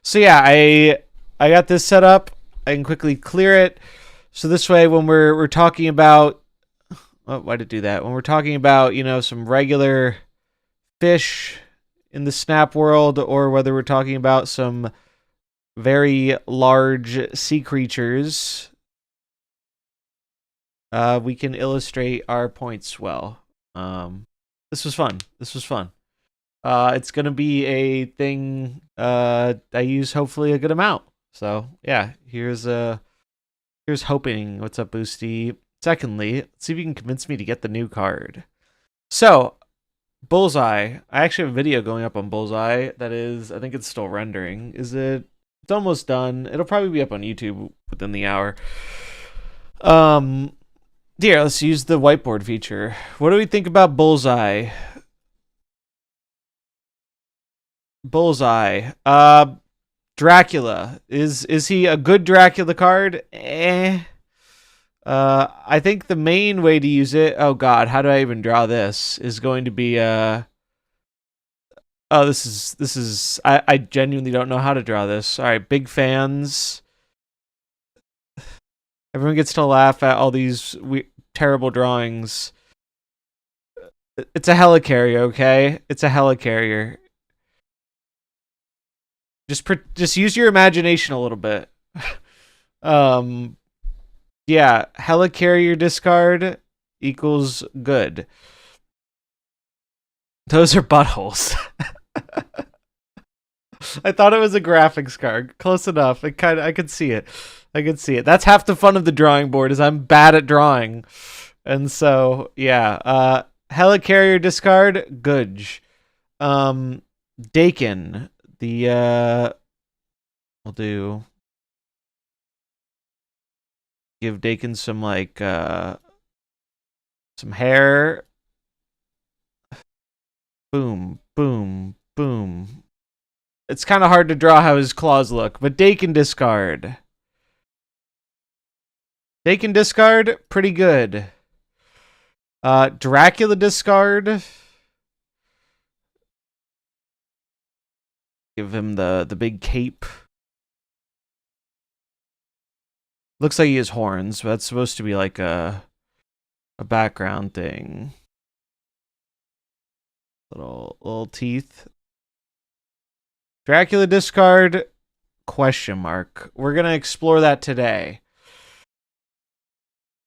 So yeah, I got this set up. I can quickly clear it. So this way, when we're talking about, oh, why did it do that? When we're talking about, you know, some regular fish in the snap world, or whether we're talking about some very large sea creatures, we can illustrate our points well. This was fun. This was fun. It's gonna be a thing I use hopefully a good amount. So yeah, here's hoping. What's up, Boosty? Secondly, let's see if you can convince me to get the new card. So, Bullseye. I actually have a video going up on Bullseye that is, I think it's still rendering. Is it? It's almost done. It'll probably be up on YouTube within the hour. Here, let's use the whiteboard feature. What do we think about Bullseye? Bullseye. Dracula. Is he a good Dracula card? I think the main way to use it, oh god, how do I even draw this? Is going to be oh, this is I genuinely don't know how to draw this. All right, big fans. Everyone gets to laugh at all these terrible drawings. It's a helicarrier, okay? It's a helicarrier. Just use your imagination a little bit. Yeah, helicarrier discard equals good. Those are buttholes. I thought it was a graphics card. Close enough. I could see it. I could see it. That's half the fun of the drawing board, is I'm bad at drawing. And so, yeah. Helicarrier discard, Gudge. Dakin. We'll do... Give Dakin some, like, some hair. Boom, boom, boom. It's kind of hard to draw how his claws look, but Dakin discard. Dakin discard, pretty good. Dracula discard. Give him the big cape. Looks like he has horns, but that's supposed to be like a background thing. Little teeth. Dracula discard, question mark. We're gonna explore that today.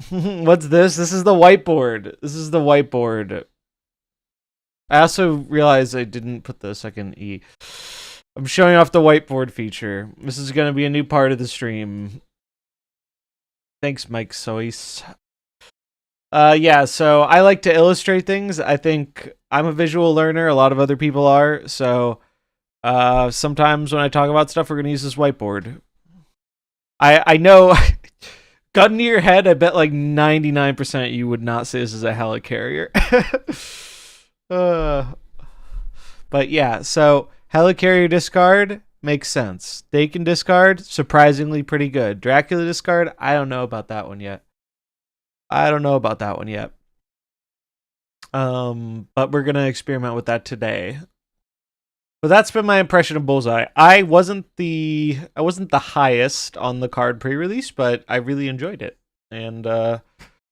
What's this? This is the whiteboard. This is the whiteboard. I also realized I didn't put the second E. I'm showing off the whiteboard feature. This is gonna be a new part of the stream. Thanks, Mike Sois. Yeah, so I like to illustrate things. I think I'm a visual learner. A lot of other people are. So sometimes when I talk about stuff, we're going to use this whiteboard. I know, gun to your head, I bet like 99% you would not say this is a helicarrier. But yeah, so helicarrier discard makes sense. Dakin discard, surprisingly pretty good. Dracula discard, I don't know about that one yet. But we're gonna experiment with that today. But that's been my impression of Bullseye. I wasn't the highest on the card pre-release, but I really enjoyed it. And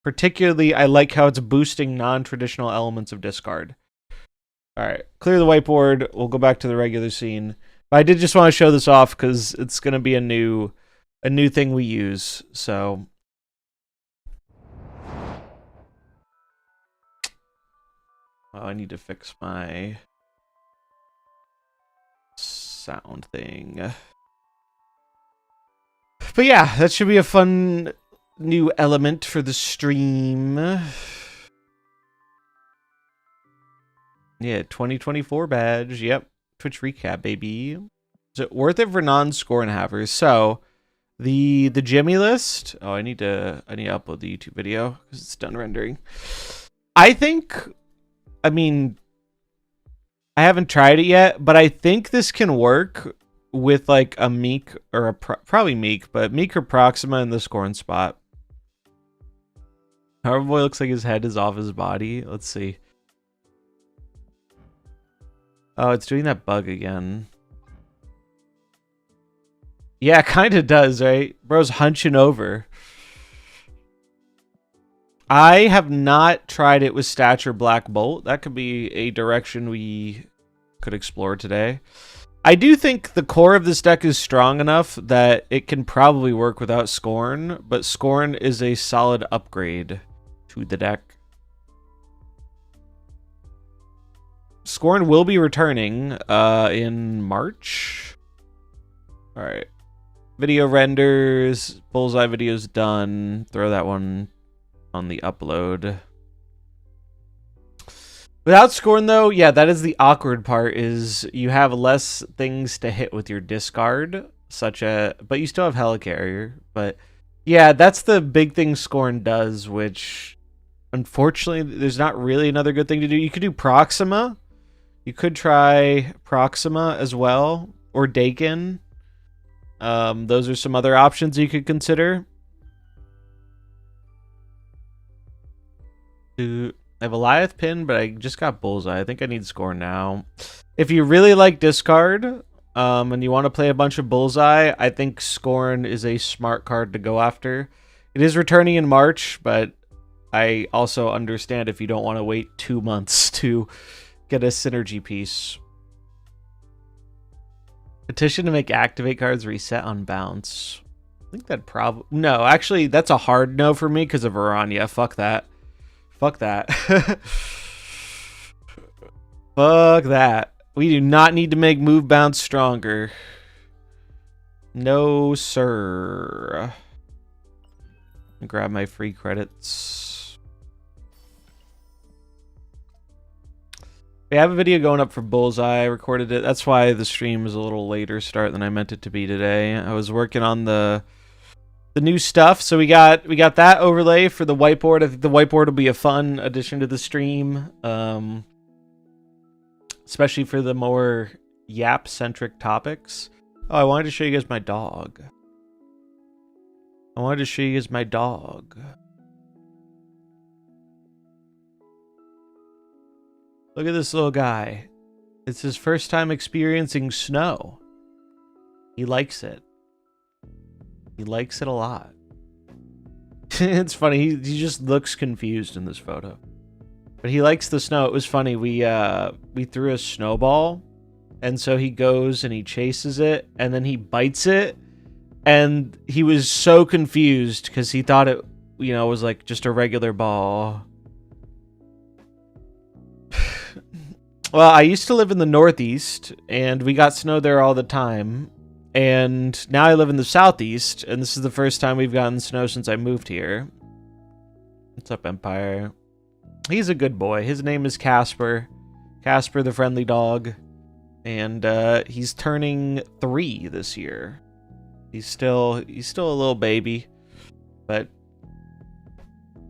particularly I like how it's boosting non-traditional elements of discard. Alright, clear the whiteboard, we'll go back to the regular scene. But I did just want to show this off because it's gonna be a new thing we use, so oh, I need to fix my sound thing. But yeah, that should be a fun new element for the stream. Yeah, 2024 badge. Yep. Twitch recap, baby. Is it worth it for non-score and havers? So, the Jimmy list. Oh, I need to upload the YouTube video because it's done rendering. I mean, I haven't tried it yet, but I think this can work with like a Meek or a probably Meek, but Meek or Proxima in the scoring spot. Our boy looks like his head is off his body. Let's see. Oh, it's doing that bug again. Yeah, kind of does, right? Bro's hunching over. I have not tried it with Stature Black Bolt. That could be a direction we could explore today. I do think the core of this deck is strong enough that it can probably work without Scorn, but Scorn is a solid upgrade to the deck. Scorn will be returning in March. All right. Video renders. Bullseye video's done. Throw that one on the upload. Without Scorn, though, yeah, that is the awkward part, is you have less things to hit with your discard, but you still have Helicarrier. But yeah, that's the big thing Scorn does, which unfortunately there's not really another good thing to do. You could do Proxima. You could try Proxima as well, or Dakin. Those are some other options you could consider. I have Eliath Pin, but I just got Bullseye. I think I need Scorn now. If you really like discard, and you want to play a bunch of Bullseye, I think Scorn is a smart card to go after. It is returning in March, but I also understand if you don't want to wait 2 months to get a synergy piece. Petition to make activate cards reset on bounce. I think that probably... No, actually, that's a hard no for me because of Aranya. Fuck that. Fuck that. Fuck that. We do not need to make move bounce stronger. No, sir. Grab my free credits. We have a video going up for Bullseye. I recorded it. That's why the stream is a little later start than I meant it to be today. I was working on the new stuff, so we got that overlay for the whiteboard. I think the whiteboard will be a fun addition to the stream, especially for the more yap-centric topics. Oh, I wanted to show you guys my dog. Look at this little guy. It's his first time experiencing snow. He likes it. He likes it a lot. It's funny. He just looks confused in this photo. But he likes the snow. It was funny. We threw a snowball, and so he goes and he chases it, and then he bites it, and he was so confused because he thought it, was like just a regular ball. Well, I used to live in the Northeast, and we got snow there all the time. And now I live in the Southeast, and this is the first time we've gotten snow since I moved here. What's up, Empire? He's a good boy. His name is Casper. Casper the friendly dog. And he's turning 3 this year. He's still a little baby, but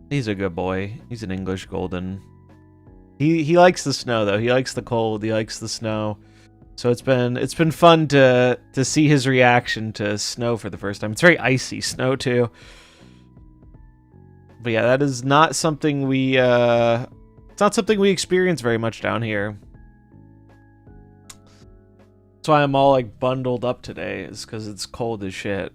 he's a good boy. He's an English golden. He likes the snow though. He likes the cold. He likes the snow. So it's been fun to see his reaction to snow for the first time. It's very icy snow too. But yeah, that is not something we it's not something we experience very much down here. That's why I'm all like bundled up today, is because it's cold as shit.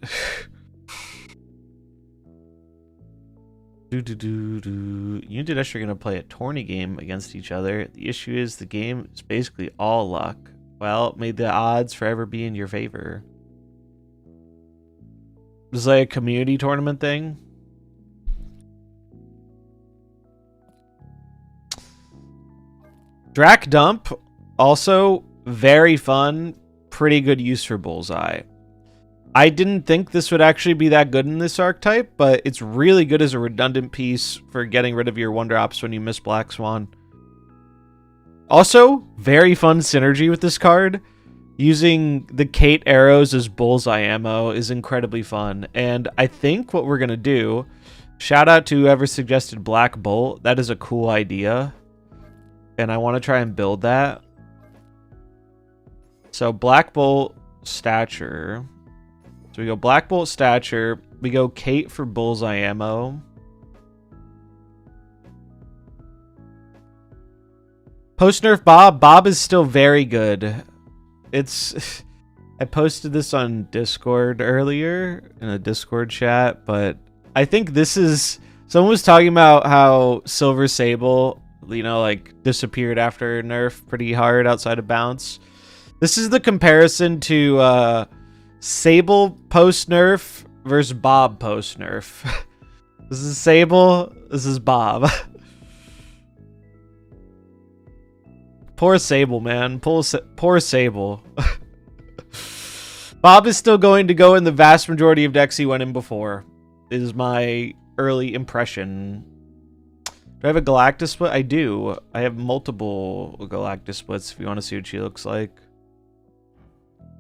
You and Dinesh are gonna play a tourney game against each other. The issue is the game is basically all luck. Well, may the odds forever be in your favor. This is like a community tournament thing. Drac Dump, also very fun, pretty good use for Bullseye. I didn't think this would actually be that good in this archetype, but it's really good as a redundant piece for getting rid of your 1-drops when you miss Black Swan. Also, very fun synergy with this card. Using the Kate arrows as Bullseye ammo is incredibly fun. And I think what we're going to do, shout out to whoever suggested Black Bolt. That is a cool idea. And I want to try and build that. So Black Bolt Stature. So we go Black Bolt Stature. We go Kate for Bullseye ammo. Post-nerf Bob. Bob is still very good. It's I posted this on Discord earlier in a Discord chat, but I think this is... Someone was talking about how Silver Sable, you know, like disappeared after nerf pretty hard outside of bounce. This is the comparison to Sable post-nerf versus Bob post-nerf. This is Sable, this is Bob. Poor Sable, man. Poor Sable. Bob is still going to go in the vast majority of decks he went in before, is my early impression. Do I have a Galactus split? I do. I have multiple Galactus splits if you want to see what she looks like.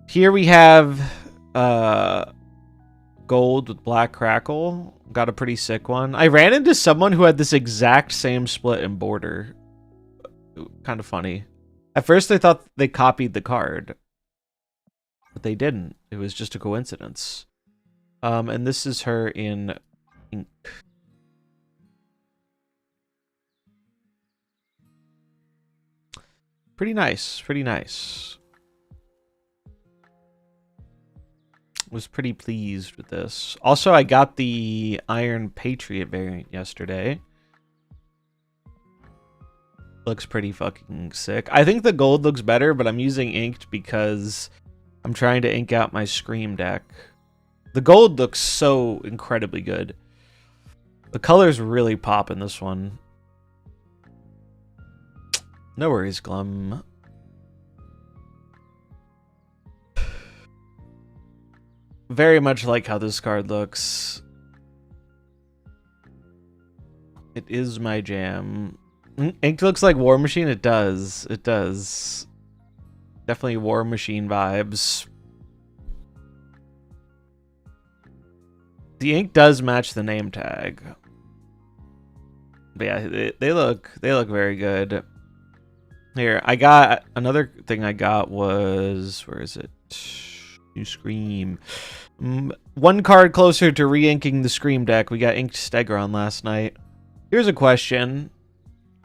Here we have gold with black crackle. Got a pretty sick one. I ran into someone who had this exact same split in border. Kind of funny. At first I thought they copied the card, but they didn't. It was just a coincidence. And this is her in ink. Pretty nice, pretty nice. Was pretty pleased with this. Also, I got the Iron Patriot variant yesterday. Looks pretty fucking sick. I think the gold looks better, but I'm using inked because I'm trying to ink out my Scream deck. The gold looks so incredibly good. The colors really pop in this one. No worries, Glum. Very much like how this card looks. It is my jam. Ink looks like War Machine? It does. It does. Definitely War Machine vibes. The ink does match the name tag. But yeah, they look very good. Here, I got another thing I got was, where is it? New Scream. One card closer to re-inking the Scream deck. We got inked Stegron last night. Here's a question.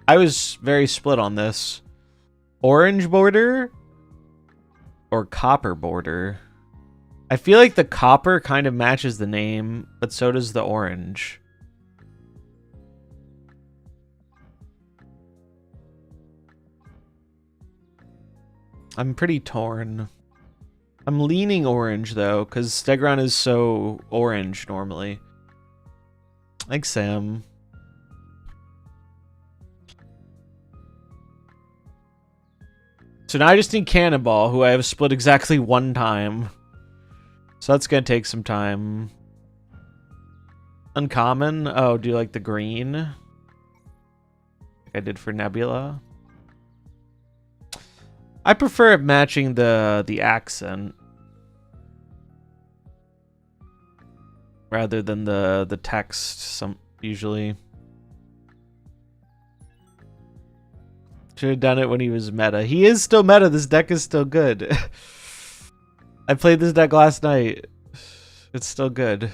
I was very split on this. Orange border or copper border? I feel like the copper kind of matches the name, but so does the orange. I'm pretty torn. I'm leaning orange, though, because Stegron is so orange normally. Thanks, Sam. So now I just need Cannonball, who I have split exactly one time. So that's going to take some time. Uncommon? Oh, do you like the green? Like I did for Nebula. I prefer it matching the accent rather than the text usually. Should have done it when he was meta. He is still meta. This deck is still good. I played this deck last night. It's still good.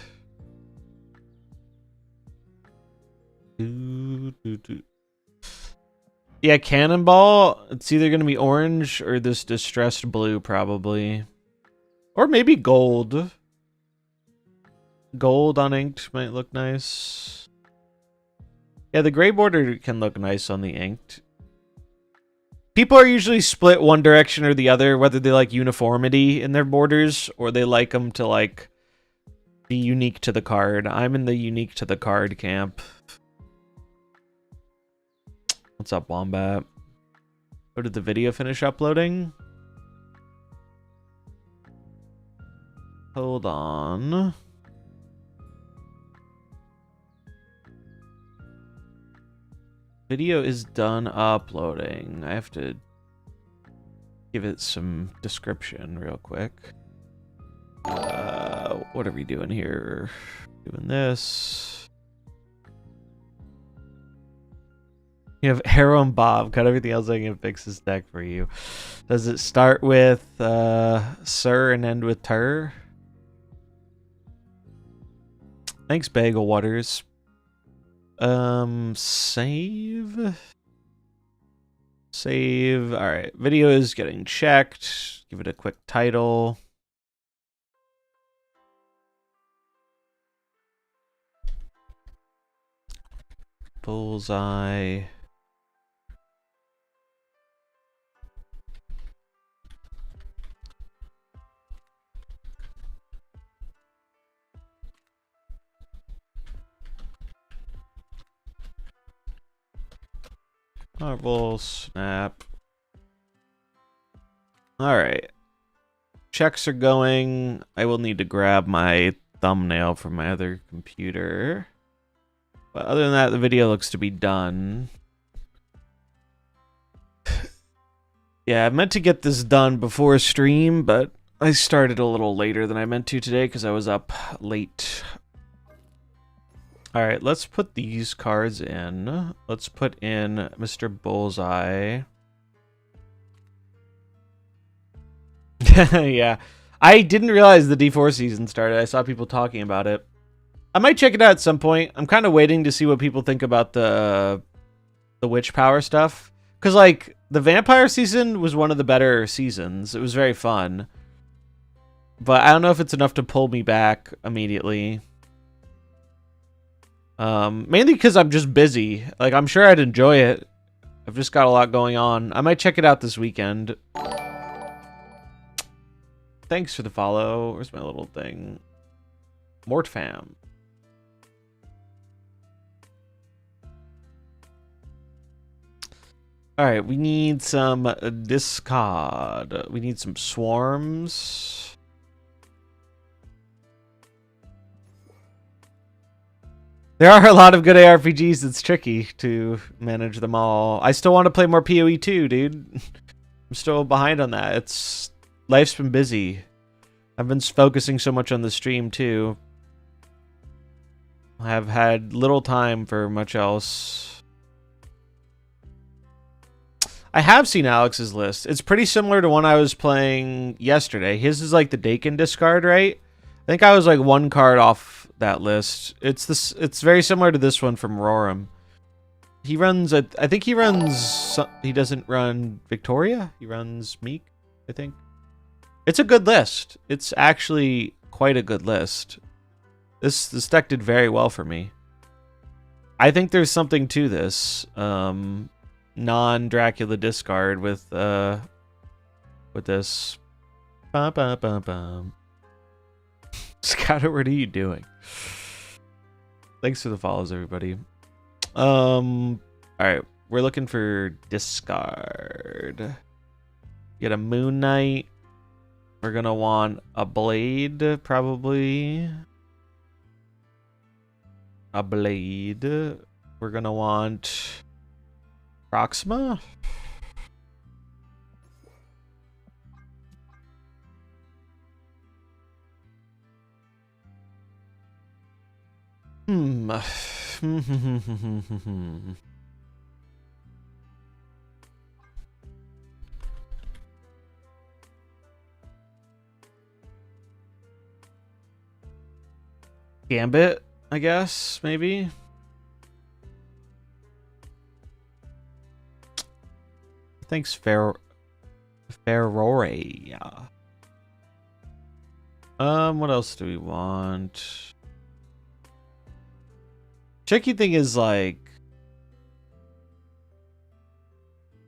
Yeah, Cannonball. It's either going to be orange or this distressed blue, probably. Or maybe gold. Gold on inked might look nice. Yeah, the gray border can look nice on the inked. People are usually split one direction or the other, whether they like uniformity in their borders or they like them to like be unique to the card. I'm in the unique to the card camp. What's up, Wombat? Oh, did the video finish uploading? Hold on. Video is done uploading. I have to give it some description real quick. What are we doing here? Doing this. You have Arrow and Bob. Cut everything else I can fix this deck for you. Does it start with Sir and end with Tur? Thanks, Bagel Waters. Save. Save. All right. Video is getting checked. Give it a quick title. Bullseye. MarvelSnap. Alright. Checks are going. I will need to grab my thumbnail from my other computer. But other than that, the video looks to be done. Yeah, I meant to get this done before stream, but I started a little later than I meant to today because I was up late. Alright, let's put these cards in. Let's put in Mr. Bullseye. Yeah. I didn't realize the D4 season started. I saw people talking about it. I might check it out at some point. I'm kind of waiting to see what people think about the witch power stuff. Because, like, the vampire season was one of the better seasons. It was very fun. But I don't know if it's enough to pull me back immediately. Mainly because I'm just busy. Like, I'm sure I'd enjoy it. I've just got a lot going on. I might check it out this weekend. Thanks for the follow. Where's my little thing? Mortfam. Alright, we need some discard. We need some swarms. There are a lot of good ARPGs. It's tricky to manage them all. I still want to play more PoE 2, dude. I'm still behind on that. Life's been busy. I've been focusing so much on the stream, too. I have had little time for much else. I have seen Alex's list. It's pretty similar to one I was playing yesterday. His is like the Dakin discard, right? I think I was like one card off that list. It's very similar to this one from Roram. He runs I think he runs, he doesn't run Victoria. He runs Meek, I think. It's a good list. It's actually quite a good list. This deck did very well for me. I think there's something to this. Non-Dracula discard with this. Bum, bum, bum, bum. Scatter, what are you doing? Thanks for the follows, everybody. Alright, we're looking for discard. Get a Moon Knight. We're gonna want a blade, probably. A blade. We're gonna want Proxima. Gambit, I guess, maybe. Thanks, Ferrore. Yeah. What else do we want? Tricky thing is like,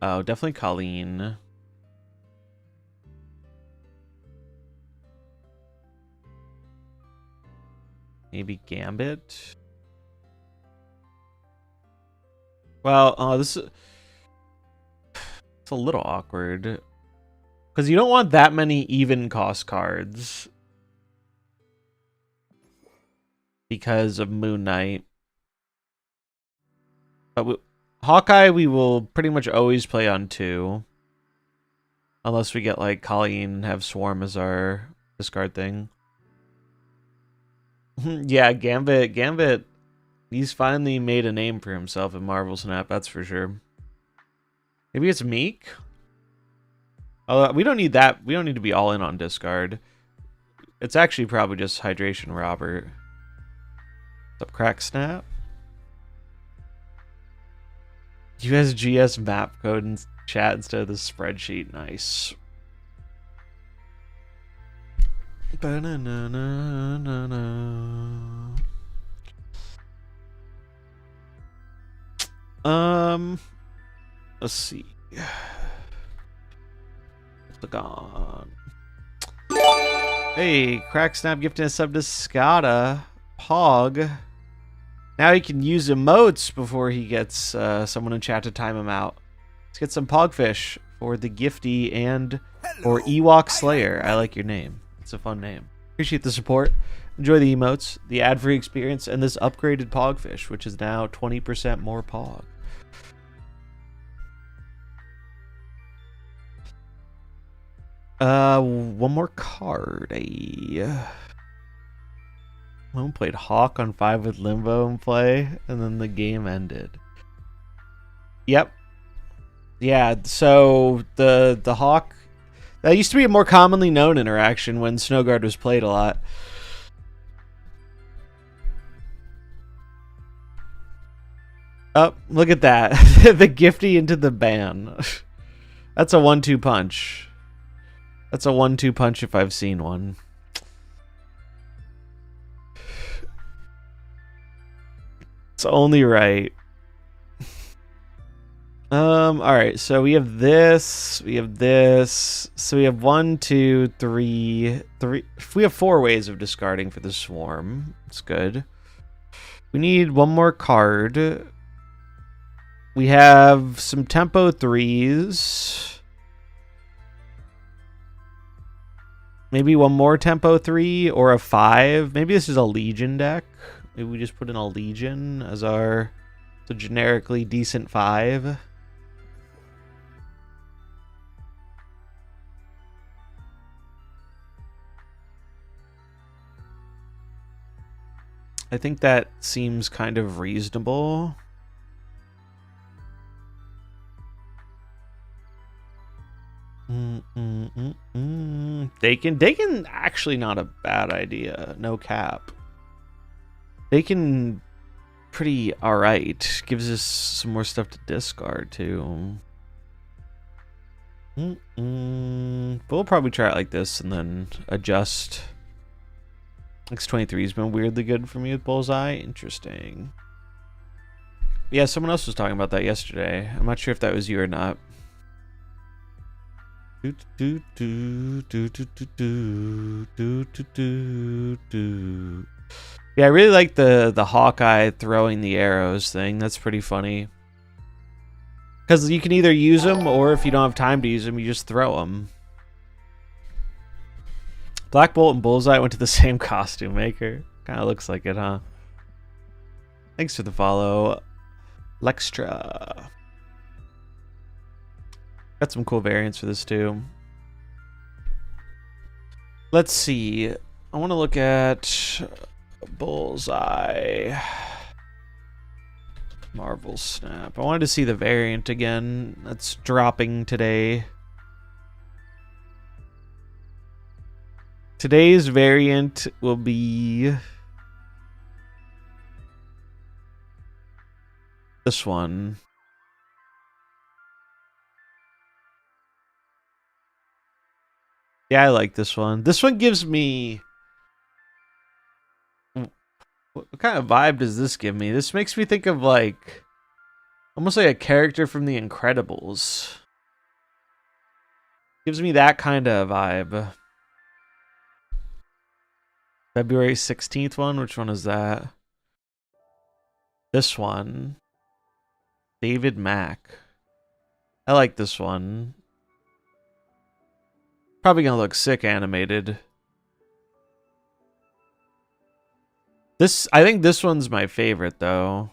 oh, definitely Colleen. Maybe Gambit. Well, this is, it's a little awkward because you don't want that many even cost cards because of Moon Knight. But Hawkeye, we will pretty much always play on 2. Unless we get like Colleen and have Swarm as our discard thing. Yeah, Gambit, he's finally made a name for himself in MarvelSnap, that's for sure. Maybe it's Meek? Although we don't need that. We don't need to be all in on discard. It's actually probably just Hydration Robert. What's up, Crack Snap? USGS map code in chat instead of the spreadsheet. Nice. Ba-na-na-na-na-na. Let's see. Click on. Hey, CrackSnap gifting a sub to Skada. Pog. Now he can use emotes before he gets someone in chat to time him out. Let's get some Pogfish for the Gifty and for Ewok Slayer. I like your name. It's a fun name. Appreciate the support. Enjoy the emotes, the ad-free experience, and this upgraded Pogfish, which is now 20% more Pog. One more card. One played Hawk on 5 with Limbo in play, and then the game ended. Yep. Yeah, so the Hawk, that used to be a more commonly known interaction when Snowguard was played a lot. Oh, look at that. The Gifty into the ban. That's a 1-2 punch. That's a 1-2 punch if I've seen one. It's only right. Alright, so we have this, we have this, so we have 1, 2, 3, we have 4 ways of discarding for the swarm. It's good. We need one more card. We have some tempo 3s. Maybe one more tempo 3 or a 5. Maybe this is a Legion deck. Maybe we just put in a Legion as our generically decent 5. I think that seems kind of reasonable. Dakin actually not a bad idea. No cap. Dakin pretty alright. Gives us some more stuff to discard too. But we'll probably try it like this and then adjust. X23 has been weirdly good for me with Bullseye. Interesting. Yeah, someone else was talking about that yesterday. I'm not sure if that was you or not. Yeah, I really like the Hawkeye throwing the arrows thing. That's pretty funny. Because you can either use them, or if you don't have time to use them, you just throw them. Black Bolt and Bullseye went to the same costume maker. Kind of looks like it, huh? Thanks for the follow, Lextra. Got some cool variants for this too. Let's see. I want to look at Bullseye. MarvelSnap. I wanted to see the variant again. That's dropping today. Today's variant will be this one. Yeah, I like this one. This one gives me... What kind of vibe does this give me? This makes me think of like... almost like a character from The Incredibles. Gives me that kind of vibe. February 16th one? Which one is that? This one. David Mack. I like this one. Probably gonna look sick animated. I think this one's my favorite though.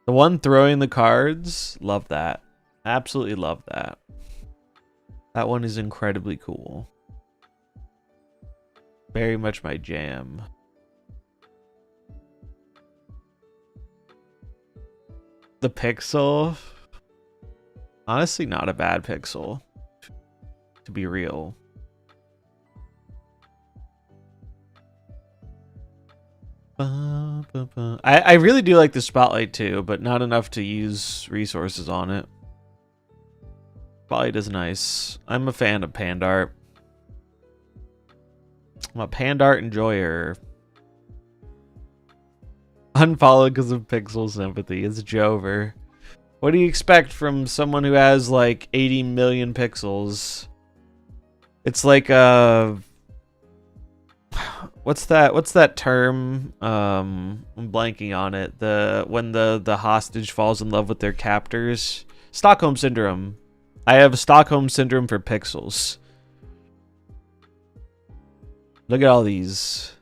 The one throwing the cards, love that. Absolutely love that. That one is incredibly cool. Very much my jam. The pixel. Honestly, not a bad pixel. To be real. I really do like the spotlight too, but not enough to use resources on it. Spotlight is nice. I'm a fan of Pandart. I'm a Pandart enjoyer. Unfollowed because of pixel sympathy. It's Jover. What do you expect from someone who has like 80 million pixels? It's like what's that term? I'm blanking on it. When the hostage falls in love with their captors. Stockholm syndrome. I have Stockholm syndrome for pixels. Look at all these.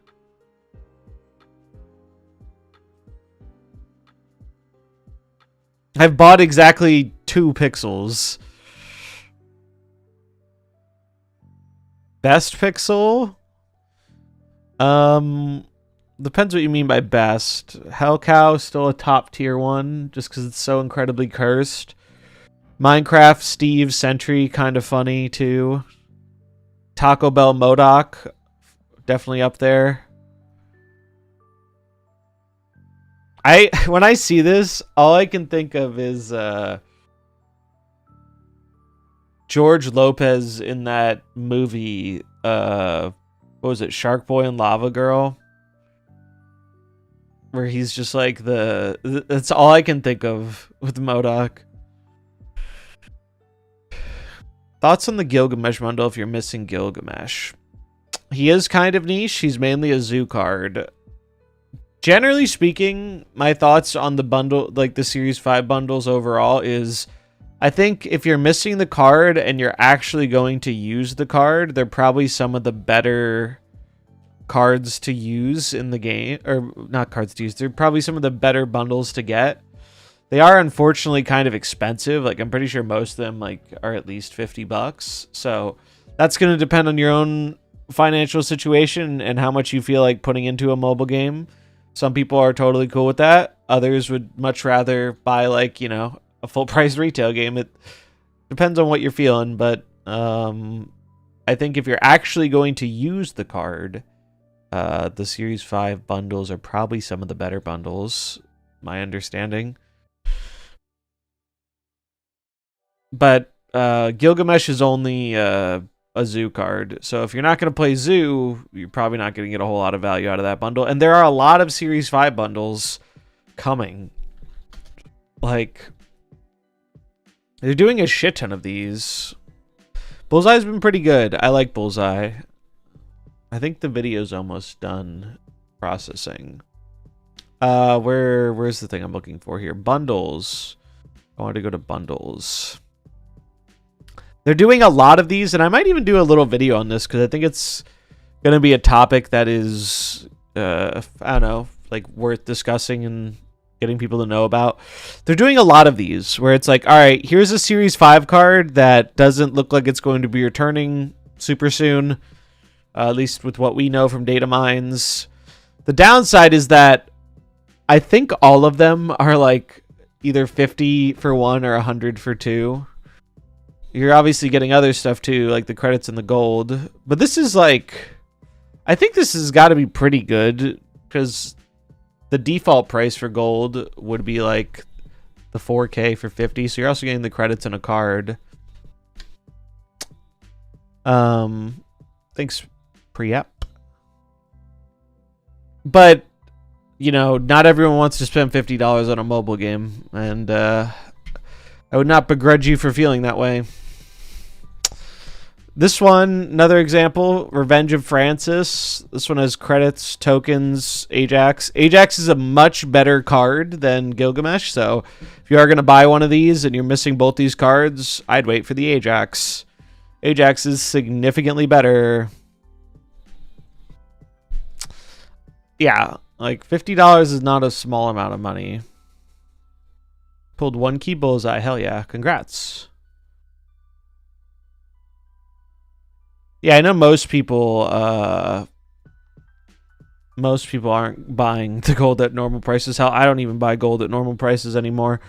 I've bought exactly 2 pixels. Best pixel? Depends what you mean by best. Hellcow, still a top tier one, just because it's so incredibly cursed. Minecraft, Steve, Sentry, kind of funny too. Taco Bell MODOK, definitely up there. When I see this, all I can think of is George Lopez in that movie, what was it, Shark Boy and Lava Girl? Where he's just like that's all I can think of with MODOK. Thoughts on the Gilgamesh bundle if you're missing Gilgamesh? He is kind of niche. He's mainly a zoo card. Generally speaking, my thoughts on the bundle, like the Series 5 bundles overall, is I think if you're missing the card and you're actually going to use the card, they're probably some of the better cards to use in the game. Or not cards to use, they're probably some of the better bundles to get. They are unfortunately kind of expensive. Like I'm pretty sure most of them like are at least $50. So that's going to depend on your own financial situation and how much you feel like putting into a mobile game. Some people are totally cool with that. Others would much rather buy like, you know, a full price retail game. It depends on what you're feeling, but I think if you're actually going to use the card, the Series 5 bundles are probably some of the better bundles, my understanding. But Gilgamesh is only a zoo card. So if you're not going to play zoo, you're probably not going to get a whole lot of value out of that bundle. And there are a lot of Series 5 bundles coming. Like, they're doing a shit ton of these. Bullseye's been pretty good. I like Bullseye. I think the video's almost done processing. Where's the thing I'm looking for here? Bundles. I want to go to bundles. They're doing a lot of these, and I might even do a little video on this because I think it's going to be a topic that is, I don't know, like worth discussing and getting people to know about. They're doing a lot of these where it's like, all right, here's a Series 5 card that doesn't look like it's going to be returning super soon, at least with what we know from data mines. The downside is that I think all of them are like either 50 for 1 or 100 for 2. You're obviously getting other stuff too, like the credits and the gold. But this is like, I think this has got to be pretty good because the default price for gold would be like the 4K for 50. So you're also getting the credits and a card. Thanks, pre-app. But, you know, not everyone wants to spend $50 on a mobile game. And I would not begrudge you for feeling that way. This one, another example, Revenge of Francis. This one has credits, tokens, Ajax. Ajax is a much better card than Gilgamesh, so if you are going to buy one of these and you're missing both these cards, I'd wait for the Ajax. Ajax is significantly better. Yeah, like $50 is not a small amount of money. Pulled 1 key Bullseye, hell yeah, congrats. Yeah, I know most people aren't buying the gold at normal prices. Hell, I don't even buy gold at normal prices anymore.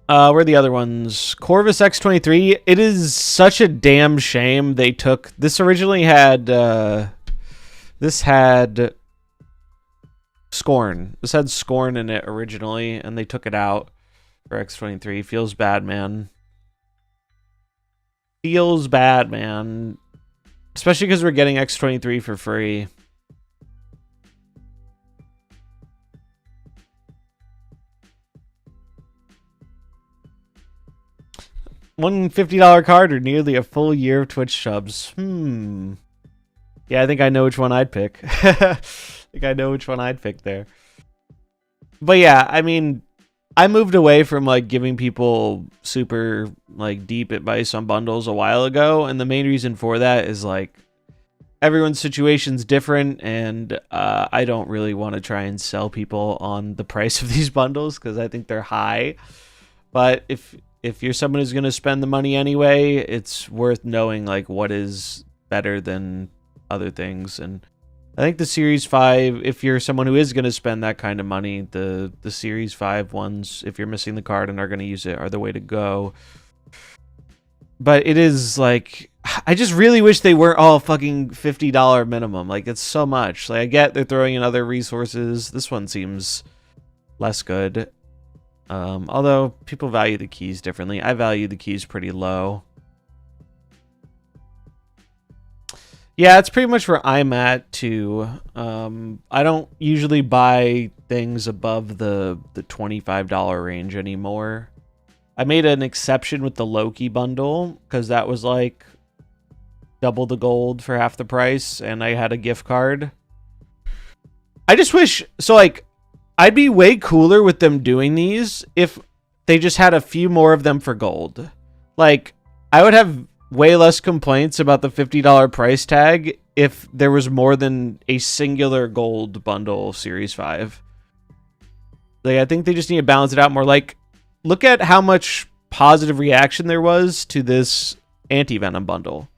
Where are the other ones? Corvus X23. It is such a damn shame they took this. Originally had this had Scorn. This had Scorn in it originally, and they took it out for X23. Feels bad, man. Feels bad, man. Especially because we're getting X23 for free. One $50 card or nearly a full year of Twitch subs. Yeah, I think I know which one I'd pick. I think I know which one I'd pick there. But yeah, I mean, I moved away from like giving people super like deep advice on bundles a while ago, and the main reason for that is like everyone's situation's different, and I don't really want to try and sell people on the price of these bundles because I think they're high. But if you're someone who's going to spend the money anyway, it's worth knowing like what is better than other things. And I think the Series 5, if you're someone who is going to spend that kind of money, the Series 5 ones, if you're missing the card and are going to use it, are the way to go. But it is like, I just really wish they weren't all fucking $50 minimum. Like, it's so much. Like, I get they're throwing in other resources. This one seems less good. Although people value the keys differently. I value the keys pretty low. Yeah, it's pretty much where I'm at too. I don't usually buy things above the $25 range anymore. I made an exception with the Loki bundle because that was like double the gold for half the price, and I had a gift card. I just wish, so like, I'd be way cooler with them doing these if they just had a few more of them for gold. Like, I would have way less complaints about the $50 price tag if there was more than a singular gold bundle Series 5. Like, I think they just need to balance it out more. Like, look at how much positive reaction there was to this Anti-Venom bundle.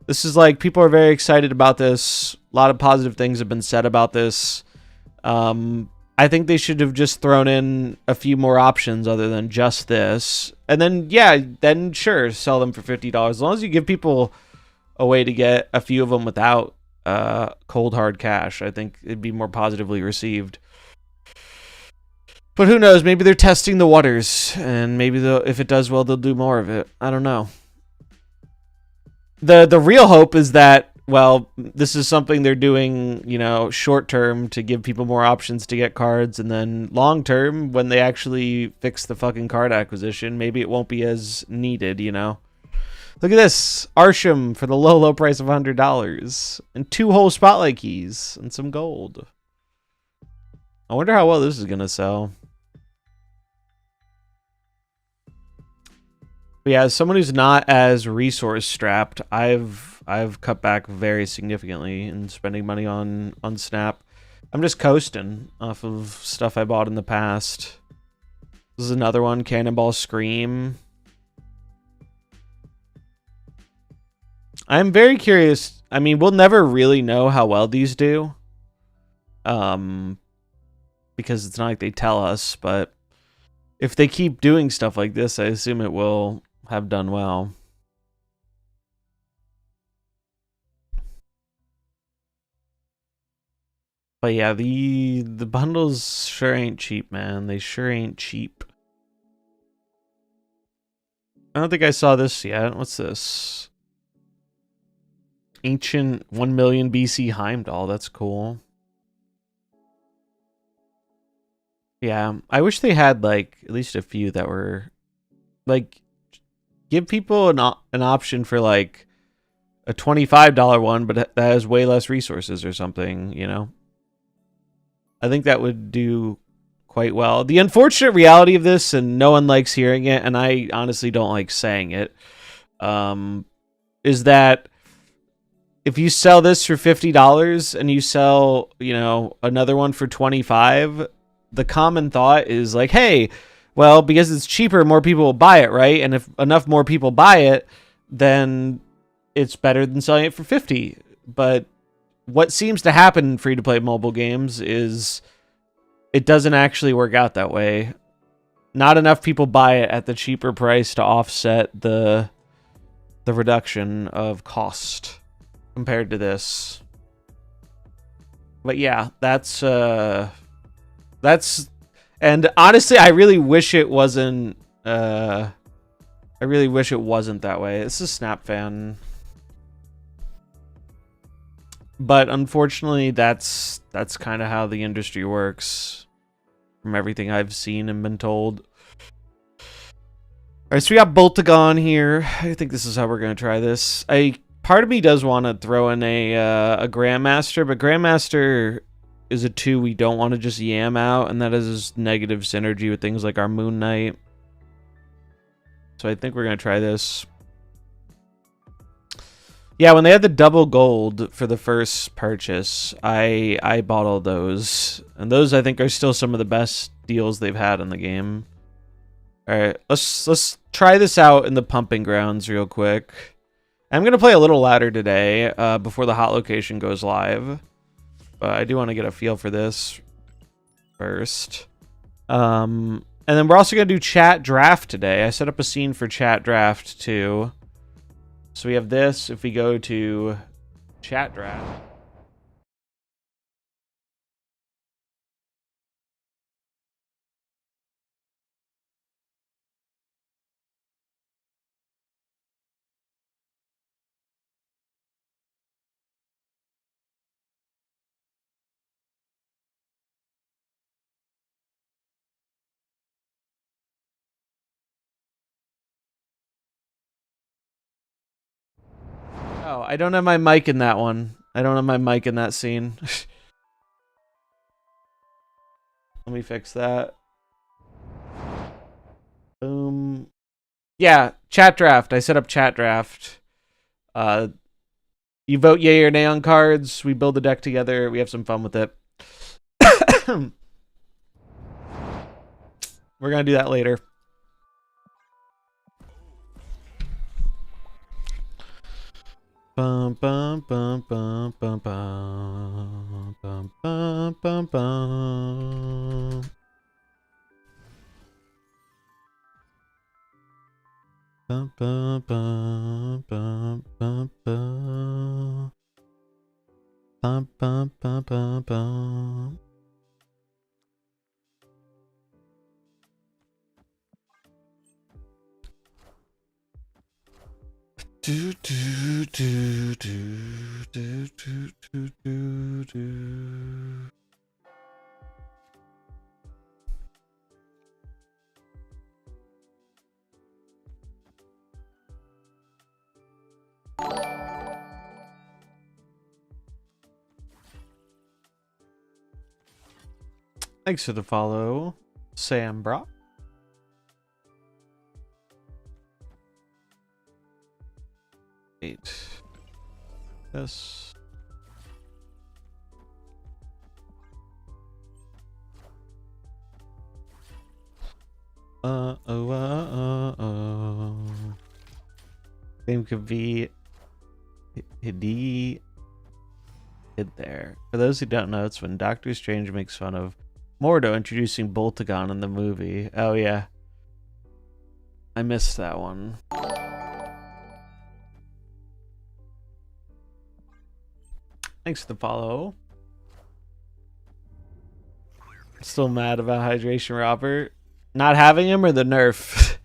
This is like, people are very excited about this. A lot of positive things have been said about this. I think they should have just thrown in a few more options other than just this. And then, yeah, then sure, sell them for $50. As long as you give people a way to get a few of them without cold hard cash, I think it'd be more positively received. But who knows? Maybe they're testing the waters, and maybe if it does well, they'll do more of it. I don't know. The real hope is that, well, this is something they're doing, you know, short term to give people more options to get cards, and then long term, when they actually fix the fucking card acquisition, maybe it won't be as needed, you know. Look at this, Arsham for the low price of $100, and 2 whole spotlight keys and some gold. I wonder how well this is gonna sell. But yeah, as someone who's not as resource strapped, I've cut back very significantly in spending money on Snap. I'm just coasting off of stuff I bought in the past. This is another one, Cannonball Scream. I'm very curious. I mean, we'll never really know how well these do. Because it's not like they tell us, but if they keep doing stuff like this, I assume it will have done well. But yeah, the bundles sure ain't cheap, man. They sure ain't cheap. I don't think I saw this yet. What's this? Ancient 1 million BC Heimdall. That's cool. Yeah, I wish they had like at least a few that were like, give people an option for like a $25 one, but that has way less resources or something, you know? I think that would do quite well. The unfortunate reality of this, and no one likes hearing it, and I honestly don't like saying it, is that if you sell this for $50 and you sell, you know, another one for $25, the common thought is like, hey, well, because it's cheaper, more people will buy it, right? And if enough more people buy it, then it's better than selling it for $50. But what seems to happen in free-to-play mobile games is it doesn't actually work out that way. Not enough people buy it at the cheaper price to offset the reduction of cost compared to this. But yeah, that's and honestly, I really wish it wasn't that way. This is Snap Fan. But unfortunately, that's kind of how the industry works, from everything I've seen and been told. All right, so we got Boltagon here. I think this is how we're gonna try this. Part of me does want to throw in a Grandmaster, but Grandmaster is a 2 we don't want to just yam out, and that is negative synergy with things like our Moon Knight. So I think we're gonna try this. Yeah, when they had the double gold for the first purchase, I bought all those, and those I think are still some of the best deals they've had in the game. All right, let's try this out in the pumping grounds real quick. I'm gonna play a little louder today before the hot location goes live, but I do want to get a feel for this first. And then we're also gonna do chat draft today. I set up a scene for chat draft too. So we have this. If we go to chat draft. Oh, I don't have my mic in that one. I don't have my mic in that scene. Let me fix that. Boom. Yeah, chat draft. I set up chat draft. You vote yay or nay on cards. We build the deck together. We have some fun with it. We're going to do that later. Bum bum bum bum bum bum bum bum bum bum. Bum bum bum bum bum bum. Bum bum bum bum bum. Do do do do do do do do do. Thanks for the follow, Sam Brock. This. Name could be hid there. For those who don't know, it's when Doctor Strange makes fun of Mordo introducing Boltagon in the movie. Oh yeah, I missed that one. Thanks for the follow. Still mad about Hydration Robert. Not having him or the nerf?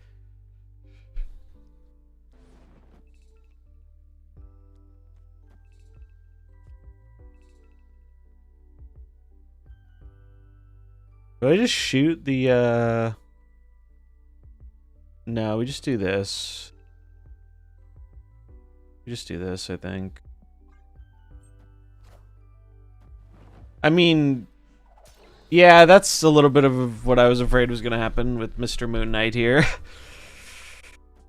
Do I just shoot the No, we just do this. We just do this, I think. I mean, yeah, that's a little bit of what I was afraid was going to happen with Mr. Moon Knight here.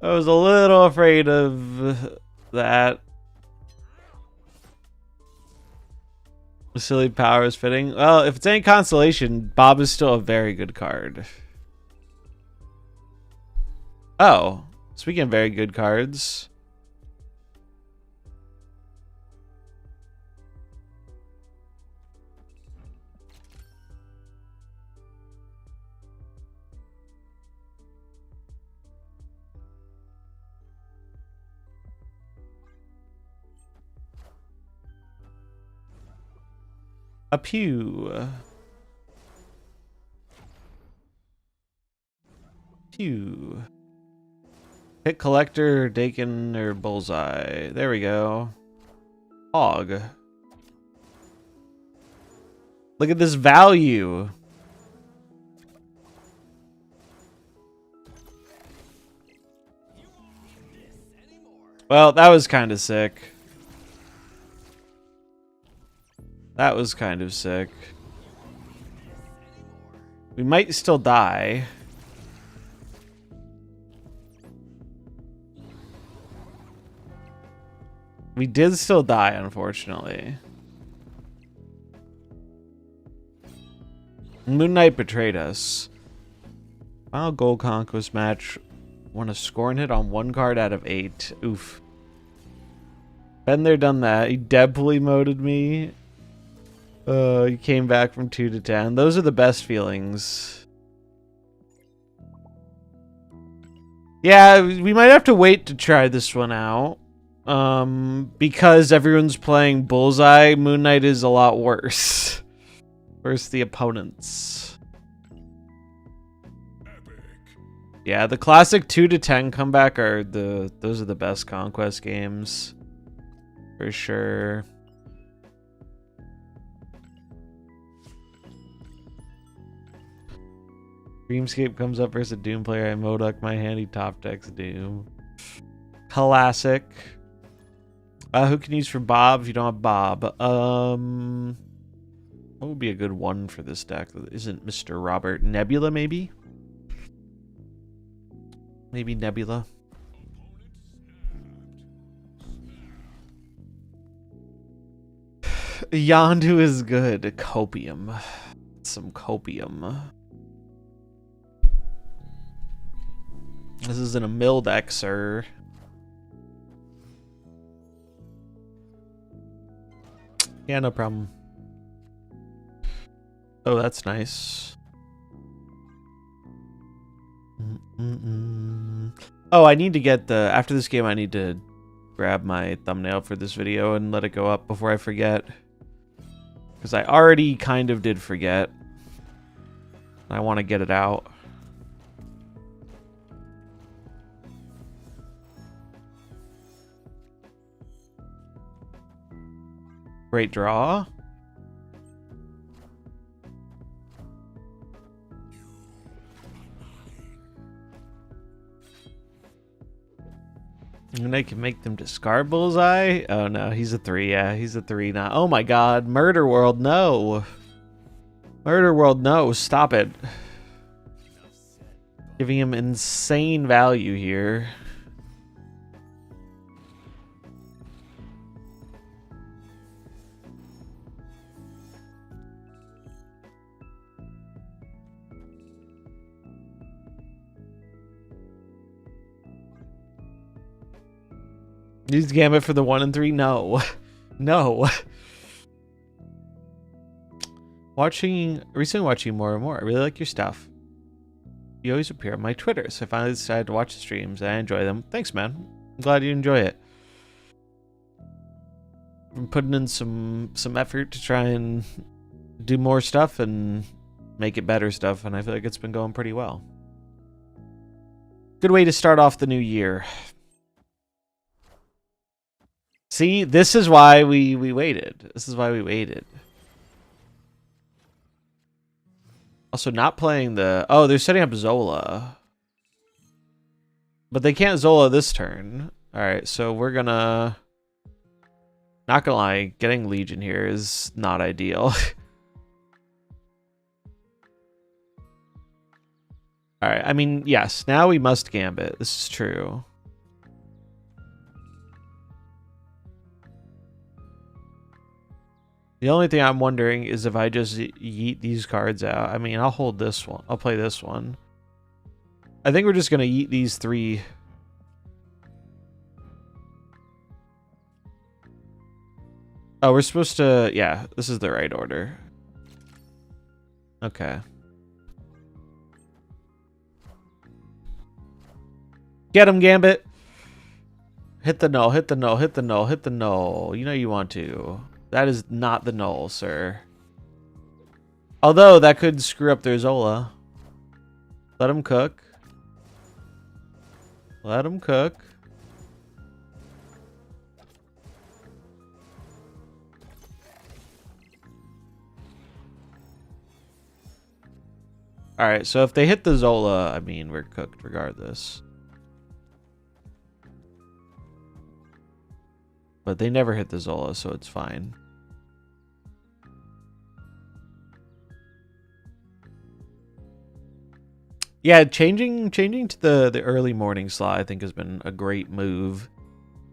I was a little afraid of that. Silly power is fitting. Well, if it's any consolation, Bob is still a very good card. Oh, speaking of very good cards. A pew. Pew. Hit collector, Dakin, or Bullseye. There we go. Hog. Look at this value. Well, that was kind of sick. That was kind of sick. We might still die. We did still die, unfortunately. Moon Knight betrayed us. Final gold conquest match. Won a scoring hit on 1 card out of 8. Oof. Been there, done that. He Deadpool emoted me. He came back from 2 to 10. Those are the best feelings. Yeah, we might have to wait to try this one out. Because everyone's playing Bullseye, Moon Knight is a lot worse. Versus the opponents. Yeah, the classic 2 to 10 comeback are those are the best conquest games. For sure. Dreamscape comes up versus a Doom player. I Moduck my handy top decks Doom. Classic. Who can use for Bob if you don't have Bob? What would be a good one for this deck that isn't Mr. Robert? Nebula, maybe? Maybe Nebula. Yondu is good. Copium. Some copium. This isn't a mill deck, sir. Yeah, no problem. Oh, that's nice. Oh, I need to get the... After this game, I need to grab my thumbnail for this video and let it go up before I forget. Because I already kind of did forget. I want to get it out. Great draw. And I can make them discard Bullseye? Oh no, he's a 3. Yeah, he's a 3 now. Oh my god, Murder World, no. Murder World, no. Stop it. Giving him insane value here. Use Gambit for the 1 and 3? No. No. Recently watching more and more. I really like your stuff. You always appear on my Twitter, so I finally decided to watch the streams. I enjoy them. Thanks, man. I'm glad you enjoy it. I'm putting in some effort to try and do more stuff and make it better stuff, and I feel like it's been going pretty well. Good way to start off the new year. See, this is why we waited. This is why we waited. Also, not playing the... Oh, they're setting up Zola. But they can't Zola this turn. Alright, so we're gonna... Not gonna lie, getting Legion here is not ideal. Alright, I mean, yes, now we must Gambit. This is true. The only thing I'm wondering is if I just yeet these cards out. I mean, I'll hold this one. I'll play this one. I think we're just going to yeet these 3. Oh, we're supposed to... Yeah, this is the right order. Okay. Get him, Gambit! Hit the null, hit the null, hit the null, hit the null. You know you want to. That is not the null, sir. Although, that could screw up their Zola. Let him cook. Let him cook. Alright, so if they hit the Zola, I mean, we're cooked regardless. But they never hit the Zola, so it's fine. Yeah, changing to the early morning slot I think has been a great move.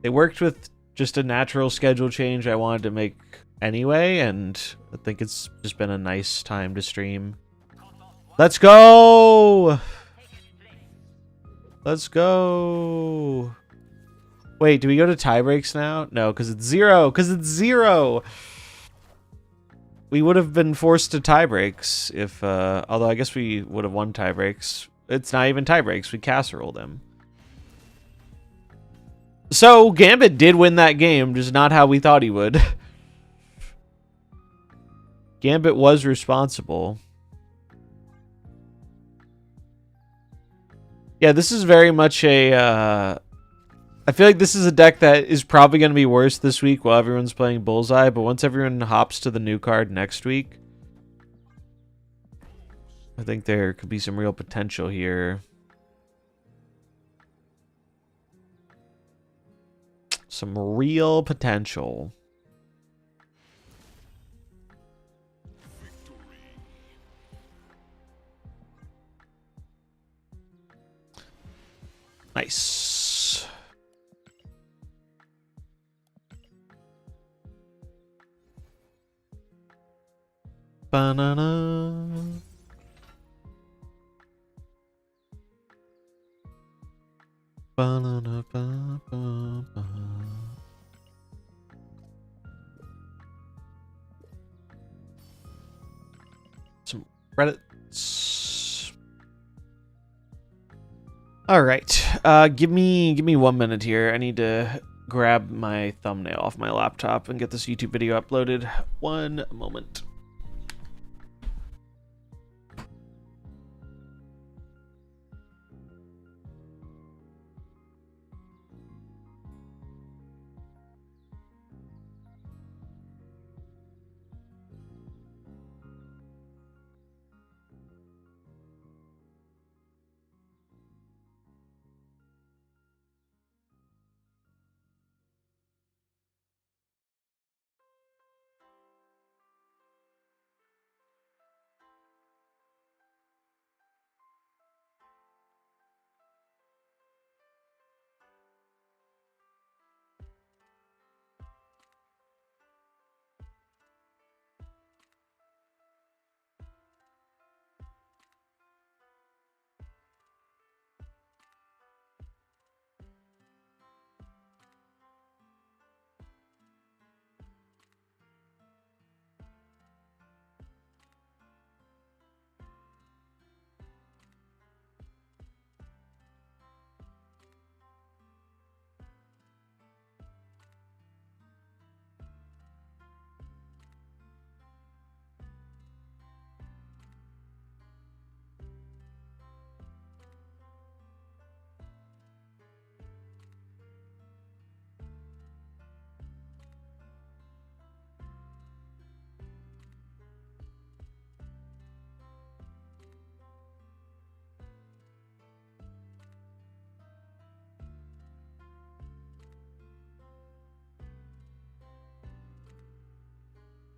They worked with just a natural schedule change I wanted to make anyway, and I think it's just been a nice time to stream. Let's go! Let's go! Wait, do we go to tie breaks now? No, because it's 0! Because it's 0! We would have been forced to tie breaks if, although I guess we would have won tie breaks. It's not even tie breaks. We casseroled them. So, Gambit did win that game, just not how we thought he would. Gambit was responsible. Yeah, this is very much a, I feel like this is a deck that is probably going to be worse this week while everyone's playing Bullseye, but once everyone hops to the new card next week, I think there could be some real potential here. Some real potential. Nice. Banana. Banana. Ba, ba, ba. Some credits. All right. Give me 1 minute here. I need to grab my thumbnail off my laptop and get this YouTube video uploaded. 1 moment.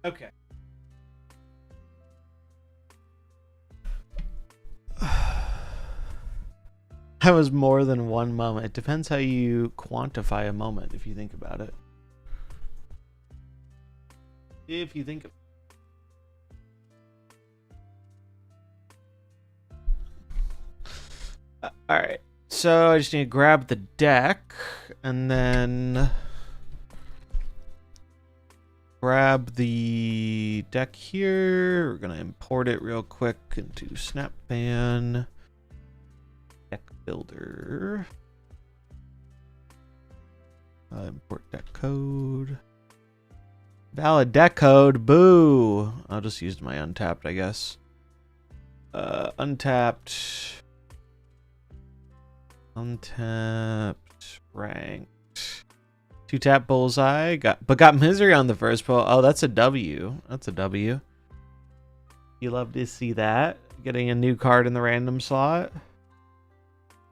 Okay. That was more than 1 moment. It depends how you quantify a moment, if you think about it. If you think of Alright. So I just need to grab the deck and then grab the deck here. We're gonna import it real quick into Snapban. Deck builder. Import deck code. Valid deck code. Boo. I'll just use my untapped, I guess. Untapped. Ranked. 2-tap Bullseye. Got misery on the first pull. Oh, that's a W. That's a W. You love to see that. Getting a new card in the random slot.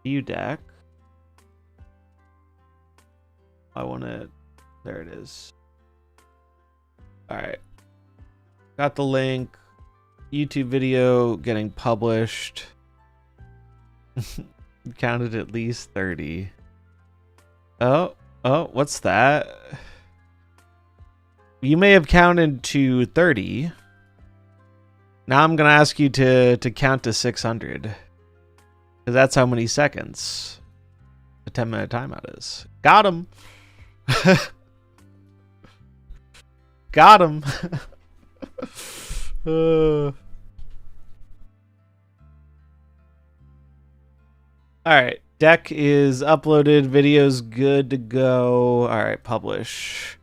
View deck. I want it. There it is. Alright. Got the link. YouTube video getting published. Counted at least 30. Oh, what's that? You may have counted to 30. Now I'm gonna ask you to count to 600. Because that's how many seconds a 10-minute timeout is. Got him. Got him. Alright, deck is uploaded, video's good to go. Alright, publish.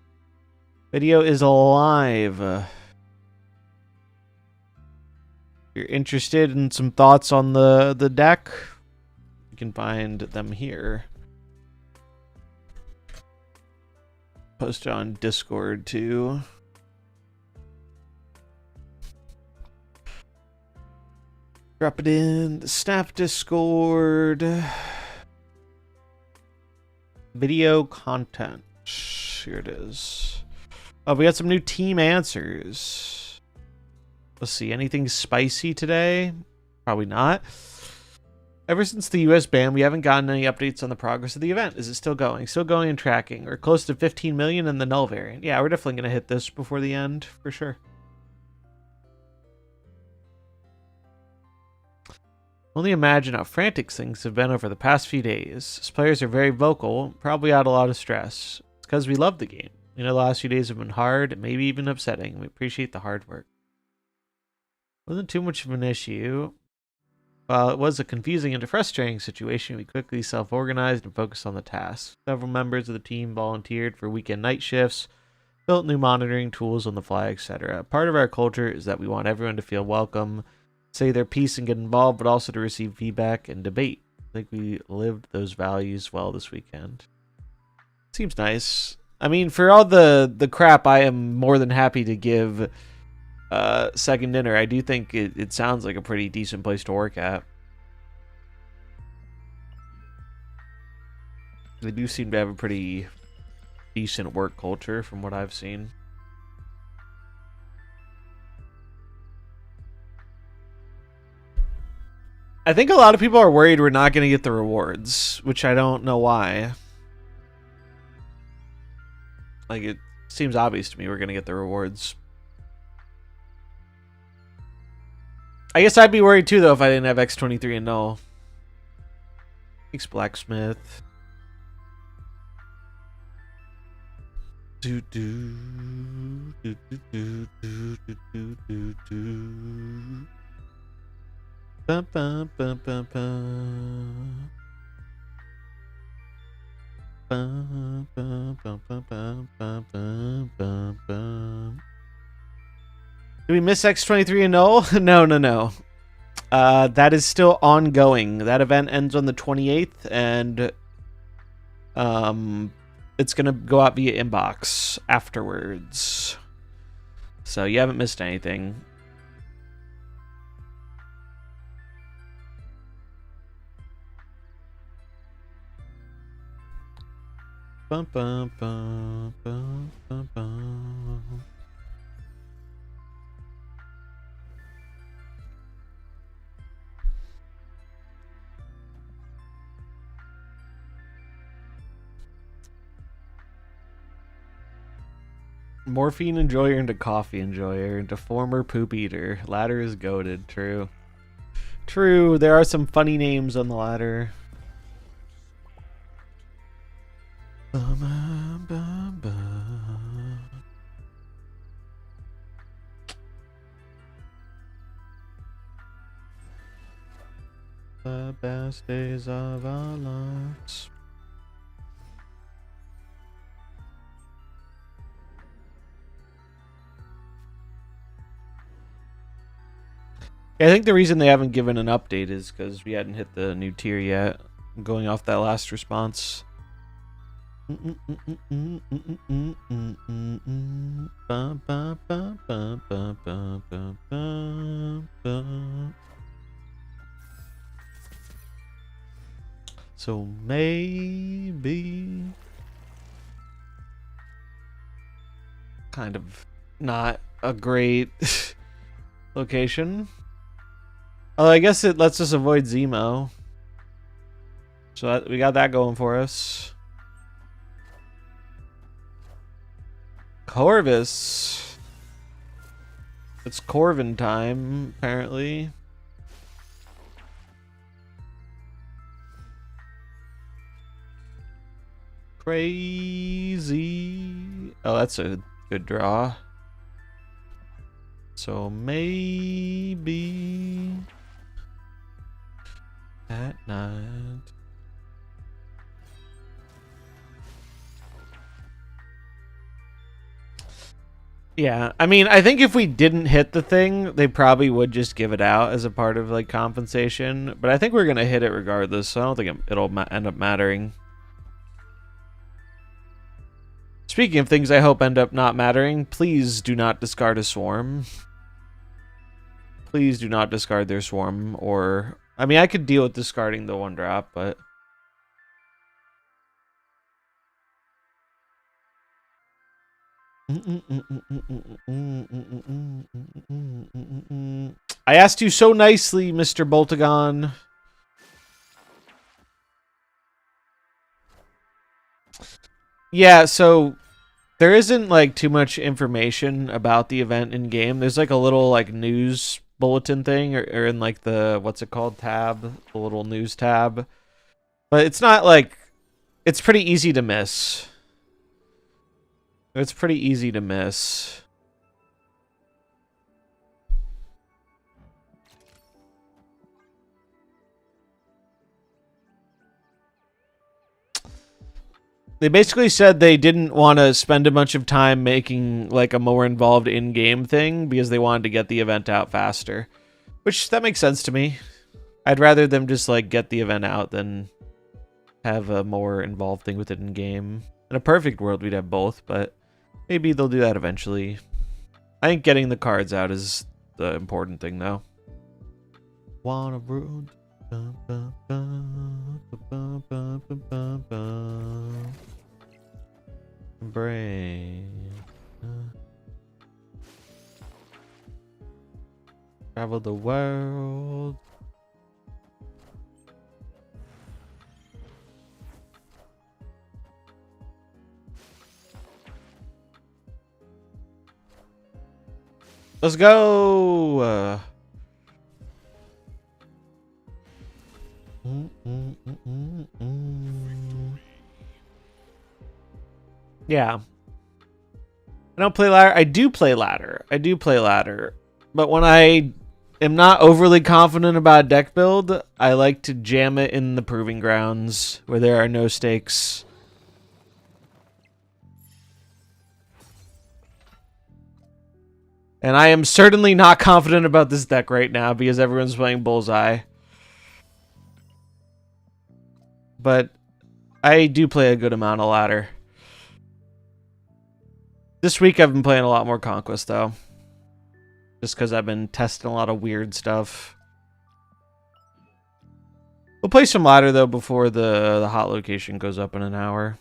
Video is live. If you're interested in some thoughts on the deck, you can find them here. Post it on Discord too. Drop it in the Snap Discord. Video content. Here it is. Oh, we got some new team answers. Let's see. Anything spicy today? Probably not. Ever since the US ban, we haven't gotten any updates on the progress of the event. Is it still going? Still going and tracking. We're close to 15 million in the null variant. Yeah, we're definitely going to hit this before the end, for sure. Only imagine how frantic things have been over the past few days. As players are very vocal, probably out a lot of stress. It's because we love the game. You know, the last few days have been hard, maybe even upsetting. We appreciate the hard work. Wasn't too much of an issue. While it was a confusing and frustrating situation, we quickly self-organized and focused on the task. Several members of the team volunteered for weekend night shifts, built new monitoring tools on the fly, etc. Part of our culture is that we want everyone to feel welcome, say their piece and get involved, but also to receive feedback and debate. I think we lived those values well this weekend. Seems nice. I mean, for all the crap, I am more than happy to give Second Dinner. I do think it sounds like a pretty decent place to work at. They do seem to have a pretty decent work culture from what I've seen. I think a lot of people are worried we're not going to get the rewards, which I don't know why. Like, it seems obvious to me we're going to get the rewards. I guess I'd be worried too, though, if I didn't have X23 and null. Thanks, Blacksmith. Do do do do do do do do do. Bum bum bum bum bum. Bum bum bum bum bum bum bum bum bum. Did we miss X23 and null? No. That is still ongoing. That event ends on the 28th, and it's gonna go out via inbox afterwards. So you haven't missed anything. Bum bum bum bum bum bum. Morphine enjoyer into coffee enjoyer into former poop eater. Ladder is goated. True. True. There are some funny names on the ladder. The best days of our lives. Yeah, I think the reason they haven't given an update is because we hadn't hit the new tier yet. Going off that last response. So maybe kind of not a great location. Although I guess it lets us avoid Zemo. So we got that going for us. Corvus. It's Corvin time, apparently. Crazy. Oh, that's a good draw. So maybe at night. Yeah, I mean, I think if we didn't hit the thing, they probably would just give it out as a part of like compensation. But I think we're gonna hit it regardless, so I don't think it'll end up mattering. Speaking of things I hope end up not mattering, please do not discard a swarm. Please do not discard their swarm, or I mean, I could deal with discarding the one drop, but I asked you so nicely, Mr. Boltagon. Yeah, so there isn't like too much information about the event in game. There's like a little like news bulletin thing or in like the what's it called tab, the little news tab. But it's not like it's pretty easy to miss. It's pretty easy to miss. They basically said they didn't want to spend a bunch of time making like a more involved in-game thing because they wanted to get the event out faster. Which, that makes sense to me. I'd rather them just like get the event out than have a more involved thing with it in-game. In a perfect world, we'd have both, but maybe they'll do that eventually. I think getting the cards out is the important thing, though. Wanna root. Brain. Travel the world. Let's go. Yeah. I don't play ladder. I do play ladder. But when I am not overly confident about a deck build, I like to jam it in the proving grounds where there are no stakes. And I am certainly not confident about this deck right now because everyone's playing Bullseye. But I do play a good amount of ladder. This week I've been playing a lot more Conquest, though. Just because I've been testing a lot of weird stuff. We'll play some ladder, though, before the hot location goes up in an hour.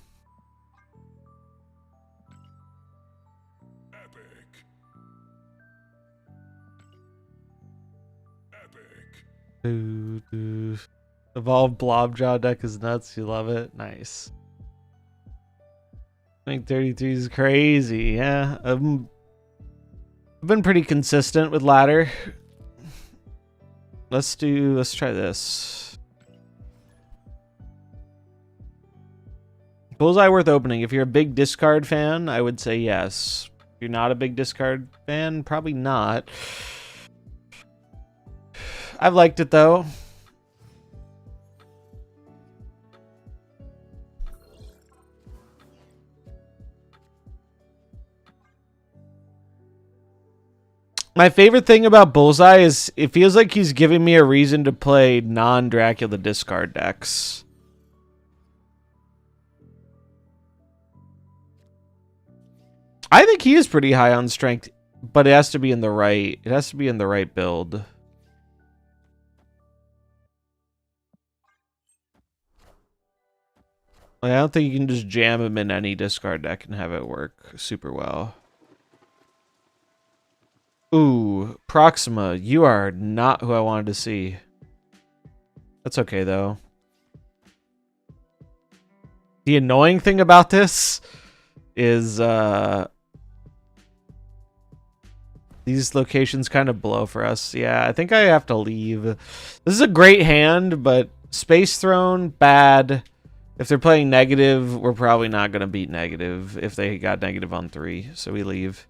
Evolved Blobjaw deck is nuts. You love it? Nice. I think 33 is crazy. Yeah. I've been pretty consistent with ladder. Let's try this. Bullseye worth opening. If you're a big discard fan, I would say yes. If you're not a big discard fan, probably not. I've liked it, though. My favorite thing about Bullseye is it feels like he's giving me a reason to play non-Dracula discard decks. I think he is pretty high on strength, but it has to be in the right. It has to be in the right build. Like, I don't think you can just jam him in any discard deck and have it work super well. Ooh, Proxima, you are not who I wanted to see. That's okay though. The annoying thing about this is these locations kind of blow for us. Yeah, I think I have to leave. This is a great hand, but Space Throne, bad. If they're playing negative, we're probably not going to beat negative if they got negative on 3, so we leave.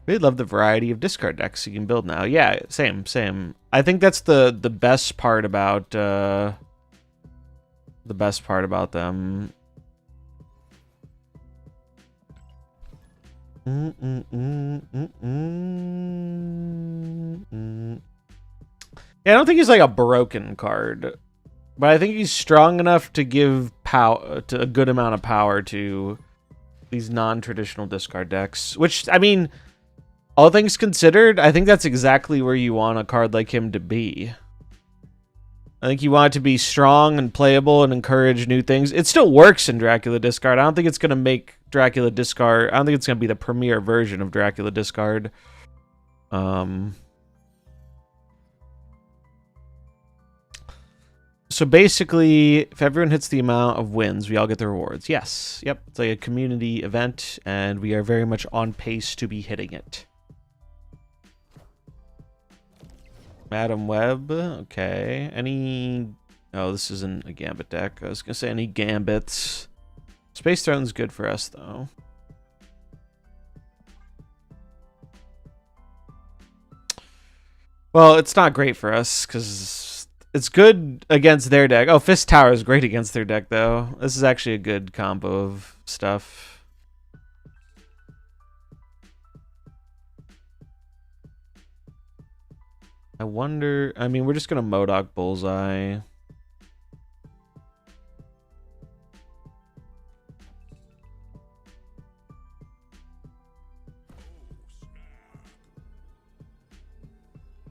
Really love the variety of discard decks you can build now. Yeah, same. I think that's the best part about them. Yeah, I don't think he's like a broken card, but I think he's strong enough to give power to a good amount of power to these non-traditional discard decks. Which, I mean, all things considered, I think that's exactly where you want a card like him to be. I think you want it to be strong and playable and encourage new things. It still works in Dracula Discard. I don't think it's going to make Dracula Discard... I don't think it's going to be the premier version of Dracula Discard. So basically, if everyone hits the amount of wins, we all get the rewards. Yes. Yep. It's like a community event, and we are very much on pace to be hitting it. Madam Web, okay. Any... Oh, this isn't a Gambit deck. I was going to say any Gambits. Space Throne's good for us, though. Well, it's not great for us, because it's good against their deck. Oh, Fist Tower is great against their deck, though. This is actually a good combo of stuff. I wonder... I mean, we're just going to MODOK Bullseye.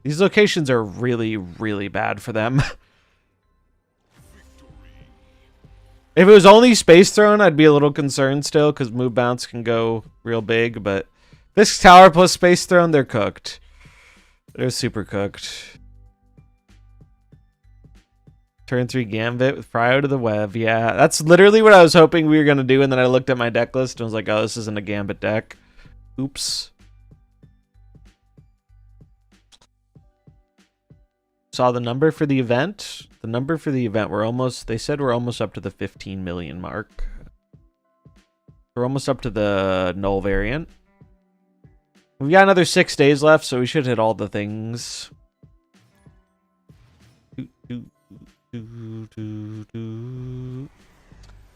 These locations are really, really bad for them. If it was only Space Throne, I'd be a little concerned still, because move bounce can go real big, but this tower plus Space Throne, they're cooked. They're super cooked. Turn 3 Gambit with Prio to the Web. Yeah, that's literally what I was hoping we were going to do, and then I looked at my deck list and was like, oh, this isn't a Gambit deck. Oops. Saw the number for the event. The number for the event, they said we're almost up to the 15 million mark. We're almost up to the null variant. We've got another 6 days left, so we should hit all the things. I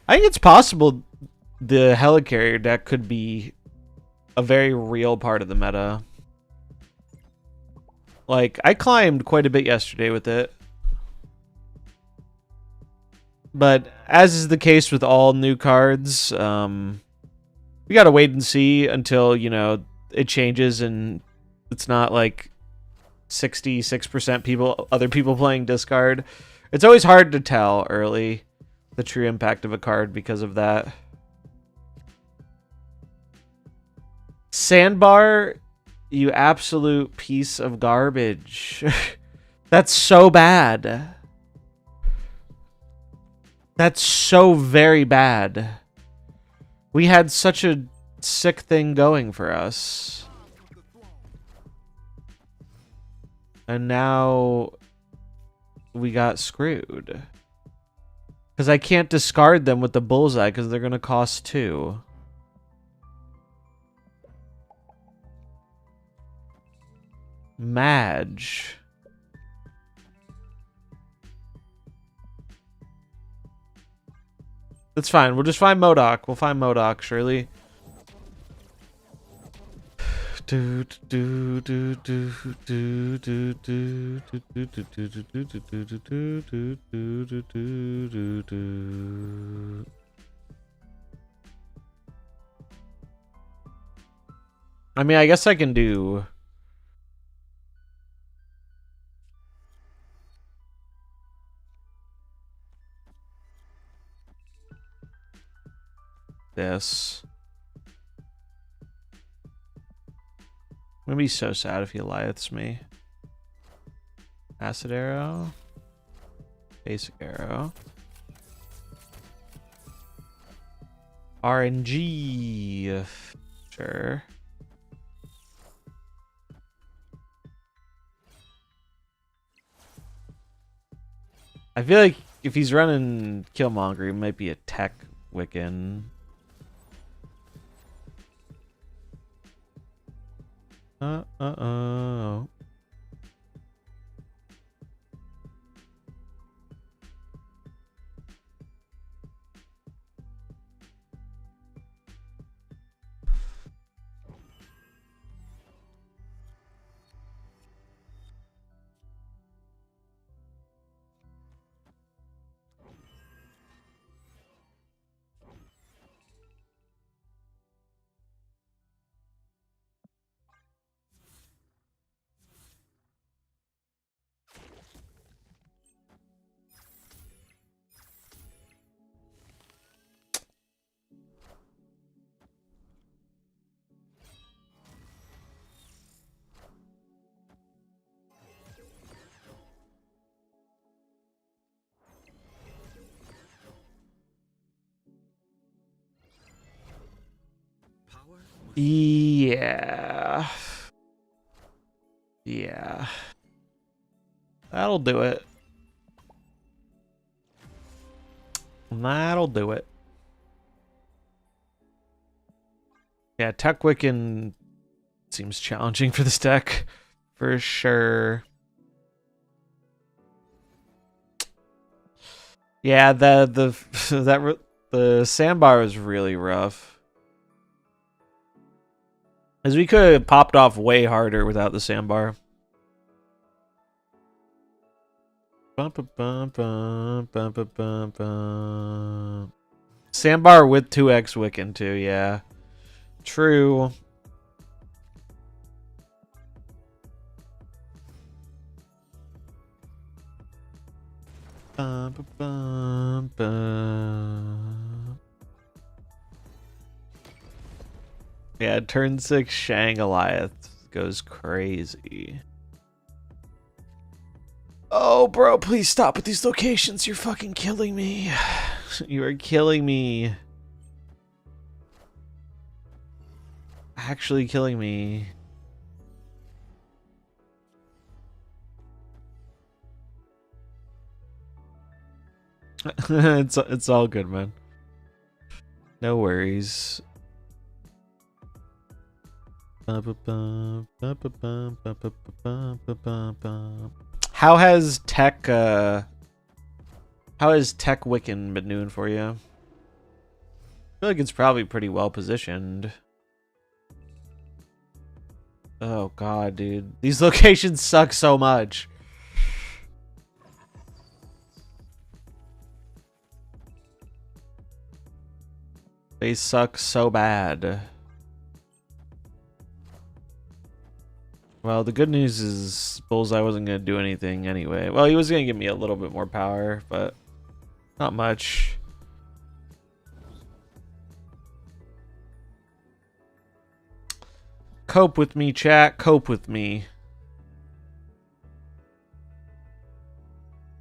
think it's possible the Helicarrier deck could be a very real part of the meta. Like, I climbed quite a bit yesterday with it. But as is the case with all new cards, we gotta wait and see until, you know, it changes and it's not like 66% other people playing discard. It's always hard to tell early the true impact of a card because of that. Sandbar, you absolute piece of garbage. That's so bad. That's so very bad. We had such a sick thing going for us. And now we got screwed. Because I can't discard them with the Bullseye because they're going to cost 2. Madge. That's fine. We'll just find MODOK. We'll find MODOK, surely. I mean, I guess I can do... this. I'm gonna be so sad if he Eliaths me. Acid arrow. Basic arrow. RNG. Sure. I feel like if he's running Killmonger, he might be a tech Wiccan. Uh-oh. Yeah. Yeah. That'll do it. That'll do it. Yeah, Tech Wiccan seems challenging for this deck. For sure. Yeah, the sandbar was really rough. As we could have popped off way harder without the sandbar. Sandbar with 2x Wiccan too, yeah. True. Yeah, turn 6 Shang Goliath goes crazy. Oh, bro, please stop with these locations. You're fucking killing me. You are killing me. Actually killing me. It's all good, man. No worries. How has Tech Wiccan been doing for you? I feel like it's probably pretty well positioned. Oh god, dude. These locations suck so much. They suck so bad. Well, the good news is Bullseye wasn't going to do anything anyway. Well, he was going to give me a little bit more power, but not much. Cope with me, chat. Cope with me.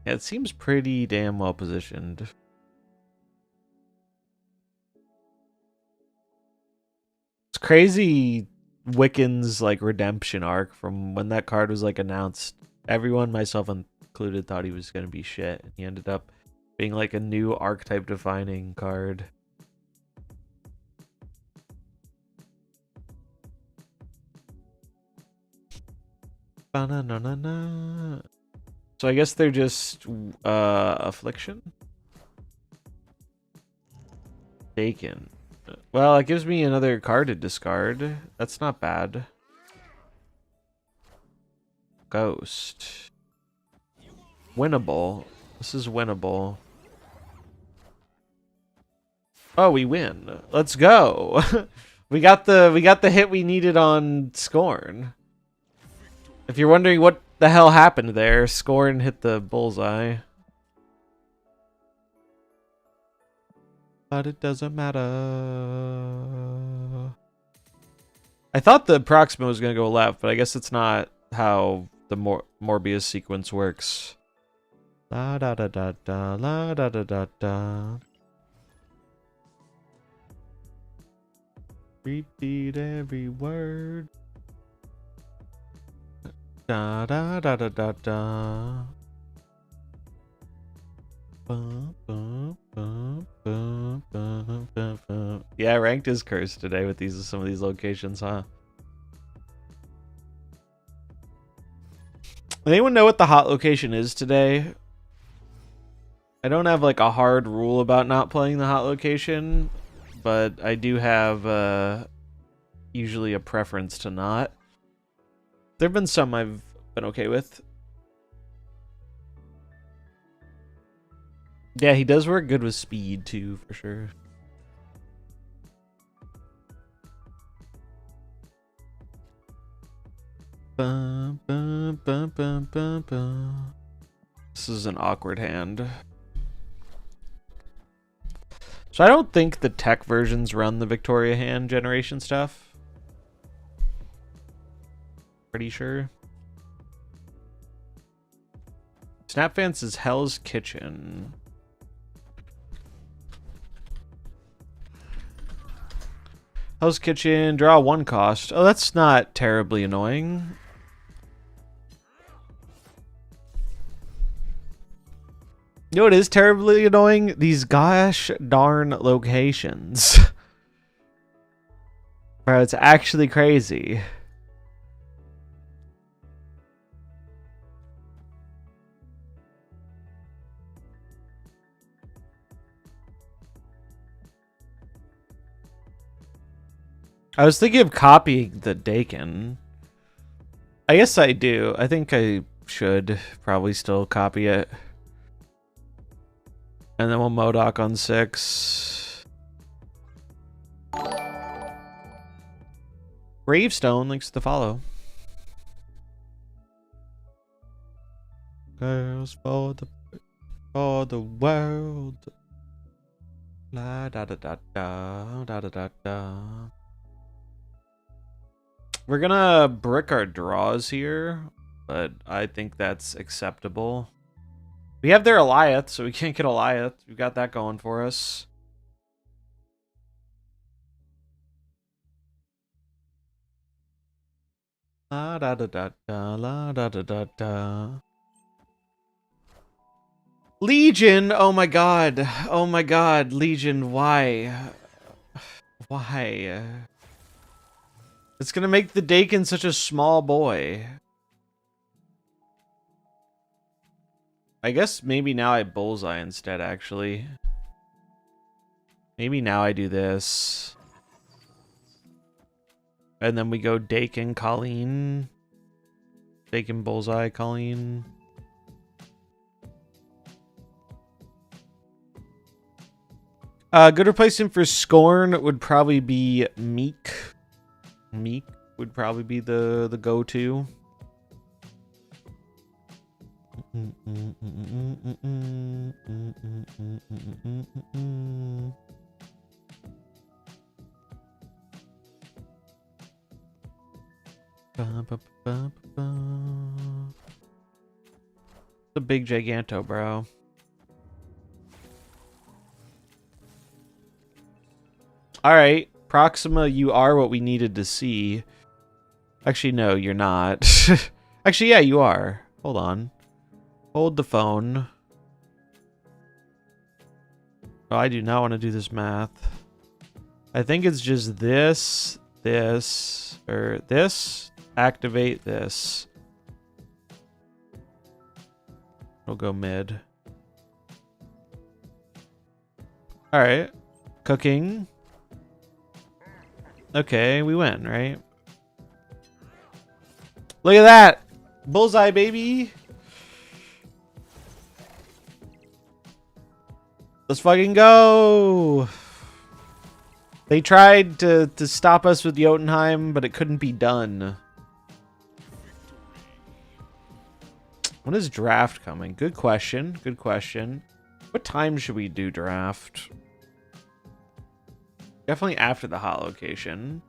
Yeah, it seems pretty damn well positioned. It's crazy Wiccan's like redemption arc from when that card was like announced. Everyone, myself included, thought he was going to be shit. He ended up being like a new archetype defining card. Ba-na-na-na-na. So I guess they're just affliction. Taken. Well, it gives me another card to discard. That's not bad. Ghost. Winnable. This is winnable. Oh, we win. Let's go. We got the hit we needed on Scorn. If you're wondering what the hell happened there, Scorn hit the bullseye. But it doesn't matter. I thought the Proxima was gonna go left, but I guess it's not how the Morbius sequence works. La da da da da, la da da da da. Repeat every word. Da da da da da da. Yeah, ranked is cursed today with some of these locations, huh? Anyone know what the hot location is today? I don't have like a hard rule about not playing the hot location, but I do have usually a preference to not. There have been some I've been okay with. Yeah, he does work good with speed too, for sure. Bum, bum, bum, bum, bum, bum. This is an awkward hand. So I don't think the tech versions run the Victoria hand generation stuff. Pretty sure. Snapfance is Hell's Kitchen. Hell's Kitchen, draw 1 cost. Oh, that's not terribly annoying. You know what is terribly annoying? These gosh darn locations. Bro, it's actually crazy. I was thinking of copying the Dakin. I guess I do. I think I should probably still copy it. And then we'll Modok on 6. Gravestone, links to follow. Girls for the world. La da da da da da da da da. We're gonna brick our draws here, but I think that's acceptable. We have their Eliath, so we can't get Eliath. We've got that going for us. La da da da da, la da da da da. Legion! Oh my god. Oh my god, Legion, why? Why? It's gonna make the Dakin such a small boy. I guess maybe now I Bullseye instead, actually. Maybe now I do this. And then we go Dakin, Colleen. Dakin, Bullseye, Colleen. Good replacement for Scorn would probably be Meek. Meek would probably be the go-to. The big Giganto, bro. Alright, Proxima, you are what we needed to see. Actually, no, you're not. Actually, yeah, you are. Hold on. Hold the phone. Oh, I do not want to do this math. I think it's just this, or this, activate this. We'll go mid. Alright. Cooking. Okay, we win, right? Look at that! Bullseye, baby! Let's fucking go! They tried to stop us with Jotunheim, but it couldn't be done. When is draft coming? Good question. Good question. What time should we do draft? Definitely after the hot location.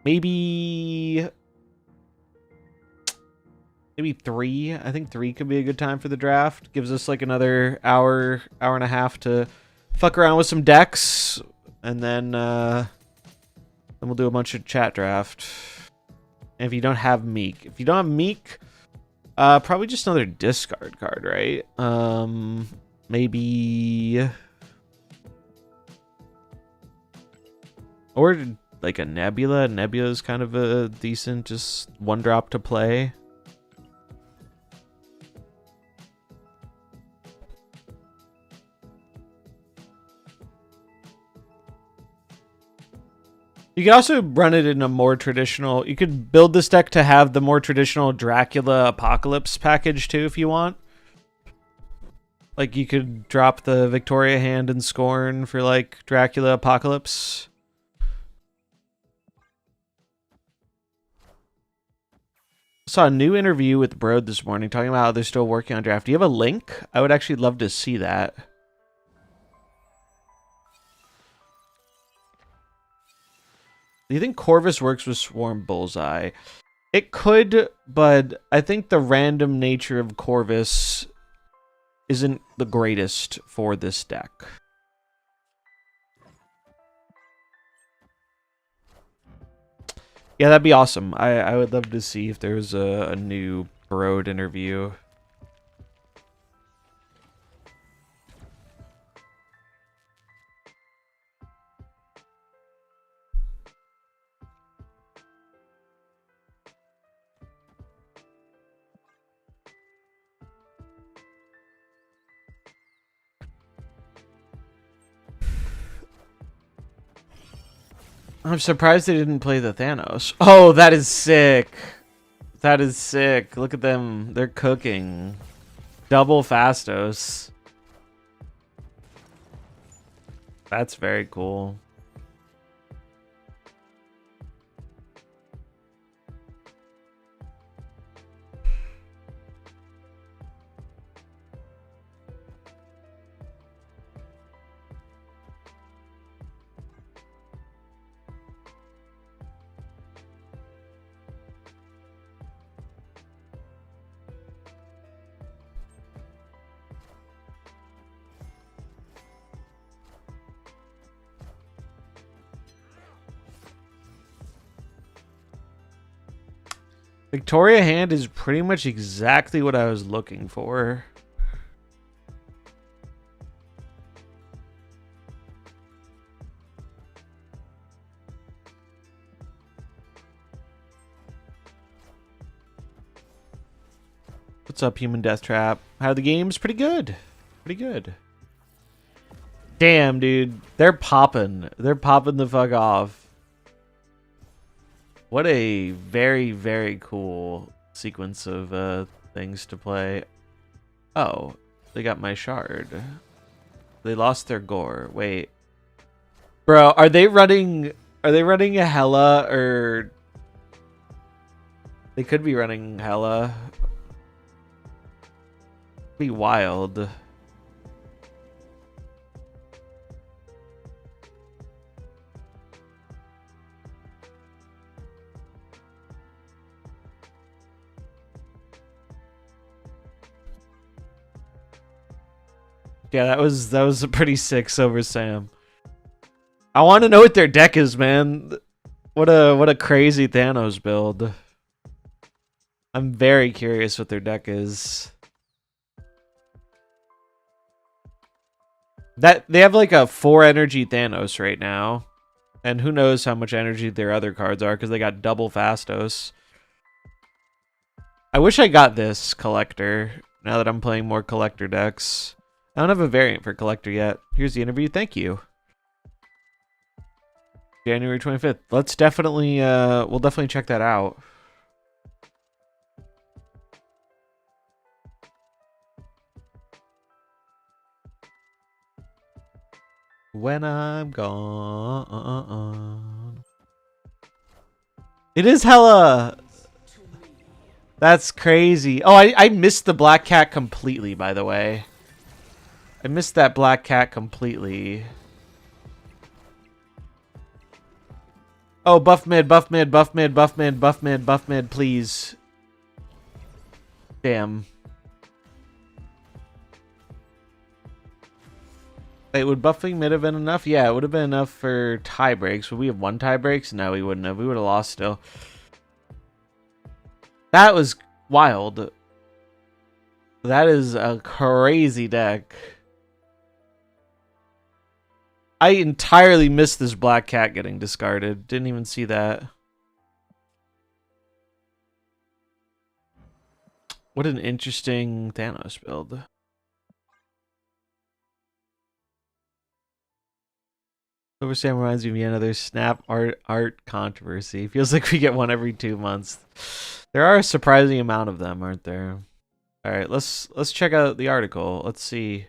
Maybe 3. I think 3 could be a good time for the draft. Gives us like another hour and a half to fuck around with some decks, and then we'll do a bunch of chat draft. And if you don't have Meek, probably just another discard card, right? Maybe, or like a Nebula. Nebula is kind of a decent, just 1-drop to play. You could also run it in a more traditional... You could build this deck to have the more traditional Dracula Apocalypse package, too, if you want. Like, you could drop the Victoria hand and Scorn for, like, Dracula Apocalypse. I saw a new interview with Broad this morning talking about how they're still working on draft. Do you have a link? I would actually love to see that. Do you think Corvus works with Swarm Bullseye? It could, but I think the random nature of Corvus isn't the greatest for this deck. Yeah, that'd be awesome. I would love to see if there's a new Broad interview. I'm surprised they didn't play the Thanos. Oh, that is sick. That is sick. Look at them. They're cooking. Double Fastos. That's very cool. Victoria hand is pretty much exactly what I was looking for. What's up, Human Death Trap? How are the games? Pretty good. Pretty good. Damn, dude. They're popping. They're popping the fuck off. What a very, very cool sequence of things to play. Oh, they got my shard. They lost their gore. Wait. Bro, are they running a Hela, or they could be running Hela? Be wild. Yeah, that was a pretty sick Silver Sam. I want to know what their deck is, man. What a crazy Thanos build. I'm very curious what their deck is. That they have like a 4 energy Thanos right now. And who knows how much energy their other cards are, because they got double Fastos. I wish I got this Collector now that I'm playing more Collector decks. I don't have a variant for Collector yet. Here's the interview. Thank you. January 25th. Let's definitely, we'll definitely check that out. when I'm gone. It is hella... That's crazy. Oh, I missed the black cat completely, by the way. I missed that black cat completely. Oh, buff mid, buff mid, buff mid, buff mid, buff mid, buff mid, please. Damn. Wait, would buffing mid have been enough? Yeah, it would have been enough for tie breaks. Would we have won tie breaks? No, we wouldn't have. We would have lost still. That was wild. That is a crazy deck. I entirely missed this black cat getting discarded. Didn't even see that. What an interesting Thanos build. Silver Sam reminds me of another Snap art controversy. Feels like we get one every 2 months. There are a surprising amount of them, aren't there? All right, let's check out the article. Let's see.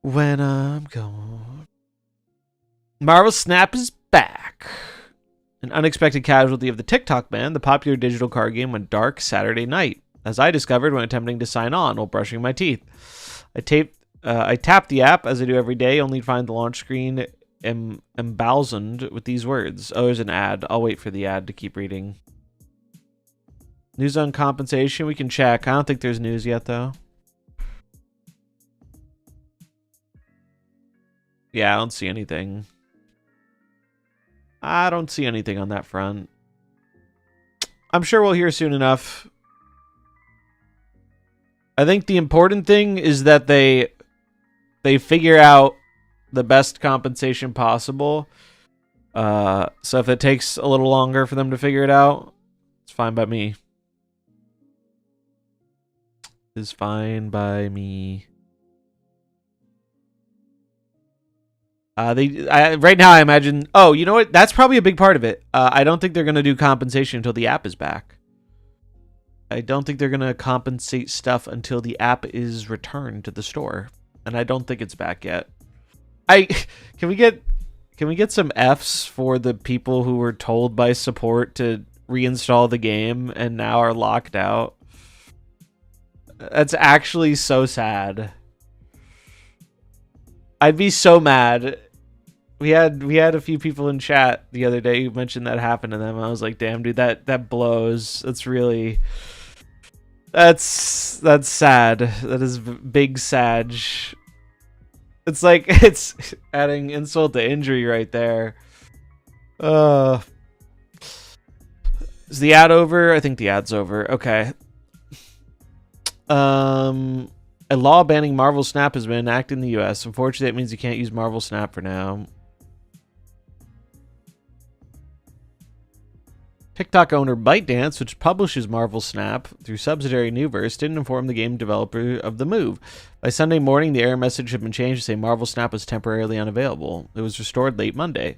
When I'm gone. MarvelSnap is back. An unexpected casualty of the TikTok ban, the popular digital card game went dark Saturday night, as I discovered when attempting to sign on while brushing my teeth. I tapped the app, as I do every day, only to find the launch screen embalsamed with these words. Oh, there's an ad. I'll wait for the ad to keep reading. News on compensation. We can check. I don't think there's news yet, though. Yeah, I don't see anything. I don't see anything on that front. I'm sure we'll hear soon enough. I think the important thing is that they figure out the best compensation possible. So if it takes a little longer for them to figure it out, it's fine by me. It's fine by me. Right now I imagine. Oh, you know what? That's probably a big part of it. I don't think they're gonna do compensation until the app is back. I don't think they're gonna compensate stuff until the app is returned to the store, and I don't think it's back yet. Can we get some Fs for the people who were told by support to reinstall the game and now are locked out? That's actually so sad. I'd be so mad. We had a few people in chat the other day who mentioned that happened to them. I was like, damn, dude, that blows. That's really that's sad. That is big sad. It's like it's adding insult to injury right there. Is the ad over? I think the ad's over. Okay. A law banning MarvelSnap has been enacted in the US. Unfortunately, that means you can't use MarvelSnap for now. TikTok owner ByteDance, which publishes MarvelSnap through subsidiary Newverse, didn't inform the game developer of the move. By Sunday morning, the error message had been changed to say MarvelSnap was temporarily unavailable. It was restored late Monday.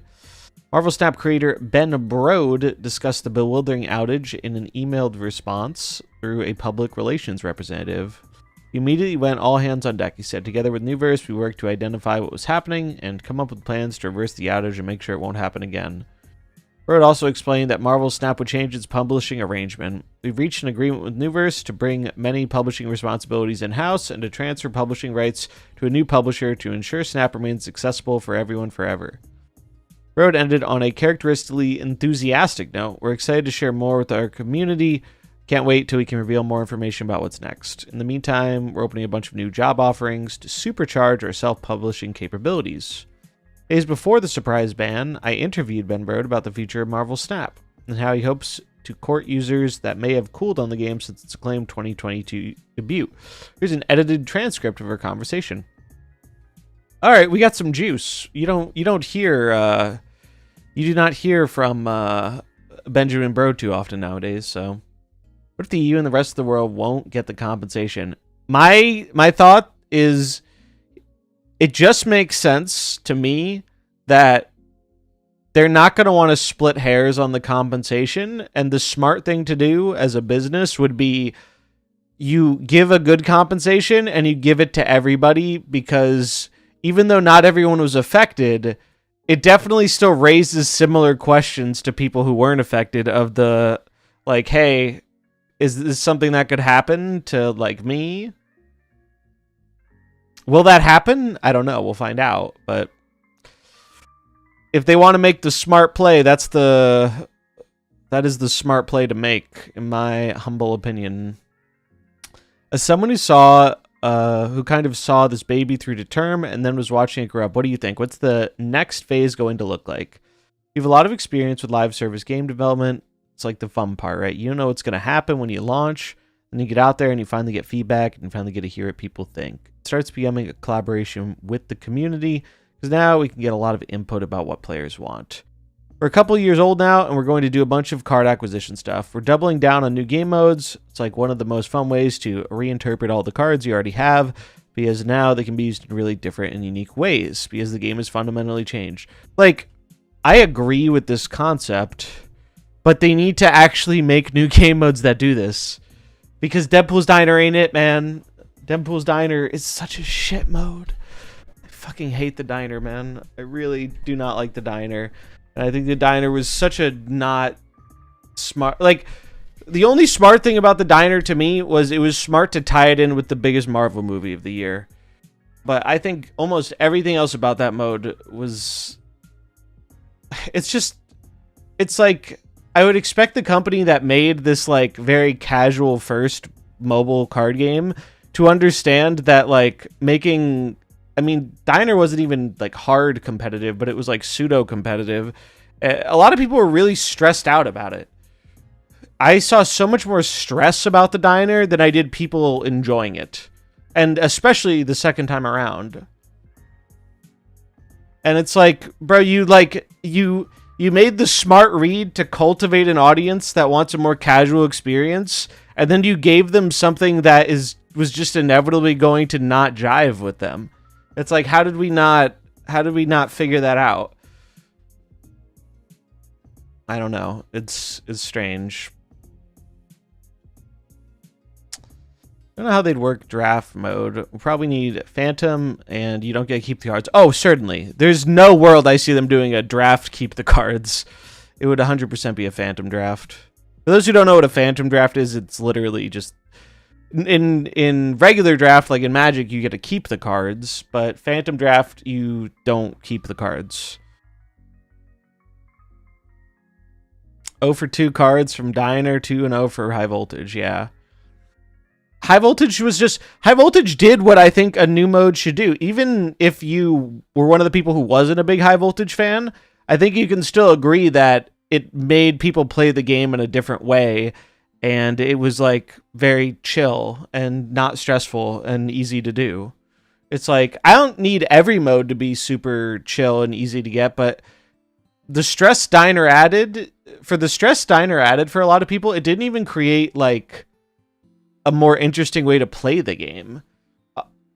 MarvelSnap creator Ben Brode discussed the bewildering outage in an emailed response through a public relations representative. He immediately went all hands on deck, he said. Together with Newverse, we worked to identify what was happening and come up with plans to reverse the outage and make sure it won't happen again. Brode also explained that MarvelSnap would change its publishing arrangement. We've reached an agreement with Newverse to bring many publishing responsibilities in-house and to transfer publishing rights to a new publisher to ensure Snap remains accessible for everyone forever. Brode ended on a characteristically enthusiastic note. We're excited to share more with our community. Can't wait till we can reveal more information about what's next. In the meantime, we're opening a bunch of new job offerings to supercharge our self-publishing capabilities. Days before the surprise ban, I interviewed Ben Brode about the future of MarvelSnap and how he hopes to court users that may have cooled on the game since its acclaimed 2022 debut. Here's an edited transcript of our conversation. All right, we got some juice. You do not hear from Benjamin Brode too often nowadays. So, what if the EU and the rest of the world won't get the compensation? My thought is, it just makes sense to me that they're not going to want to split hairs on the compensation, and the smart thing to do as a business would be you give a good compensation and you give it to everybody, because even though not everyone was affected, it definitely still raises similar questions to people who weren't affected of the, like, hey, is this something that could happen to, like, me? Will that happen? I don't know. We'll find out. But if they want to make the smart play, that is the smart play to make, in my humble opinion. As someone who kind of saw this baby through to term and then was watching it grow up, what do you think? What's the next phase going to look like? You have a lot of experience with live service game development. It's like the fun part, right? You don't know what's going to happen when you launch, and you get out there and you finally get feedback and you finally get to hear what people think. It starts becoming a collaboration with the community because now we can get a lot of input about what players want. We're a couple years old now, and we're going to do a bunch of card acquisition stuff. We're doubling down on new game modes. It's like one of the most fun ways to reinterpret all the cards you already have, because now they can be used in really different and unique ways, because the game has fundamentally changed. Like, I agree with this concept, but they need to actually make new game modes that do this. Because Deadpool's Diner ain't it, man. Deadpool's Diner is such a shit mode. I fucking hate the Diner, man. I really do not like the Diner. And I think the Diner was such a not smart... Like, the only smart thing about the Diner to me was it was smart to tie it in with the biggest Marvel movie of the year. But I think almost everything else about that mode was... It's like... I would expect the company that made this, like, very casual first mobile card game to understand that, like, making... I mean, Diner wasn't even, like, hard competitive, but it was, like, pseudo-competitive. A lot of people were really stressed out about it. I saw so much more stress about the Diner than I did people enjoying it. And especially the second time around. And it's like, bro, you made the smart read to cultivate an audience that wants a more casual experience, and then you gave them something that was just inevitably going to not jive with them. It's like, how did we not figure that out? I don't know. It's strange. I don't know how they'd work draft mode. We'll probably need Phantom, and you don't get to keep the cards. Oh, certainly. There's no world I see them doing a draft keep the cards. It would 100% be a Phantom draft. For those who don't know what a Phantom draft is, it's literally just... In regular draft, like in Magic, you get to keep the cards, but Phantom draft, you don't keep the cards. 0 for 2 cards from Diner, 2 and 0 for High Voltage, yeah. High Voltage did what I think a new mode should do. Even if you were one of the people who wasn't a big High Voltage fan, I think you can still agree that it made people play the game in a different way. And it was, like, very chill and not stressful and easy to do. It's like, I don't need every mode to be super chill and easy to get, but the stress Diner added for a lot of people, it didn't even create, like, a more interesting way to play the game.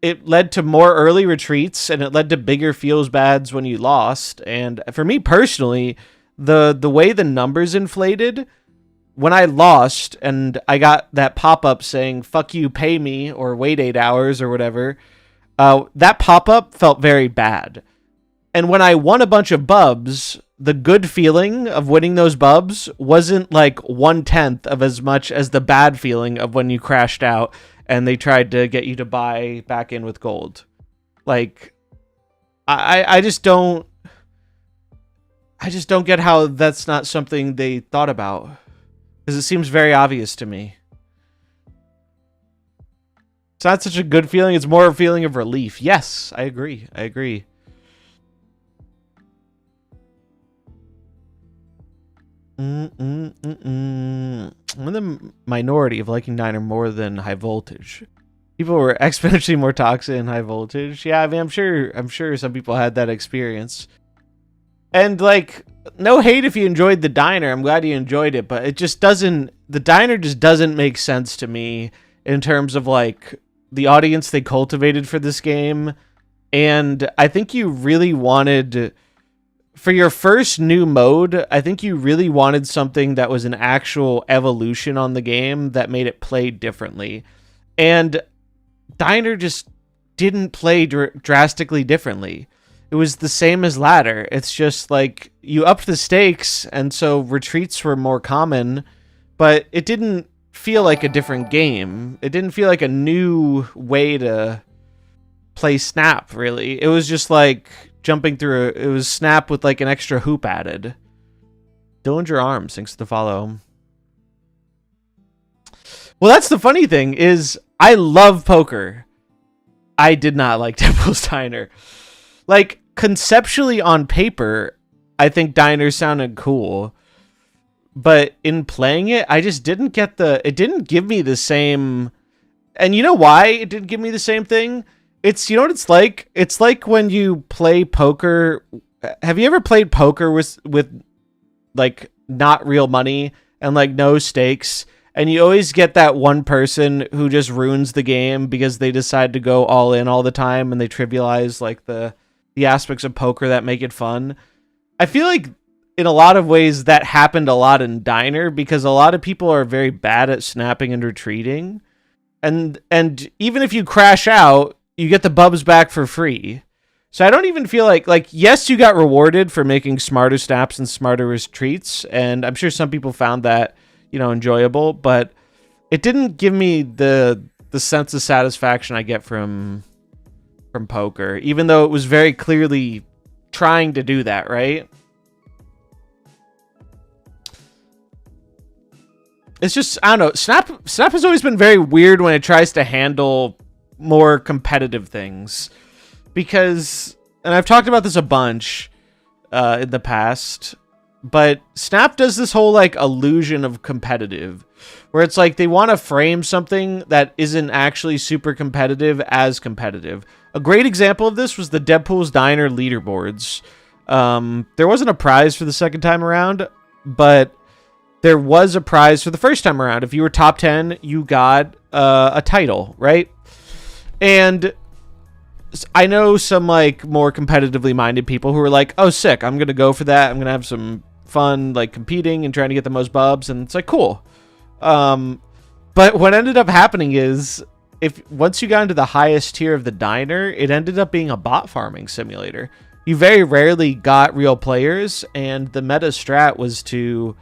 It led to more early retreats, and it led to bigger feels bads when you lost. And for me personally, the way the numbers inflated... When I lost and I got that pop-up saying, fuck you, pay me, or wait 8 hours or whatever, that pop-up felt very bad. And when I won a bunch of bubs, the good feeling of winning those bubs wasn't like 1/10 of as much as the bad feeling of when you crashed out and they tried to get you to buy back in with gold. Like, I just don't get how that's not something they thought about. Because it seems very obvious to me. It's not such a good feeling. It's more a feeling of relief. Yes, I agree. I'm in the minority of liking Diner more than High Voltage. People were exponentially more toxic in High Voltage. Yeah, I mean, I'm sure some people had that experience. And, like, no hate if you enjoyed the Diner. I'm glad you enjoyed it, but it just doesn't... The Diner just doesn't make sense to me in terms of, like, the audience they cultivated for this game. And I think you really wanted... For your first new mode, I think you really wanted something that was an actual evolution on the game that made it play differently. And Diner just didn't play drastically differently. It was the same as ladder. It's just like you upped the stakes, and so retreats were more common, but it didn't feel like a different game. It didn't feel like a new way to play Snap, really. It was just like jumping through it was Snap with like an extra hoop added. Dillinger Arms, thanks for the follow. Well, that's the funny thing is I love poker. I did not like Temple's Diner. Like, conceptually on paper, I think diners sounded cool. But in playing it, I just didn't get it didn't give me the same. And you know why it didn't give me the same thing? It's, you know what it's like? It's like when you play poker. Have you ever played poker with like not real money and like no stakes? And you always get that one person who just ruins the game because they decide to go all in all the time and they trivialize like the aspects of poker that make it fun. I feel like in a lot of ways that happened a lot in Diner because a lot of people are very bad at snapping and retreating. And even if you crash out, you get the bubs back for free. So I don't even feel like yes, you got rewarded for making smarter snaps and smarter retreats, and I'm sure some people found that, you know, enjoyable, but it didn't give me the sense of satisfaction I get from poker, even though it was very clearly trying to do that, right? It's just, I don't know, Snap has always been very weird when it tries to handle more competitive things. Because, and I've talked about this a bunch in the past, but Snap does this whole like illusion of competitive, where it's like they want to frame something that isn't actually super competitive as competitive. A great example of this was the Deadpool's Diner leaderboards. There wasn't a prize for the second time around, but there was a prize for the first time around. If you were top 10, you got a title, right? And I know some like more competitively minded people who are like, oh, sick, I'm going to go for that. I'm going to have some fun like competing and trying to get the most bubs. And it's like, cool. But what ended up happening is once you got into the highest tier of the Diner, it ended up being a bot farming simulator. You very rarely got real players, and the meta strat was to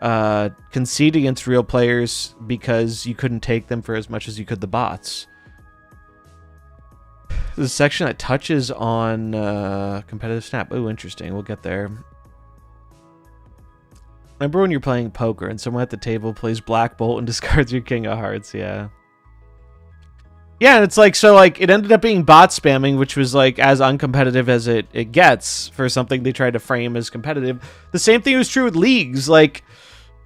concede against real players because you couldn't take them for as much as you could the bots. There's a section that touches on competitive Snap. Oh, interesting. We'll get there. Remember when you're playing poker and someone at the table plays Black Bolt and discards your King of Hearts? Yeah. Yeah, and it's like, so like it ended up being bot spamming, which was like as uncompetitive as it gets for something they tried to frame as competitive. The same thing was true with leagues. Like,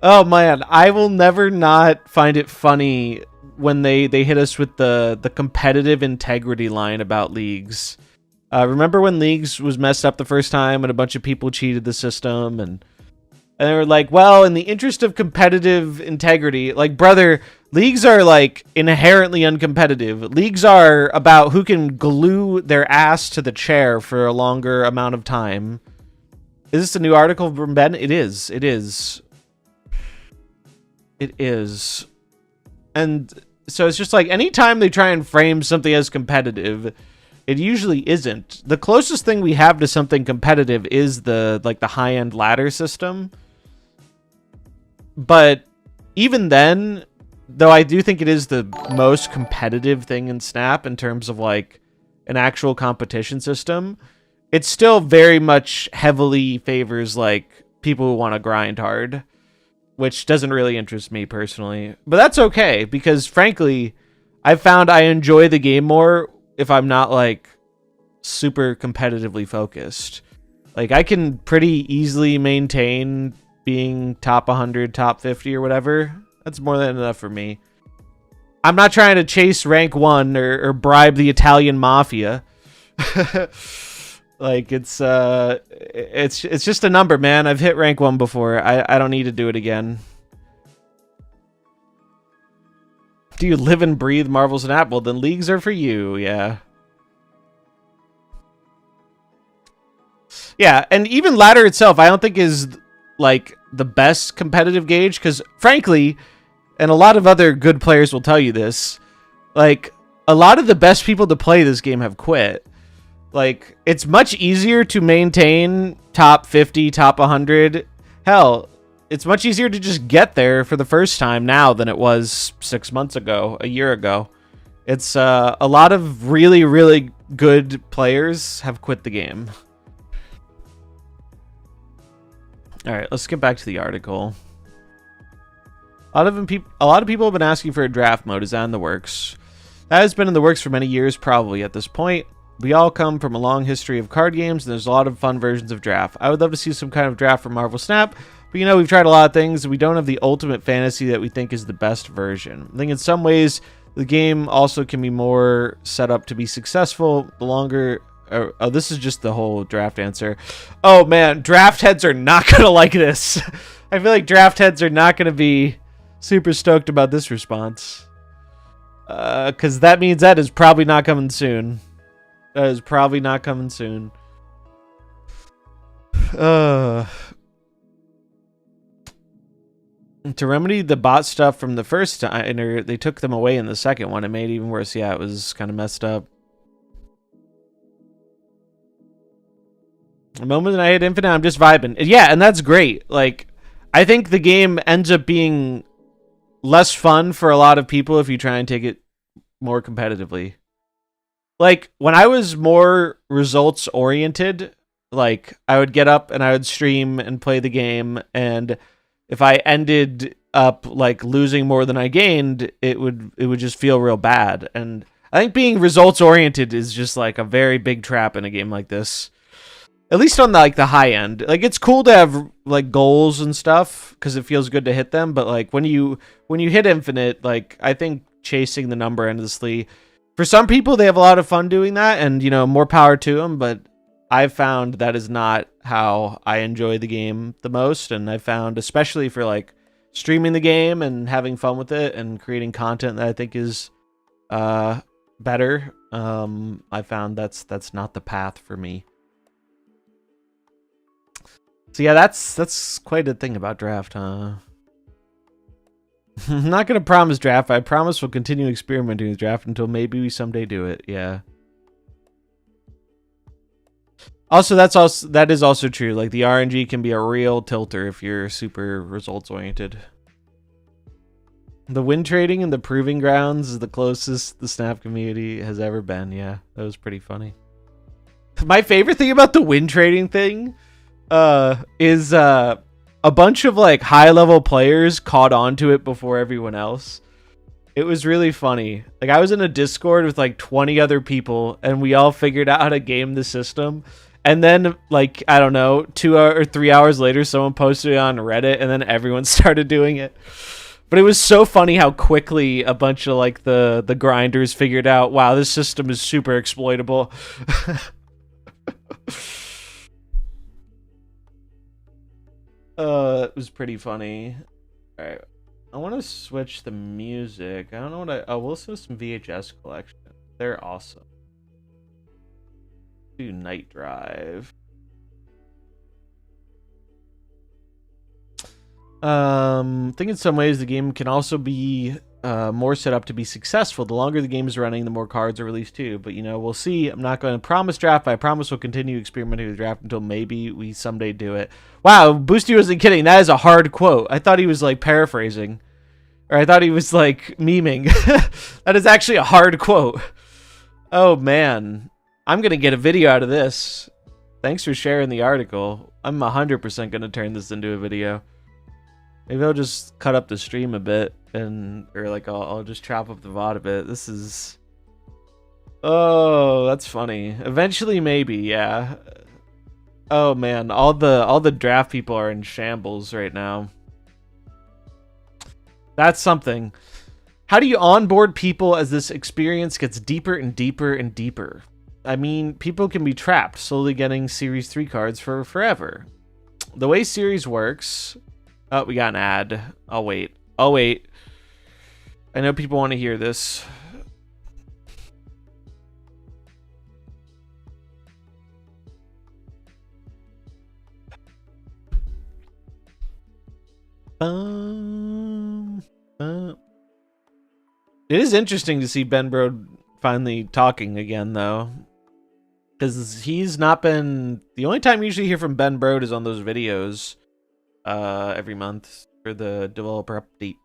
oh man, I will never not find it funny when they hit us with the competitive integrity line about leagues. Remember when leagues was messed up the first time and a bunch of people cheated the system and they were like, well, in the interest of competitive integrity, like, brother, leagues are like inherently uncompetitive. Leagues are about who can glue their ass to the chair for a longer amount of time. Is this a new article from Ben? It is. It is. It is. And so it's just like anytime they try and frame something as competitive, it usually isn't. The closest thing we have to something competitive is the high-end ladder system. But even then, though I do think it is the most competitive thing in Snap in terms of like an actual competition system, it still very much heavily favors like people who want to grind hard, which doesn't really interest me personally. But that's okay, because frankly, I've found I enjoy the game more if I'm not like super competitively focused. Like I can pretty easily maintain being top 100, top 50 or whatever. That's more than enough for me. I'm not trying to chase rank 1 or bribe the Italian mafia. Like it's just a number, man. I've hit rank 1 before. I don't need to do it again. Do you live and breathe MarvelSnap? Well, then leagues are for you, yeah. Yeah, and even ladder itself, I don't think is like the best competitive gauge, because frankly, and a lot of other good players will tell you this, like a lot of the best people to play this game have quit. Like, it's much easier to maintain top 50, top 100. Hell, it's much easier to just get there for the first time now than it was 6 months ago, a year ago. It's a lot of really, really good players have quit the game. All right, let's get back to the article. A lot of people have been asking for a draft mode. Is that in the works? That has been in the works for many years, probably at this point. We all come from a long history of card games, and there's a lot of fun versions of draft. I would love to see some kind of draft for MarvelSnap, but you know, we've tried a lot of things, and we don't have the ultimate fantasy that we think is the best version. I think in some ways, the game also can be more set up to be successful the longer... Oh, this is just the whole draft answer. Oh man, draft heads are not going to like this. I feel like draft heads are not going to be super stoked about this response. Because that means that is probably not coming soon. That is probably not coming soon. To remedy the bot stuff from the first time, they took them away in the second one. It made it even worse. Yeah, it was kind of messed up. The moment that I hit Infinite, I'm just vibing. Yeah, and that's great. Like, I think the game ends up being less fun for a lot of people if you try and take it more competitively. Like, when I was more results-oriented, like, I would get up and I would stream and play the game, and if I ended up, like, losing more than I gained, it would just feel real bad. And I think being results-oriented is just, like, a very big trap in a game like this. At least on, like, the high end. Like, it's cool to have, like, goals and stuff, because it feels good to hit them, but, like, when you hit Infinite, like, I think chasing the number endlessly... For some people, they have a lot of fun doing that, and, you know, more power to them, but I've found that is not how I enjoy the game the most, and I found, especially for, like, streaming the game and having fun with it and creating content that I think is better, I found that's not the path for me. So yeah, that's quite a thing about draft, huh? I'm not going to promise draft. I promise we'll continue experimenting with draft until maybe we someday do it. Yeah. Also, that is also true. Like, the RNG can be a real tilter if you're super results oriented. The win trading and the proving grounds is the closest the Snap community has ever been. Yeah, that was pretty funny. My favorite thing about the win trading thing is a bunch of, like, high-level players caught on to it before everyone else. It was really funny. Like, I was in a Discord with, like, 20 other people, and we all figured out how to game the system. And then, like, I don't know, 2 or 3 hours later, someone posted it on Reddit, and then everyone started doing it. But it was so funny how quickly a bunch of, like, the grinders figured out, wow, this system is super exploitable. It was pretty funny. Alright. I want to switch the music. I don't know what we'll listen to some VHS collection. They're awesome. Do Night Drive. I think in some ways the game can also be more set up to be successful. The longer the game is running, the more cards are released too. But, you know, we'll see. I'm not going to promise draft, but I promise we'll continue experimenting with draft until maybe we someday do it. Wow, Boosty wasn't kidding. That is a hard quote. I thought he was, like, paraphrasing. Or I thought he was, like, memeing. That is actually a hard quote. Oh, man. I'm going to get a video out of this. Thanks for sharing the article. I'm 100% going to turn this into a video. Maybe I'll just cut up the stream a bit, or like I'll just chop up the VOD a bit. This is... Oh, that's funny. Eventually, maybe, yeah. Oh man, all the draft people are in shambles right now. That's something. How do you onboard people as this experience gets deeper and deeper and deeper? I mean, people can be trapped, slowly getting Series 3 cards for forever. The way Series works... Oh, we got an ad. I'll wait. I'll wait. I know people want to hear this. It is interesting to see Ben Bro finally talking again, though. Because he's not been... The only time you usually hear from Ben Brode is on those videos every month for the developer update.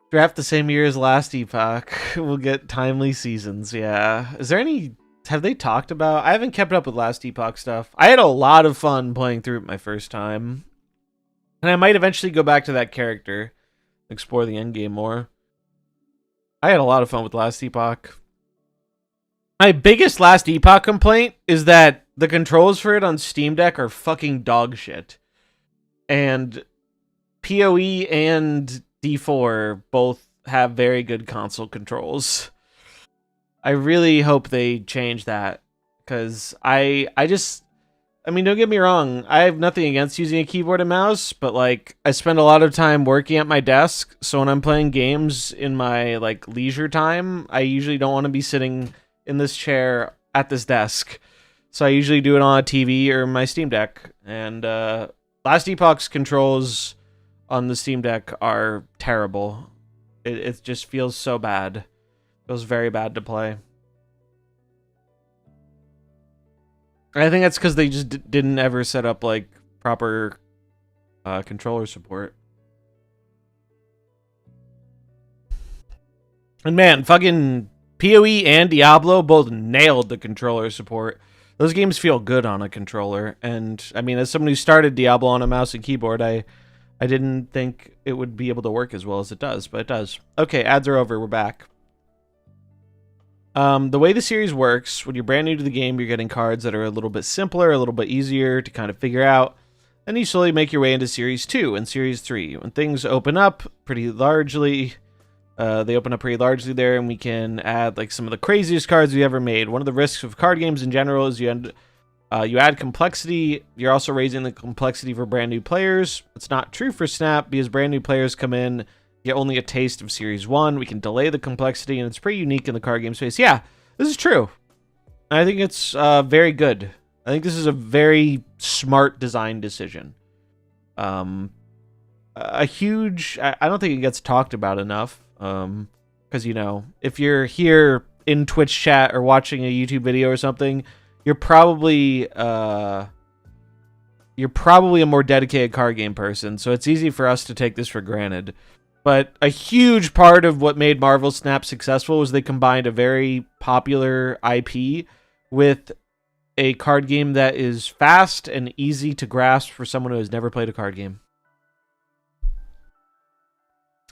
Draft the same year as last Epoch. We'll get timely seasons, yeah. Is there any... Have they talked about... I haven't kept up with last Epoch stuff. I had a lot of fun playing through it my first time. And I might eventually go back to that character. Explore the endgame more. I had a lot of fun with last Epoch. My biggest last Epoch complaint is that the controls for it on Steam Deck are fucking dog shit. And PoE and D4 both have very good console controls. I really hope they change that. Because I mean, don't get me wrong, I have nothing against using a keyboard and mouse, but like I spend a lot of time working at my desk, so when I'm playing games in my like leisure time, I usually don't want to be sitting in this chair at this desk. So I usually do it on a TV or my Steam Deck. And last Epoch's controls on the Steam Deck are terrible. It just feels so bad. It feels very bad to play. I think that's because they just didn't ever set up like proper controller support. And man, fucking PoE and Diablo both nailed the controller support. Those games feel good on a controller. And I mean, as someone who started Diablo on a mouse and keyboard, I didn't think it would be able to work as well as it does, but it does. Okay, ads are over. We're back. The way the series works, when you're brand new to the game, you're getting cards that are a little bit simpler, a little bit easier to kind of figure out. Then you slowly make your way into Series 2 and Series 3. When things open up pretty largely, they open up pretty largely there, and we can add like some of the craziest cards we ever made. One of the risks of card games in general is you add complexity. You're also raising the complexity for brand new players. It's not true for Snap because brand new players come in, get only a taste of Series 1. We can delay the complexity, and it's pretty unique in the card game space. Yeah, this is true. I think it's very good. I think this is a very smart design decision. A huge... I don't think it gets talked about enough. Because, you know, if you're here in Twitch chat or watching a YouTube video or something, you're probably a more dedicated card game person, so it's easy for us to take this for granted. But a huge part of what made MarvelSnap successful was they combined a very popular IP with a card game that is fast and easy to grasp for someone who has never played a card game.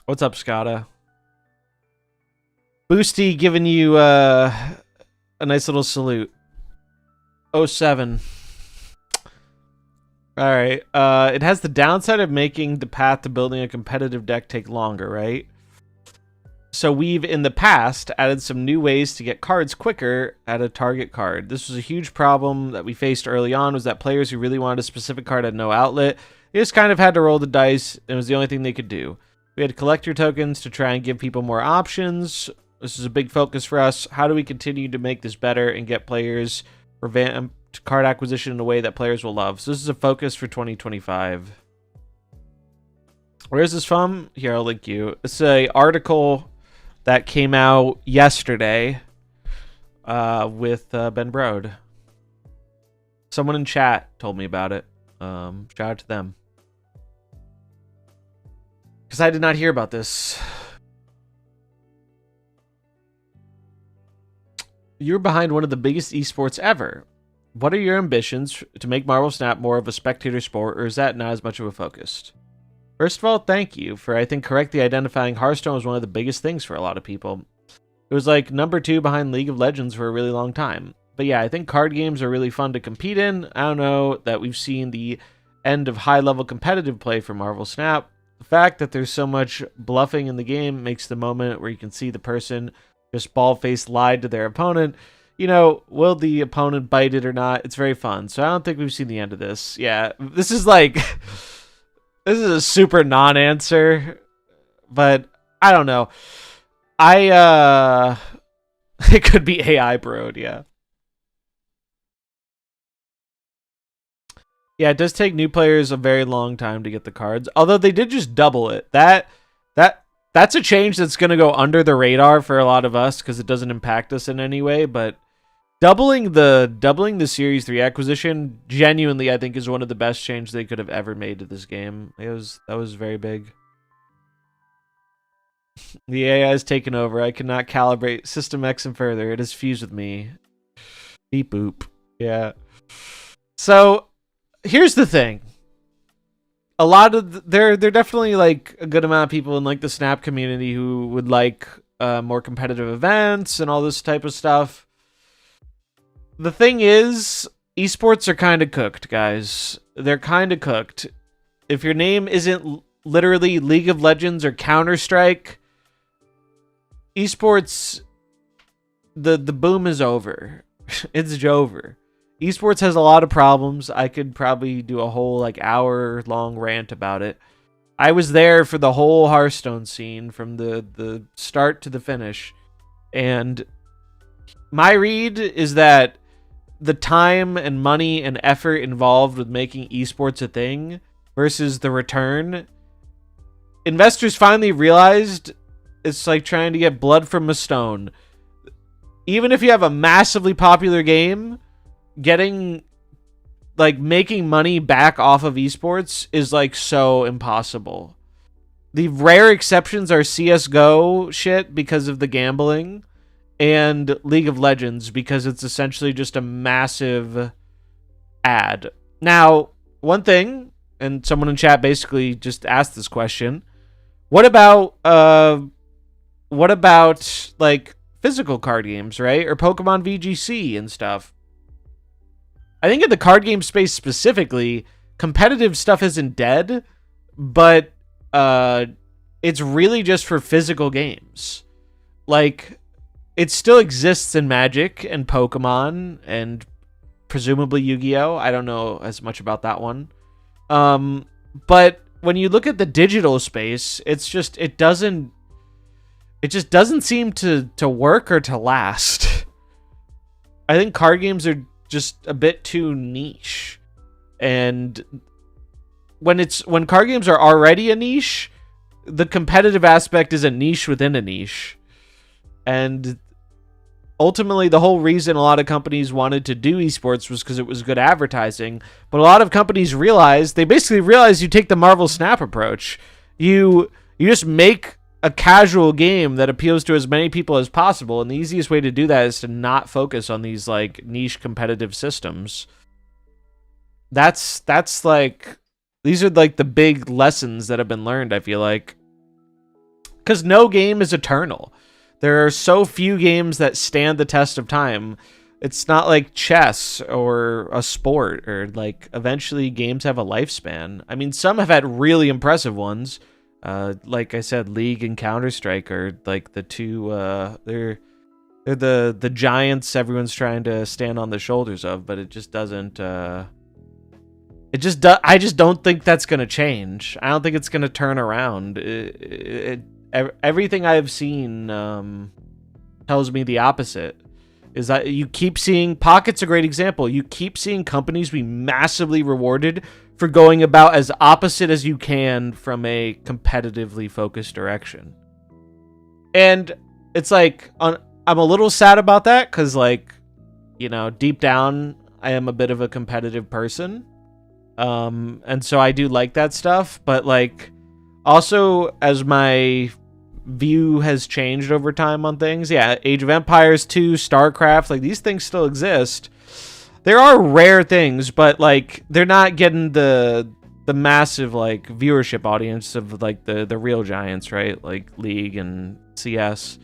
What's up, Scotta? Boosty giving you a nice little salute. 07. Alright, it has the downside of making the path to building a competitive deck take longer, right? So we've, in the past, added some new ways to get cards quicker at a target card. This was a huge problem that we faced early on, was that players who really wanted a specific card had no outlet. They just kind of had to roll the dice, and it was the only thing they could do. We had collector tokens to try and give people more options. This is a big focus for us. How do we continue to make this better and get players revamped card acquisition in a way that players will love? So this is a focus for 2025. Where is this from? Here, I'll link you. It's an article that came out yesterday with Ben Brode. Someone in chat told me about it. Shout out to them. Because I did not hear about this. You're behind one of the biggest esports ever. What are your ambitions to make MarvelSnap more of a spectator sport, or is that not as much of a focus? First of all, thank you for, I think, correctly identifying Hearthstone as one of the biggest things for a lot of people. It was like number 2 behind League of Legends for a really long time. But yeah, I think card games are really fun to compete in. I don't know that we've seen the end of high-level competitive play for MarvelSnap. The fact that there's so much bluffing in the game makes the moment where you can see the person just bald-faced lied to their opponent. You know, will the opponent bite it or not? It's very fun. So I don't think we've seen the end of this. Yeah, this is like... this is a super non-answer. But, I don't know. It could be AI Broed, yeah. Yeah, it does take new players a very long time to get the cards. Although they did just double it. That that's a change that's going to go under the radar for a lot of us because it doesn't impact us in any way. But doubling the Series 3 acquisition genuinely, I think, is one of the best changes they could have ever made to this game. That was very big. The AI is taken over. I cannot calibrate System X and further. It is fused with me. Beep boop. Yeah. So here's the thing. A lot of there definitely like a good amount of people in like the Snap community who would like more competitive events and all this type of stuff. The thing is, esports are kind of cooked, guys. They're kind of cooked. If your name isn't literally League of Legends or Counter-Strike, esports, the boom is over. It's over. Esports has a lot of problems. I could probably do a whole like hour-long rant about it. I was there for the whole Hearthstone scene from the start to the finish. And my read is that the time and money and effort involved with making esports a thing versus the return, investors finally realized it's like trying to get blood from a stone. Even if you have a massively popular game, making money back off of esports is like so impossible. The rare exceptions are CSGO shit because of the gambling and League of Legends because it's essentially just a massive ad. Now, one thing, and someone in chat basically just asked this question, what about like physical card games, right? Or Pokemon VGC and stuff. I think in the card game space specifically, competitive stuff isn't dead, but it's really just for physical games. Like, it still exists in Magic and Pokemon and presumably Yu-Gi-Oh! I don't know as much about that one. But when you look at the digital space, it just doesn't seem to work or to last. I think card games are just a bit too niche. And when card games are already a niche, the competitive aspect is a niche within a niche. And ultimately, the whole reason a lot of companies wanted to do esports was because it was good advertising. But a lot of companies basically realized you take the MarvelSnap approach. You just make a casual game that appeals to as many people as possible, and the easiest way to do that is to not focus on these like niche competitive systems. That's like, these are like the big lessons that have been learned, I feel like, because no game is eternal. There are so few games that stand the test of time. It's not like chess or a sport, or like eventually games have a lifespan. I mean, some have had really impressive ones. Like I said, League and Counter-Strike are like the two, they're the giants everyone's trying to stand on the shoulders of, but it just doesn't, I just don't think that's going to change. I don't think it's going to turn around. Everything I've seen tells me the opposite. Is that you keep seeing, Pocket's a great example. You keep seeing companies be massively rewarded for going about as opposite as you can from a competitively focused direction. And it's like, I'm a little sad about that because, like, you know, deep down, I am a bit of a competitive person. And so I do like that stuff. But, like, also, as my view has changed over time on things, yeah, Age of Empires 2, StarCraft, like, these things still exist. There are rare things, but like they're not getting the massive like viewership audience of like the real giants, right? Like League and CS.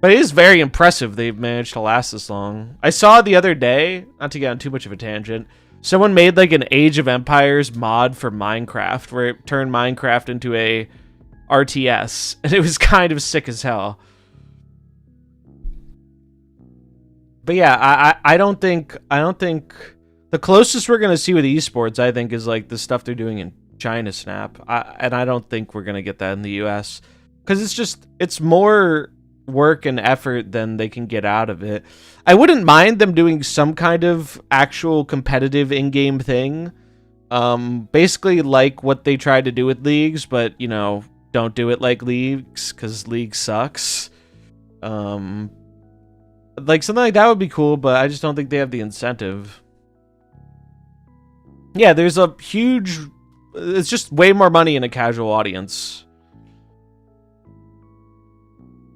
But it is very impressive they've managed to last this long. I saw the other day, not to get on too much of a tangent, someone made like an Age of Empires mod for Minecraft where it turned Minecraft into a RTS, and it was kind of sick as hell. But yeah, I don't think the closest we're gonna see with esports, I think, is like the stuff they're doing in China Snap, and I don't think we're gonna get that in the US because it's more work and effort than they can get out of it. I wouldn't mind them doing some kind of actual competitive in-game thing, basically like what they tried to do with leagues, but you know, don't do it like Leagues, because League sucks. Like, something like that would be cool, but I just don't think they have the incentive. Yeah, there's a huge... It's just way more money in a casual audience.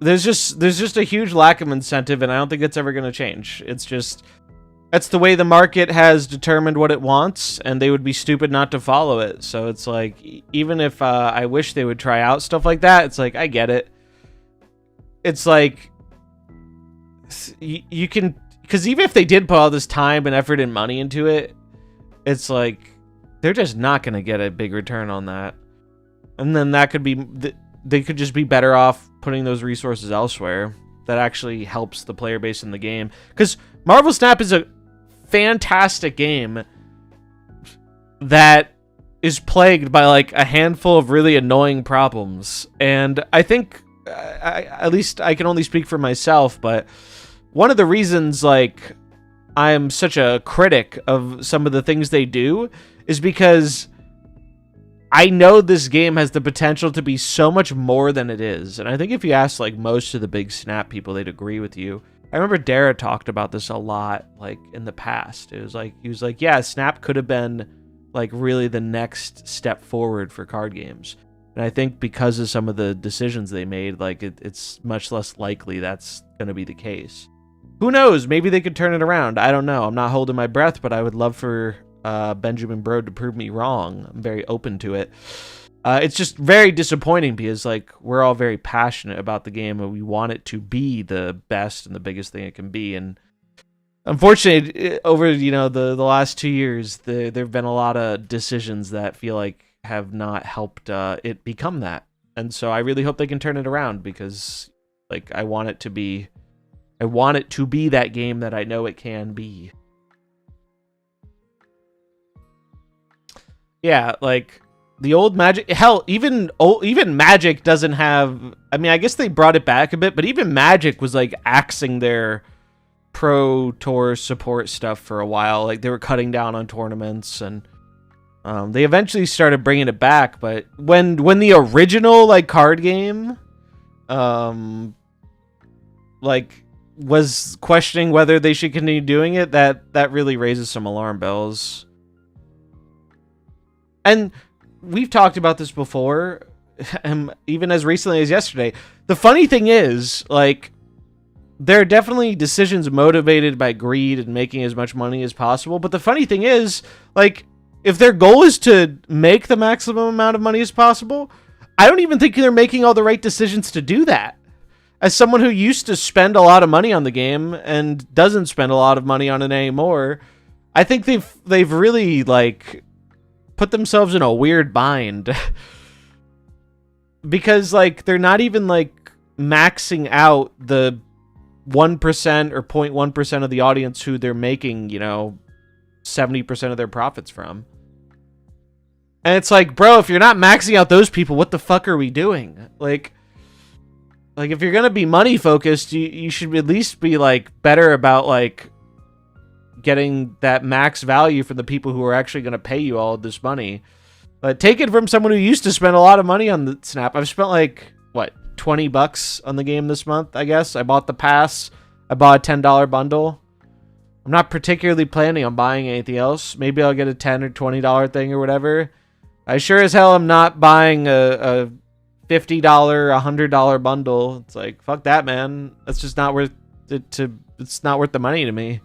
There's just a huge lack of incentive, and I don't think it's ever going to change. It's just... That's the way the market has determined what it wants, and they would be stupid not to follow it. So it's like, even if I wish they would try out stuff like that, it's like, I get it. It's like... You can... Because even if they did put all this time and effort and money into it, it's like... They're just not going to get a big return on that. And then that could be... They could just be better off putting those resources elsewhere. That actually helps the player base in the game. Because MarvelSnap is a fantastic game that is plagued by like a handful of really annoying problems. And I think, at least I can only speak for myself, but one of the reasons like I'm such a critic of some of the things they do is because I know this game has the potential to be so much more than it is. And I think if you ask like most of the big Snap people, they'd agree with you. I remember Dara talked about this a lot, like in the past. It was like, he was like, yeah, Snap could have been like really the next step forward for card games. And I think because of some of the decisions they made, like it's much less likely that's going to be the case. Who knows? Maybe they could turn it around. I don't know. I'm not holding my breath, but I would love for Benjamin Brode to prove me wrong. I'm very open to it. It's just very disappointing because like we're all very passionate about the game and we want it to be the best and the biggest thing it can be. And unfortunately, over the last 2 years, there have been a lot of decisions that feel like have not helped it become that. And so I really hope they can turn it around because like I want it to be that game that I know it can be. Yeah, like the old Magic, hell, even Magic doesn't have, I mean, I guess they brought it back a bit, but even Magic was like axing their Pro Tour support stuff for a while. Like they were cutting down on tournaments and they eventually started bringing it back. But when the original like card game like was questioning whether they should continue doing it, that really raises some alarm bells. And we've talked about this before, even as recently as yesterday. The funny thing is, like, there are definitely decisions motivated by greed and making as much money as possible. But the funny thing is, like, if their goal is to make the maximum amount of money as possible, I don't even think they're making all the right decisions to do that. As someone who used to spend a lot of money on the game and doesn't spend a lot of money on it anymore, I think they've really, like, put themselves in a weird bind. Because, like, they're not even, like, maxing out the 1% or 0.1% of the audience who they're making, 70% of their profits from. And it's like, bro, if you're not maxing out those people, what the fuck are we doing? Like if you're gonna be money focused, you should at least be, like, better about, like, getting that max value from the people who are actually going to pay you all of this money. But take it from someone who used to spend a lot of money on the Snap. I've spent like, what, $20 on the game this month, I guess. I bought the pass. I bought a $10 bundle. I'm not particularly planning on buying anything else. Maybe I'll get a $10 or $20 thing or whatever. I sure as hell am not buying a $50, $100 bundle. It's like, fuck that, man. That's just not worth it it's not worth the money to me.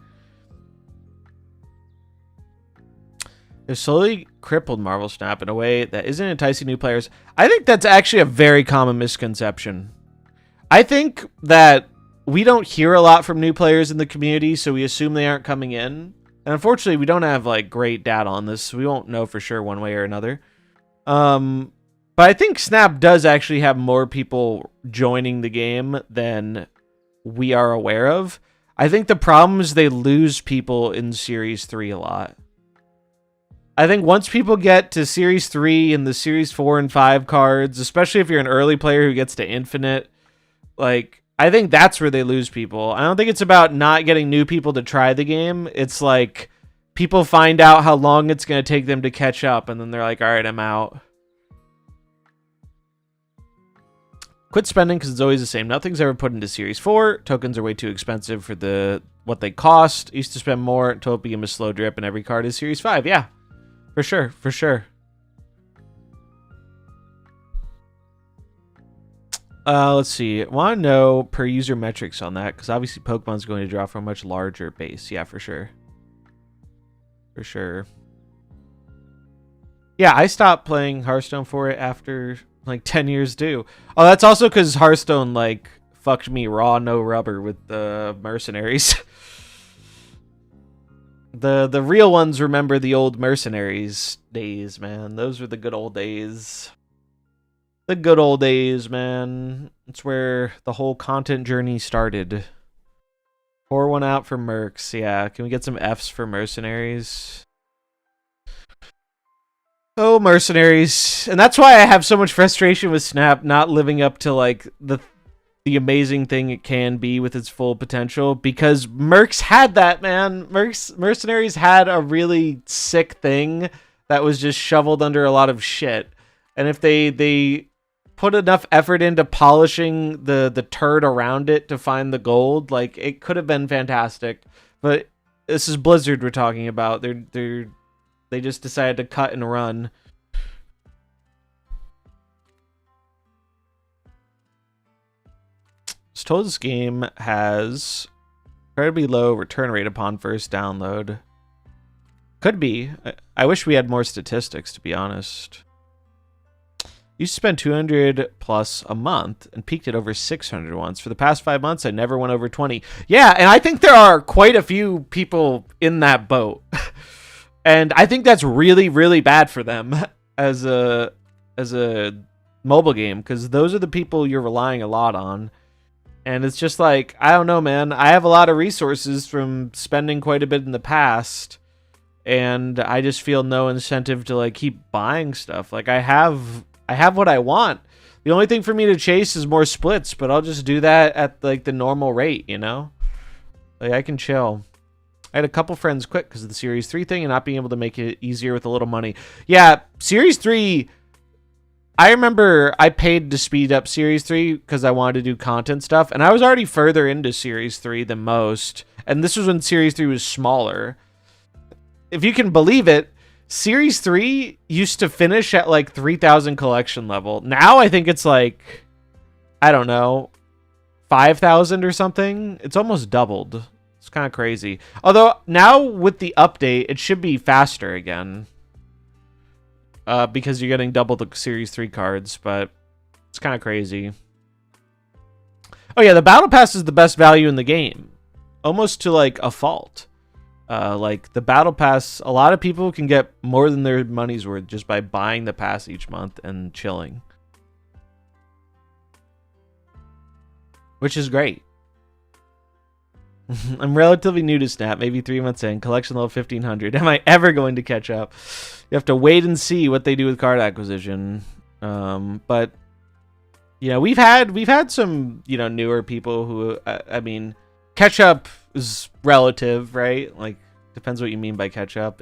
They've slowly crippled MarvelSnap in a way that isn't enticing new players. I think that's actually a very common misconception. I think that we don't hear a lot from new players in the community, so we assume they aren't coming in. And unfortunately, we don't have like great data on this, so we won't know for sure one way or another. But I think Snap does actually have more people joining the game than we are aware of. I think the problem is they lose people in Series 3 a lot. I think once people get to Series 3 and the Series 4 and 5 cards, especially if you're an early player who gets to Infinite, like, I think that's where they lose people. I don't think it's about not getting new people to try the game. It's like people find out how long it's going to take them to catch up, and then they're like, all right, I'm out. Quit spending because it's always the same. Nothing's ever put into Series 4. Tokens are way too expensive for what they cost. Used to spend more until it became a slow drip and every card is Series 5. Yeah, for sure, for sure. Let's see. I want to know per user metrics on that because obviously Pokemon's going to draw from a much larger base. Yeah, for sure. For sure. Yeah, I stopped playing Hearthstone for it after like 10 years due. Oh, that's also because Hearthstone like fucked me raw, no rubber with the mercenaries. The real ones remember the old mercenaries days, man. Those were the good old days. The good old days, man. It's where the whole content journey started. Pour one out for mercs. Yeah, can we get some Fs for mercenaries? Oh, mercenaries. And that's why I have so much frustration with Snap not living up to like the amazing thing it can be with its full potential, because mercs had that, man. Mercenaries had a really sick thing that was just shoveled under a lot of shit. And if they put enough effort into polishing the turd around it to find the gold, like it could have been fantastic. But this is Blizzard we're talking about. They just decided to cut and run. I was told this game has incredibly low return rate upon first download. Could be. I wish we had more statistics, to be honest. Used to spend 200 plus a month and peaked at over 600 once. For the past 5 months, I never went over 20. Yeah, and I think there are quite a few people in that boat. And I think that's really, really bad for them as a mobile game, because those are the people you're relying a lot on. And it's just like, I don't know, man. I have a lot of resources from spending quite a bit in the past, and I just feel no incentive to like keep buying stuff. Like I have what I want. The only thing for me to chase is more splits, but I'll just do that at like the normal rate, you know? Like I can chill. I had a couple friends quit because of the Series 3 thing and not being able to make it easier with a little money. Yeah, Series 3... I remember I paid to speed up Series 3 because I wanted to do content stuff, and I was already further into Series 3 than most, and this was when Series 3 was smaller. If you can believe it, Series 3 used to finish at like 3,000 collection level. Now I think it's like, I don't know, 5,000 or something. It's almost doubled. It's kind of crazy. Although now with the update, it should be faster again. Because you're getting double the Series 3 cards, but it's kind of crazy. Oh yeah, the Battle Pass is the best value in the game. Almost to like a fault. Like the Battle Pass, a lot of people can get more than their money's worth just by buying the pass each month and chilling. Which is great. I'm relatively new to Snap, maybe 3 months in, collection level 1500. Am I ever going to catch up? You have to wait and see what they do with card acquisition. But you know, we've had some, you know, newer people who I mean, catch up is relative, right? Like depends what you mean by catch up.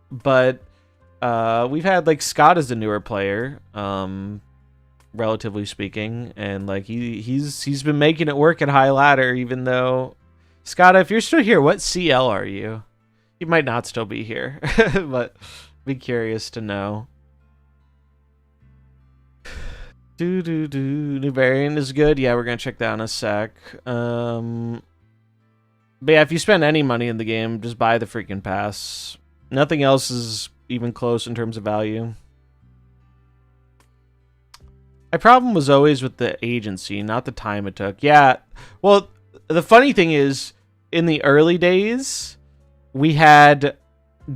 But we've had like Scott as a newer player, relatively speaking, and like he's been making it work at high ladder, even though Scott, if you're still here, what CL are you? You might not still be here, but be curious to know. New variant is good. Yeah, we're gonna check that in a sec. But yeah, if you spend any money in the game, just buy the freaking pass. Nothing else is even close in terms of value. My problem was always with the agency, not the time it took. Yeah, well, the funny thing is, in the early days, we had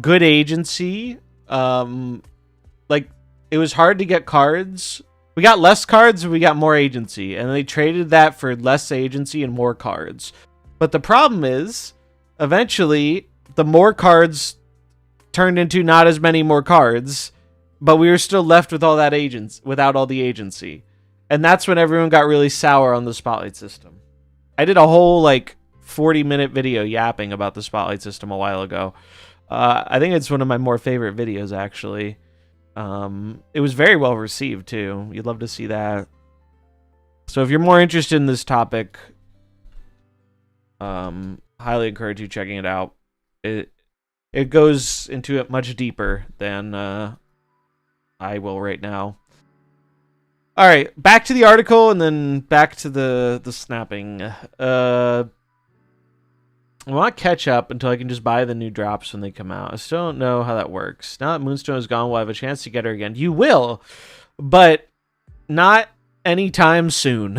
good agency. Like, it was hard to get cards. We got less cards, we got more agency. And they traded that for less agency and more cards. But the problem is, eventually, the more cards turned into not as many more cards, but we were still left with all that agents without all the agency. And that's when everyone got really sour on the Spotlight system. I did a whole, like, 40-minute video yapping about the Spotlight system a while ago. I think it's one of my more favorite videos, actually. It was very well received, too. You'd love to see that. So if you're more interested in this topic, highly encourage you checking it out. It goes into it much deeper than I will right now. All right, back to the article and then back to the snapping. I want to catch up until I can just buy the new drops when they come out. I still don't know how that works. Now that Moonstone is gone, we'll have a chance to get her again. You will, but not anytime soon.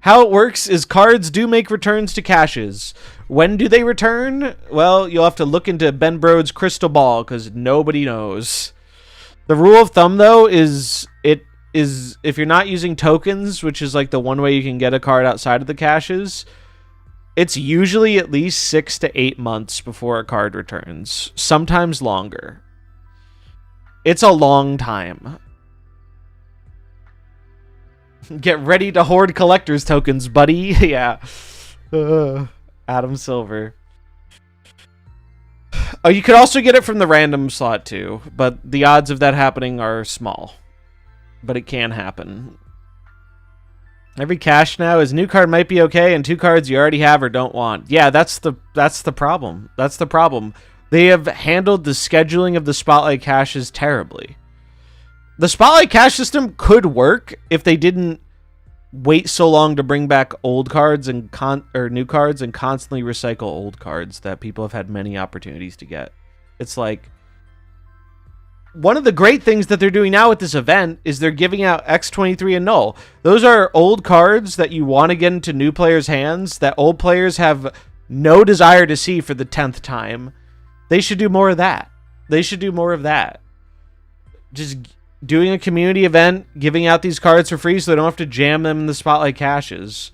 How it works is cards do make returns to caches. When do they return? Well, you'll have to look into Ben Brode's crystal ball because nobody knows. The rule of thumb, though, is if you're not using tokens, which is like the one way you can get a card outside of the caches, it's usually at least 6 to 8 months before a card returns. Sometimes longer. It's a long time. Get ready to hoard collector's tokens, buddy. Yeah. Adam Silver. Oh, you could also get it from the random slot too, but the odds of that happening are small. But it can happen. Every cache now is new card might be okay, and 2 cards you already have or don't want. Yeah, that's the problem. That's the problem. They have handled the scheduling of the Spotlight caches terribly. The Spotlight cache system could work if they didn't wait so long to bring back old cards and new cards and constantly recycle old cards that people have had many opportunities to get. It's like one of the great things that they're doing now with this event is they're giving out X23 and Null. Those are old cards that you want to get into new players' hands that old players have no desire to see for the 10th time. They should do more of that. They should do more of that. Just doing a community event, giving out these cards for free so they don't have to jam them in the Spotlight caches.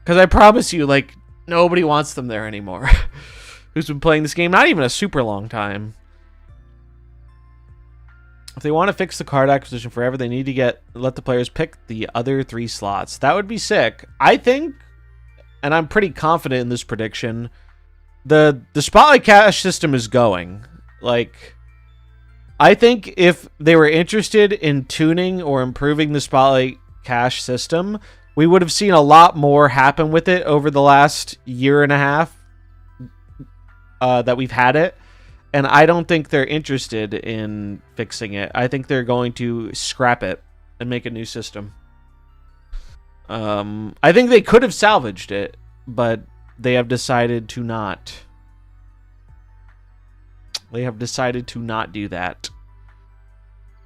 Because I promise you, like, nobody wants them there anymore. Who's been playing this game not even a super long time. If they want to fix the card acquisition forever, they need to let the players pick the other 3 slots. That would be sick. I think, and I'm pretty confident in this prediction, the Spotlight cache system is going. Like, I think if they were interested in tuning or improving the Spotlight cache system, we would have seen a lot more happen with it over the last year and a half that we've had it. And I don't think they're interested in fixing it. I think they're going to scrap it and make a new system. I think they could have salvaged it, but they have decided to not. They have decided to not do that.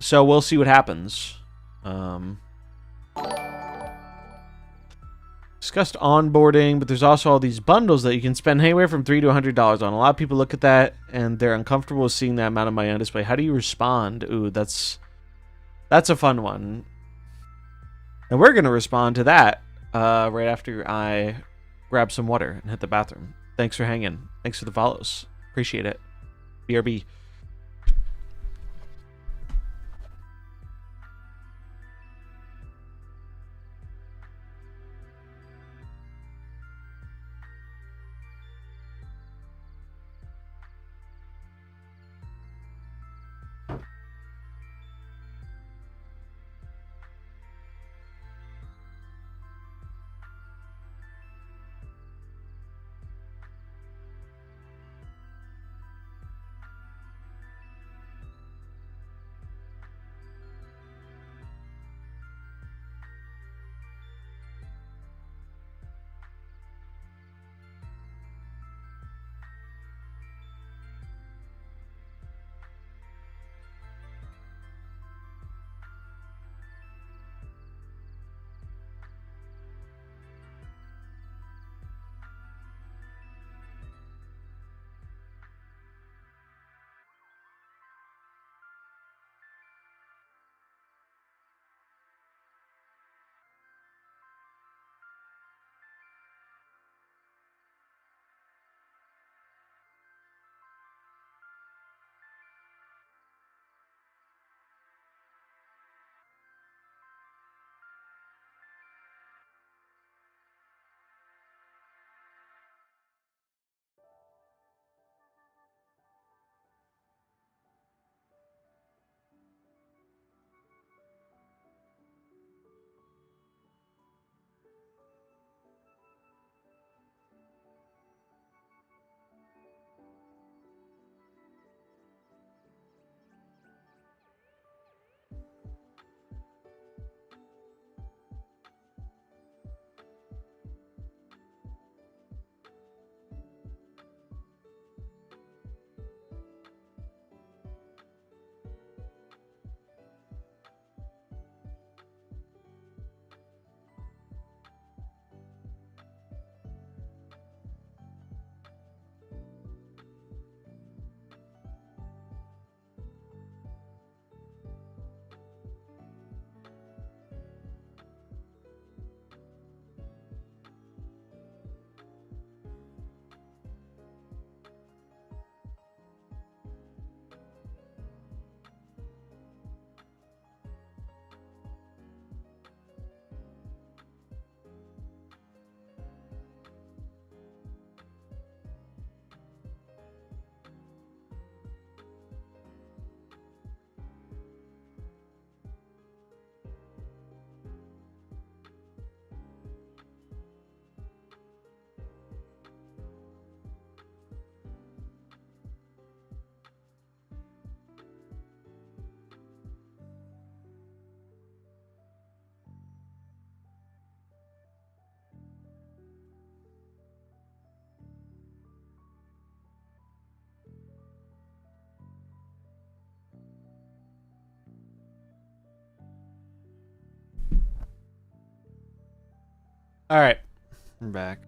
So we'll see what happens. Discussed onboarding, but there's also all these bundles that you can spend anywhere from $3 to $100 on. A lot of people look at that and they're uncomfortable with seeing that amount of money on display. How do you respond? Ooh, that's a fun one. And we're going to respond to that right after I grab some water and hit the bathroom. Thanks for hanging. Thanks for the follows. Appreciate it. BRB. All right, I'm back.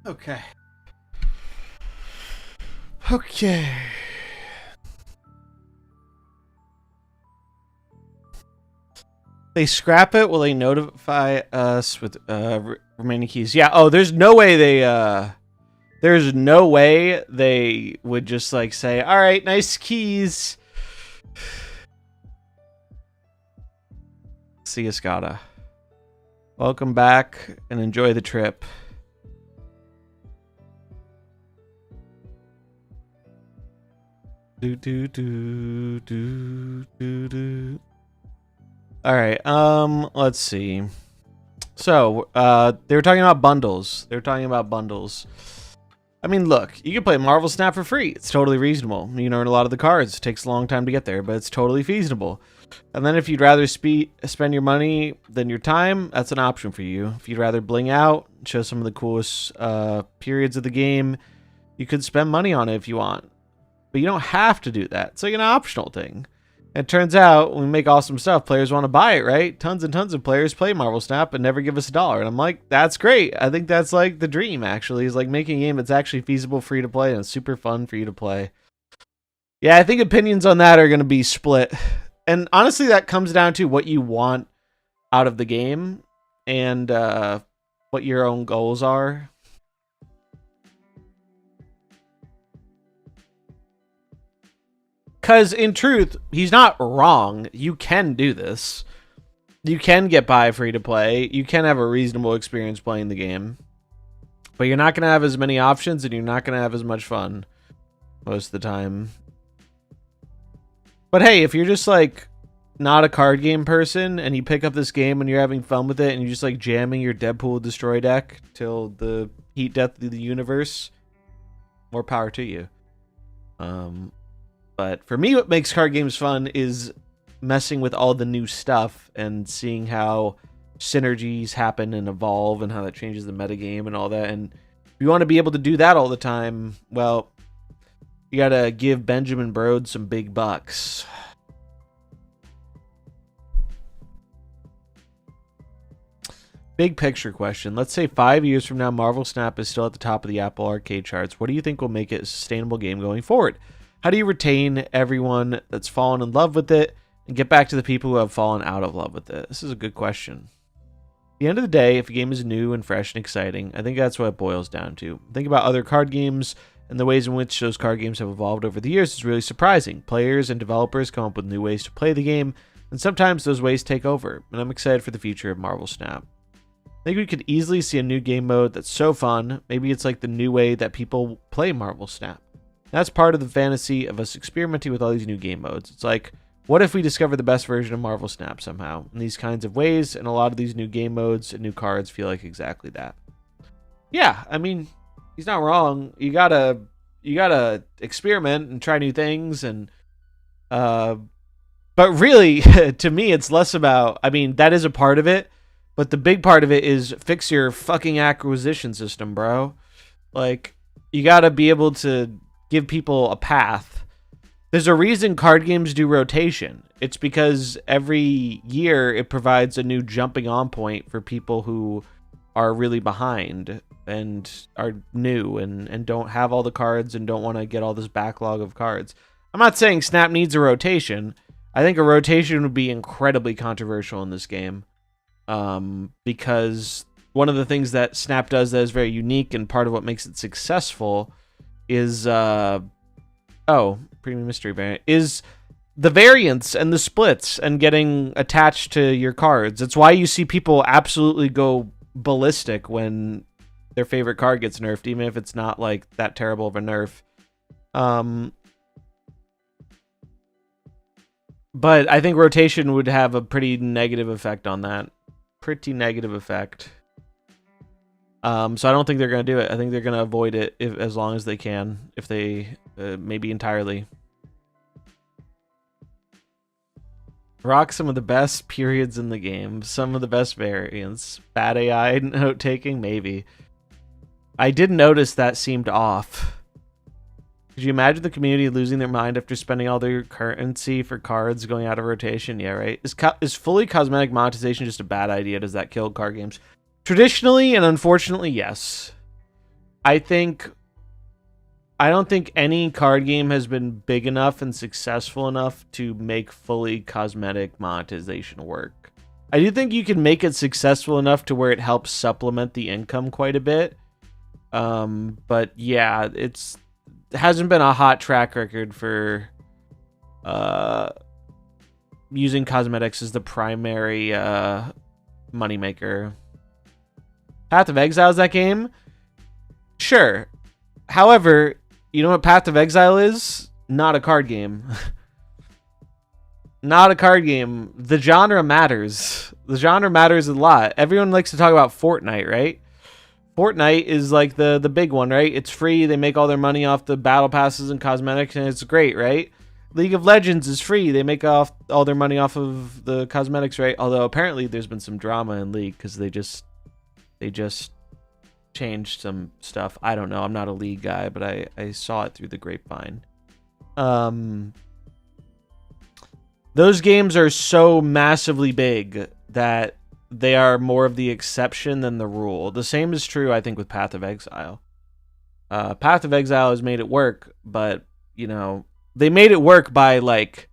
Okay. Okay. They scrap it. Will they notify us with remaining keys? Yeah. Oh, there's no way they there's no way they would just like say, "All right, nice keys." See you, Scada. Welcome back and enjoy the trip. Do do do do do do. All right. Let's see. So, they were talking about bundles. I mean, look, you can play MarvelSnap for free. It's totally reasonable. You can earn a lot of the cards. It takes a long time to get there, but it's totally feasible. And then if you'd rather spend your money than your time, that's an option for you. If you'd rather bling out, show some of the coolest periods of the game, you could spend money on it if you want. But you don't have to do that. It's like an optional thing. It turns out when we make awesome stuff, players want to buy it, right? Tons and tons of players play MarvelSnap and never give us $1. And I'm like, that's great. I think that's like the dream, actually, is like making a game that's actually feasible for you to play and it's super fun for you to play. Yeah, I think opinions on that are going to be split. And honestly, that comes down to what you want out of the game and what your own goals are. Because in truth, he's not wrong. You can do this. You can get by free to play. You can have a reasonable experience playing the game. But you're not going to have as many options and you're not going to have as much fun most of the time. But hey, if you're just like not a card game person and you pick up this game and you're having fun with it and you're just like jamming your Deadpool Destroy deck till the heat death of the universe, more power to you. But for me, what makes card games fun is messing with all the new stuff and seeing how synergies happen and evolve and how that changes the metagame and all that. And if you want to be able to do that all the time, well, you got to give Benjamin Brode some big bucks. Big picture question. Let's say 5 years from now, MarvelSnap is still at the top of the Apple Arcade charts. What do you think will make it a sustainable game going forward? How do you retain everyone that's fallen in love with it and get back to the people who have fallen out of love with it? This is a good question. At the end of the day, if a game is new and fresh and exciting, I think that's what it boils down to. Think about other card games and the ways in which those card games have evolved over the years is really surprising. Players and developers come up with new ways to play the game, and sometimes those ways take over, and I'm excited for the future of MarvelSnap. I think we could easily see a new game mode that's so fun. Maybe it's like the new way that people play MarvelSnap. That's part of the fantasy of us experimenting with all these new game modes. It's like, what if we discover the best version of MarvelSnap somehow? In these kinds of ways, and a lot of these new game modes and new cards feel like exactly that. Yeah, I mean, he's not wrong. You gotta experiment and try new things, and but really, to me, it's less about. I mean, that is a part of it, but the big part of it is fix your fucking acquisition system, bro. Like, you gotta be able to give people a path. There's a reason card games do rotation. It's because every year it provides a new jumping on point for people who are really behind and are new and don't have all the cards and don't want to get all this backlog of cards. I'm not saying Snap needs a rotation. I think a rotation would be incredibly controversial in this game. Because one of the things that Snap does that is very unique and part of what makes it successful is premium mystery variant is the variants and the splits and getting attached to your cards. It's why you see people absolutely go ballistic when their favorite card gets nerfed, even if it's not like that terrible of a nerf. But I think rotation would have a pretty negative effect on that. Pretty negative effect. So I don't think they're going to do it. I think they're going to avoid it as long as they can, if they maybe entirely. Rock some of the best periods in the game, some of the best variants. Bad AI note taking, maybe. I did notice that seemed off. Could you imagine the community losing their mind after spending all their currency for cards going out of rotation? Yeah, right. Is fully cosmetic monetization just a bad idea? Does that kill card games? Traditionally and unfortunately, yes. I don't think any card game has been big enough and successful enough to make fully cosmetic monetization work. I do think you can make it successful enough to where it helps supplement the income quite a bit. But yeah, it hasn't been a hot track record for using cosmetics as the primary moneymaker. Path of Exile is that game? Sure. However, you know what Path of Exile is? Not a card game. Not a card game. The genre matters. The genre matters a lot. Everyone likes to talk about Fortnite, right? Fortnite is like the big one, right? It's free. They make all their money off the battle passes and cosmetics, and it's great, right? League of Legends is free. They make all their money off of the cosmetics, right? Although apparently there's been some drama in League because they just changed some stuff. I don't know. I'm not a League guy, but I saw it through the grapevine. Those games are so massively big that they are more of the exception than the rule. The same is true, I think, with Path of Exile. Path of Exile has made it work, but, you know, they made it work by, like,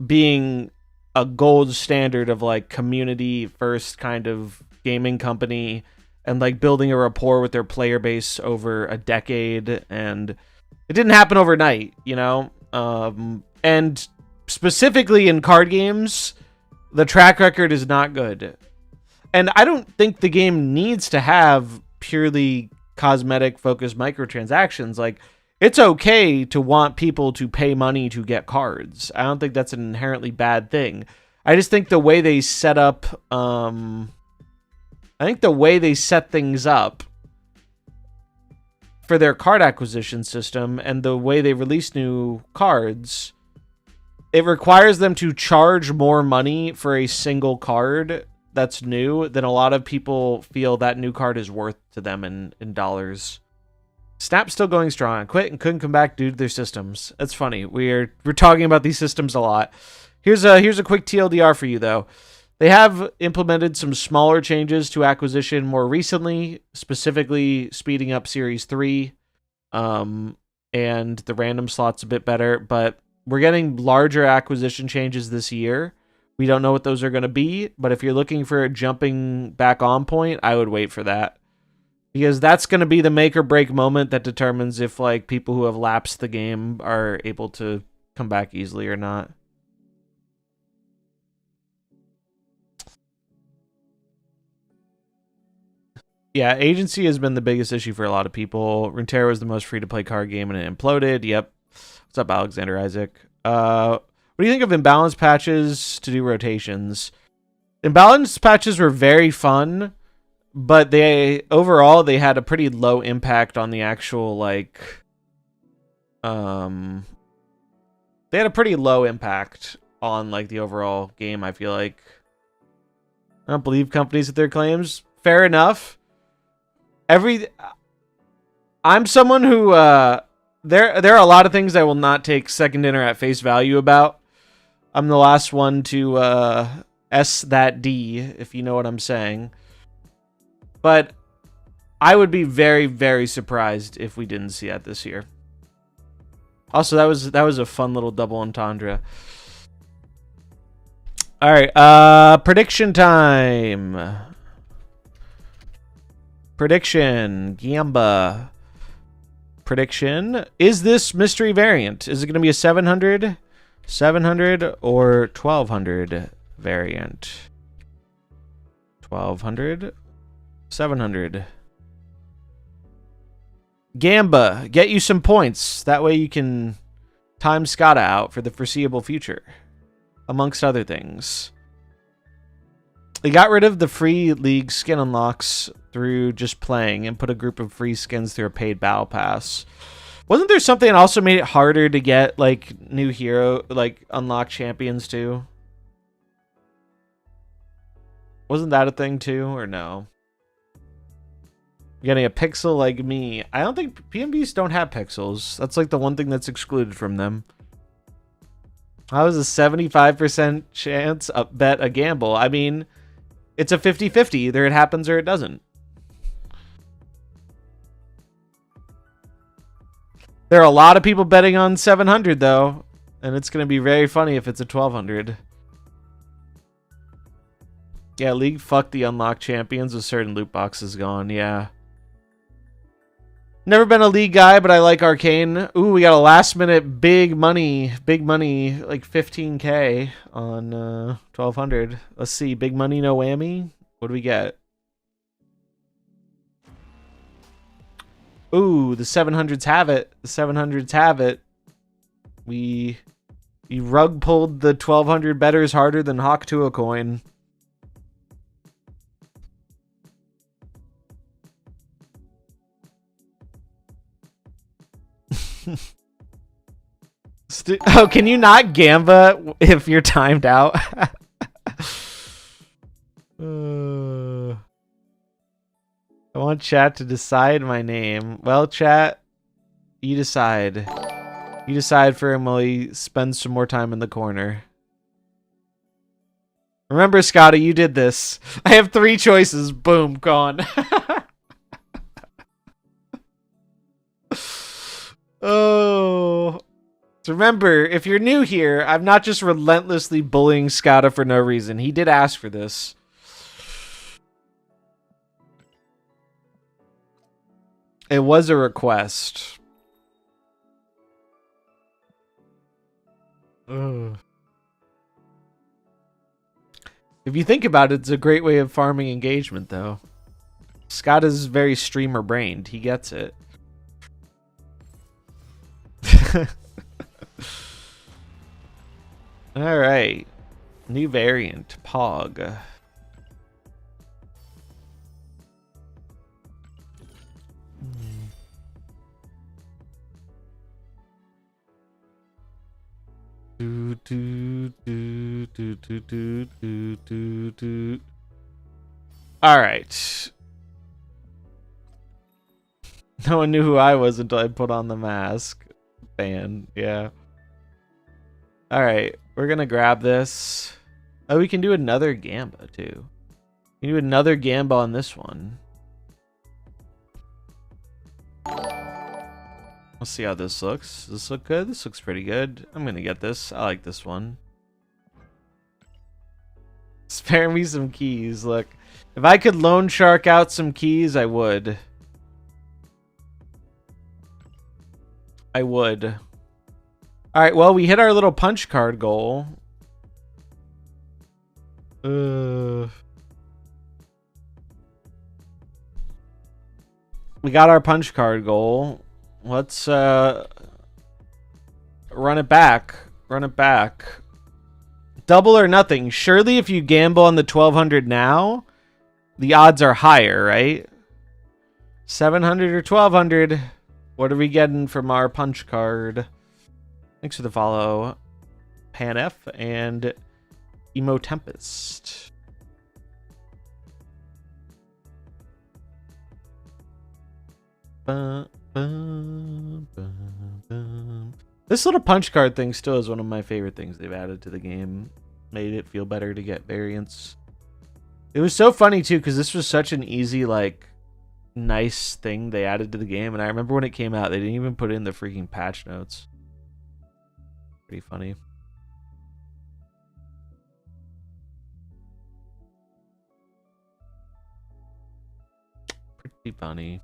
being a gold standard of, like, community first kind of gaming company and, like, building a rapport with their player base over a decade. And it didn't happen overnight, you know? And specifically in card games, the track record is not good. And I don't think the game needs to have purely cosmetic-focused microtransactions. Like, it's okay to want people to pay money to get cards. I don't think that's an inherently bad thing. I just think the way they set up... I think the way they set things up for their card acquisition system and the way they release new cards, it requires them to charge more money for a single card that's new than a lot of people feel that new card is worth to them in dollars. Snap's still going strong. I quit and couldn't come back due to their systems. That's funny. We're talking about these systems a lot. Here's a quick TLDR for you, though. They have implemented some smaller changes to acquisition more recently, specifically speeding up Series 3, and the random slot's a bit better, but we're getting larger acquisition changes this year. We don't know what those are going to be, but if you're looking for a jumping back on point, I would wait for that. Because that's going to be the make or break moment that determines if, like, people who have lapsed the game are able to come back easily or not. Yeah, agency has been the biggest issue for a lot of people. Runeterra was the most free-to-play card game and it imploded. Yep. What's up, Alexander Isaac? What do you think of imbalanced patches to do rotations? Imbalanced patches were very fun, but overall they had a pretty low impact on the actual, like... They had a pretty low impact on, like, the overall game, I feel like. I don't believe companies with their claims. Fair enough. I'm someone who there are a lot of things I will not take second dinner at face value about. I'm the last one to S that D, if you know what I'm saying. But I would be very, very surprised if we didn't see that this year. Also, that was a fun little double entendre. All right, prediction time. Prediction, Gamba. Prediction, is this mystery variant? Is it going to be a 700, 700, or 1200 variant? 1200, 700. Gamba, get you some points. That way you can time Scotta out for the foreseeable future, amongst other things. They got rid of the free league skin unlocks through just playing and put a group of free skins through a paid battle pass. Wasn't there something that also made it harder to get, like, new hero, like, unlock champions too? Wasn't that a thing too, or no? Getting a pixel like me. I don't think PMBs don't have pixels. That's like the one thing that's excluded from them. How is a 75% chance bet a gamble? I mean, it's a 50-50. Either it happens or it doesn't. There are a lot of people betting on 700 though, and it's going to be very funny if it's a 1200. Yeah, League fucked the unlocked champions with certain loot boxes gone. Yeah. Never been a League guy, but I like Arcane. Ooh, we got a last minute big money, like 15K on 1200. Let's see, big money, no whammy. What do we get? Ooh, the 700s have it. The 700s have it. We rug pulled the 1200 bettors harder than Hawk to a coin. Oh, can you not gamba if you're timed out? I want chat to decide my name. Well, chat, you decide. You decide for him while he spends some more time in the corner. Remember, Scotty, you did this. I have 3 choices. Boom, gone. Oh. So remember, if you're new here, I'm not just relentlessly bullying Scotty for no reason. He did ask for this. It was a request. Ugh. If you think about it, it's a great way of farming engagement, though. Scott is very streamer-brained. He gets it. Alright. New variant. Pog. Alright. No one knew who I was until I put on the mask. Fan, yeah. Alright, we're gonna grab this. Oh, we can do another gamba too. We can do another gamba on this one. Let's see how this looks. Does this look good? This looks pretty good. I'm gonna get this. I like this one. Spare me some keys. Look, if I could loan shark out some keys, I would. I would. Alright, well, we hit our little punch card goal. We got our punch card goal. Let's run it back. Run it back. Double or nothing. Surely if you gamble on the 1200 now, the odds are higher, right? 700 or 1200. What are we getting from our punch card? Thanks for the follow, Pan F and Emo Tempest. This little punch card thing still is one of my favorite things they've added to the game. Made it feel better to get variants. It was so funny too, because this was such an easy, like, nice thing they added to the game. And I remember when it came out, they didn't even put in the freaking patch notes. Pretty funny. Pretty funny.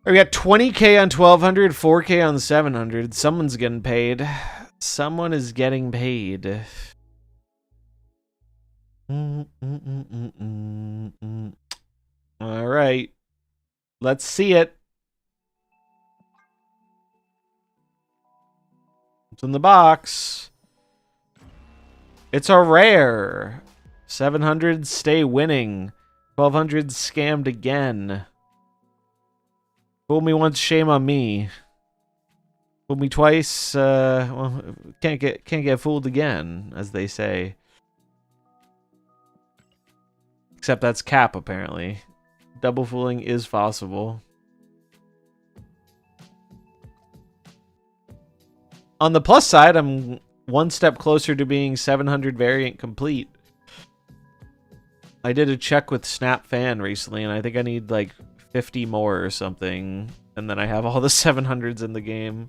We got 20K on 1200, 4K on 700. Someone's getting paid. Someone is getting paid. All right. Let's see it. It's in the box. It's a rare. 700 stay winning. 1200 scammed again. Fool me once, shame on me. Fool me twice, well, can't get fooled again, as they say. Except that's cap, apparently. double fooling is possible. On the plus side, I'm one step closer to being 700 variant complete. I did a check with Snap Fan recently, and I think I need like 50 more or something, and then I have all the 700s in the game.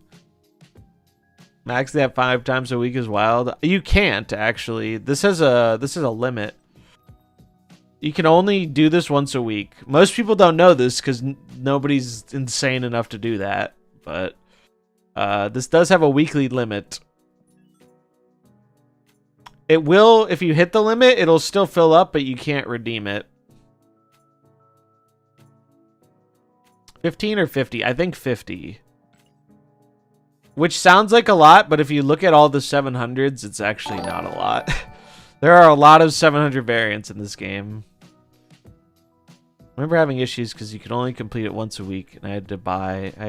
Max that 5 times a week is wild. You can't actually. This is a limit. You can only do this once a week. Most people don't know this because nobody's insane enough to do that, but this does have a weekly limit. It will, if you hit the limit, it'll still fill up, but you can't redeem it. 15 or 50? I think 50. Which sounds like a lot, but if you look at all the 700s, it's actually not a lot. There are a lot of 700 variants in this game. I remember having issues because you could only complete it once a week, and I had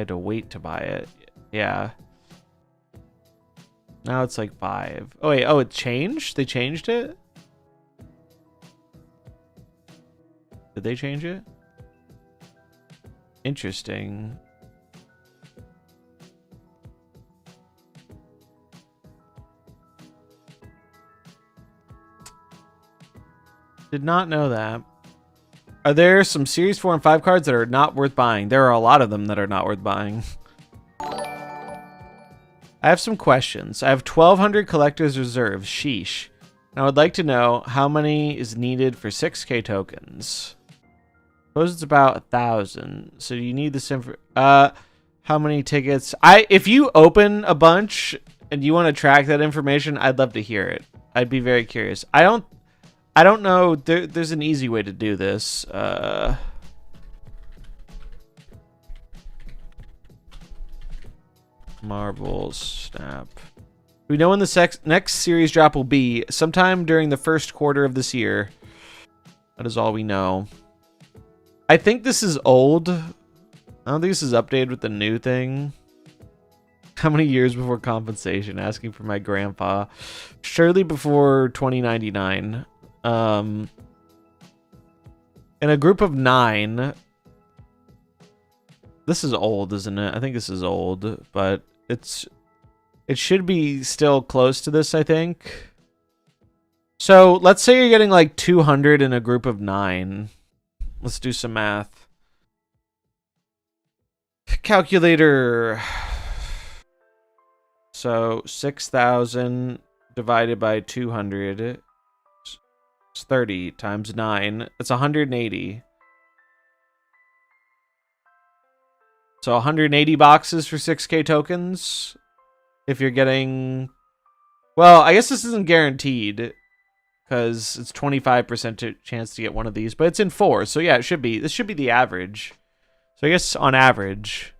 to wait to buy it. Yeah. Now it's like 5. Oh wait, oh, it changed? They changed it? Did they change it? Interesting. Did not know that. Are there some Series 4 and 5 cards that are not worth buying? There are a lot of them that are not worth buying. I have some questions. I have 1,200 collector's reserves. Sheesh. And I would like to know how many is needed for 6K tokens. Suppose it's about 1,000. So you need this info. How many tickets? If you open a bunch and you want to track that information, I'd love to hear it. I'd be very curious. I don't know. There's an easy way to do this. MarvelSnap. We know when the next series drop will be. Sometime during the first quarter of this year. That is all we know. I think this is old. I don't think this is updated with the new thing. How many years before compensation? Asking for my grandpa. Surely before 2099. In a group of 9. This is old, isn't it? I think this is old, but it should be still close to this, I think. So let's say you're getting like 200 in a group of 9. Let's do some math. Calculator. So 6,000 divided by 200. It's 30 times 9. It's 180. So 180 boxes for 6K tokens. If you're getting... Well, I guess this isn't guaranteed. Because it's 25% chance to get one of these. But it's in 4. So yeah, it should be. This should be the average. So I guess on average.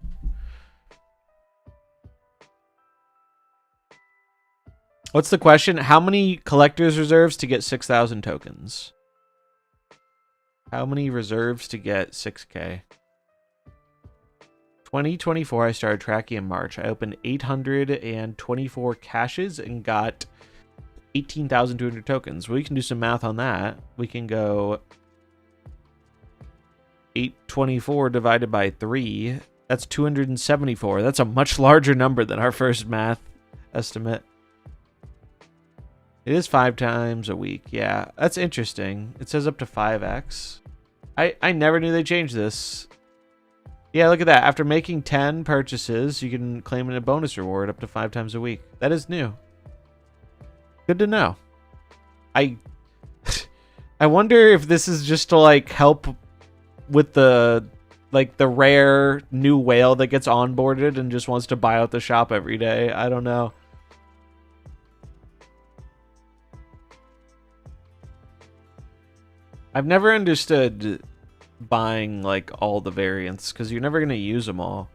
What's the question? How many collector's reserves to get 6,000 tokens? How many reserves to get 6K? 2024, I started tracking in March. I opened 824 caches and got 18,200 tokens. We can do some math on that. We can go 824 divided by 3. That's 274. That's a much larger number than our first math estimate. It is 5 times a week. Yeah, that's interesting. It says up to 5x. I never knew they changed this. Yeah, look at that. After making 10 purchases, you can claim a bonus reward up to 5 times a week. That is new. Good to know. I wonder if this is just to like help with the rare new whale that gets onboarded and just wants to buy out the shop every day. I don't know. I've never understood buying like all the variants because you're never gonna use them all.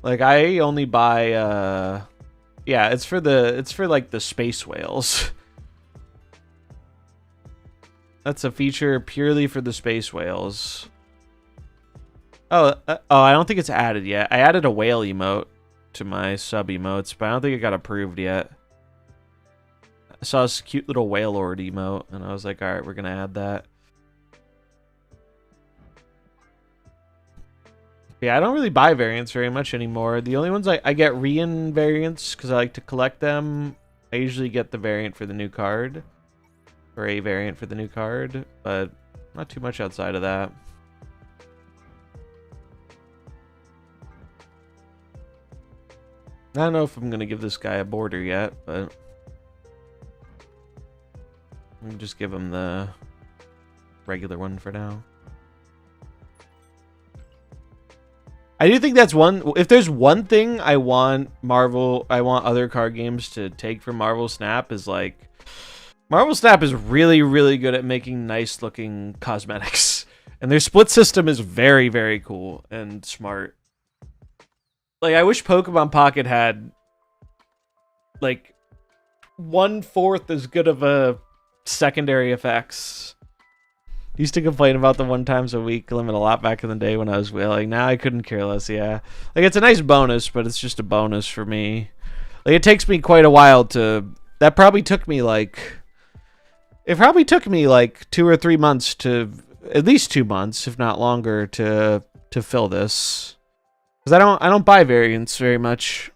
Like I only buy yeah, it's for like the space whales. That's a feature purely for the space whales. Oh, I don't think it's added yet. I added a whale emote to my sub emotes, but I don't think it got approved yet. I saw this cute little whale lord emote, and I was like, all right, we're gonna add that. Yeah, I don't really buy variants very much anymore. The only ones I get Rian variants because I like to collect them. I usually get the variant for the new card. Or a variant for the new card, but not too much outside of that. I don't know if I'm going to give this guy a border yet, but I'm just give him the regular one for now. I do think that's one. If there's one thing I want other card games to take from MarvelSnap is like, MarvelSnap is really, really good at making nice looking cosmetics. And their split system is very, very cool and smart. Like, I wish Pokemon Pocket had like 1/4 as good of a secondary effects. Used to complain about the 1 times a week limit a lot back in the day when I was whaling. Now I couldn't care less, yeah. Like, it's a nice bonus, but it's just a bonus for me. Like, it takes me quite a while to... That probably took me, like... It probably took me, like, 2 or 3 months to... At least 2 months, if not longer, to fill this. Because I don't buy variants very much.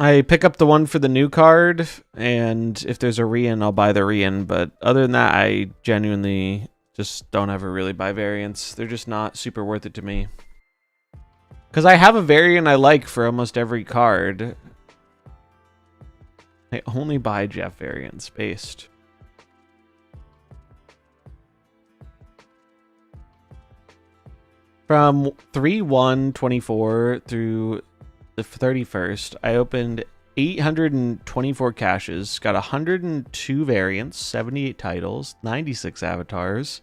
I pick up the one for the new card, and if there's a Rian, I'll buy the Rian. But other than that, I genuinely just don't ever really buy variants. They're just not super worth it to me. Because I have a variant I like for almost every card. I only buy Jeff variants based. From 3/1/24 through the 31st, I opened 824 caches, got 102 variants, 78 titles, 96 avatars,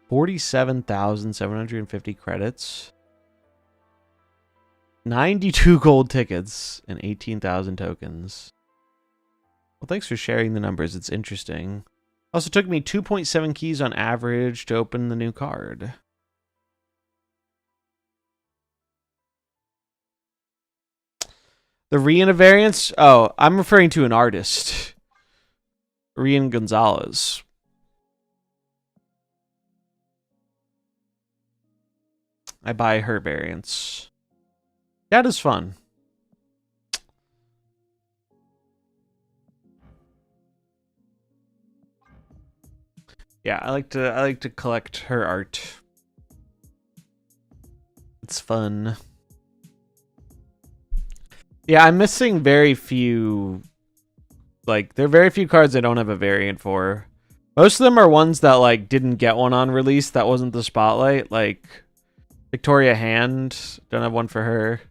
47,750 credits, 92 gold tickets, and 18,000 tokens. Well, thanks for sharing the numbers. It's interesting. Also took me 2.7 keys on average to open the new card. The Rian variants? Oh, I'm referring to an artist. Rian Gonzalez. I buy her variants. That is fun. Yeah, I like to collect her art. It's fun. Yeah, I'm missing very few. Like, there are very few cards I don't have a variant for. Most of them are ones that like didn't get one on release. That wasn't the spotlight. Like Victoria Hand, don't have one for her.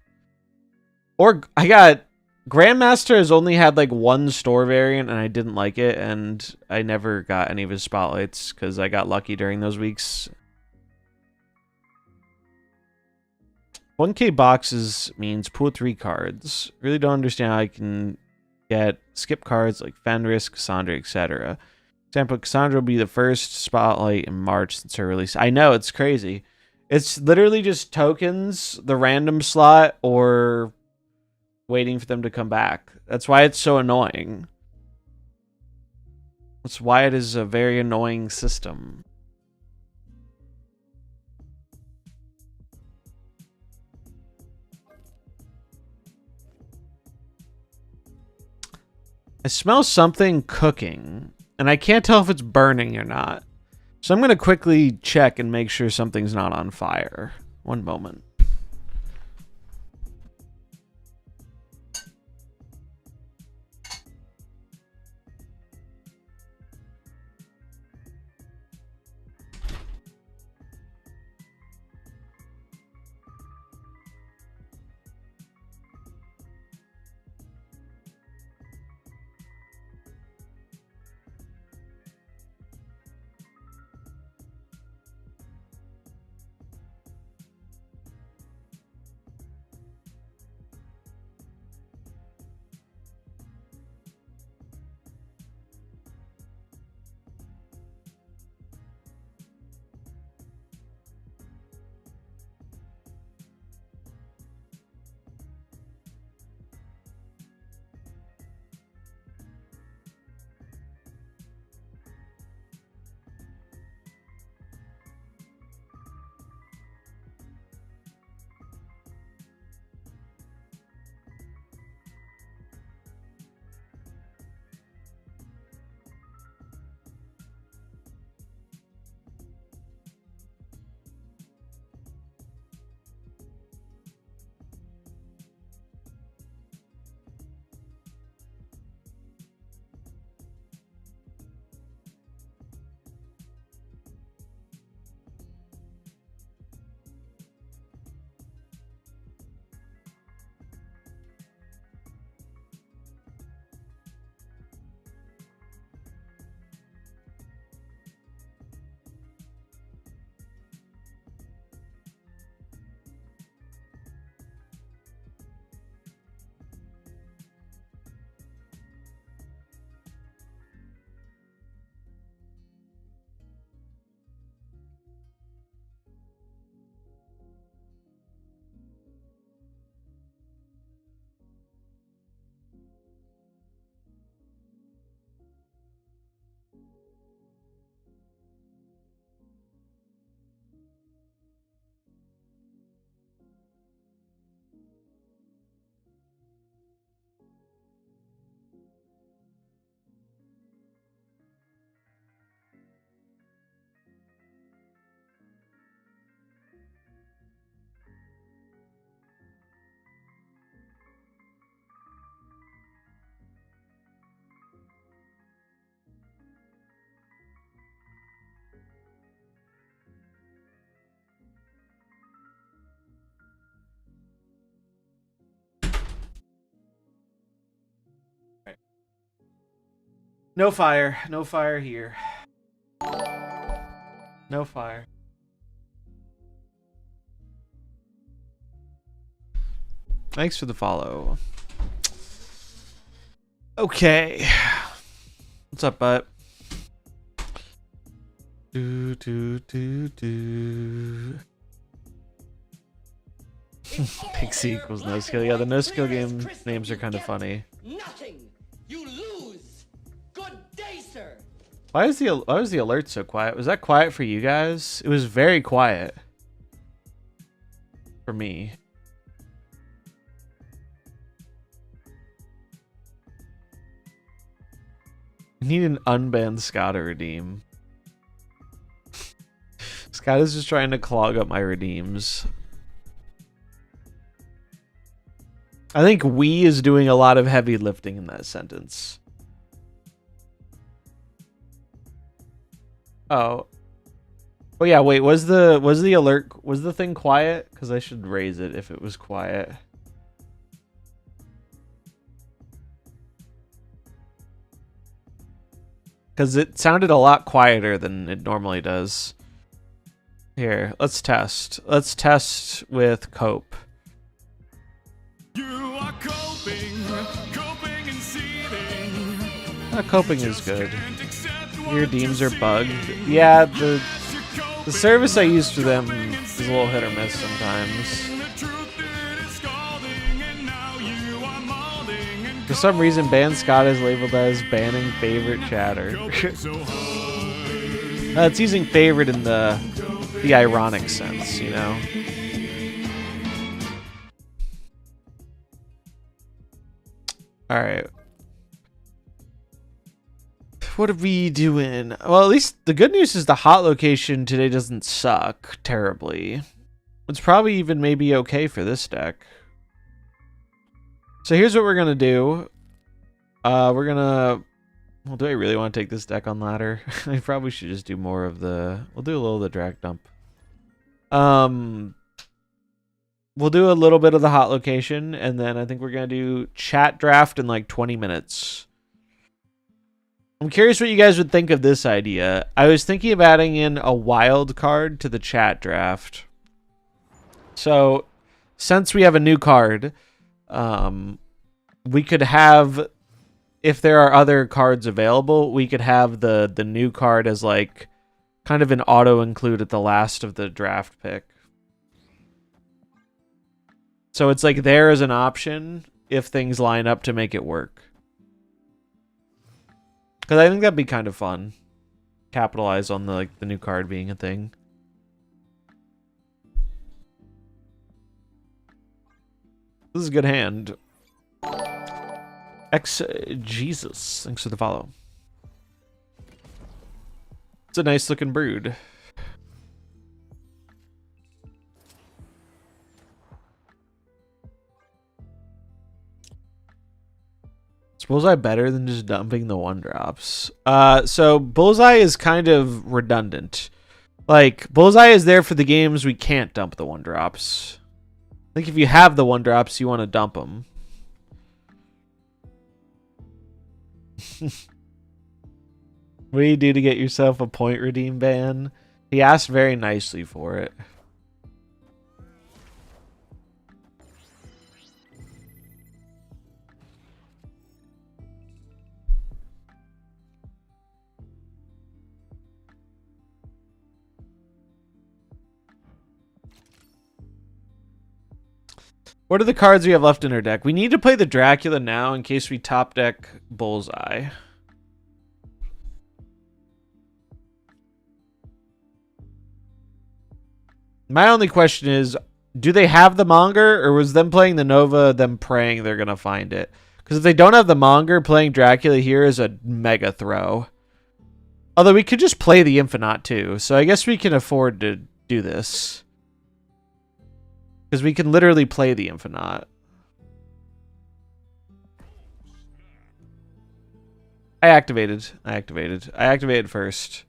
Or I got Grandmaster has only had like one store variant and I didn't like it, and I never got any of his spotlights because I got lucky during those weeks. 1K boxes means pull 3 cards. Really don't understand how I can get skip cards like Fenris, Cassandra, etc. Example, Cassandra will be the first spotlight in March since her release. I know, it's crazy. It's literally just tokens, the random slot, or waiting for them to come back. That's why it's so annoying. That's why it is a very annoying system. I smell something cooking, and I can't tell if it's burning or not. So I'm going to quickly check and make sure something's not on fire. One moment. No fire. No fire here. No fire. Thanks for the follow. Okay. What's up, bud? Pixie equals no skill. Yeah, the no skill game names are kind of funny. Nothing. You lose. Good day, sir. Why was the alert so quiet? Was that quiet for you guys? It was very quiet for me. I need an unbanned Scott to redeem. Scott is just trying to clog up my redeems. I think we is doing a lot of heavy lifting in that sentence. Oh. Oh yeah, wait, was the alert, was the thing quiet? Because I should raise it if it was quiet. Because it sounded a lot quieter than it normally does. Here, let's test. Let's test with cope. You are coping and seething. Coping is good. Your redeems are bugged. Yeah, the service I use for them is a little hit or miss sometimes. For some reason, Ban Scott is labeled as banning favorite chatter. It's using favorite in the ironic sense, you know? Alright. What are we doing? Well, at least the good news is the hot location today doesn't suck terribly. It's probably even maybe okay for this deck. So here's what we're gonna do. We're gonna... Well, do I really want to take this deck on ladder? I probably should just do more of the... We'll do a little of the drag dump. We'll do a little bit of the hot location, and then I think we're gonna do chat draft in like 20 minutes. I'm curious what you guys would think of this idea. I was thinking of adding in a wild card to the chat draft. So, since we have a new card, we could have, if there are other cards available, we could have the new card as like kind of an auto include at the last of the draft pick. So it's like there as an option if things line up to make it work. Because I think that'd be kind of fun. Capitalize on the new card being a thing. This is a good hand. Jesus. Thanks for the follow. It's a nice looking brood. Is Bullseye better than just dumping the 1-drops? So Bullseye is kind of redundant. Like, Bullseye is there for the games we can't dump the 1-drops. I think if you have the 1-drops, you want to dump them. What do you do to get yourself a point redeem ban? He asked very nicely for it. What are the cards we have left in our deck? We need to play the Dracula now in case we top deck Bullseye. My only question is, do they have the Monger, or was them playing the Nova them praying they're going to find it? Because if they don't have the Monger, playing Dracula here is a mega throw. Although we could just play the Infinite too, so I guess we can afford to do this. Because we can literally play the Infinite. I activated first.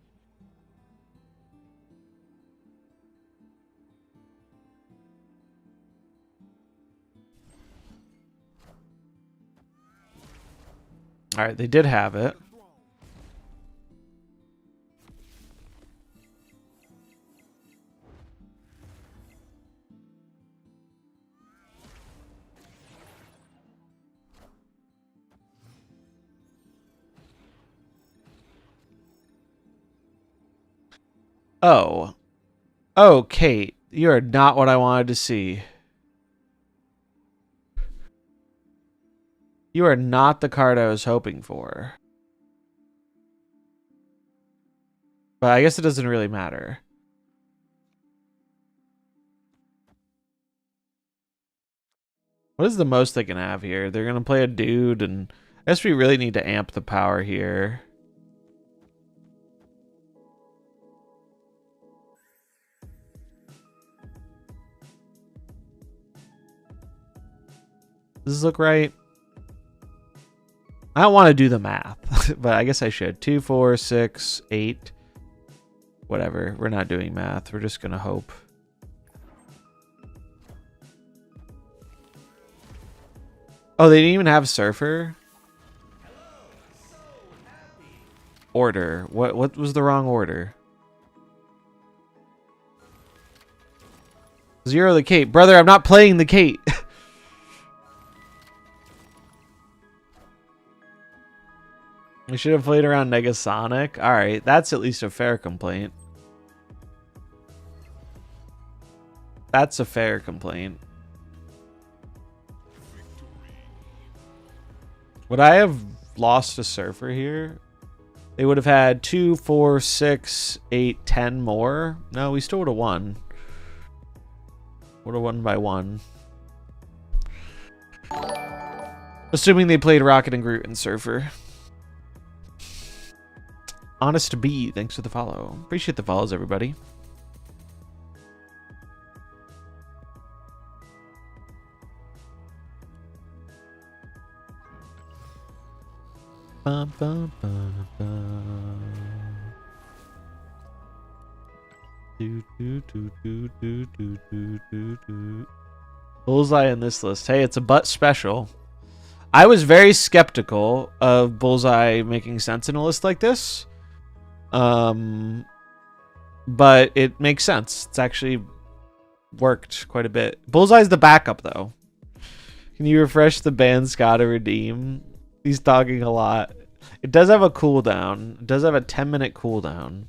Alright, they did have it. Oh. Oh, Kate. You are not what I wanted to see. You are not the card I was hoping for. But I guess it doesn't really matter. What is the most they can have here? They're going to play a dude, and I guess we really need to amp the power here. Does this look right? I don't want to do the math, but I guess I should. 2, 4, 6, 8. Whatever. We're not doing math. We're just going to hope. Oh, they didn't even have Surfer? Order. What was the wrong order? 0 the Kate. Brother, I'm not playing the Kate. We should have played around Negasonic. Alright, that's at least a fair complaint. That's a fair complaint. Would I have lost a Surfer here? They would have had 2, 4, 6, 8, 10 more. No, we still would have won. Would have won by 1. Assuming they played Rocket and Groot and Surfer. Honest to be, thanks for the follow. Appreciate the follows, everybody. Bum, bum, bum, bum. Do, do, do, do, do, do, do, do, do. Bullseye in this list. Hey, it's a butt special. I was very skeptical of Bullseye making sense in a list like this. But it makes sense. It's actually worked quite a bit. Bullseye's the backup, though. Can you refresh the band's gotta redeem? He's talking a lot. It does have a cooldown. It does have a 10-minute cooldown.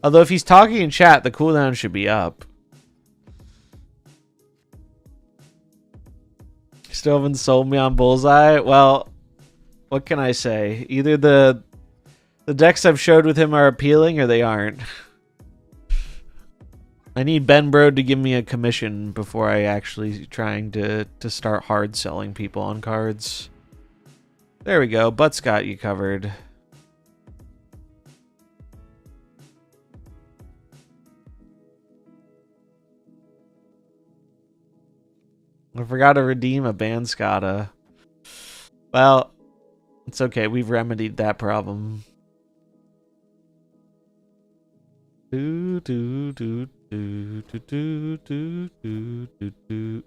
Although if he's talking in chat, the cooldown should be up. Still haven't sold me on Bullseye? Well, what can I say? Either the decks I've showed with him are appealing or they aren't. I need Ben Brode to give me a commission before I actually trying to start hard selling people on cards. There we go. Butt's got you covered. I forgot to redeem a Banscotta. Well, it's okay. We've remedied that problem. Do, do, do, do, do, do, do, do, do, do.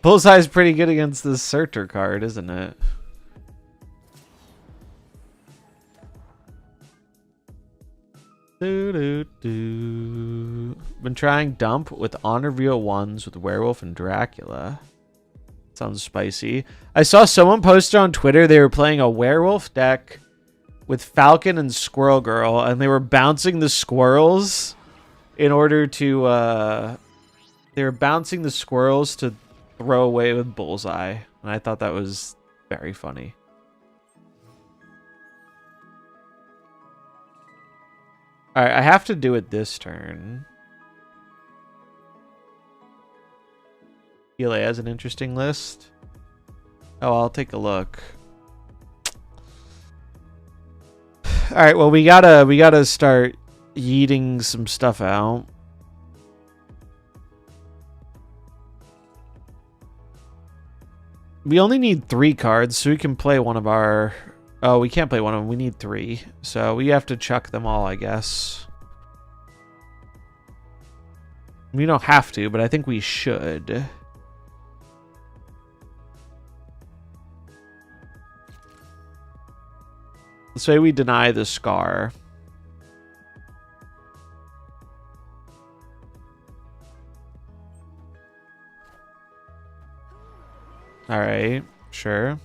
Bullseye's pretty good against this Surtur card, isn't it? Do, do, do. Been trying dump with on reveal 1s with Werewolf and Dracula. Sounds spicy. I saw someone post on Twitter they were playing a werewolf deck with Falcon and Squirrel Girl, and they were bouncing the squirrels in order to they were bouncing the squirrels to throw away with Bullseye, and I thought that was very funny. Alright, I have to do it this turn. ELA has an interesting list. Oh, I'll take a look. Alright, well we gotta start yeeting some stuff out. We only need 3 cards, so we can play one of our... Oh, we can't play one of them. We need 3. So we have to chuck them all, I guess. We don't have to, but I think we should. Let's say we deny the Scar. Alright, sure.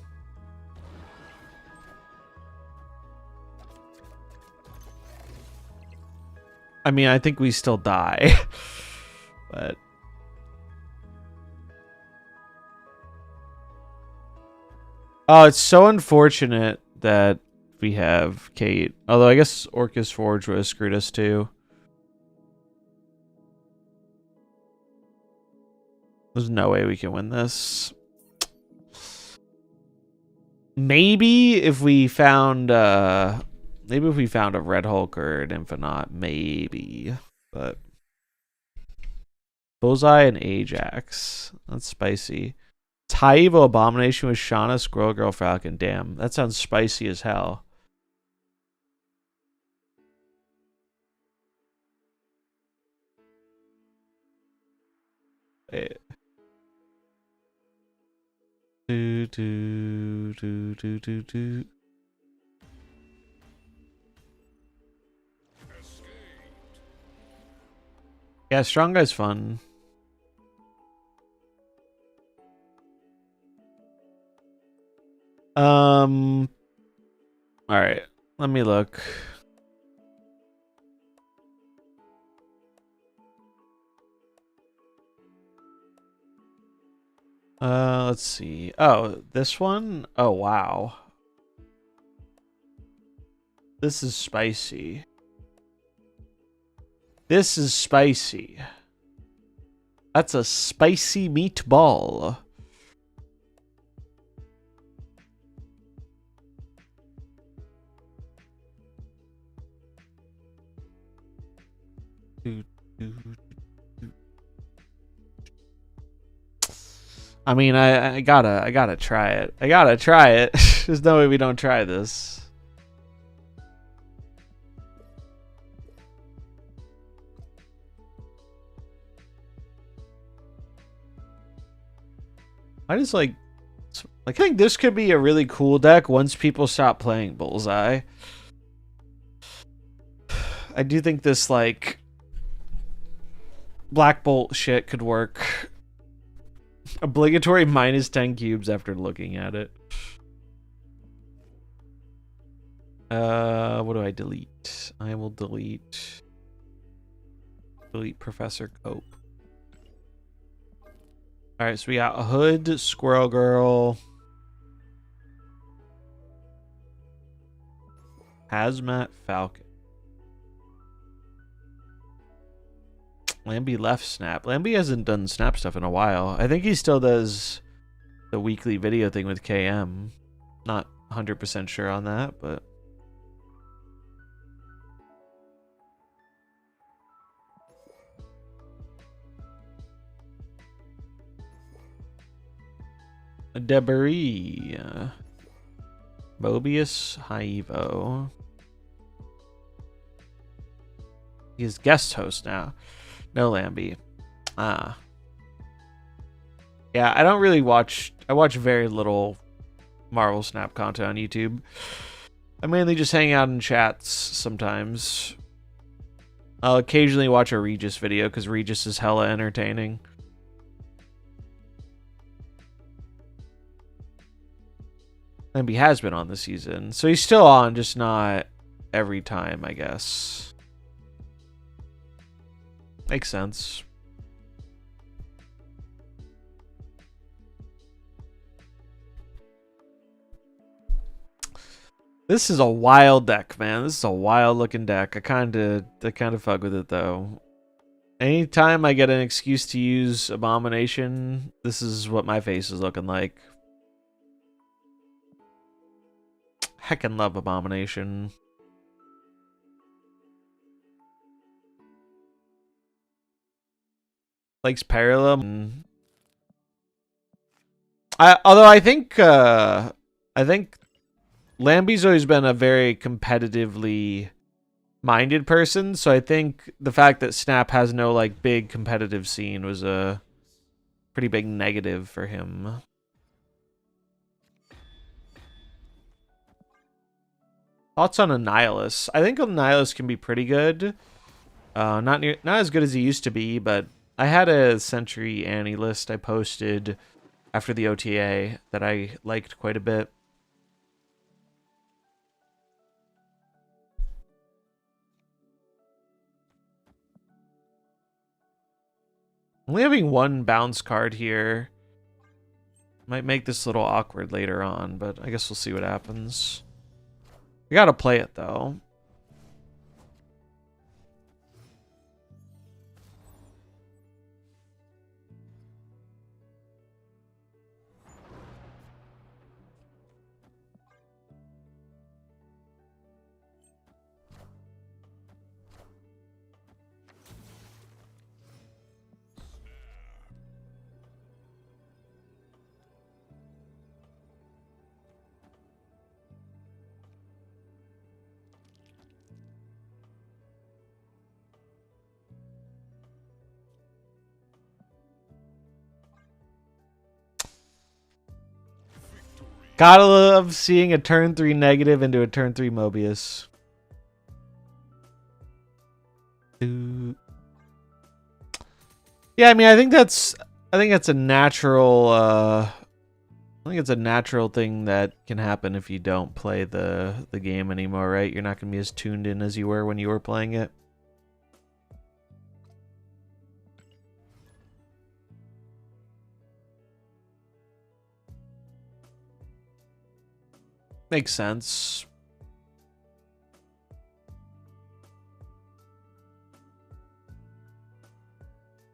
I mean, I think we still die. But oh, it's so unfortunate that we have Kate. Although I guess Orcus Forge would have screwed us too. There's no way we can win this. Maybe if we found a Red Hulk or an Infinite, maybe. But Bullseye and Ajax. That's spicy. Taivo Abomination with Shauna, Squirrel Girl, Falcon. Damn, that sounds spicy as hell. Do, do, do, do, do, do. Yeah, Strong Guy's fun. All right, let me look. Let's see. Oh, this one? Oh, wow. This is spicy. This is spicy. That's a spicy meatball. I mean, I gotta try it. I gotta try it. There's no way we don't try this. I think this could be a really cool deck once people stop playing Bullseye. I do think this like Black Bolt shit could work. Obligatory minus 10 cubes after looking at it. What do I delete? I will delete Professor Cope. Alright, so we got Hood, Squirrel Girl, Hazmat, Falcon. Lambie left Snap. Lambie hasn't done Snap stuff in a while. I think he still does the weekly video thing with KM. Not 100% sure on that, but... Debris. Mobius, Haivo. He's guest host now. No Lambie. Yeah, I don't really watch... I watch very little MarvelSnap content on YouTube. I mainly just hang out in chats sometimes. I'll occasionally watch a Regis video because Regis is hella entertaining. Lambie has been on this season, so he's still on, just not every time, I guess. Makes sense. This is a wild deck, man. This is a wild looking deck. I kind of fuck with it though. Anytime I get an excuse to use Abomination, this is what my face is looking like. Heckin' love Abomination. Likes Parallel. Although I think Lambie's always been a very competitively minded person, so I think the fact that Snap has no like big competitive scene was a pretty big negative for him. Thoughts on Annihilus? I think Annihilus can be pretty good. Not as good as he used to be, but I had a Century Annie list I posted after the OTA that I liked quite a bit. Only having one bounce card here might make this a little awkward later on, but I guess we'll see what happens. We gotta play it, though. Gotta love seeing a turn 3 negative into a turn 3 Mobius. Yeah, I mean, I think that's a natural I think it's a natural thing that can happen if you don't play the game anymore, right? You're not gonna be as tuned in as you were when you were playing it. Makes sense.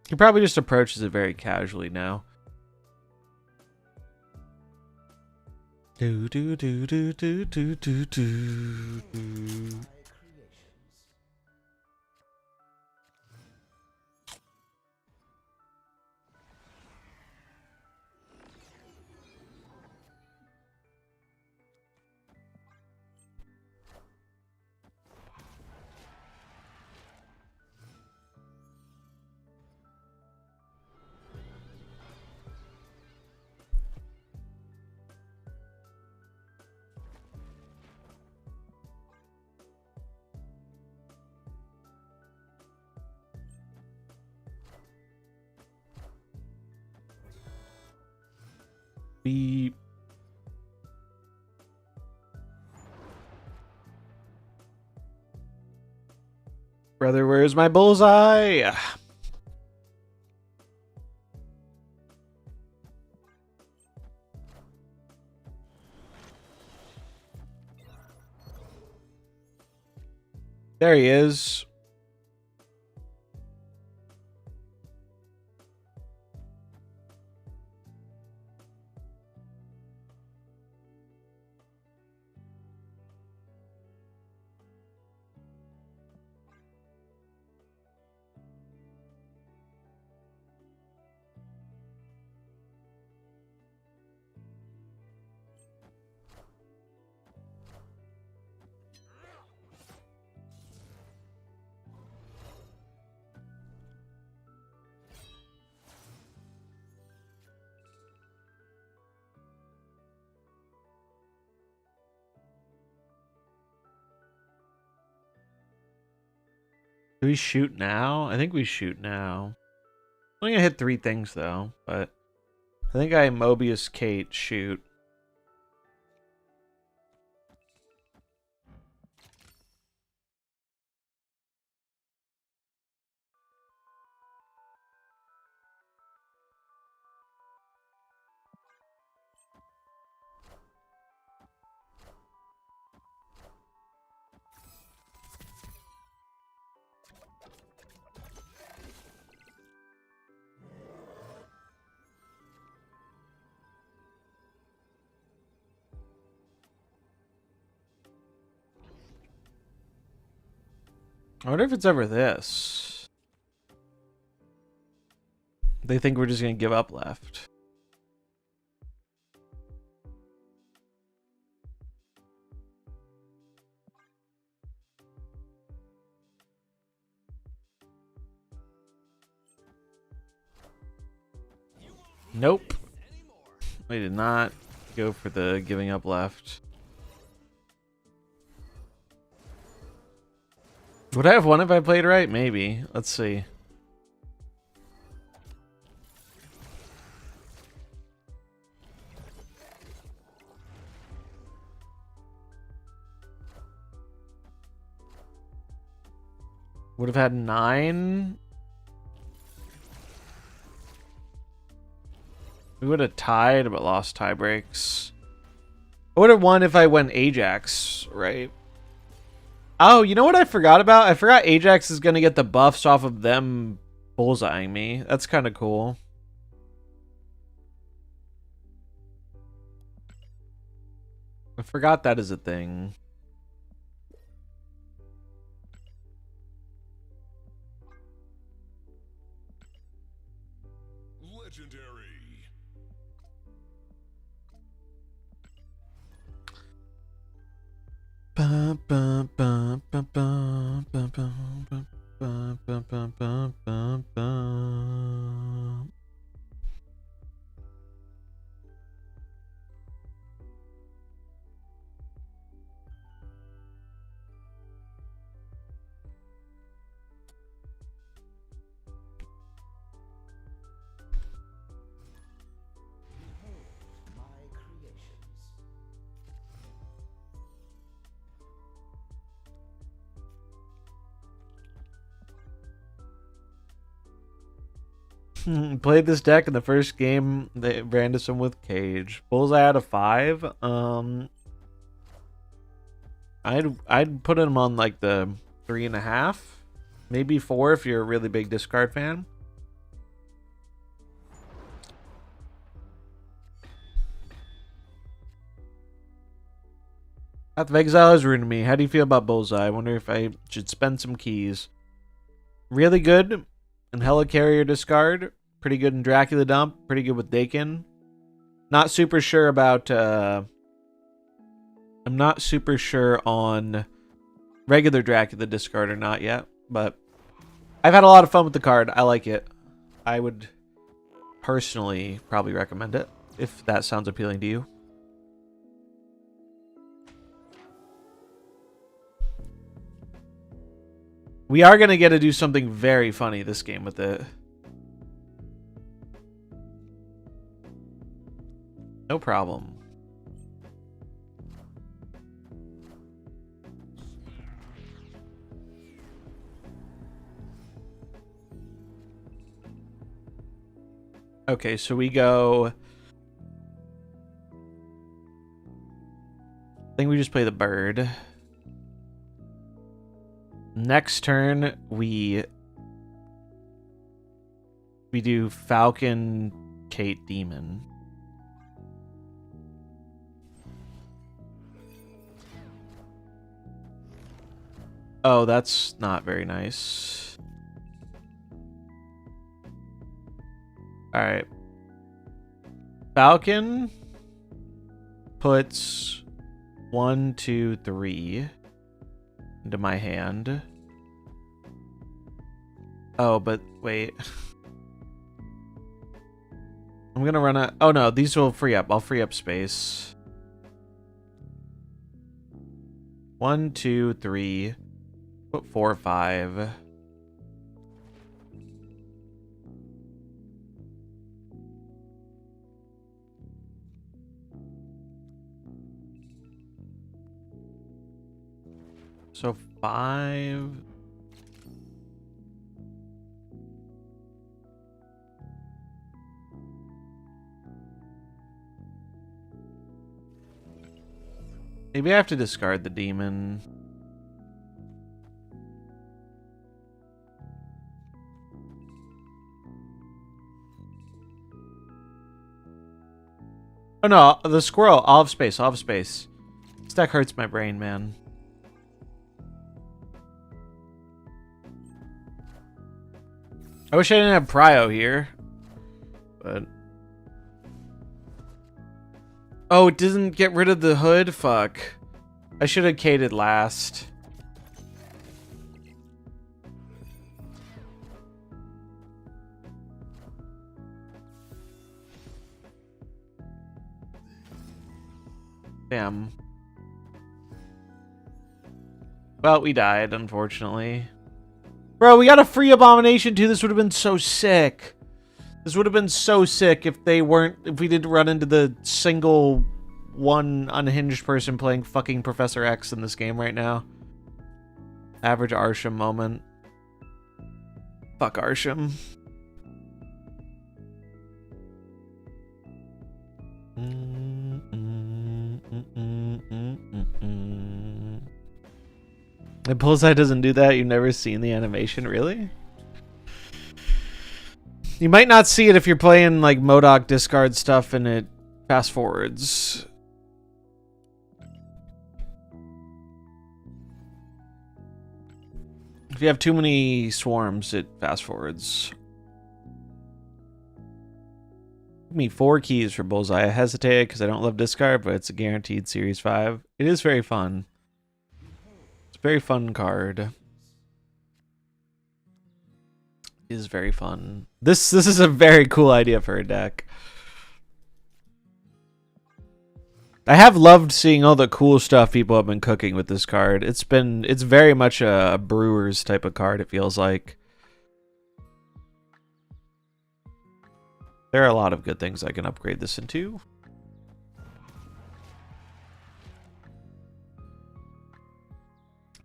He probably just approaches it very casually now. Do do do do do do do do do. Beep. Brother, where's my bullseye? There he is. Do we shoot now? I think we shoot now. I'm gonna hit 3 things though, but I think I Mobius Kate shoot. I wonder if it's ever this. They think we're just gonna give up left. Nope. We did not go for the giving up left. Would I have won if I played right? Maybe. Let's see. Would have had 9. We would have tied, but lost tie breaks. I would have won if I went Ajax, right? Oh, you know what I forgot about? I forgot Ajax is going to get the buffs off of them bullseyeing me. That's kind of cool. I forgot that is a thing. Legendary. Bum, bum, bum, bum, bum, bum, bum, bum, bum, bum, bum, bum, bum. Played this deck in the first game. They ran us him with Cage. Bullseye out of 5. I'd put him on like the 3.5, maybe 4 if you're a really big discard fan. Path of Exile has ruined me. How do you feel about Bullseye? I wonder if I should spend some keys. Really good in Helicarrier discard. Pretty good in Dracula dump. Pretty good with Dakin. Not super sure about... I'm not super sure on regular Dracula discard or not yet. But I've had a lot of fun with the card. I like it. I would personally probably recommend it if that sounds appealing to you. We are going to get to do something very funny this game with it. No problem. Okay, so we go... I think we just play the bird. Next turn, we do Falcon, Kate, Demon. Oh, that's not very nice. Alright. Falcon puts 1, 2, 3 into my hand. Oh, but wait. I'm gonna run a... Oh no, these will free up. I'll free up space. 1, 2, 3. Put 4, 5. So 5. Maybe I have to discard the demon. Oh no, the squirrel. I'll have space. I'll have space. This deck hurts my brain, man. I wish I didn't have Prio here. But... Oh, it doesn't get rid of the hood? Fuck. I should have cated last. Damn. Well, we died, unfortunately. Bro, we got a free Abomination too. This would have been so sick. This would have been so sick if they weren't... If we didn't run into the single one unhinged person playing fucking Professor X in this game right now. Average Arsham moment. Fuck Arsham. The Bullseye doesn't do that. You've never seen the animation, really? You might not see it if you're playing like Modoc discard stuff and it fast forwards. If you have too many swarms, it fast forwards. Give me 4 keys for Bullseye. I hesitated because I don't love discard, but it's a guaranteed Series 5. It is very fun. It's a very fun card. It is very fun. This is a very cool idea for a deck. I have loved seeing all the cool stuff people have been cooking with this card. It's very much a Brewers type of card, it feels like. There are a lot of good things I can upgrade this into.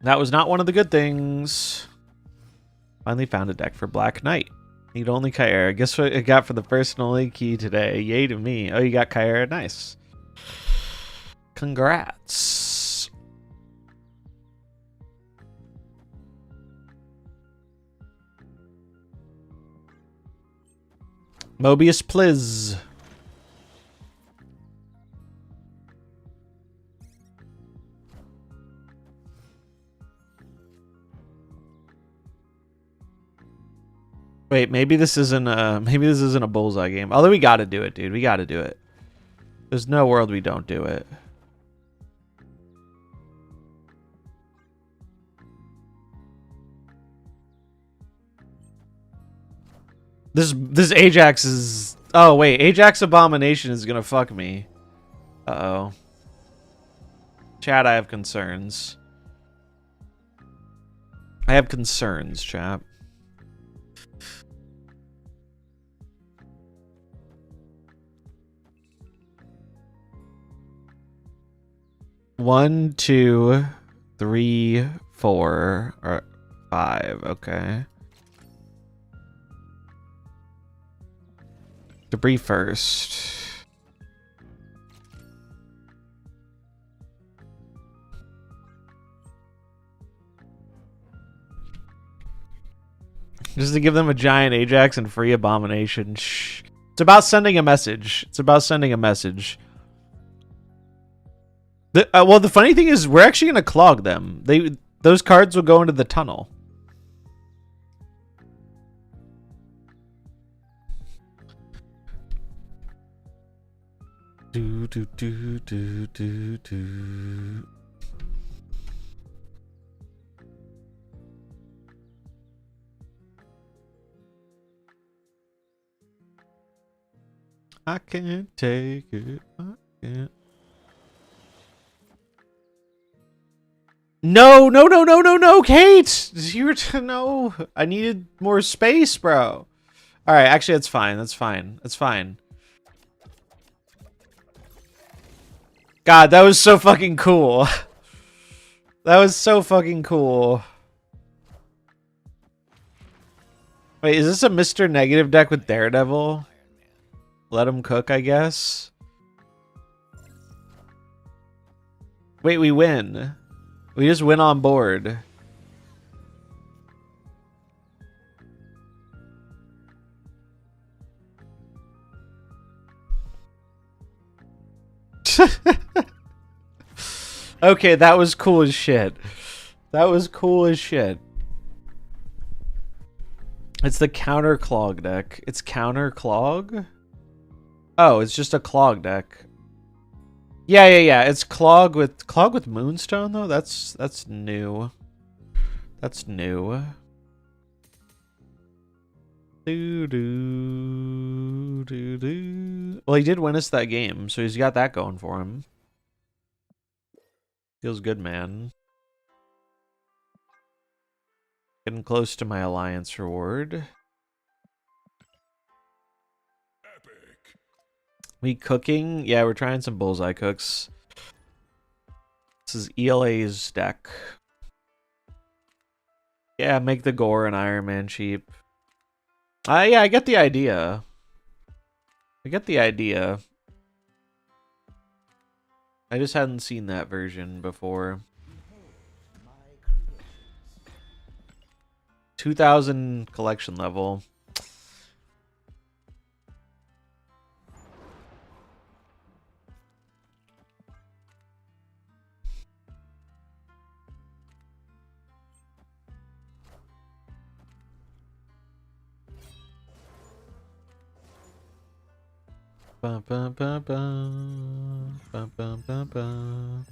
That was not one of the good things. Finally found a deck for Black Knight. Need only Kyra. Guess what I got for the first and only key today? Yay to me. Oh, you got Kyra. Nice. Congrats. Mobius, please. Wait, maybe this isn't a Bullseye game. Although we gotta do it, dude. We gotta do it. There's no world we don't do it. This Ajax is... Oh, wait. Ajax Abomination is gonna fuck me. Uh-oh. Chat, I have concerns. I have concerns, chat. One, 2, 3, 4, or 5. Okay. Debris first. Just to give them a giant Ajax and free Abomination. Shh. It's about sending a message. It's about sending a message. Well, the funny thing is, we're actually gonna clog them. Those cards will go into the tunnel. Do do do do do do. I can't take it. I can't. No, no, no, no, no, no, Kate! No. I needed more space, bro. Alright, actually, that's fine. That's fine. That's fine. God, that was so fucking cool. That was so fucking cool. Wait, is this a Mr. Negative deck with Daredevil? Let him cook, I guess. Wait, we win. We just went on board. Okay, that was cool as shit. That was cool as shit. It's the counter clog deck. It's counter clog? Oh, it's just a clog deck. Yeah. It's clog with Moonstone though. That's new. That's new. Do do do do. Well, he did win us that game, so he's got that going for him. Feels good, man. Getting close to my alliance reward. We cooking? Yeah, we're trying some Bullseye cooks. This is ELA's deck. Yeah, make the Gore and Iron Man cheap. Yeah, I get the idea. I get the idea. I just hadn't seen that version before. 2,000 collection level. Bum, bum, bum, bum. Bum, bum, bum, bum.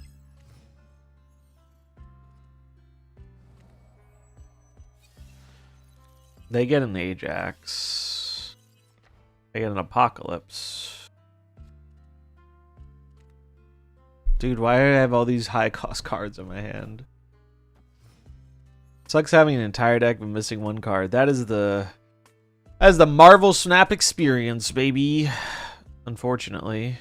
They get an Ajax. They get an Apocalypse. Dude, why do I have all these high cost cards in my hand? Sucks having an entire deck but missing one card. That is the MarvelSnap experience, baby. Unfortunately.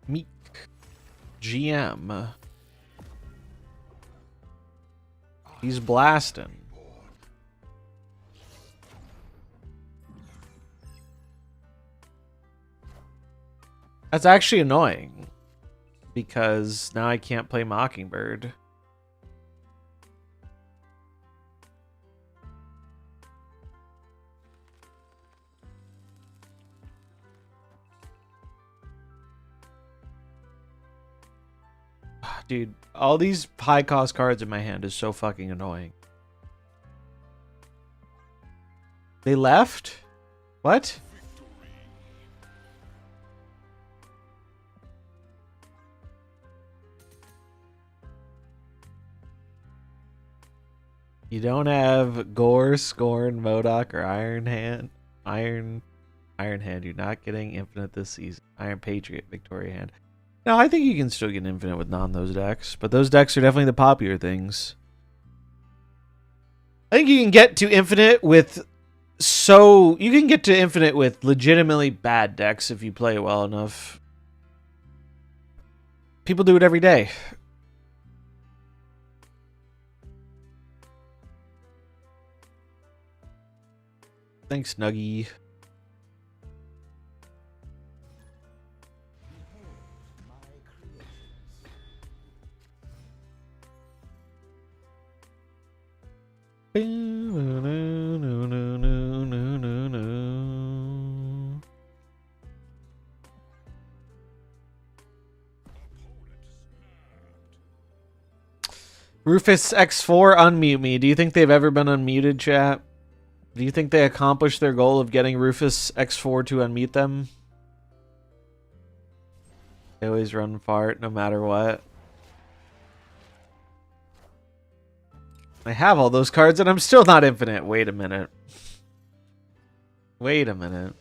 Meek. GM. He's blasting. That's actually annoying. Because now I can't play Mockingbird. Dude, all these high cost cards in my hand is so fucking annoying. They left? What? You don't have Gore, Scorn, MODOK, or Iron Hand. Iron Hand, you're not getting Infinite this season. Iron Patriot, Victoria Hand. No, I think you can still get Infinite with those decks, but those decks are definitely the popular things. I think you can get to Infinite with legitimately bad decks if you play well enough. People do it every day. Thanks, Nuggy. Rufus X4, unmute me. Do you think they've ever been unmuted, chat? Do you think they accomplished their goal of getting Rufus X4 to unmute them? They always run fart no matter what. I have all those cards and I'm still not infinite. Wait a minute. Wait a minute.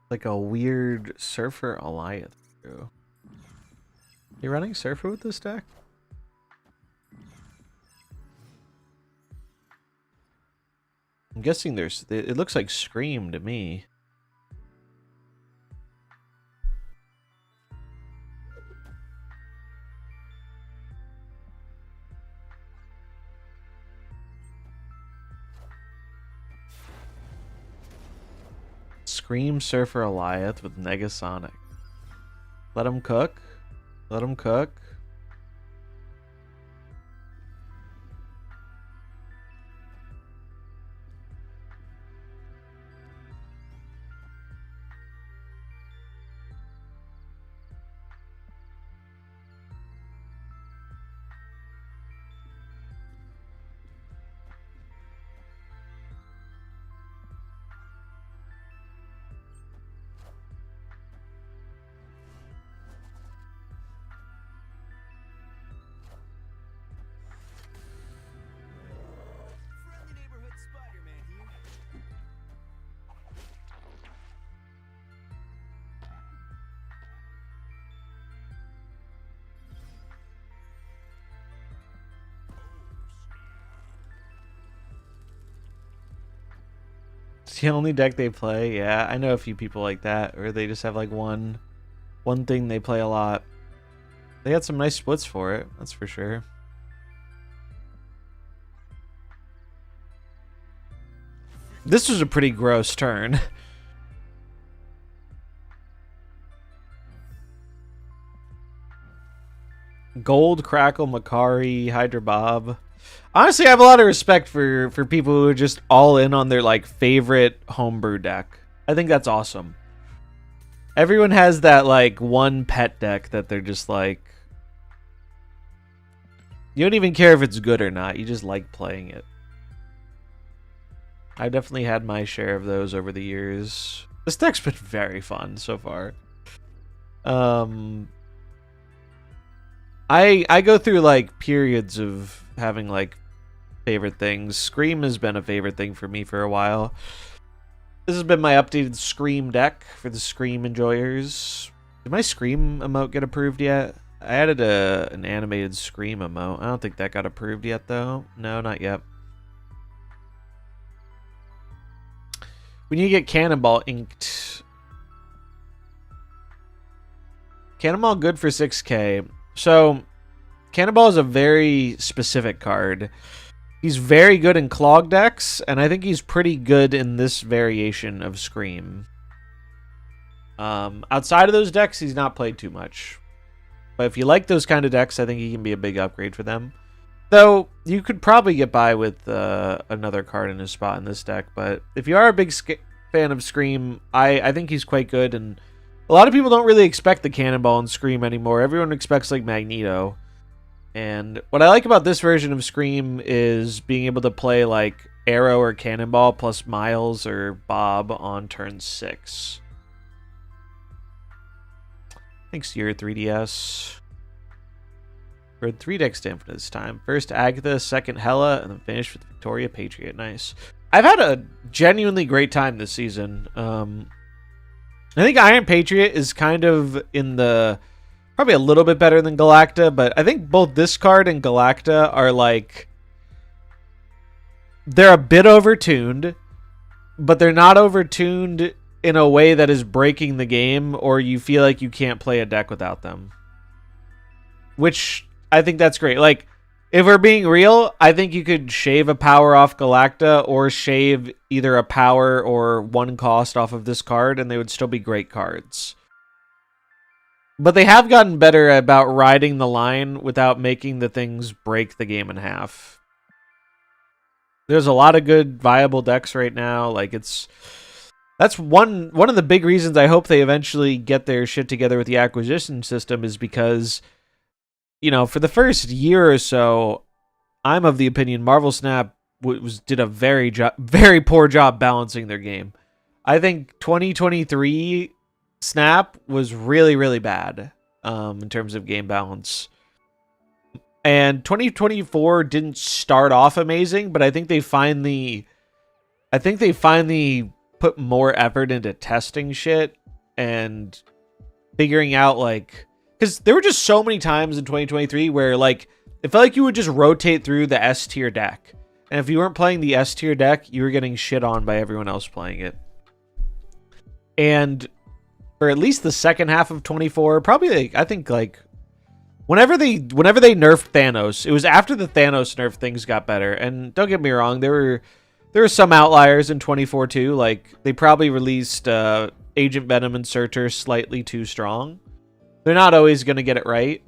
Like a weird Surfer Alliance. You running Surfer with this deck? I'm guessing it looks like Scream to me. Scream Surfer Alliance with Negasonic. Let him cook. Let him cook. It's the only deck they play. Yeah, I know a few people like that, or they just have like one thing they play a lot. They had some nice splits for it, that's for sure. This was a pretty gross turn. Gold, Crackle, Makari, Hydra Bob. Honestly, I have a lot of respect for people who are just all in on their like favorite homebrew deck. I think that's awesome. Everyone has that like one pet deck that they're just like, you don't even care if it's good or not. You just like playing it. I definitely had my share of those over the years. This deck's been very fun so far. I go through like periods of having like favorite things. Scream has been a favorite thing for me for a while. This has been my updated Scream deck for the Scream enjoyers. Did my Scream emote get approved yet? I added an animated Scream emote. I don't think that got approved yet though. No, not yet. We need to get Cannonball inked. Cannonball good for 6k. So, Cannonball is a very specific card. He's very good in Clog decks, and I think he's pretty good in this variation of Scream. Outside of those decks, he's not played too much. But if you like those kind of decks, I think he can be a big upgrade for them. Though, you could probably get by with another card in his spot in this deck, but if you are a big fan of Scream, I think he's quite good, and a lot of people don't really expect the Cannonball and Scream anymore. Everyone expects like Magneto. And what I like about this version of Scream is being able to play like Arrow or Cannonball plus Miles or Bob on turn 6. Thanks to your 3DS. We're 3 decks down for this time. First Agatha, second Hela, and then finish with Victoria Patriot. Nice. I've had a genuinely great time this season. I think Iron Patriot is kind of in the... probably a little bit better than Galacta, but I think both this card and Galacta are like... they're a bit overtuned, but they're not overtuned in a way that is breaking the game or you feel like you can't play a deck without them. Which, I think that's great. Like, if we're being real, I think you could shave a power off Galacta or shave either a power or one cost off of this card, and they would still be great cards. But they have gotten better about riding the line without making the things break the game in half. There's a lot of good viable decks right now. Like that's one of the big reasons I hope they eventually get their shit together with the acquisition system is because, you know, for the first year or so, I'm of the opinion MarvelSnap did a very poor job balancing their game. I think 2023 Snap was really, really bad in terms of game balance. And 2024 didn't start off amazing, but I think they finally put more effort into testing shit and figuring out, like, because there were just so many times in 2023 where, like, it felt like you would just rotate through the S tier deck. And if you weren't playing the S tier deck, you were getting shit on by everyone else playing it. And for at least the second half of 24, probably, like, I think, like, whenever they nerfed Thanos, it was after the Thanos nerf things got better. And don't get me wrong, there were some outliers in 24 too. Like, they probably released Agent Venom and Surtur slightly too strong. They're not always going to get it right.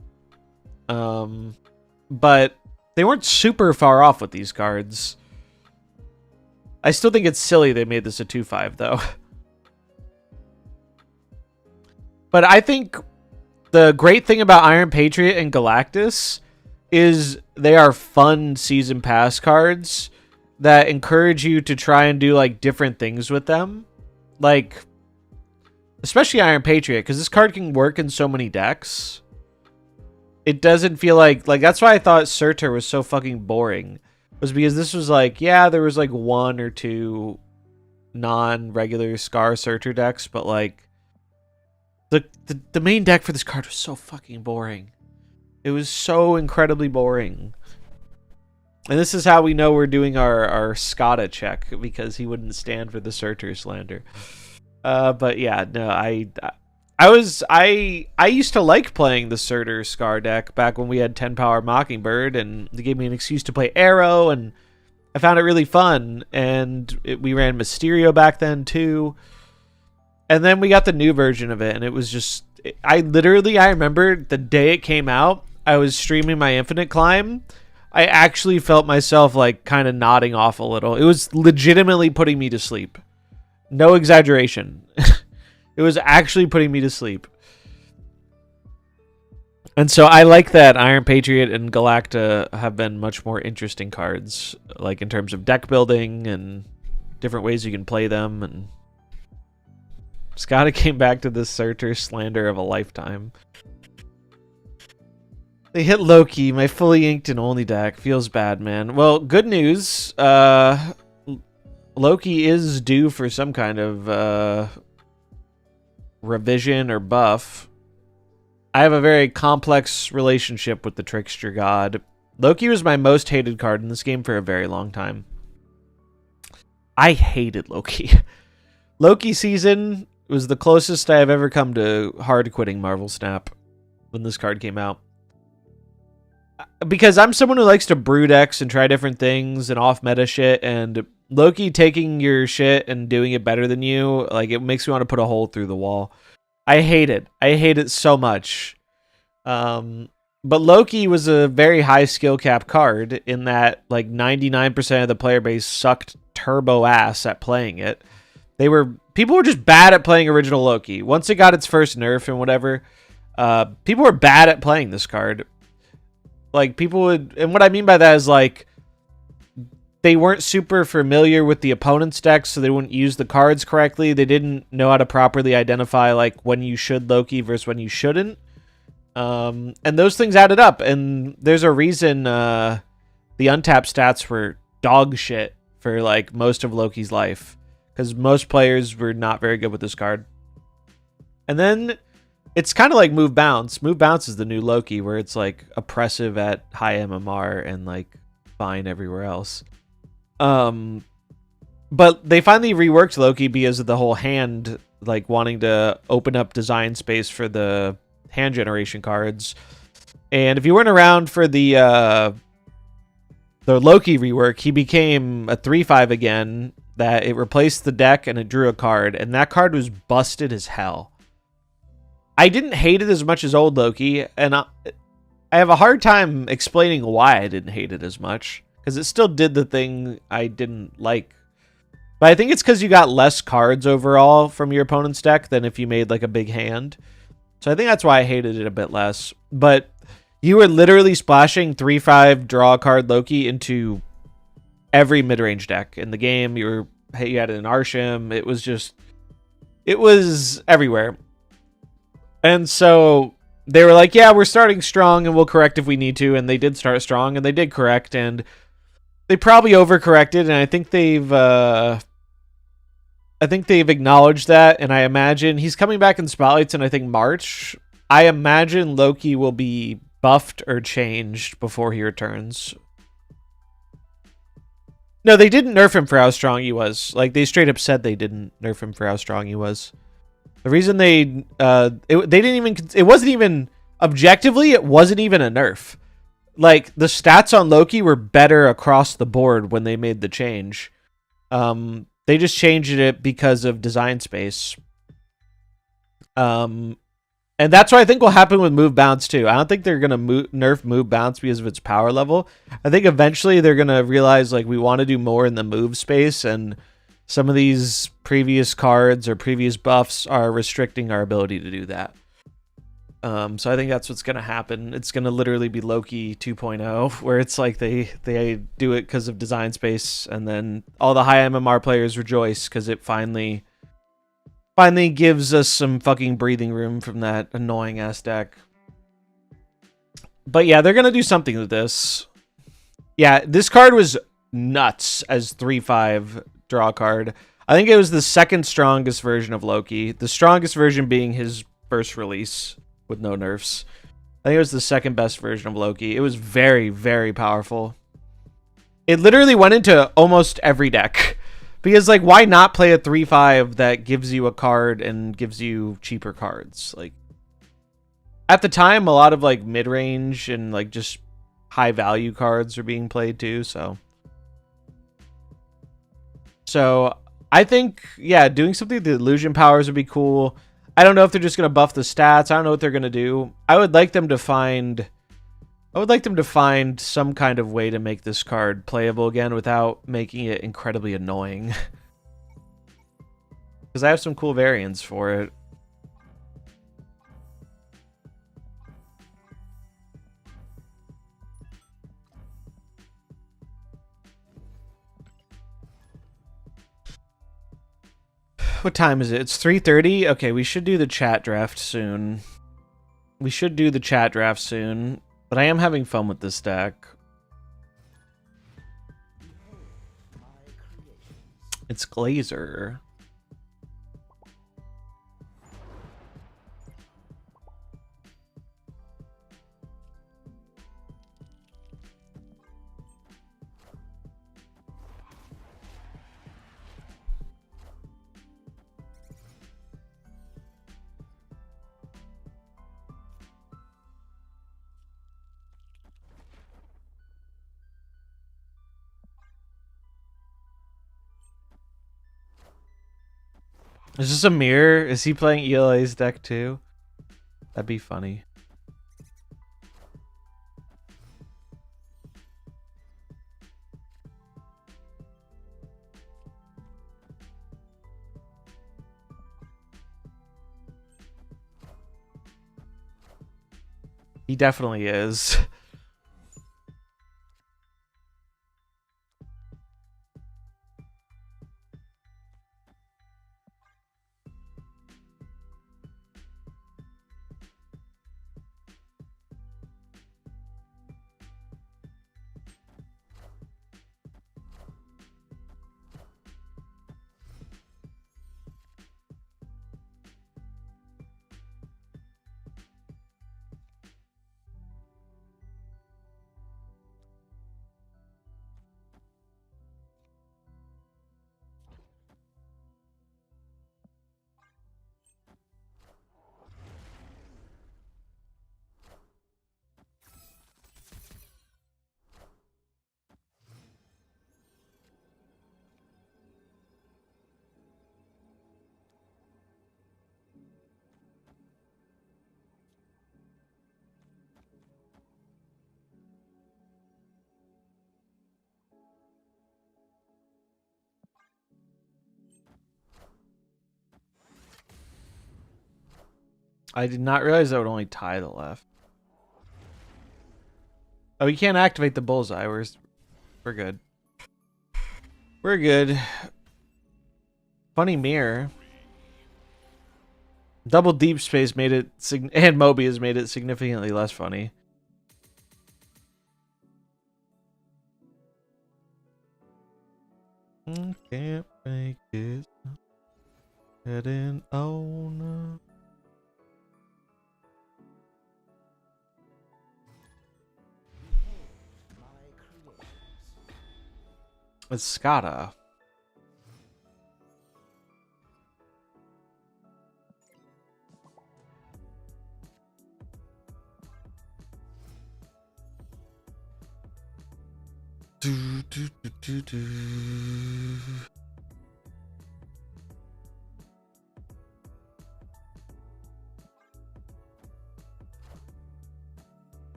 But they weren't super far off with these cards. I still think it's silly they made this a 2/5 though. But I think the great thing about Iron Patriot and Galactus is they are fun season pass cards that encourage you to try and do, like, different things with them. Like, especially Iron Patriot, because this card can work in so many decks. It doesn't feel like that's why I thought Surtur was so fucking boring. Was because this was like, yeah, there was like one or two non-regular Scar Surtur decks, but like the main deck for this card was so fucking boring. It was so incredibly boring. And this is how we know we're doing our Skada check, because he wouldn't stand for the Surtur slander. But yeah, no, I used to like playing the Surtur Scar deck back when we had 10 power Mockingbird, and they gave me an excuse to play Arrow, and I found it really fun. And we ran Mysterio back then too. And then we got the new version of it, and it was just, I remember the day it came out, I was streaming my Infinite Climb. I actually felt myself like kind of nodding off a little. It was legitimately putting me to sleep. No exaggeration. It was actually putting me to sleep. And so I like that Iron Patriot and Galacta have been much more interesting cards, like in terms of deck building and different ways you can play them. And Scotty came back to this Surtur slander of a lifetime. They hit Loki, my fully inked and only deck. Feels bad, man. Well, good news. Loki is due for some kind of revision or buff. I have a very complex relationship with the Trickster God. Loki was my most hated card in this game for a very long time. I hated Loki. Loki season was the closest I have ever come to hard quitting MarvelSnap when this card came out. Because I'm someone who likes to brew decks and try different things and off-meta shit, and Loki taking your shit and doing it better than you, like, it makes me want to put a hole through the wall. I hate it. I hate it so much. But Loki was a very high skill cap card in that, like, 99% of the player base sucked turbo ass at playing it. People were just bad at playing original Loki. Once it got its first nerf and whatever, people were bad at playing this card. Like, people would, and what I mean by that is, like, they weren't super familiar with the opponent's deck, so they wouldn't use the cards correctly. They didn't know how to properly identify, like, when you should Loki versus when you shouldn't. And those things added up, and there's a reason the untapped stats were dog shit for, like, most of Loki's life, because most players were not very good with this card. And then it's kind of like Move Bounce. Move Bounce is the new Loki, where it's, like, oppressive at high MMR and, like, fine everywhere else. But they finally reworked Loki because of the whole hand, like, wanting to open up design space for the hand generation cards. And if you weren't around for the Loki rework, he became a 3/5 again, that it replaced the deck and it drew a card, and that card was busted as hell. I didn't hate it as much as old Loki, and I have a hard time explaining why I didn't hate it as much, because it still did the thing I didn't like. But I think it's because you got less cards overall from your opponent's deck than if you made, like, a big hand. So I think that's why I hated it a bit less. But you were literally splashing 3/5 draw card Loki into every mid-range deck in the game. You had an Arsham. It was everywhere. And so they were like, yeah, we're starting strong and we'll correct if we need to. And they did start strong and they did correct. And they probably overcorrected. And I think they've acknowledged that. And I imagine he's coming back in Spotlights in, I think, March. I imagine Loki will be buffed or changed before he returns. No, they didn't nerf him for how strong he was. Like, they straight up said they didn't nerf him for how strong he was. The reason it wasn't even, objectively, it wasn't even a nerf. Like, the stats on Loki were better across the board when they made the change. They just changed it because of design space. And that's what I think will happen with Move Bounce too. I don't think they're going to nerf Move Bounce because of its power level. I think eventually they're going to realize, like, we want to do more in the move space, and some of these previous cards or previous buffs are restricting our ability to do that. So I think that's what's going to happen. It's going to literally be Loki 2.0, where it's like they do it because of design space, and then all the high MMR players rejoice because it finally gives us some fucking breathing room from that annoying ass deck. But yeah, they're going to do something with this. Yeah, this card was nuts as 3/5 draw card. I think it was the second strongest version of Loki. The strongest version being his first release with no nerfs. I think it was the second best version of Loki. It was very, very powerful. It literally went into almost every deck. Because, like, why not play a 3/5 that gives you a card and gives you cheaper cards? Like, at the time, a lot of, like, mid-range and, like, just high-value cards are being played, too, so... So, I think, yeah, doing something with the illusion powers would be cool. I don't know if they're just going to buff the stats. I don't know what they're going to do. I would like them to find some kind of way to make this card playable again without making it incredibly annoying. Because I have some cool variants for it. What time is it? It's 3:30? Okay, we should do the chat draft soon. But I am having fun with this deck. It's Glazer. Is this a mirror? Is he playing ELA's deck too? That'd be funny. He definitely is. I did not realize that would only tie the left. Oh, you can't activate the Bullseye. We're good. We're good. Funny mirror. Double deep space made it and Moby has made it significantly less funny. Can't make it. Heading on. It's Skada. Do, do, do, do, do.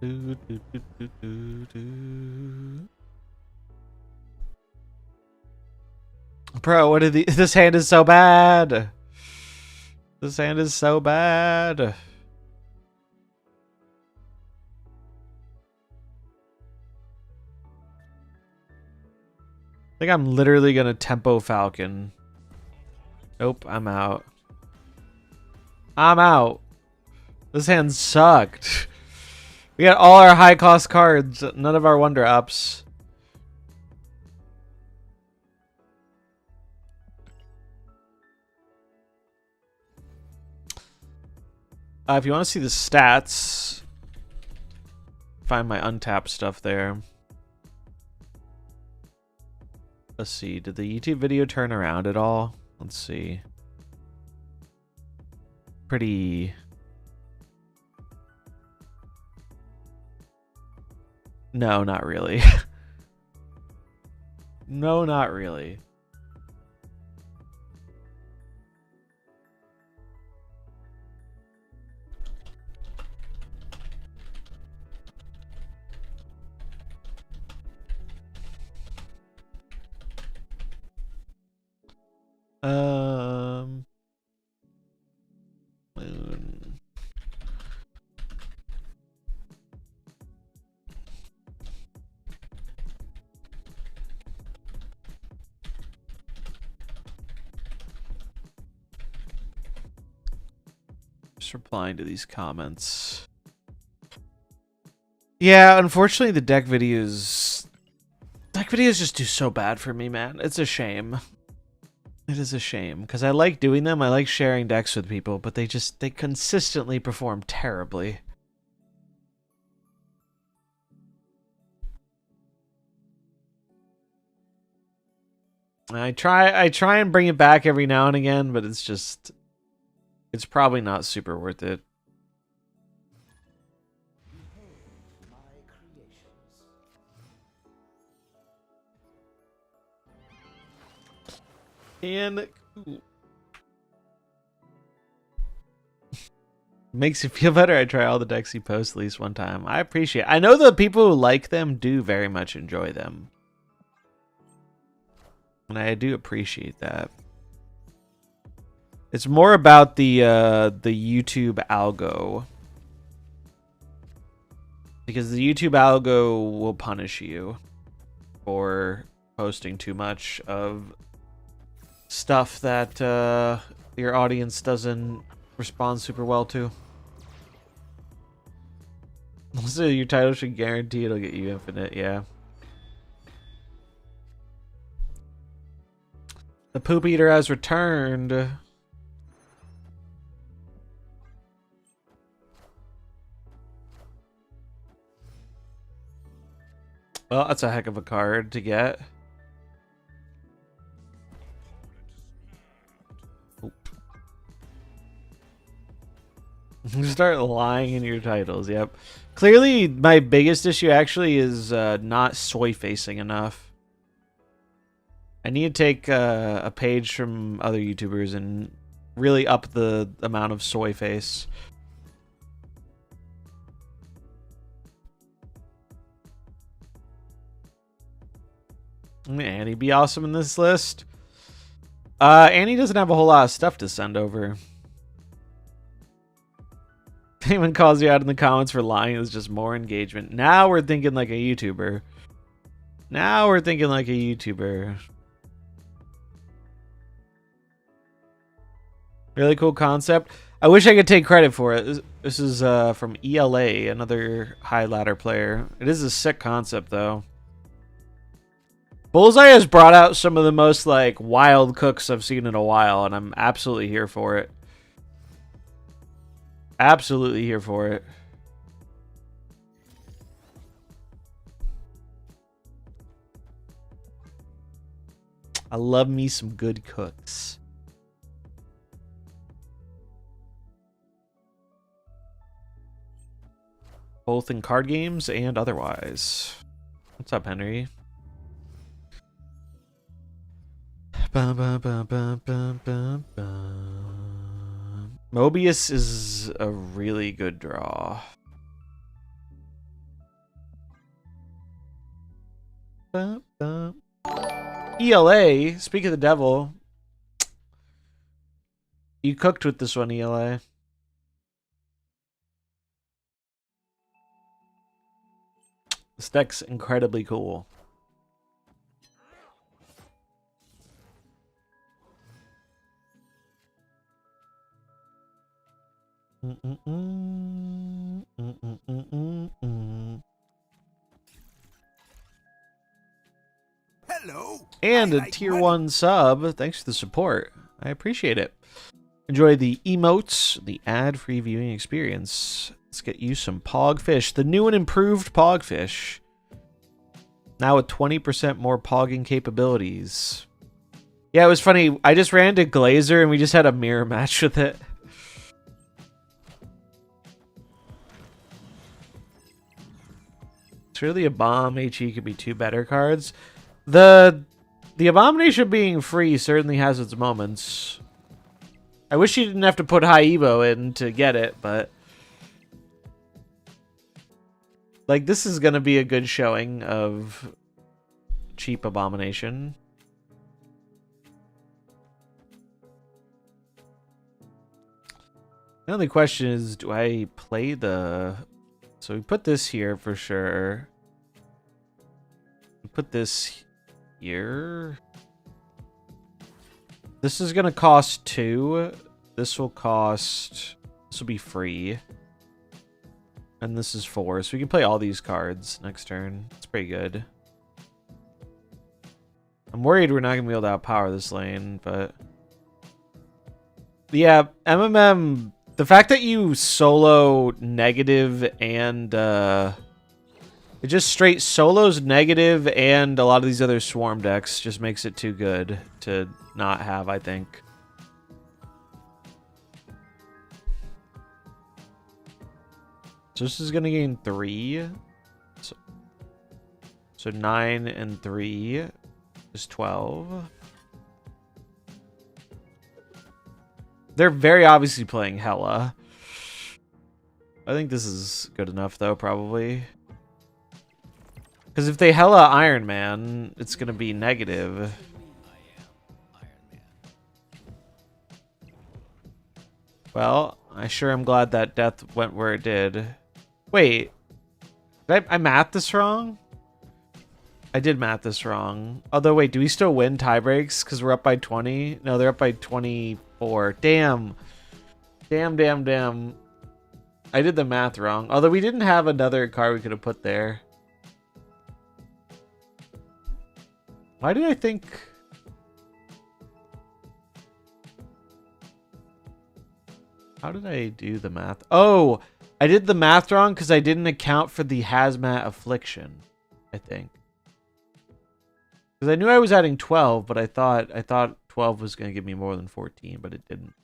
Do, do, do, do, do, do. Bro, what did this hand is so bad. This hand is so bad. I think I'm literally gonna tempo Falcon. Nope, I'm out. I'm out. This hand sucked. We got all our high cost cards, none of our wonder ups. If you want to see the stats, find my untapped stuff there. Let's see. Did the YouTube video turn around at all? Let's see. Pretty... No, not really. No, not really. Moon. Just replying to these comments. Yeah, unfortunately the deck videos just do so bad for me, man. It's a shame. It is a shame because I like doing them. I like sharing decks with people, but they consistently perform terribly. I try and bring it back every now and again, but it's probably not super worth it. And makes you feel better. I try all the decks you post at least one time. I appreciate it. I know the people who like them do very much enjoy them. And I do appreciate that. It's more about the YouTube algo. Because the YouTube algo will punish you for posting too much of stuff that your audience doesn't respond super well to. So your title should guarantee it'll get you infinite, yeah. The poop eater has returned. Well, that's a heck of a card to get. Start lying in your titles, yep. Clearly, my biggest issue actually is not soy-facing enough. I need to take a page from other YouTubers and really up the amount of soy face. Annie be awesome in this list. Annie doesn't have a whole lot of stuff to send over. Payment calls you out in the comments for lying is just more engagement. Now we're thinking like a YouTuber. Now we're thinking like a YouTuber. Really cool concept. I wish I could take credit for it. This is from ELA, another high ladder player. It is a sick concept though. Bullseye has brought out some of the most like wild cooks I've seen in a while, and I'm absolutely here for it. Absolutely here for it. I love me some good cooks. Both in card games and otherwise. What's up, Henry? Ba, ba, ba, ba, ba, ba, ba. Mobius is a really good draw. Ba, ba. ELA, speak of the devil. You cooked with this one, ELA. This deck's incredibly cool. Hello. And a tier 1 sub. Thanks for the support. I appreciate it. Enjoy the emotes, the ad-free viewing experience. Let's get you some Pogfish. The new and improved Pogfish. Now with 20% more pogging capabilities. Yeah, it was funny. I just ran to Glazer and we just had a mirror match with it. Surely a bomb HE could be 2 better cards. The Abomination being free certainly has its moments. I wish you didn't have to put high Evo in to get it, but like this is gonna be a good showing of cheap Abomination. The only question is, do I play the... So we put this here for sure. We put this here. This is gonna cost 2. This will cost... This will be free. And this is 4. So we can play all these cards next turn. It's pretty good. I'm worried we're not gonna be able to outpower this lane, but... Yeah, MMM... The fact that you solo negative and it just straight solos negative and a lot of these other swarm decks just makes it too good to not have, I think. So this is gonna gain 3. So 9 and 3 is 12. They're very obviously playing Hella. I think this is good enough, though, probably. Because if they Hella Iron Man, it's going to be negative. Well, I sure am glad that death went where it did. Wait. Did I math this wrong? I did math this wrong. Although, wait, do we still win tie breaks? Because we're up by 20? No, they're up by 24. Damn. Damn. I did the math wrong. Although we didn't have another card we could have put there. Why did I think... How did I do the math? Oh, I did the math wrong because I didn't account for the Hazmat Affliction, I think. Because I knew I was adding 12, but I thought 12 was going to give me more than 14, but it didn't.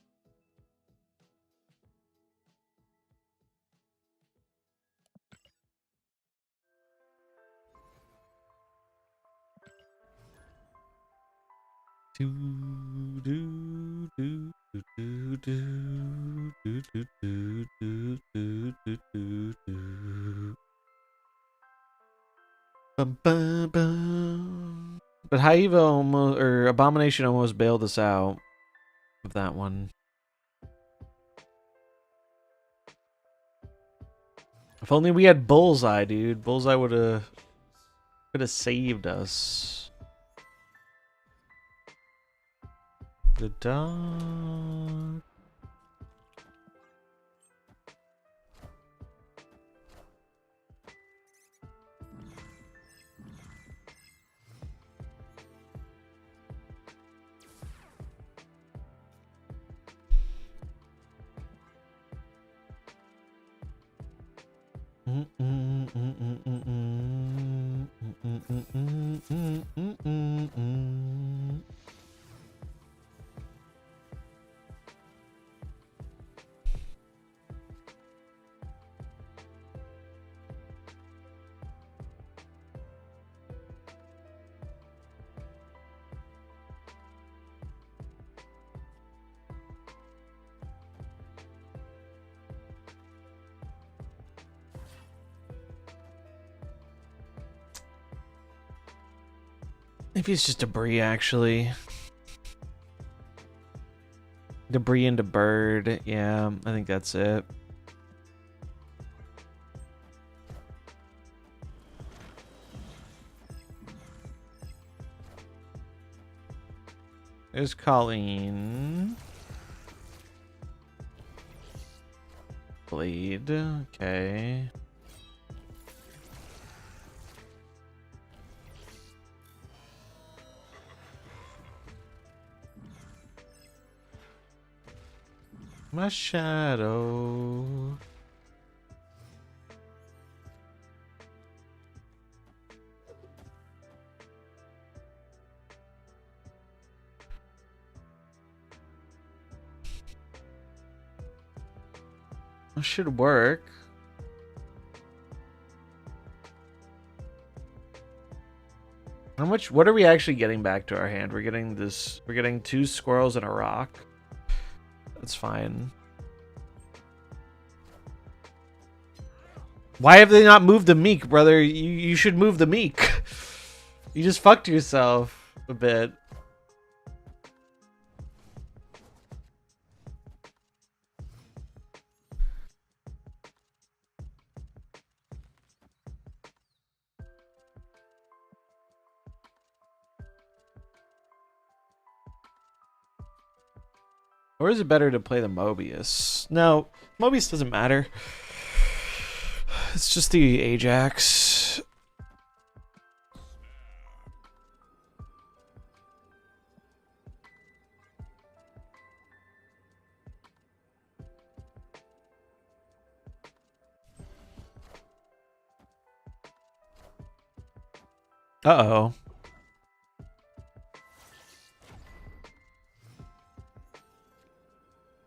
Bum, bum, bum. But Haiva almost, or Abomination almost bailed us out of that one. If only we had Bullseye, dude. Bullseye would have saved us. The dog. Maybe it's just debris, actually. Debris into bird. Yeah, I think that's it. There's Colleen. Blade. Okay. My shadow. That should work. How much? What are we actually getting back to our hand? We're getting this. We're getting 2 squirrels and a rock. That's fine. Why have they not moved the meek, brother? You should move the meek. You just fucked yourself a bit. Or is it better to play the Mobius? No, Mobius doesn't matter. It's just the Ajax. Uh-oh.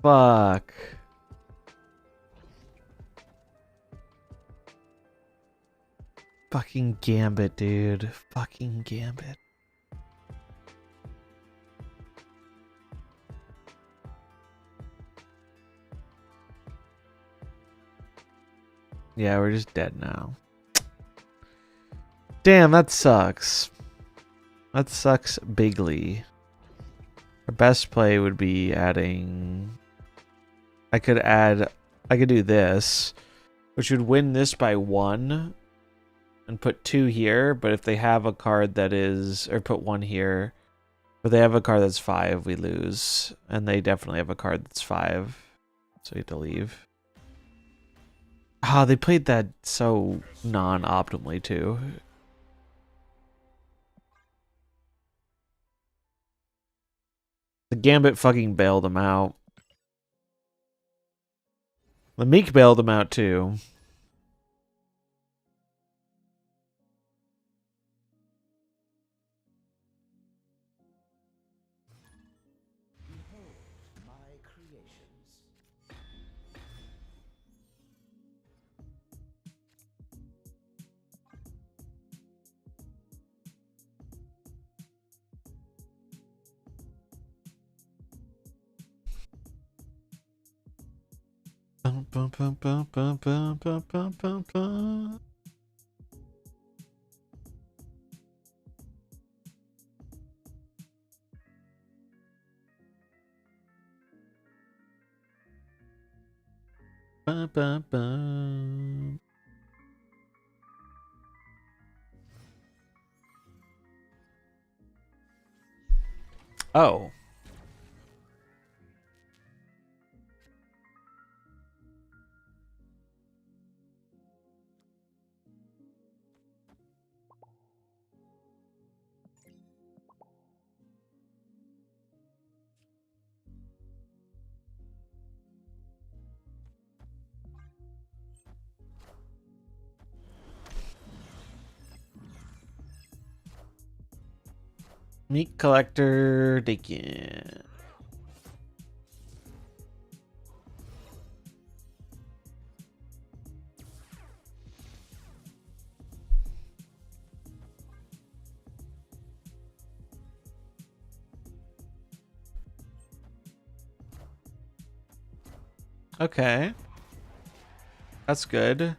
Fuck. Fucking Gambit, dude. Fucking Gambit. Yeah, we're just dead now. Damn, that sucks. That sucks bigly. Our best play would be adding... I could do this, which would win this by 1 and put 2 here, but if they have a card that is... Or put 1 here. But they have a card that's 5, we lose. And they definitely have a card that's 5. So we have to leave. Ah, they played that so non-optimally too. The Gambit fucking bailed them out. The Meek bailed them out too. Bum, bum, bum, bum, bum, bum, bum, bum, bum. Bum, bum, bum. Oh. Meat collector, Dakin. Okay. That's good.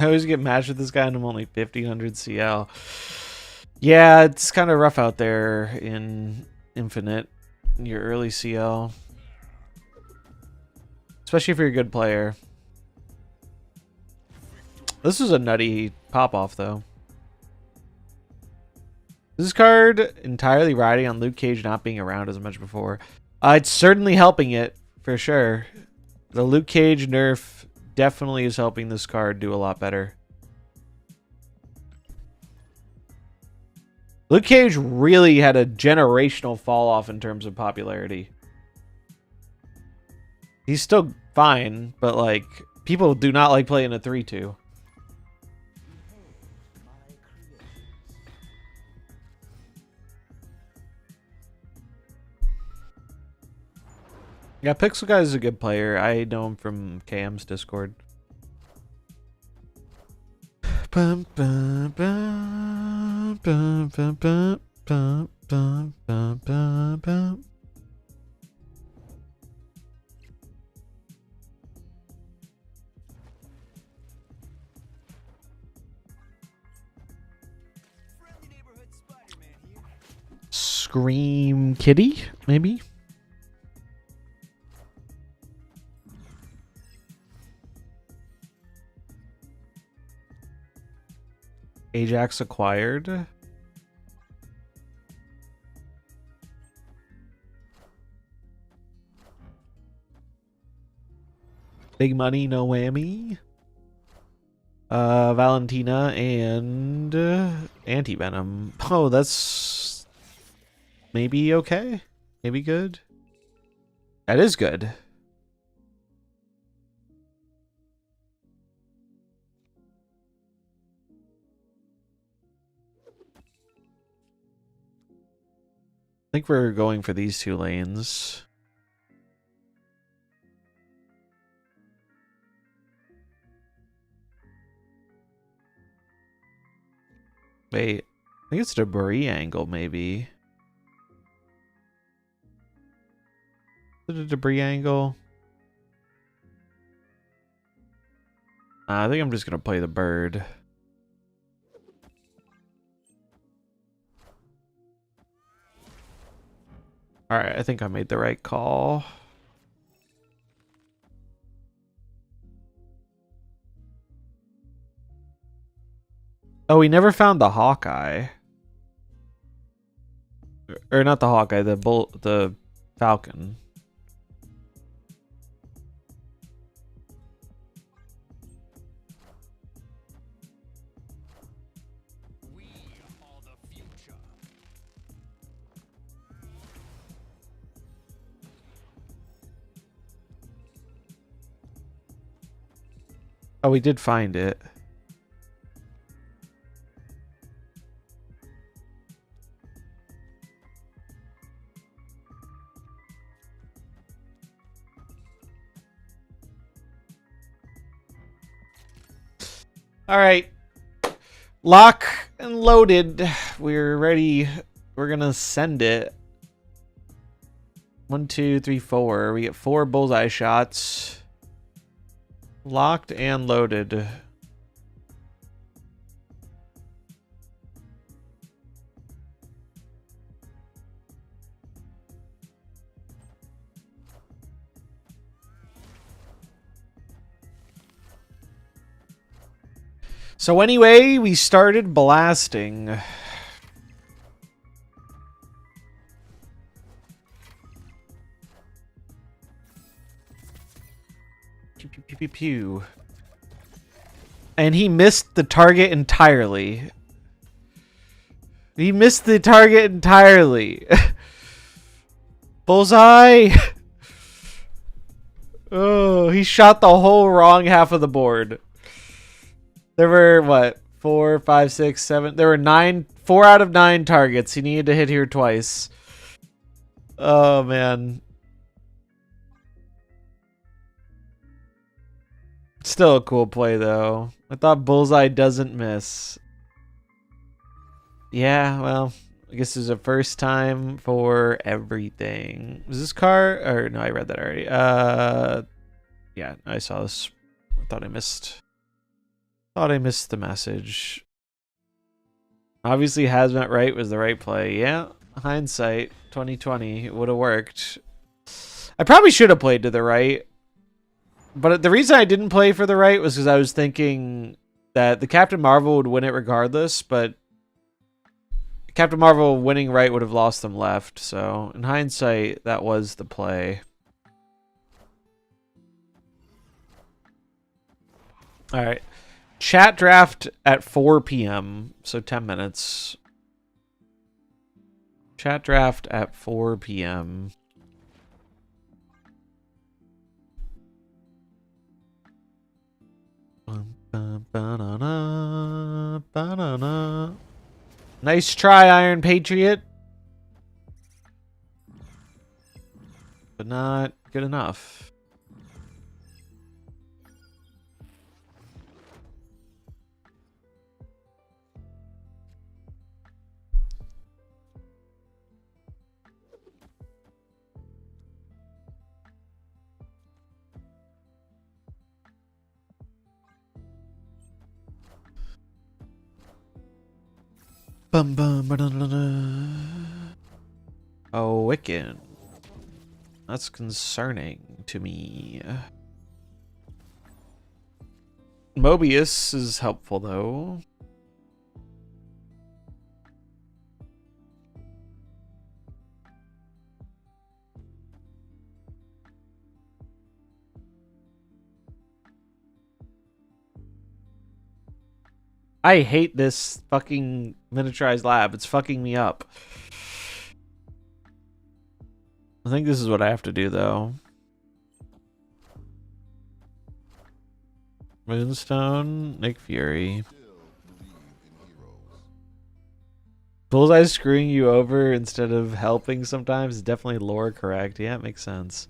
I always get matched with this guy and I'm only 1500 CL. Yeah, it's kind of rough out there in Infinite, your early CL. Especially if you're a good player. This was a nutty pop-off, though. This card entirely riding on Luke Cage not being around as much before. It's certainly helping it, for sure. The Luke Cage nerf definitely is helping this card do a lot better. Luke Cage really had a generational fall off in terms of popularity. He's still fine, but like people do not like playing a 3-2. Yeah, Pixel Guy is a good player. I know him from KM's Discord. Bum, bum, bum, bum, bum, bum, bum, bum, bum, bum, bum. Scream Kitty, maybe? Ajax acquired. Big money, no whammy. Valentina and Anti-Venom. Oh, that's maybe okay. Maybe good. That is good. I think we're going for these two lanes. Wait, I think it's a debris angle, maybe. Is it a debris angle? I think I'm just gonna play the bird. Alright, I think I made the right call. Oh, we never found the Hawkeye. Or not the Hawkeye, the Falcon. We are the future. Oh, we did find it. All right. Lock and loaded. We're ready. We're going to send it. 1, 2, 3, 4. We get 4 bullseye shots. Locked and loaded. So anyway, we started blasting. Pew, pew, pew, pew, pew. And he missed the target entirely. He missed the target entirely. Bullseye! Oh, he shot the whole wrong half of the board. There were, what, 4, 5, 6, 7. There were 4 out of 9 targets. He needed to hit here twice. Oh, man. Still a cool play, though. I thought Bullseye doesn't miss. Yeah, well, I guess it's a first time for everything. Was this car? Or, no, I read that already. Yeah, I saw this. I thought I missed the message. Obviously, Hazmat right was the right play. Yeah, hindsight, 2020, it would have worked. I probably should have played to the right. But the reason I didn't play for the right was because I was thinking that the Captain Marvel would win it regardless, but Captain Marvel winning right would have lost them left. So, in hindsight, that was the play. All right. Chat draft at 4 p.m. So 10 minutes. Chat draft at 4 p.m. Nice try, Iron Patriot. But not good enough. Bum bum ba da da da. Oh, Wiccan. That's concerning to me. Mobius is helpful though. I hate this fucking miniaturized lab. It's fucking me up. I think this is what I have to do, though. Moonstone, Nick Fury. Bullseye screwing you over instead of helping sometimes is definitely lore correct. Yeah, it makes sense.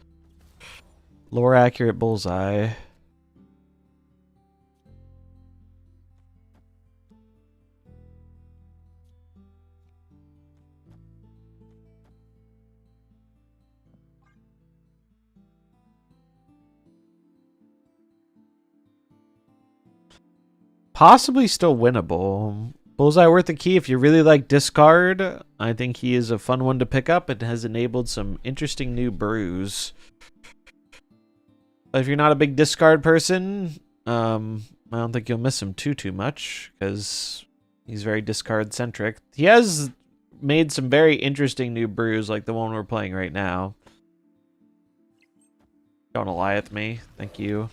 Lore accurate Bullseye. Possibly still winnable. Bullseye worth a key if you really like discard. I think he is a fun one to pick up and has enabled some interesting new brews. If you're not a big discard person, I don't think you'll miss him too much because he's very discard centric. He has made some very interesting new brews like the one we're playing right now. Don't Goliath me. Thank you.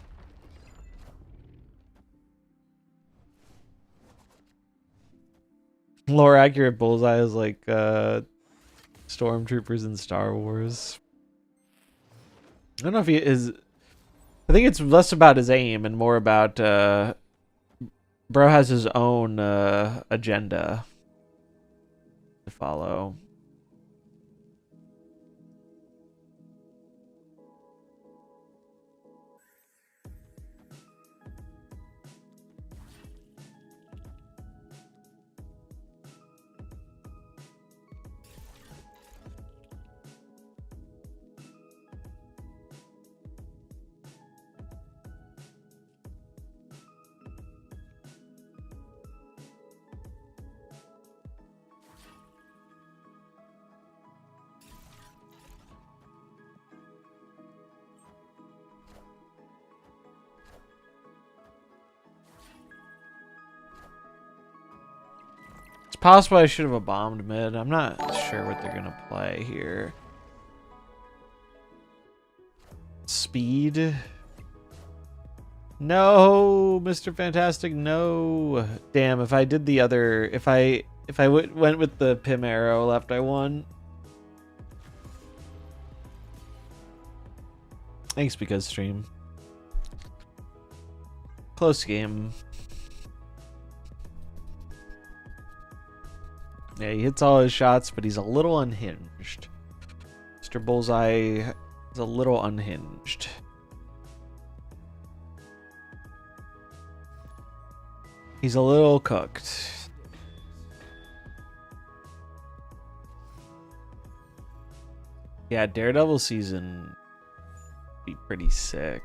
Lore accurate Bullseye is like stormtroopers in Star Wars. I don't know if he is. I think it's less about his aim and more about bro has his own agenda to follow. Possible I should have a bombed mid. I'm not sure what they're gonna play here. Speed. No, Mr. Fantastic, no. Damn, if I did the other, if I went with the Pim arrow left, I won. Thanks because stream. Close game. Yeah, he hits all his shots, but he's a little unhinged. Mr. Bullseye is a little unhinged. He's a little cooked. Yeah, Daredevil season be pretty sick.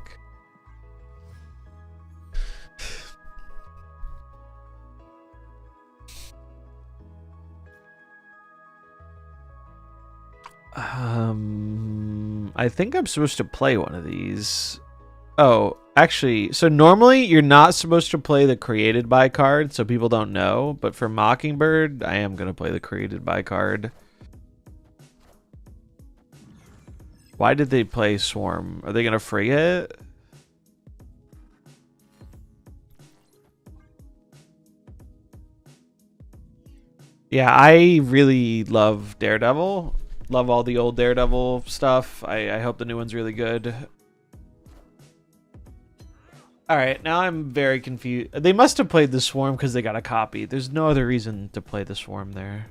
I think I'm supposed to play one of these. Oh, actually, so normally you're not supposed to play the created by card, so people don't know. But for Mockingbird, I am going to play the created by card. Why did they play Swarm? Are they going to frigate? Yeah, I really love Daredevil. Love all the old Daredevil stuff. I hope the new one's really good. Alright, now I'm very confused. They must have played the Swarm because they got a copy. There's no other reason to play the Swarm there.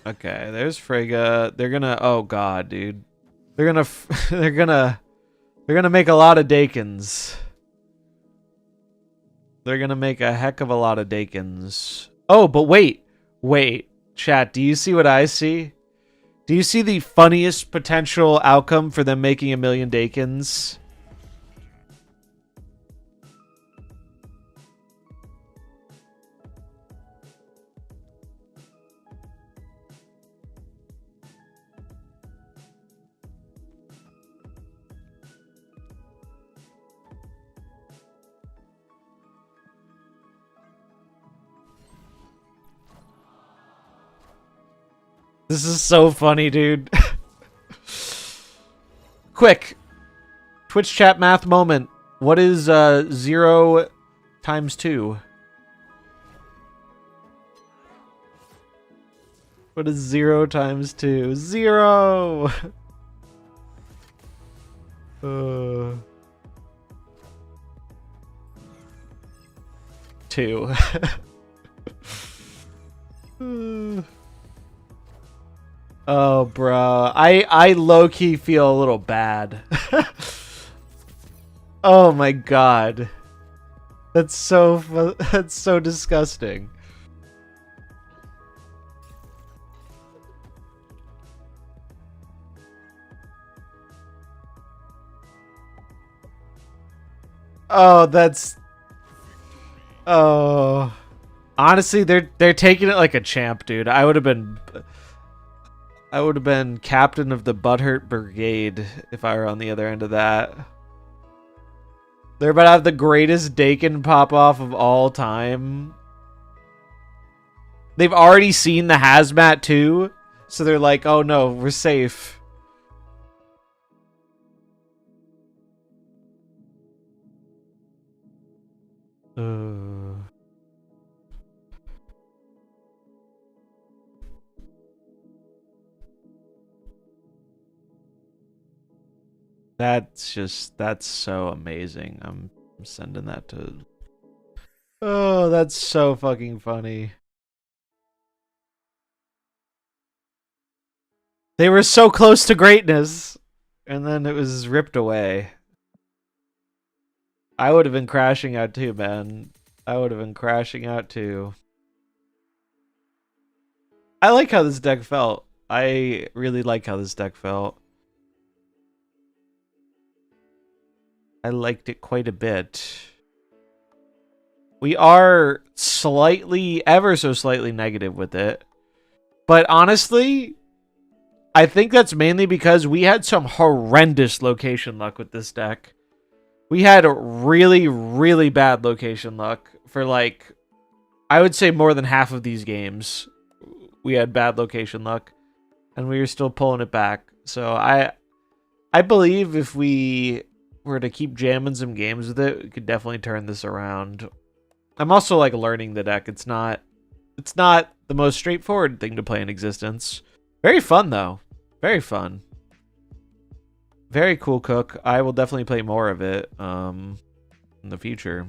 Okay, there's Frigga. They're gonna. Oh god, dude. They're gonna. They're gonna make a lot of Dakins. They're gonna make a heck of a lot of Dakins. Oh, but wait, chat. Do you see what I see? Do you see the funniest potential outcome for them making 1,000,000 Dakins? This is so funny, dude. Quick. Twitch chat math moment. What is 0 times 2? What is 0 times 2? 0! 2. Oh, bro. I low-key feel a little bad. Oh my god. That's so disgusting. Oh, that's... Oh. Honestly, they're taking it like a champ, dude. I would have been captain of the Butthurt Brigade if I were on the other end of that. They're about to have the greatest Dakin pop-off of all time. They've already seen the Hazmat too, so they're like, oh no, we're safe. That's so amazing. I'm sending that to... Oh, that's so fucking funny. They were so close to greatness, and then it was ripped away. I would have been crashing out too, man. I would have been crashing out too. I like how this deck felt. I really like how this deck felt. I liked it quite a bit. We are slightly, ever so slightly negative with it. But honestly, I think that's mainly because we had some horrendous location luck with this deck. We had really, really bad location luck for like, I would say more than half of these games. We had bad location luck, and we were still pulling it back. So I believe if we were to keep jamming some games with it, we could definitely turn this around. I'm also like learning the deck. It's not the most straightforward thing to play in existence. Very fun though. Very fun. Very cool cook. I will definitely play more of it in the future.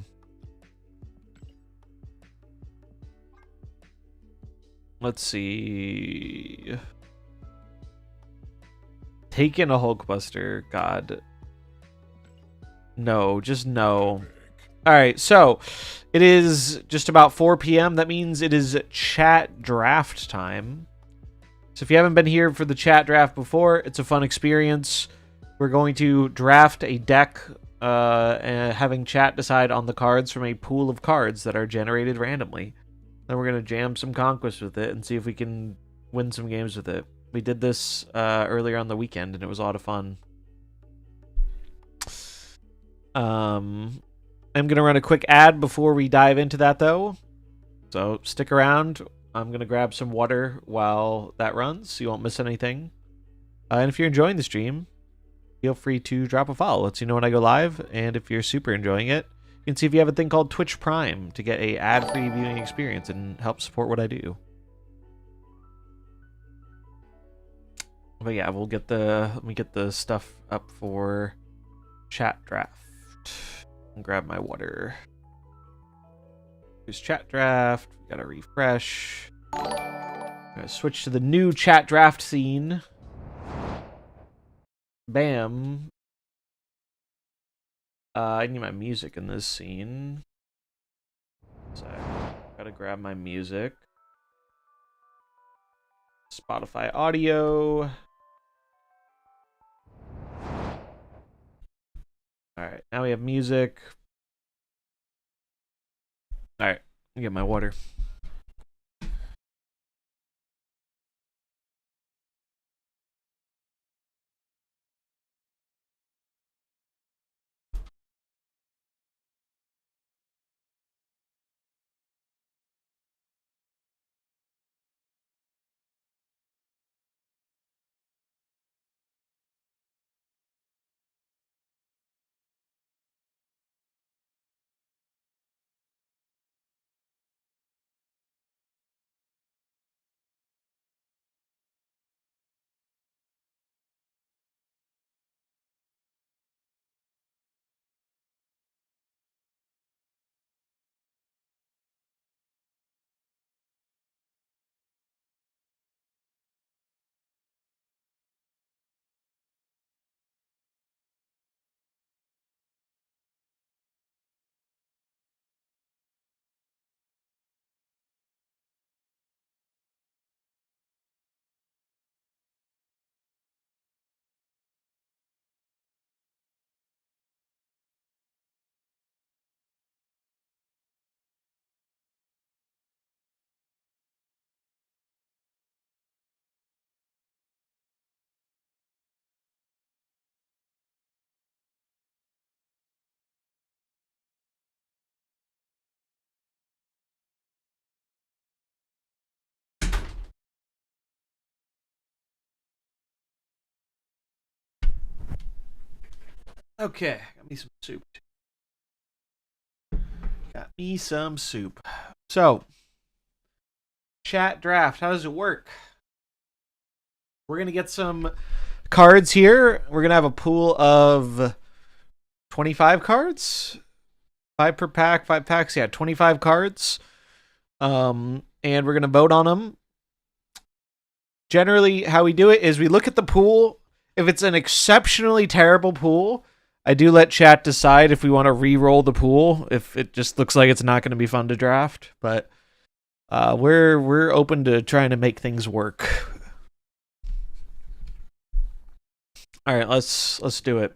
Let's see. Taking a Hulkbuster. God. No, just no. Alright, so it is just about 4 p.m. That means it is chat draft time. So if you haven't been here for the chat draft before, it's a fun experience. We're going to draft a deck and having chat decide on the cards from a pool of cards that are generated randomly. Then we're going to jam some Conquest with it and see if we can win some games with it. We did this earlier on the weekend, and it was a lot of fun. I'm going to run a quick ad before we dive into that, though. So stick around. I'm going to grab some water while that runs, so you won't miss anything. And if you're enjoying the stream, feel free to drop a follow. Lets you know when I go live. And if you're super enjoying it, you can see if you have a thing called Twitch Prime to get a ad-free viewing experience and help support what I do. But yeah, let me get the stuff up for chat draft. And grab my water. Here's chat draft. We gotta refresh. I'm gonna switch to the new chat draft scene. Bam. I need my music in this scene. So gotta grab my music. Spotify audio. Alright, now we have music. Alright, let me get my water. Okay, got me some soup. Got me some soup. So, chat draft, how does it work? We're going to get some cards here. We're going to have a pool of 25 cards. 5 per pack, 5 packs. Yeah, 25 cards. And we're going to vote on them. Generally, how we do it is we look at the pool. If it's an exceptionally terrible pool, I do let chat decide if we want to re-roll the pool, if it just looks like it's not going to be fun to draft. But we're open to trying to make things work. All right, let's do it.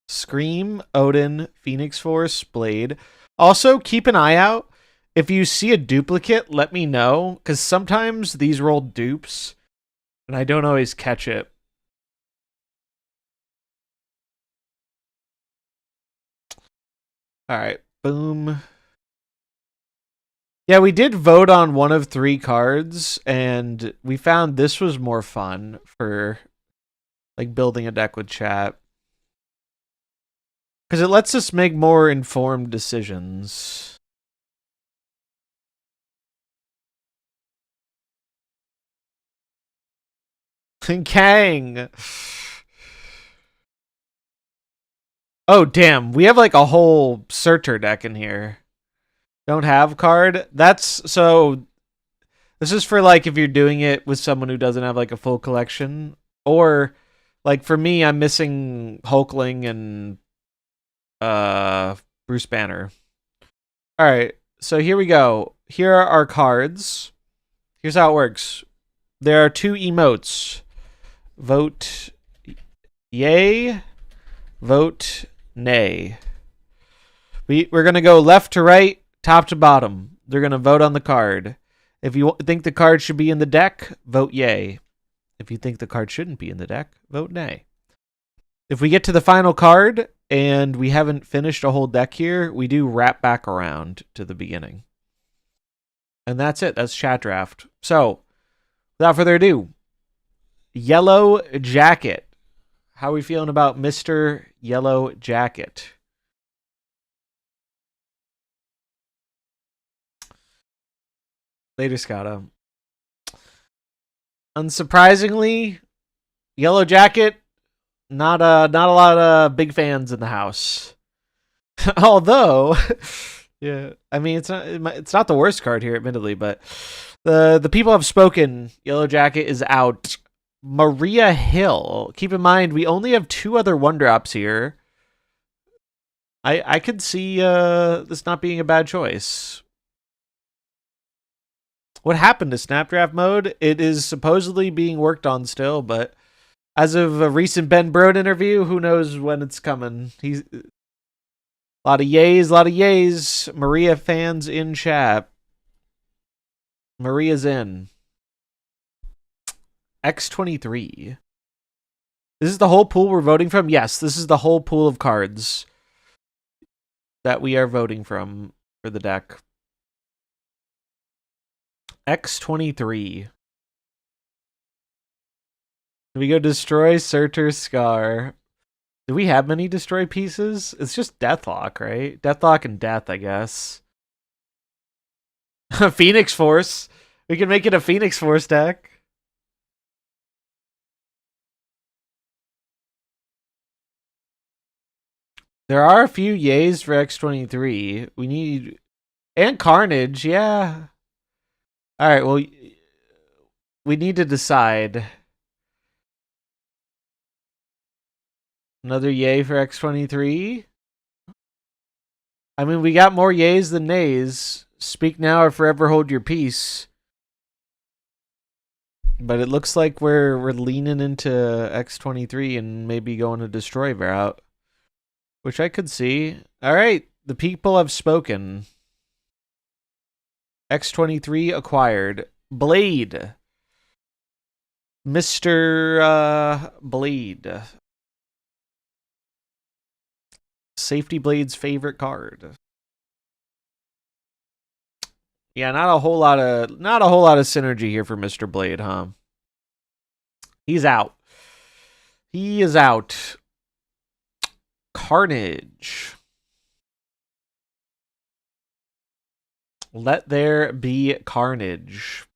Scream, Odin, Phoenix Force, Blade. Also, keep an eye out. If you see a duplicate, let me know, because sometimes these roll dupes, and I don't always catch it. All right, boom. Yeah, we did vote on one of 3 cards, and we found this was more fun for like building a deck with chat. Because it lets us make more informed decisions. Kang! Oh, damn. We have like a whole searcher deck in here. Don't have card. That's so. This is for like if you're doing it with someone who doesn't have like a full collection, or like for me, I'm missing Hulkling and Bruce Banner. All right, so here we go. Here are our cards. Here's how it works. There are 2 emotes. Vote yay. Vote nay. We're gonna go left to right, top to bottom. They're going to vote on the card. If you think the card should be in the deck, vote yay. If you think the card shouldn't be in the deck, vote nay. If we get to the final card and we haven't finished a whole deck here, we do wrap back around to the beginning. And that's it. That's chat draft. So, without further ado, Yellow Jacket. How are we feeling about Mr. Yellow Jacket? Later, Scotta. Unsurprisingly, Yellow Jacket, not a lot of big fans in the house. Although, Yeah, I mean it's not the worst card here, admittedly, but the people have spoken. Yellow Jacket is out. Maria Hill. Keep in mind we only have 2 other 1-drops here. I could see this not being a bad choice. What happened to Snapdraft mode? It is supposedly being worked on still, but as of a recent Ben Brode interview, who knows when it's coming. He's a lot of yays, a lot of yays. Maria fans in chat. Maria's in. X23. This is the whole pool we're voting from? Yes, this is the whole pool of cards that we are voting from for the deck. X23. Do we go destroy Surtur Scar? Do we have many destroy pieces? It's just Deathlock, right? Deathlock and Death, I guess. Phoenix Force. We can make it a Phoenix Force deck. There are a few yays for X23. We need... And Carnage, yeah. Alright, well... We need to decide. Another yay for X23? I mean, we got more yays than nays. Speak now or forever hold your peace. But it looks like we're leaning into X23 and maybe going to destroy route. Which I could see. Alright, the people have spoken. X23 acquired. Blade. Mr. Blade. Safety Blade's favorite card. Yeah, not a whole lot of synergy here for Mr. Blade, huh? He's out. He is out. Carnage. Let there be carnage.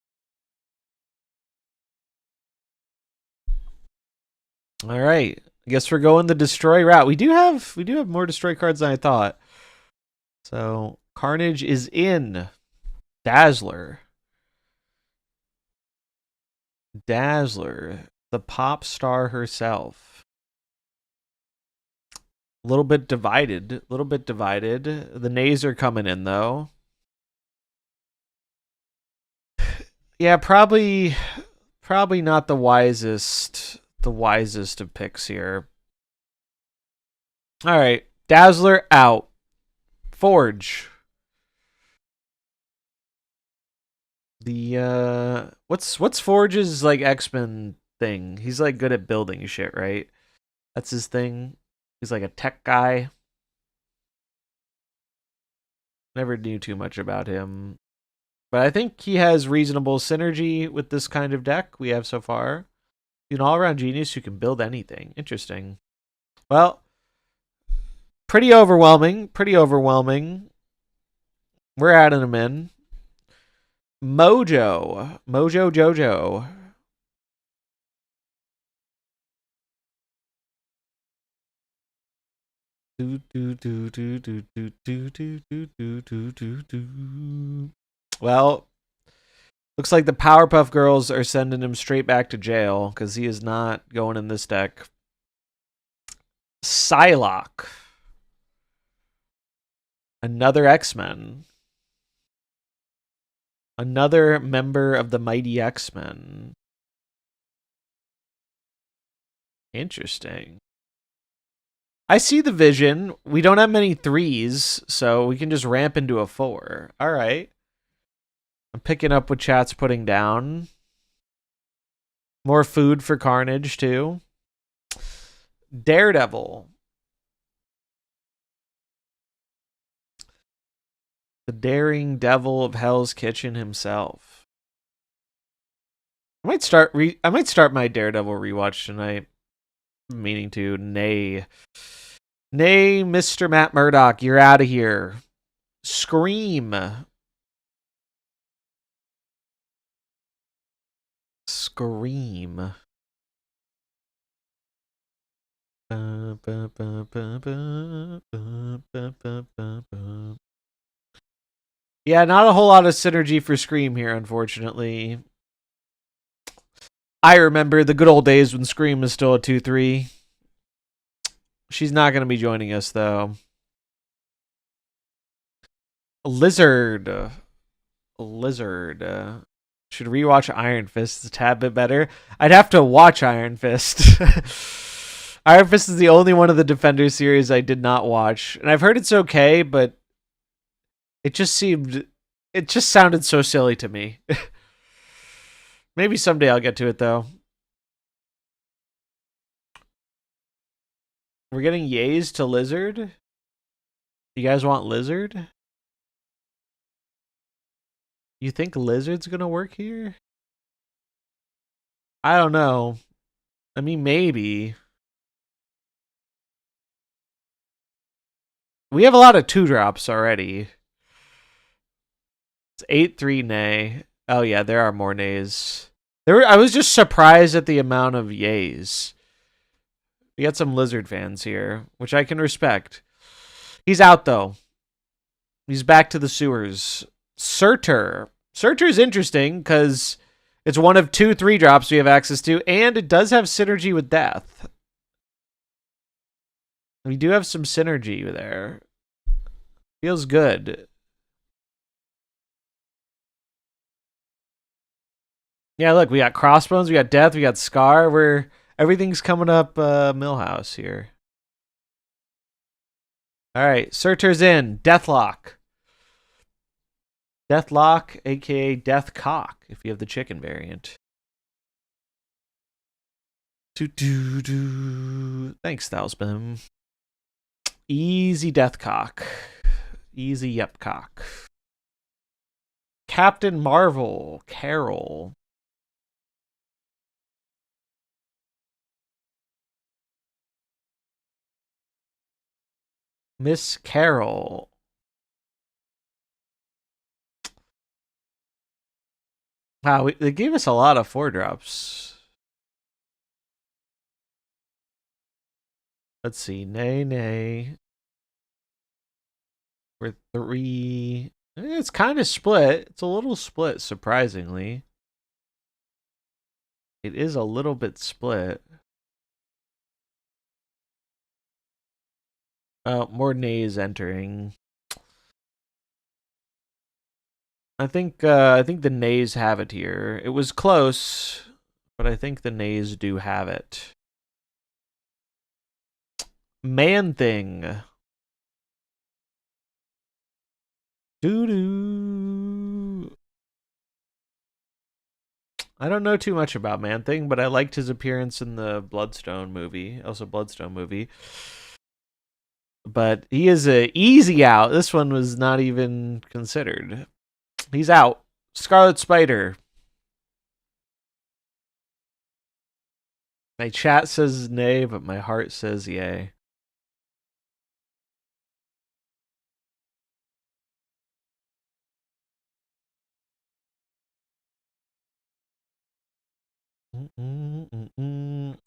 All right. I guess we're going the destroy route. We do have more destroy cards than I thought. So Carnage is in. Dazzler. Dazzler. The pop star herself. A little bit divided. A little bit divided. The nays are coming in though. Yeah, probably not the wisest of picks here. All right, Dazzler out. Forge. The what's Forge's like X-Men thing? He's like good at building shit, right? That's his thing. He's like a tech guy. Never knew too much about him. But I think he has reasonable synergy with this kind of deck we have so far. An all-around genius who can build anything. Interesting. Well, pretty overwhelming. Pretty overwhelming. We're adding him in. Mojo. Mojo Jojo. Well, looks like the Powerpuff Girls are sending him straight back to jail because he is not going in this deck. Psylocke. Another X-Men. Another member of the Mighty X-Men. Interesting. I see the vision. We don't have many 3s, so we can just ramp into a 4. All right. I'm picking up what chat's putting down. More food for Carnage, too. Daredevil. The daring devil of Hell's Kitchen himself. I might start my Daredevil rewatch tonight. Meaning to. Nay, Mr. Matt Murdock, you're out of here. Scream. Scream. Yeah, not a whole lot of synergy for Scream here, unfortunately. I remember the good old days when Scream was still a 2-3. She's not going to be joining us, though. Lizard. Lizard. Should rewatch Iron Fist. It's a tad bit better. I'd have to watch Iron Fist. Iron Fist is the only one of the Defender series I did not watch. And I've heard it's okay, but it just sounded so silly to me. Maybe someday I'll get to it, though. We're getting yays to Lizard? You guys want Lizard? You think Lizard's gonna work here? I don't know. I mean, maybe. We have a lot of 2-drops already. It's 8-3 nay. Oh yeah, there are more nays. I was just surprised at the amount of yays. We got some Lizard fans here, which I can respect. He's out, though. He's back to the sewers. Surtur. Surtur's interesting, because it's one of 2 3-drops we have access to, and it does have synergy with Death. We do have some synergy there. Feels good. Yeah, look, we got Crossbones, we got Death, we got Scar. Everything's coming up Millhouse here. Alright, Surtur's in. Deathlock. Deathlock, aka Deathcock, if you have the chicken variant. Thanks, Thalsbim. Easy Deathcock. Easy Yepcock. Captain Marvel, Carol. Miss Carol. Wow, they gave us a lot of 4-drops. Let's see. Nay. We're 3. It's kind of split. It's a little split, surprisingly. It is a little bit split. More nays entering. I think the nays have it here. It was close, but I think the nays do have it. Man-Thing. Doo-doo. I don't know too much about Man-Thing, but I liked his appearance in the Bloodstone movie. But he is a easy out. This one was not even considered. He's out. Scarlet Spider. My chat says nay, but my heart says yay.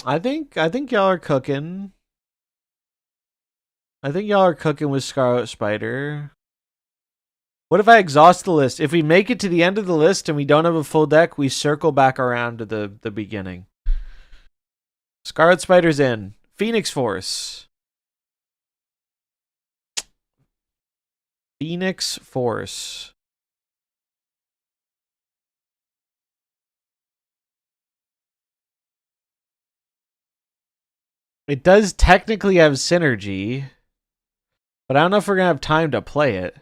I think y'all are cooking. I think y'all are cooking with Scarlet Spider. What if I exhaust the list? If we make it to the end of the list and we don't have a full deck, we circle back around to the beginning. Scarlet Spider's in. Phoenix Force. Phoenix Force. It does technically have synergy, but I don't know if we're going to have time to play it.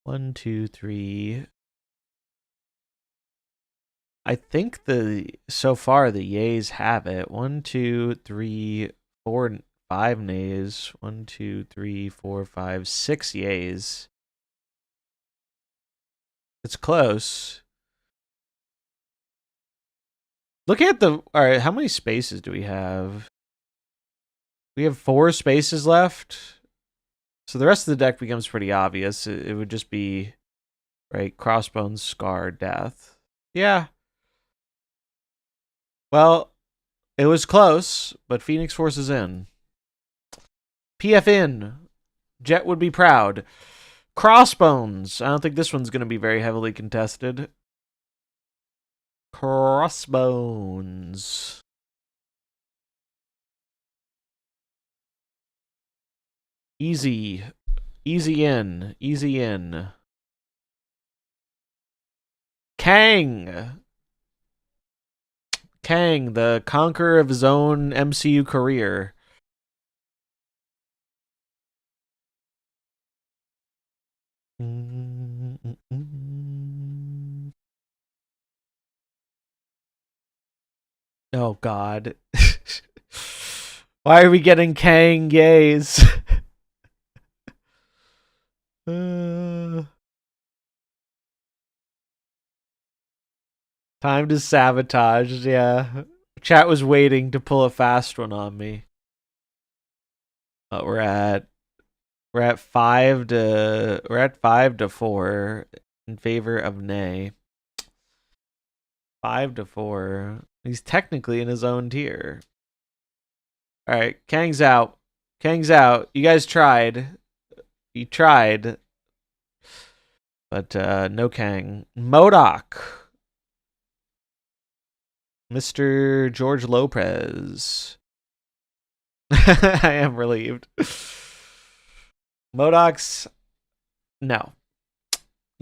One, two, three. I think so far the yays have it. 1, 2, 3, 4, 5 nays. 1, 2, 3, 4, 5, 6 yays. It's close. Look at all right, how many spaces do we have? We have 4 spaces left. So the rest of the deck becomes pretty obvious. It would just be, right, Crossbones, Scar, Death. Yeah. Well, it was close, but Phoenix Force is in. PFN. Jet would be proud. Crossbones. I don't think this one's going to be very heavily contested. Crossbones. Easy. Easy in. Easy in. Kang. Kang, the conqueror of his own MCU career. Oh, God. Why are we getting Kang gays? Time to sabotage, yeah. Chat was waiting to pull a fast one on me. We're at 5-4 in favor of Nay. 5-4. He's technically in his own tier. All right, Kang's out. Kang's out. You guys tried. You tried. But no Kang. MODOK. Mr. George Lopez. I am relieved. MODOK's no.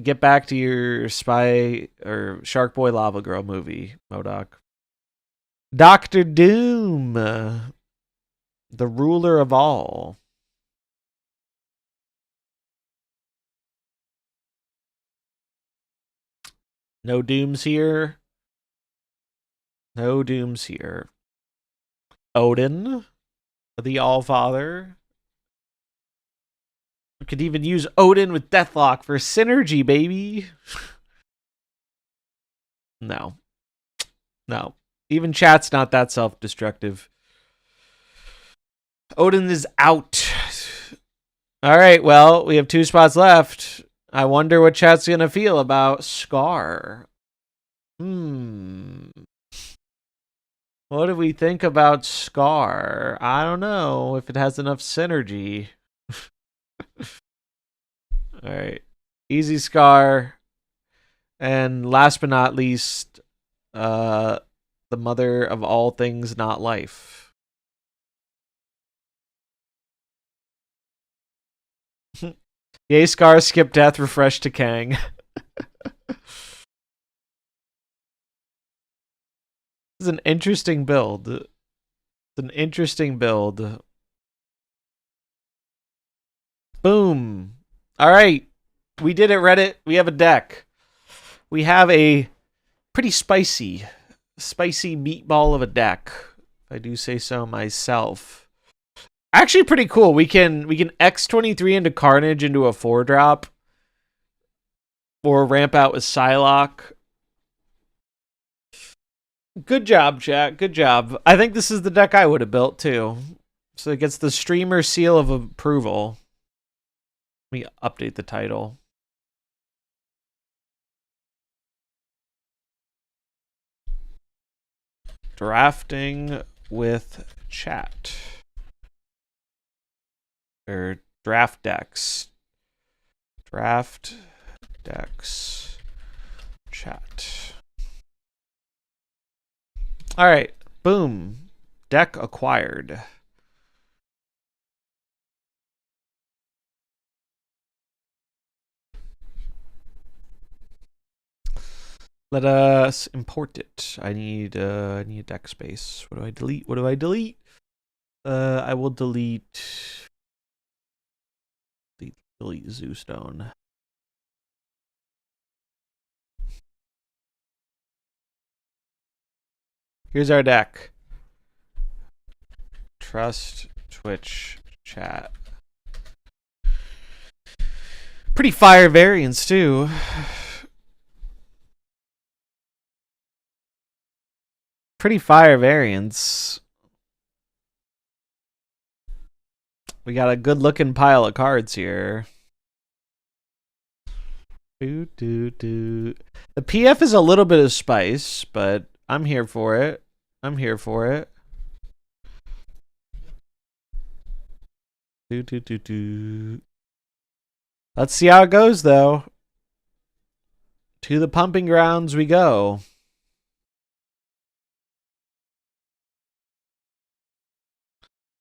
Get back to your Spy or Shark Boy Lava Girl movie, MODOK. Doctor Doom. The ruler of all. No Dooms here. No Dooms here. Odin, the All-Father. We could even use Odin with Deathlock for synergy, baby. No. No. Even chat's not that self-destructive. Odin is out. All right, well, we have 2 spots left. I wonder what chat's going to feel about Scar. What do we think about Scar? I don't know if it has enough synergy. All right. Easy Scar. And last but not least, the mother of all things not life. Yay, Scar, skip death, refresh to Kang. This is an interesting build. It's an interesting build. Boom. All right. We did it, Reddit. We have a deck. We have a pretty spicy meatball of a deck, if I do say so myself. Actually pretty cool. We can X23 into Carnage into a 4-drop. Or ramp out with Psylocke. Good job, chat. Good job. I think this is the deck I would have built too. So it gets the streamer seal of approval. Let me update the title. Drafting with chat. Or draft decks. Draft decks. Chat. All right. Boom. Deck acquired. Let us import it. I need deck space. What do I delete? What do I delete? I will delete Zoo Stone. Here's our deck. Trust Twitch chat. Pretty fire variants too. Pretty fire variants. We got a good looking pile of cards here. The PF is a little bit of spice, but I'm here for it. I'm here for it. Do, do, do, do. Let's see how it goes, though. To the pumping grounds we go.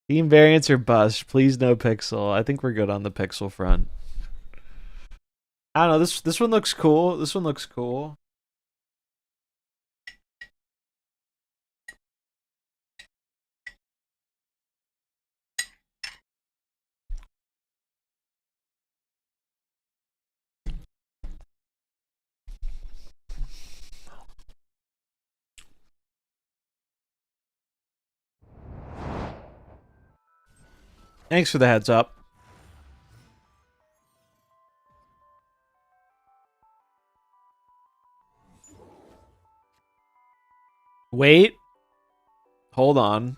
Team variants or bust. Please no pixel. I think we're good on the pixel front. I don't know. This one looks cool. This one looks cool. Thanks for the heads up. Wait. Hold on.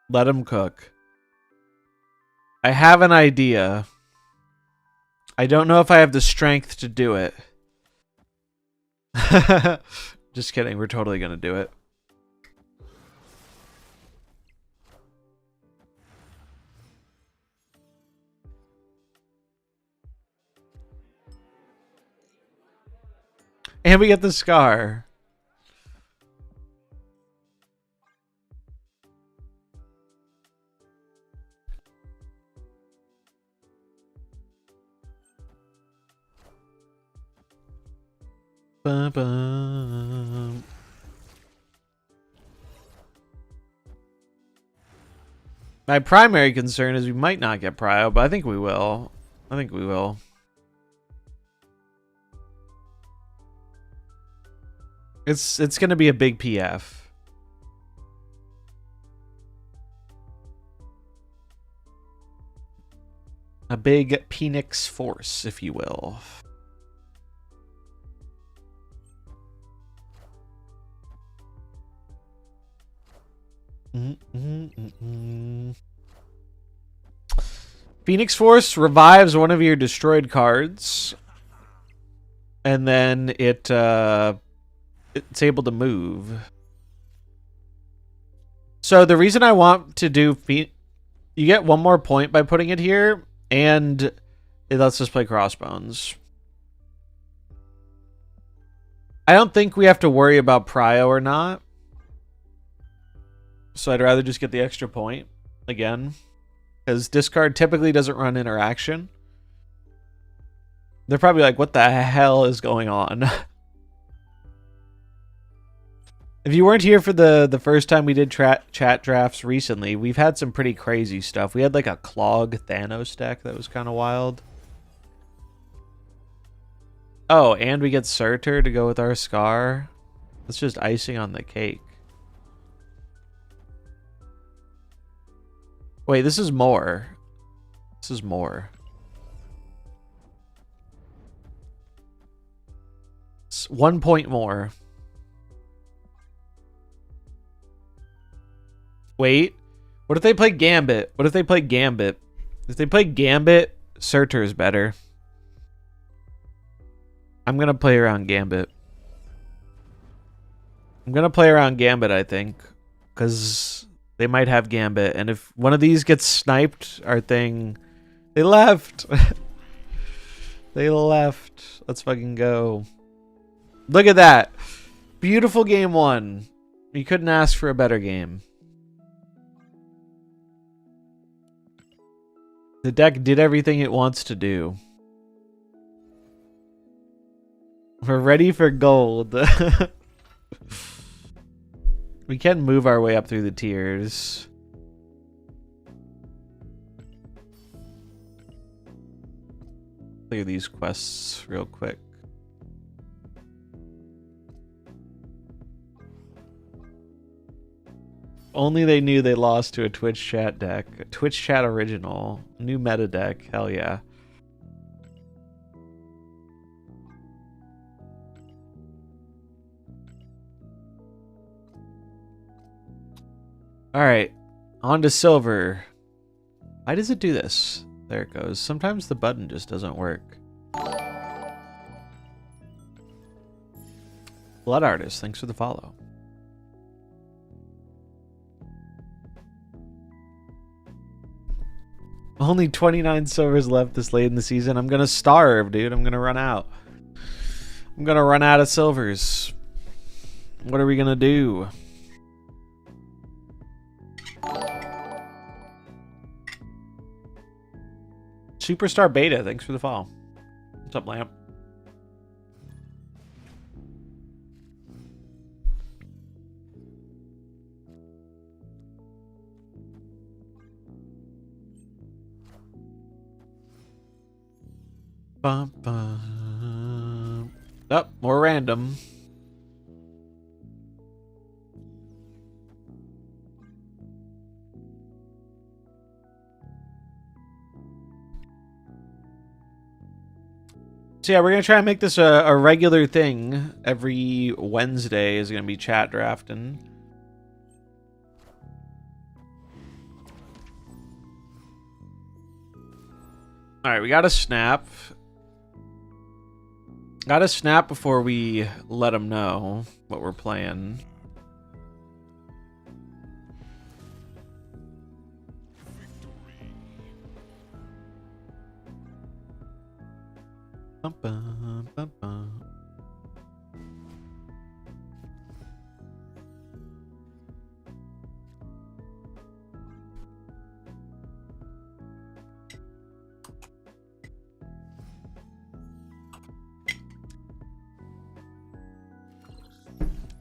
Let him cook. I have an idea. I don't know if I have the strength to do it. Just kidding. We're totally going to do it. And we get the scar. Ba-bum. My primary concern is we might not get prio, but I think we will. I think we will. It's going to be a big PF. A big Phoenix force, if you will. Phoenix Force revives one of your destroyed cards, and then it's able to move. So the reason I want to do you get one more point by putting it here, and it lets us play Crossbones. I don't think we have to worry about prio or not. So I'd rather just get the extra point again. Because discard typically doesn't run interaction. They're probably like, what the hell is going on? If you weren't here for the first time we did chat drafts recently, we've had some pretty crazy stuff. We had like a Clog Thanos deck that was kind of wild. Oh, and we get Surtur to go with our Scar. That's just icing on the cake. Wait, this is more. This is more. It's 1 point more. Wait. What if they play Gambit? What if they play Gambit? If they play Gambit, Surtur is better. I'm going to play around Gambit. I'm going to play around Gambit, I think. Because they might have Gambit. And if one of these gets sniped, our thing... They left! They left. Let's fucking go. Look at that. Beautiful game one. You couldn't ask for a better game. The deck did everything it wants to do. We're ready for gold. We can move our way up through the tiers. Clear these quests real quick. Only they knew they lost to a Twitch chat deck. A Twitch chat original. New meta deck. Hell yeah. Alright. On to silver. Why does it do this? There it goes. Sometimes the button just doesn't work. Blood Artist, thanks for the follow. Only 29 silvers left this late in the season. I'm gonna starve, dude. I'm gonna run out. I'm gonna run out of silvers. What are we gonna do? Superstar Beta, thanks for the follow. What's up, Lamp? Bum, bum. Oh, more random. So yeah, we're gonna try and make this a regular thing. Every Wednesday is gonna be chat drafting. All right, we got to snap. Got to snap before we let them know what we're playing. Bum, bum, bum, bum.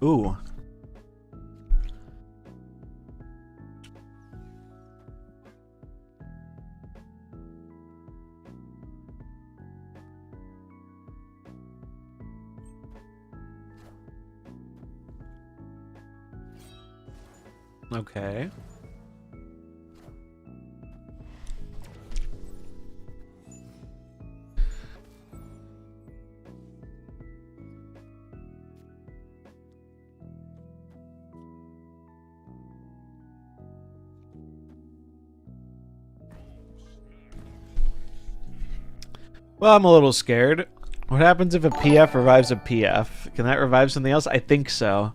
Ooh. Okay. Well, I'm a little scared. What happens if a PF revives a PF? Can that revive something else? I think so.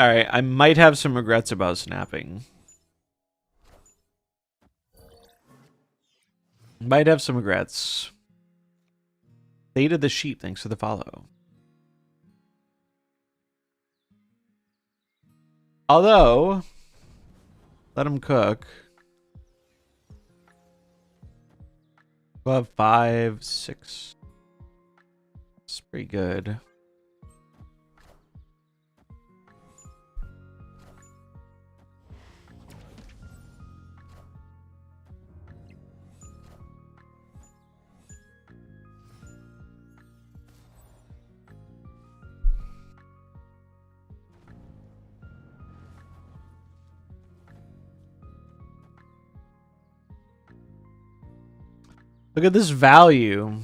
Alright, I might have some regrets about snapping. Might have some regrets. Fate of the Sheep, thanks for the follow. Although, let him cook. We'll have 5, 6. It's pretty good. Look at this value.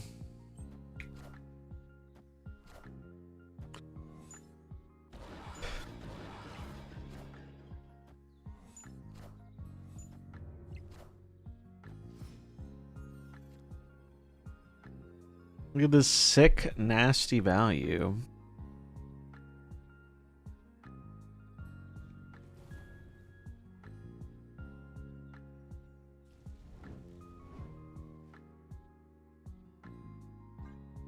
Look at this sick, nasty value.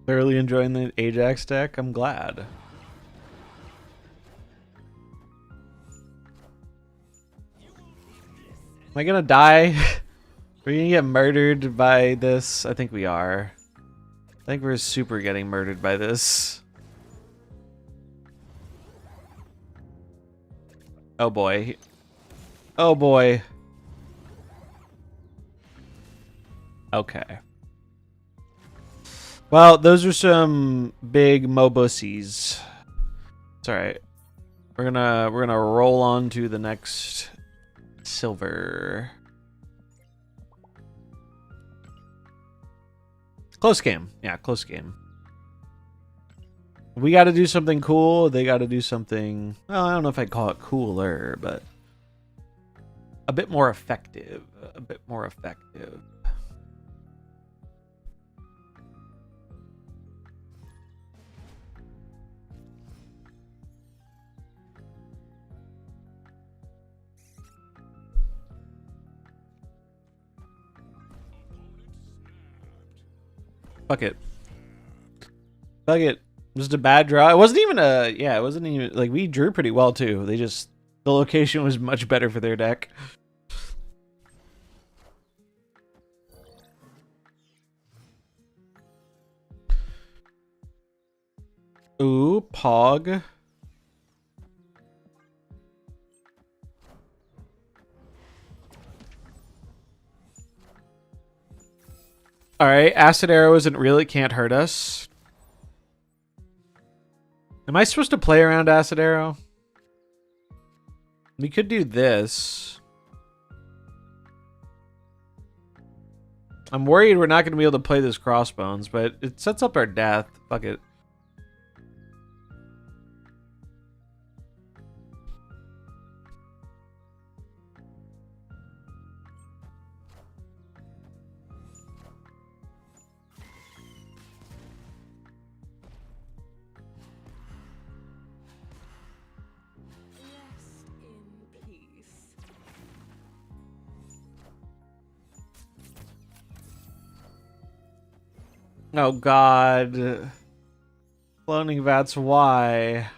Thoroughly enjoying the Ajax deck. I'm glad. Am I gonna die? Are we gonna get murdered by this? I think we are. I think we're super getting murdered by this. Oh boy. Oh boy. Okay. Well, those are some big mobussies. It's alright. We're gonna roll on to the next silver. Close game. Yeah, close game. We gotta do something cool. They gotta do something, well, I don't know if I'd call it cooler, but a bit more effective. A bit more effective. Fuck it. Fuck it. Just a bad draw. It wasn't even a... Yeah, it wasn't even... Like, we drew pretty well, too. They just... The location was much better for their deck. Ooh, Pog. Alright, Acid Arrow isn't real. It can't hurt us. Am I supposed to play around Acid Arrow? We could do this. I'm worried we're not going to be able to play this Crossbones, but it sets up our death. Fuck it. Oh god. Cloning Vats, why?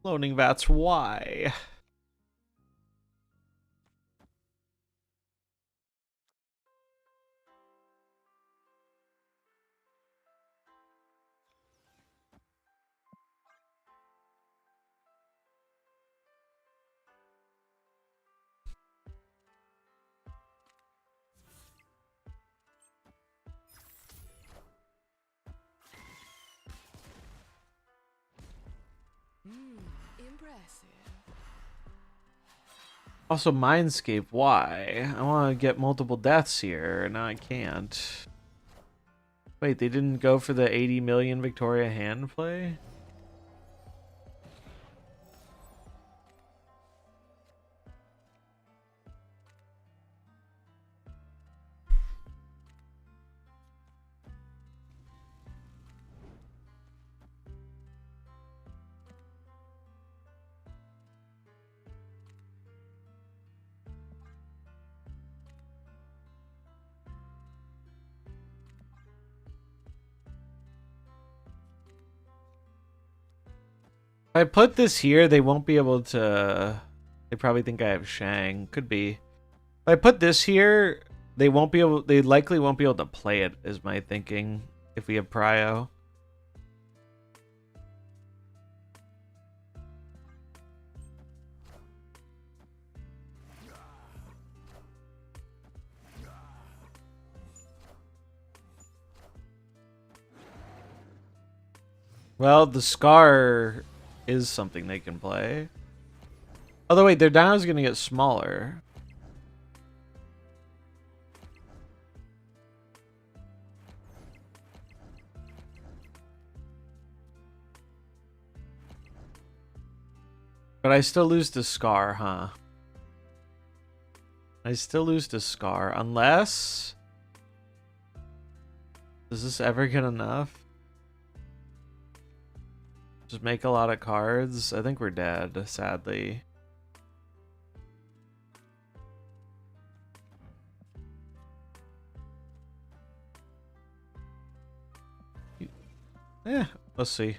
Cloning Vats, why? Impressive. Also, Mindscape, why? I want to get multiple deaths here, and I can't. Wait, they didn't go for the 80 million Victoria hand play? If I put this here, they won't be able to... They probably think I have Shang. Could be. If I put this here, they won't be able... They likely won't be able to play it, is my thinking, if we have Prio. Well, the Scar is something they can play. Although wait, their dino is going to get smaller. But I still lose to Scar, huh? I still lose to Scar, unless... Is this ever good enough? Just make a lot of cards? I think we're dead, sadly. Yeah, let's see.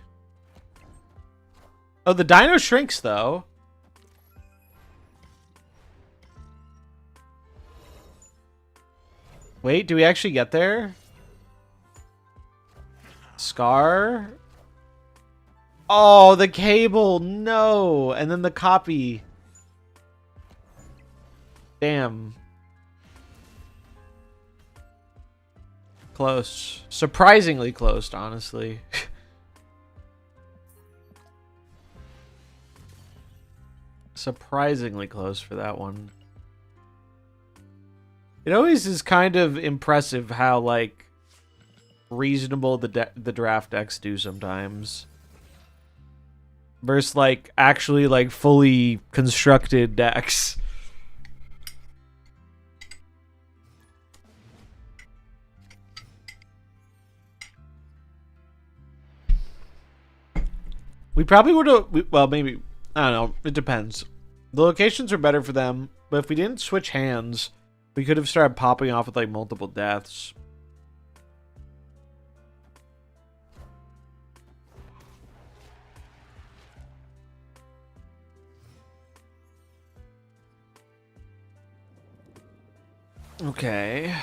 Oh, the dino shrinks, though. Wait, do we actually get there? Scar? Oh, the cable, no. And then the copy. Damn. Close. Surprisingly close, honestly. Surprisingly close for that one. It always is kind of impressive how, like, reasonable the draft decks do sometimes. Versus, like, actually, like, fully constructed decks. We probably would have... Well, maybe... I don't know. It depends. The locations are better for them, but if we didn't switch hands, we could have started popping off with, like, multiple deaths. Okay.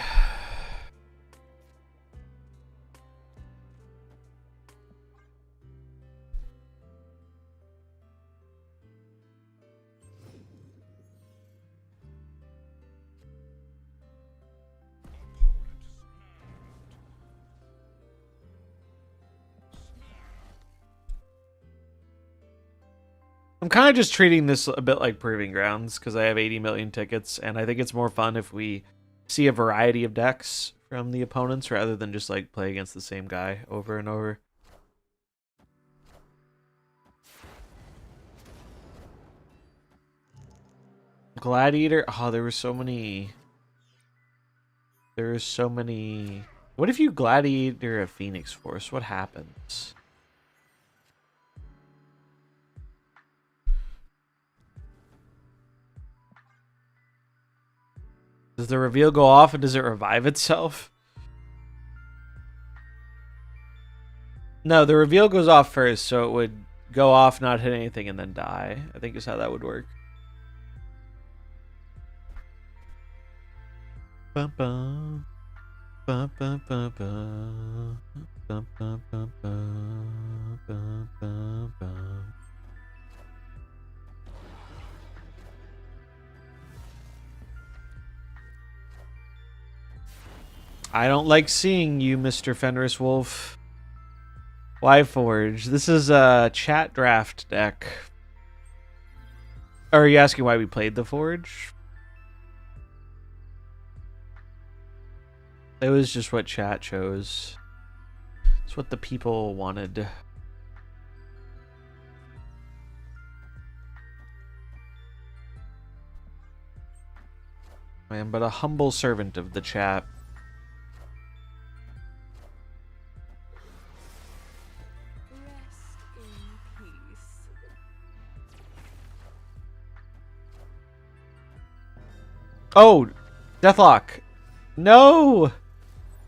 I'm kind of just treating this a bit like Proving Grounds because I have 80 million tickets, and I think it's more fun if we see a variety of decks from the opponents rather than just like play against the same guy over and over. Gladiator. Oh, there were so many. There's so many. What if you Gladiator a Phoenix Force? What happens? Does the reveal go off and does it revive itself? No, the reveal goes off first, so it would go off, not hit anything, and then die. I think is how that would work. Bum, bum. Bum, bum, bum, bum. Bum, bum, bum, bum. Bum, bum, bum. I don't like seeing you, Mr. Fenris Wolf. Why Forge? This is a chat draft deck. Or are you asking why we played the Forge? It was just what chat chose. It's what the people wanted. I am but a humble servant of the chat. Rest in peace. Oh, Deathlock. No!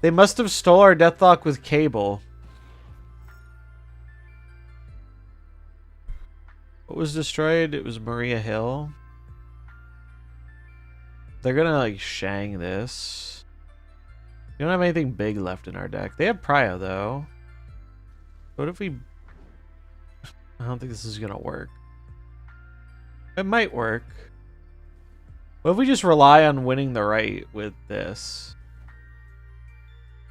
They must have stole our Deathlock with Cable. What was destroyed? It was Maria Hill. They're gonna like Shang this. We don't have anything big left in our deck. They have Prio though. What if we... I don't think this is gonna work. It might work. What if we just rely on winning the right with this?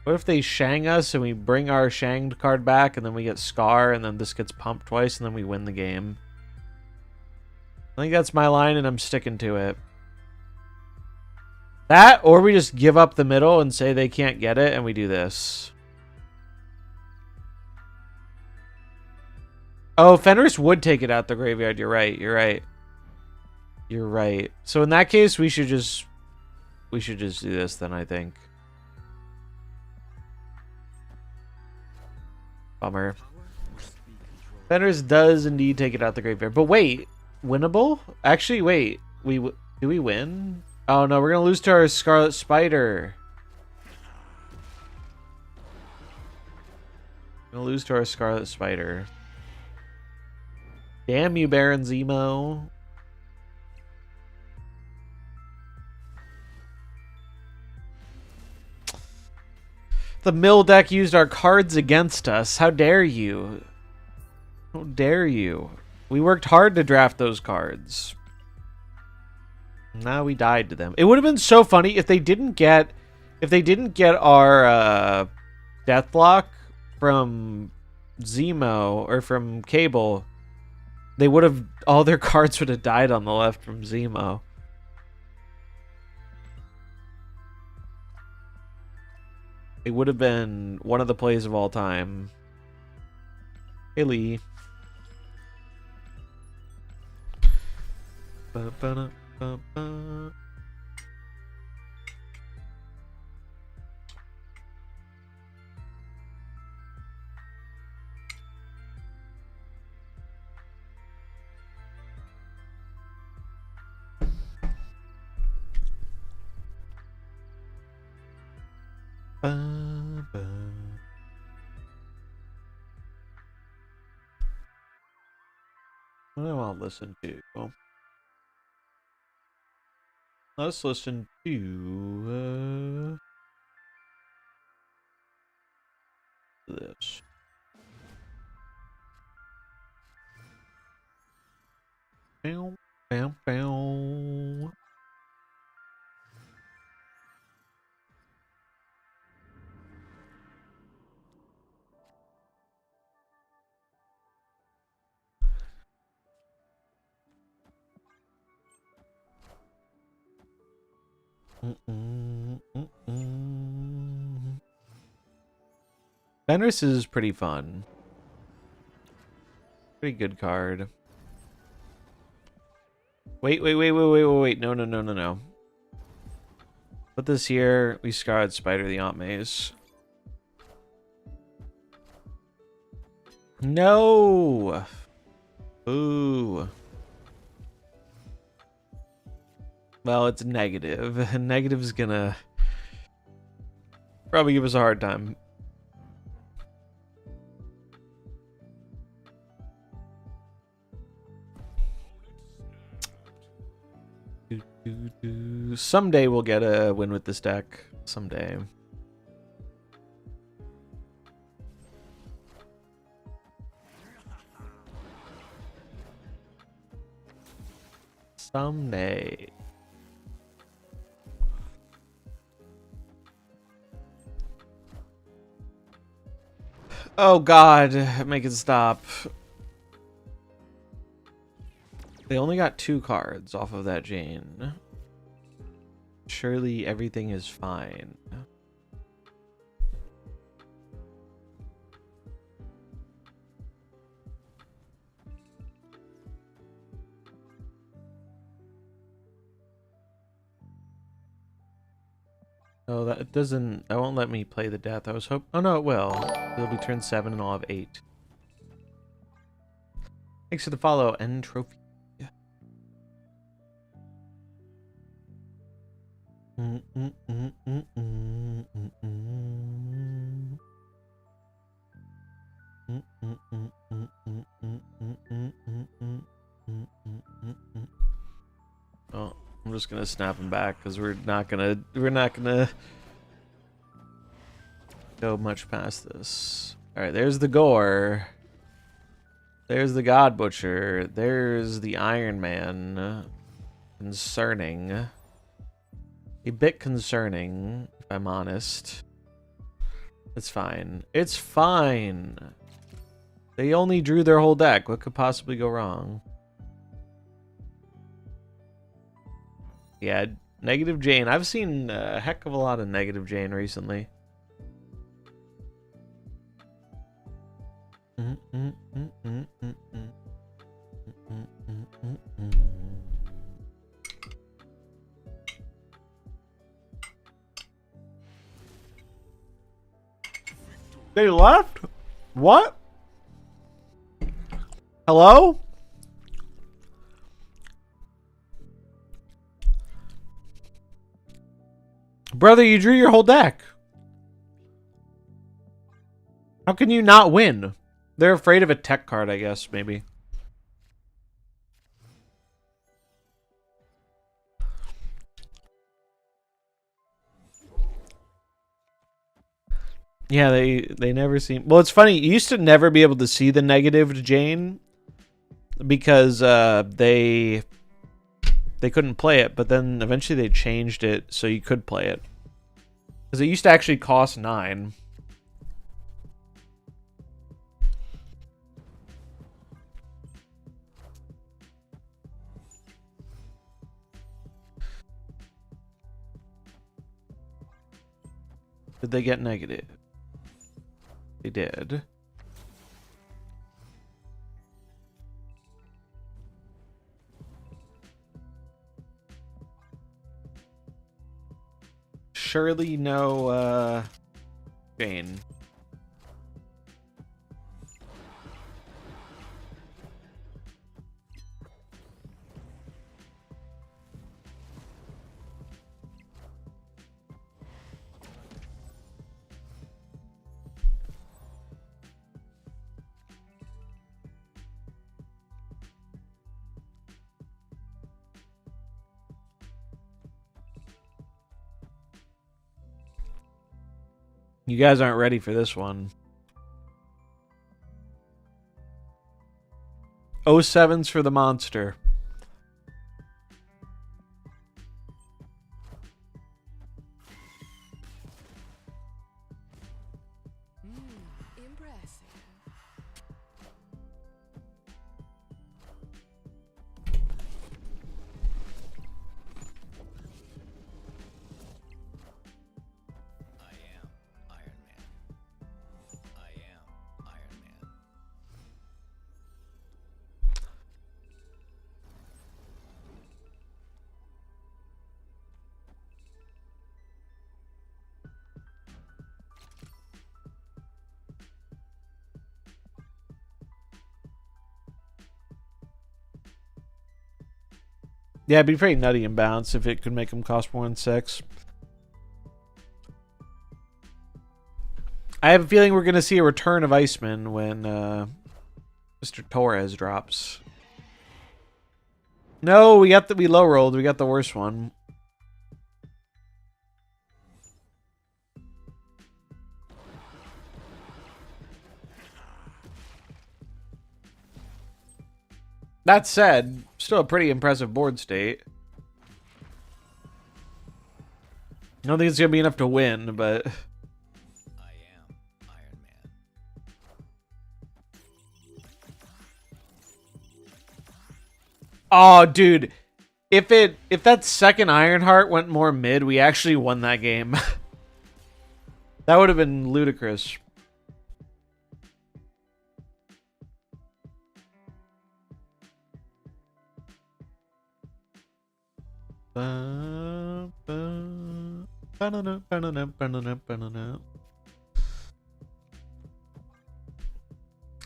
What if they Shang us and we bring our Shanged card back and then we get Scar and then this gets pumped twice and then we win the game? I think that's my line and I'm sticking to it. That, or we just give up the middle and say they can't get it and we do this. Oh, Fenris would take it out the graveyard. You're right. You're right. You're right. So in that case, we should just do this then, I think. Bummer. Fenris does indeed take it out the graveyard. But wait, winnable? Actually, wait. Do we win? Oh no, we're gonna lose to our Scarlet Spider. Gonna lose to our Scarlet Spider. Damn you, Baron Zemo. The mill deck used our cards against us. How dare you? How dare you? We worked hard to draft those cards. Now we died to them. It would have been so funny if they didn't get our Deathlock from Zemo or from Cable. They would have, all their cards would have died on the left from Zemo. It would have been one of the plays of all time. Hey, Lee. Ba-ba-da-ba-ba. Ba-ba. What do I want to listen to? Let's listen to this. Bow, bow, bow. Fenris is pretty fun. Pretty good card. Wait. No. Put this here. We Scarlet Spider the Aunt Maze. No! Ooh. Well, it's negative. Negative's gonna probably give us a hard time. Someday we'll get a win with this deck. Someday. Someday. Oh God, make it stop. They only got 2 cards off of that Jane. Surely everything is fine. Oh, that doesn't... That won't let me play the death. I was hoping... Oh, no, it will. It'll be turn 7 and I'll have 8. Thanks for the follow. End trophy. Oh, I'm just gonna snap him back because we're not gonna go much past this. All right, there's the Gore. There's the God Butcher. There's the Iron Man. Concerning. A bit concerning, if I'm honest. It's fine. It's fine. They only drew their whole deck. What could possibly go wrong? Yeah, negative Jane. I've seen a heck of a lot of negative Jane recently. They left? What? Hello? Brother, you drew your whole deck. How can you not win? They're afraid of a tech card, I guess, maybe. Yeah, they never seem... Well, it's funny. You used to never be able to see the negative Jane because they couldn't play it, but then eventually they changed it so you could play it. Because it used to actually cost 9. Did they get negative? They did. Surely no, Jane. You guys aren't ready for this one. 07's for the monster. Impressive. I am Iron Man. I am Iron Man. Yeah, it'd be pretty nutty and balanced if it could make them cost more than 6. I have a feeling we're going to see a return of Iceman when Mr. Torres drops. No, we low rolled. We got the worst one. That said, still a pretty impressive board state. I don't think it's going to be enough to win, but... I am Iron Man. Oh, dude. If that second Ironheart went more mid, we actually won that game. That would have been ludicrous.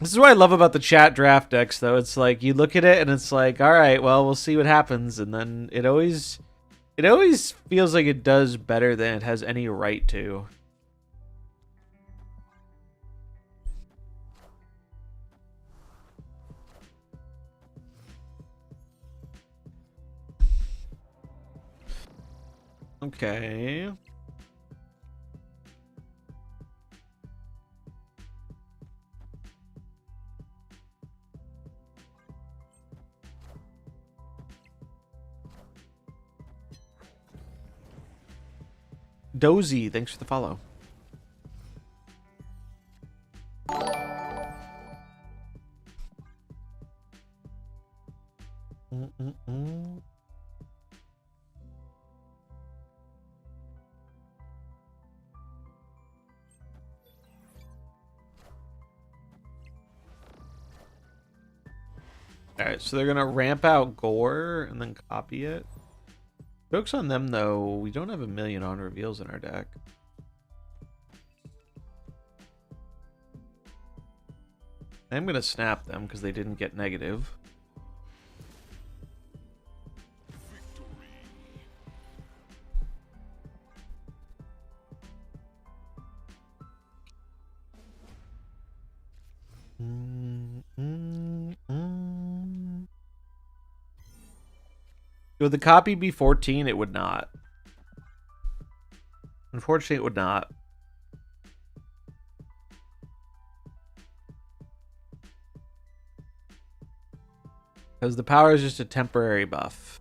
This is what I love about the chat draft decks, though. It's like you look at it and it's like, all right, well, we'll see what happens, and then it always feels like it does better than it has any right to. Okay. Dozy, thanks for the follow. Alright, so they're gonna ramp out Gore and then copy it. Joke's on them, though. We don't have a million on reveals in our deck. I'm gonna snap them because they didn't get negative. Would the copy be 14? It would not. Unfortunately, it would not. Because the power is just a temporary buff.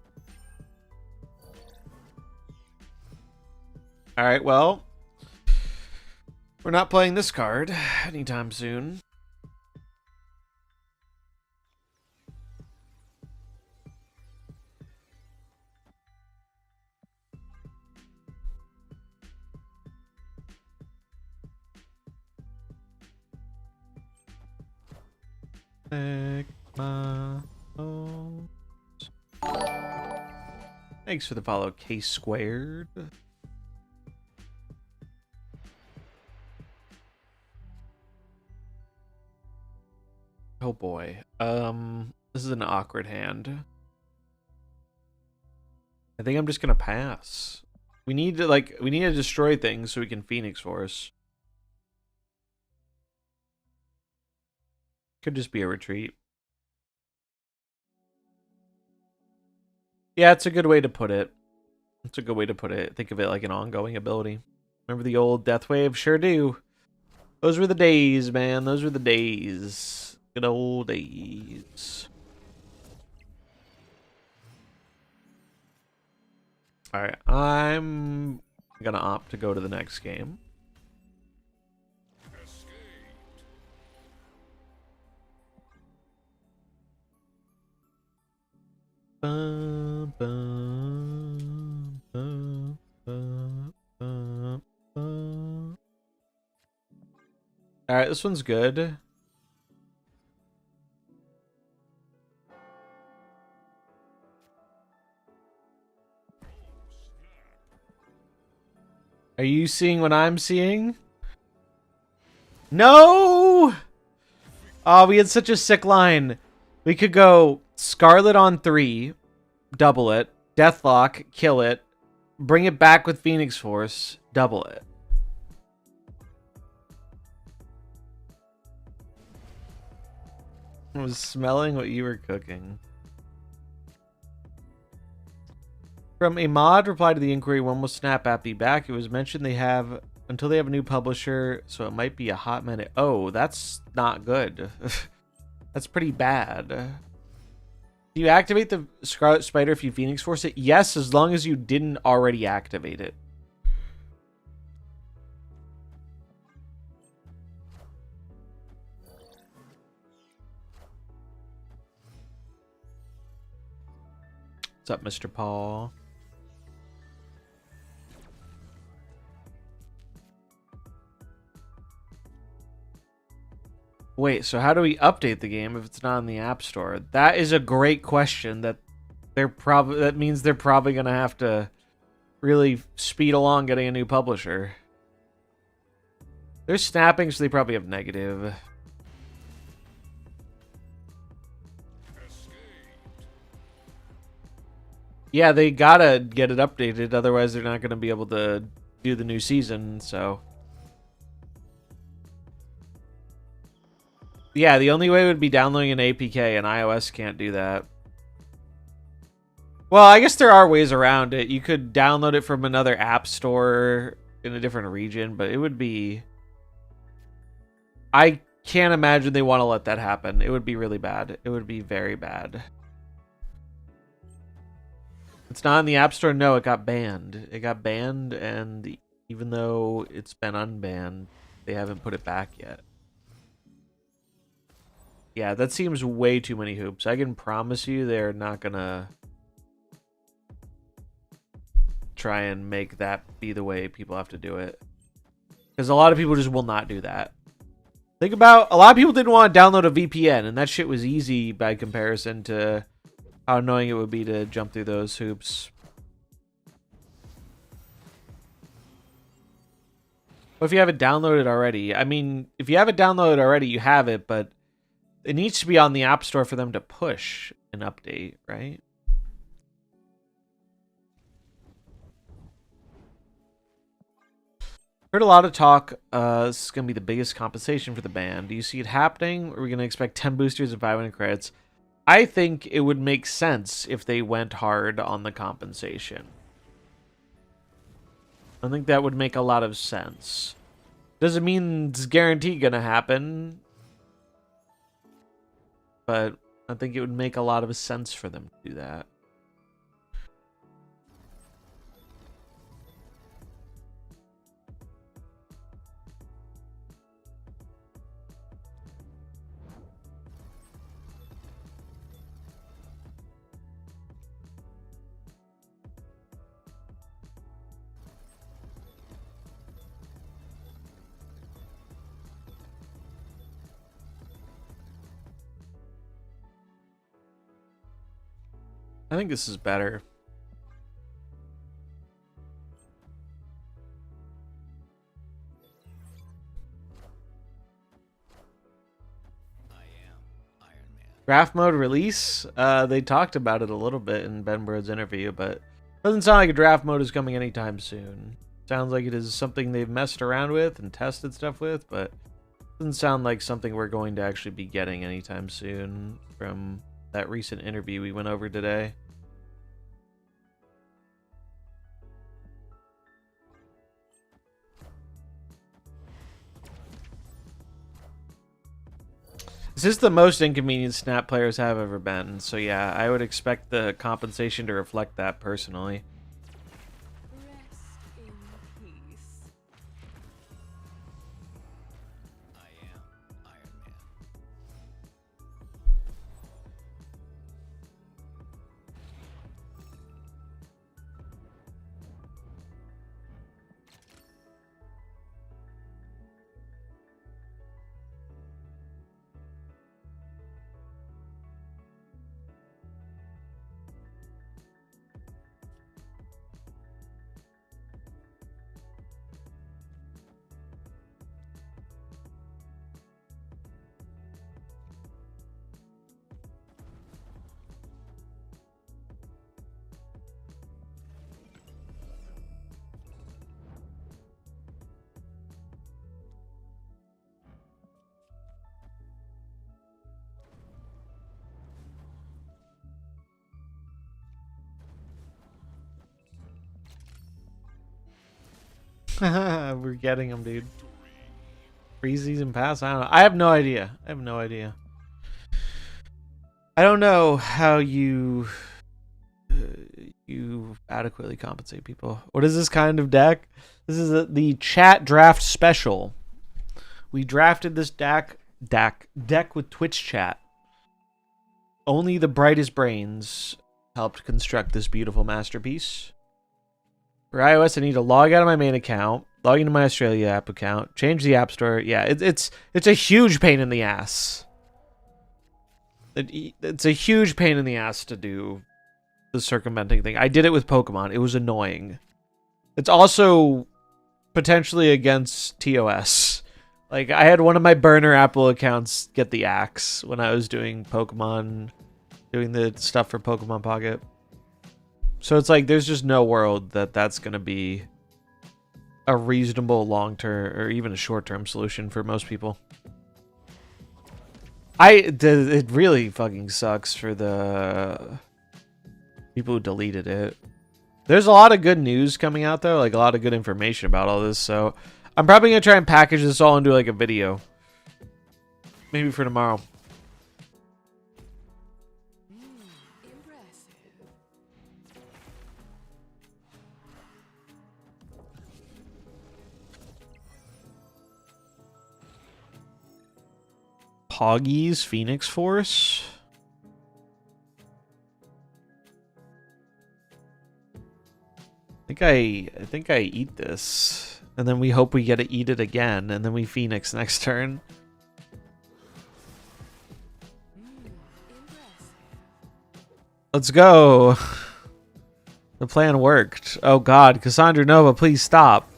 Alright, well. We're not playing this card anytime soon. Thanks for the follow, K squared. Oh boy. This is an awkward hand. I think I'm just gonna pass. We need to destroy things so we can Phoenix Force. Could just be a retreat. Yeah, it's a good way to put it. It's a good way to put it. Think of it like an ongoing ability. Remember the old Death Wave? Sure do. Those were the days, man. Those were the days. Good old days. Alright, I'm gonna opt to go to the next game. Bum, bum, bum, bum, bum, bum. Alright, this one's good. Are you seeing what I'm seeing? No! Oh, we had such a sick line. We could go Scarlet on 3, double it, Deathlock, kill it, bring it back with Phoenix Force, double it. I was smelling what you were cooking. From a mod reply to the inquiry, when will Snap app be back? It was mentioned they have until they have a new publisher, so it might be a hot minute. Oh, that's not good. That's pretty bad. Do you activate the Scarlet Spider if you Phoenix Force it? Yes, as long as you didn't already activate it. What's up, Mr. Paul? Wait, so how do we update the game if it's not in the App Store? That is a great question. That means they're probably gonna have to really speed along getting a new publisher. They're snapping, so they probably have negative. Yeah, they gotta get it updated, otherwise they're not gonna be able to do the new season, so. Yeah, the only way would be downloading an APK, and iOS can't do that. Well, I guess there are ways around it. You could download it from another app store in a different region, but it would be... I can't imagine they want to let that happen. It would be really bad. It would be very bad. It's not in the App Store. No, it got banned. It got banned, and even though it's been unbanned, they haven't put it back yet. Yeah, that seems way too many hoops. I can promise you they're not gonna try and make that be the way people have to do it. Because a lot of people just will not do that. Think about, a lot of people didn't want to download a VPN, and that shit was easy by comparison to how annoying it would be to jump through those hoops. But if you have it downloaded already, I mean, if you have it downloaded already, you have it, but it needs to be on the App Store for them to push an update, right? Heard a lot of talk. This is going to be the biggest compensation for the band. Do you see it happening? Or are we going to expect 10 boosters and 500 credits? I think it would make sense if they went hard on the compensation. I think that would make a lot of sense. Doesn't mean it's guaranteed going to happen. But I think it would make a lot of sense for them to do that. I think this is better. Draft mode release? They talked about it a little bit in Ben Bird's interview, but doesn't sound like a draft mode is coming anytime soon. Sounds like it is something they've messed around with and tested stuff with, but doesn't sound like something we're going to actually be getting anytime soon from that recent interview we went over today. This is the most inconvenient Snap players have ever been. So yeah, I would expect the compensation to reflect that personally. Rest in peace. I am Iron Man. We're getting them, dude. Preseason pass? I don't know. I have no idea. I have no idea. I don't know how you adequately compensate people. What is this kind of deck? This is the chat draft special. We drafted this deck with Twitch chat. Only the brightest brains helped construct this beautiful masterpiece. For iOS, I need to log out of my main account, log into my Australia app account, change the app store. Yeah, it's a huge pain in the ass. It's a huge pain in the ass to do the circumventing thing. I did it with Pokemon. It was annoying. It's also potentially against TOS. Like, I had one of my burner Apple accounts get the axe when I was doing Pokemon, doing the stuff for Pokemon Pocket. So it's like, there's just no world that that's going to be a reasonable long-term or even a short-term solution for most people. It really fucking sucks for the people who deleted it. There's a lot of good news coming out, though. Like, a lot of good information about all this. So I'm probably going to try and package this all into, like, a video. Maybe for tomorrow. Impressive. Poggy's Phoenix Force. I think I eat this, and then we hope we get to eat it again, and then we Phoenix next turn. Let's go. The plan worked. Oh God, Cassandra Nova, please stop.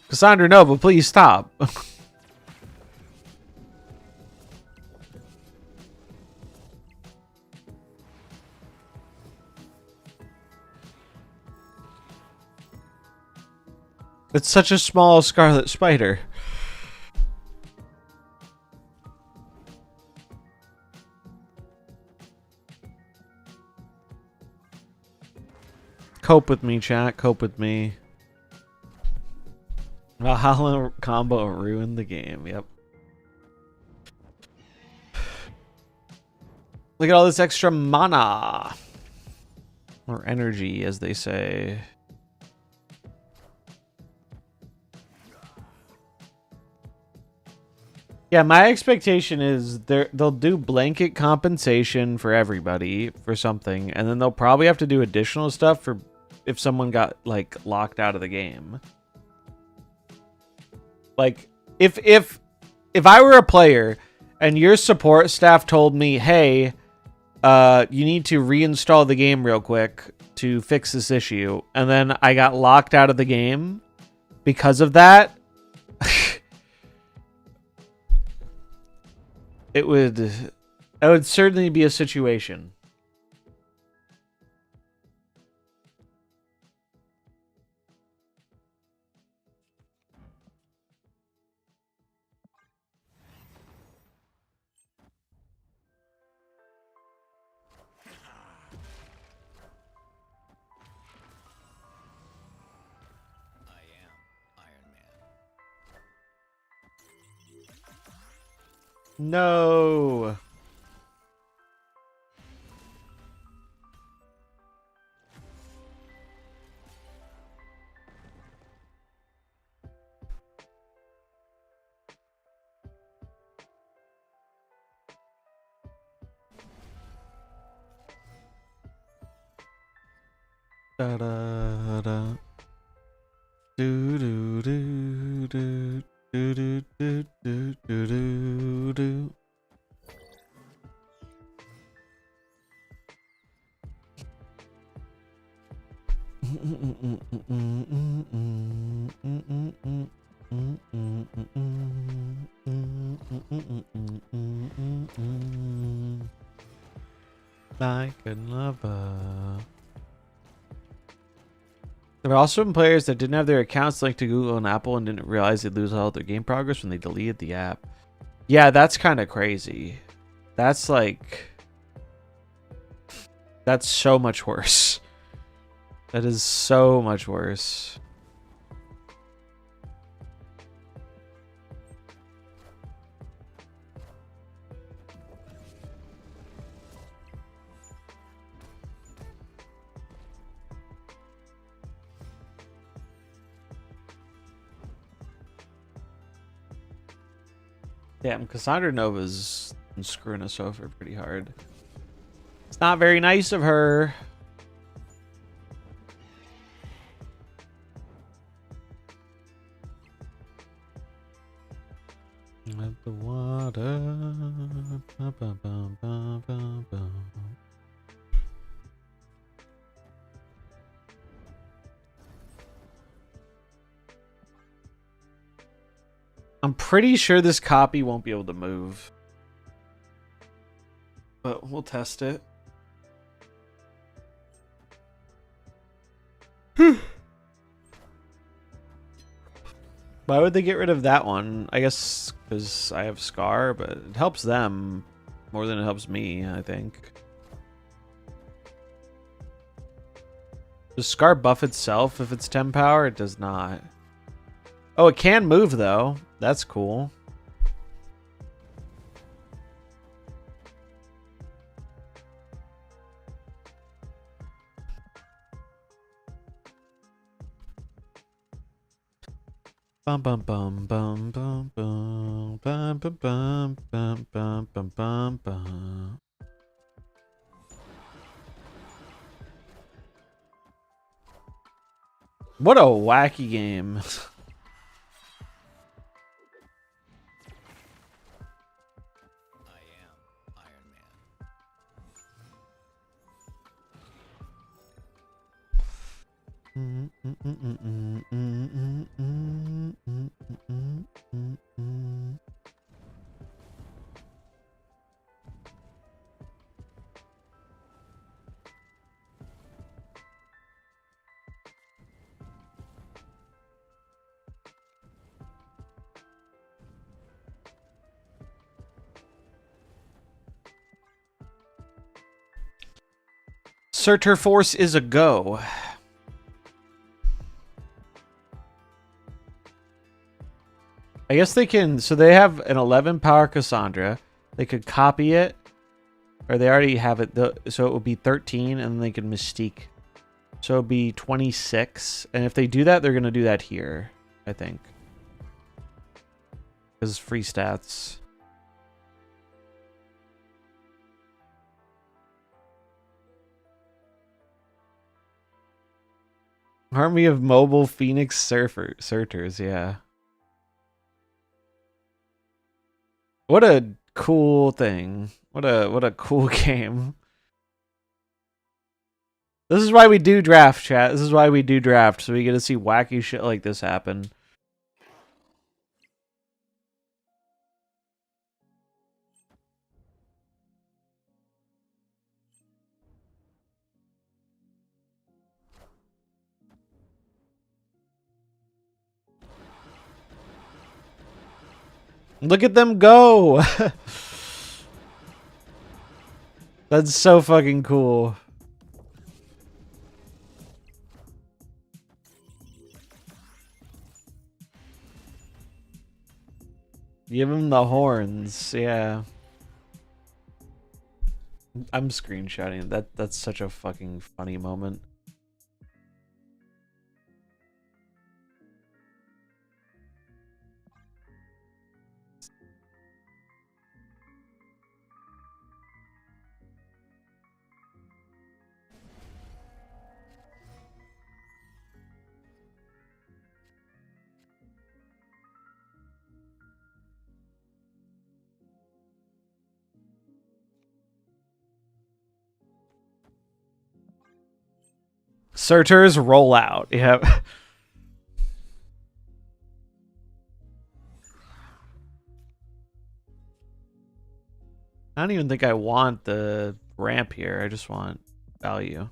Cassandra Nova, please stop. It's such a small scarlet spider. Cope with me, chat. Cope with me. Valhalla combo ruined the game. Yep. Look at all this extra mana. Or energy, as they say. Yeah, my expectation is they'll do blanket compensation for everybody for something, and then they'll probably have to do additional stuff for if someone got, like, locked out of the game. Like, if I were a player and your support staff told me, hey, you need to reinstall the game real quick to fix this issue, and then I got locked out of the game because of that, it would certainly be a situation. I am Iron Man. No. Da da da. Do do do do do do do do do do. Like a lover. There were also some players that didn't have their accounts linked to Google and Apple and didn't realize they'd lose all their game progress when they deleted the app. Yeah, that's kind of crazy. That's like... That's so much worse. That is so much worse. Damn, Cassandra Nova's screwing us over pretty hard. It's not very nice of her. Let the water. Ba, ba, ba, ba, ba, ba. I'm pretty sure this copy won't be able to move. But we'll test it. Why would they get rid of that one? I guess because I have Scar, but it helps them more than it helps me, I think. Does Scar buff itself if it's 10 power? It does not. Oh, it can move though. That's cool. Bum bum bum bum bum bum bum bum bum bum bum bum bum bum. What a wacky game. I am Iron Man. Surtur Force is a go. I guess they can, so they have an 11 power Cassandra. They could copy it, or they already have it, so it would be 13, and then they could Mystique. So it would be 26, and if they do that, they're going to do that here, I think. Because free stats. Army of mobile Phoenix Surters, yeah. What a cool thing. What a cool game. This is why we do draft, chat. This is why we do draft, so we get to see wacky shit like this happen. Look at them go! That's so fucking cool. Give him the horns, yeah. I'm screenshotting that. That's such a fucking funny moment. Surtur's rollout. Yeah. I don't even think I want the ramp here. I just want value.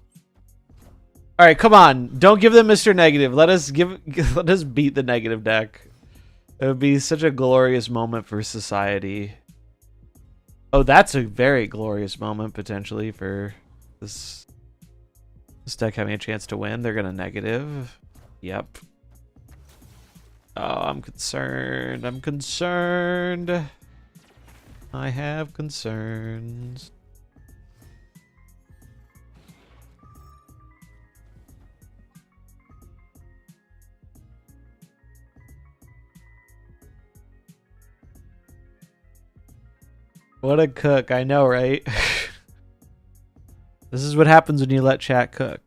All right, come on. Don't give them Mr. Negative. Let us let us beat the negative deck. It would be such a glorious moment for society. Oh, that's a very glorious moment potentially for this deck having a chance to win. They're gonna negative. Yep. Oh, I'm concerned. I'm concerned. I have concerns. What a cook. I know, right? This is what happens when you let chat cook.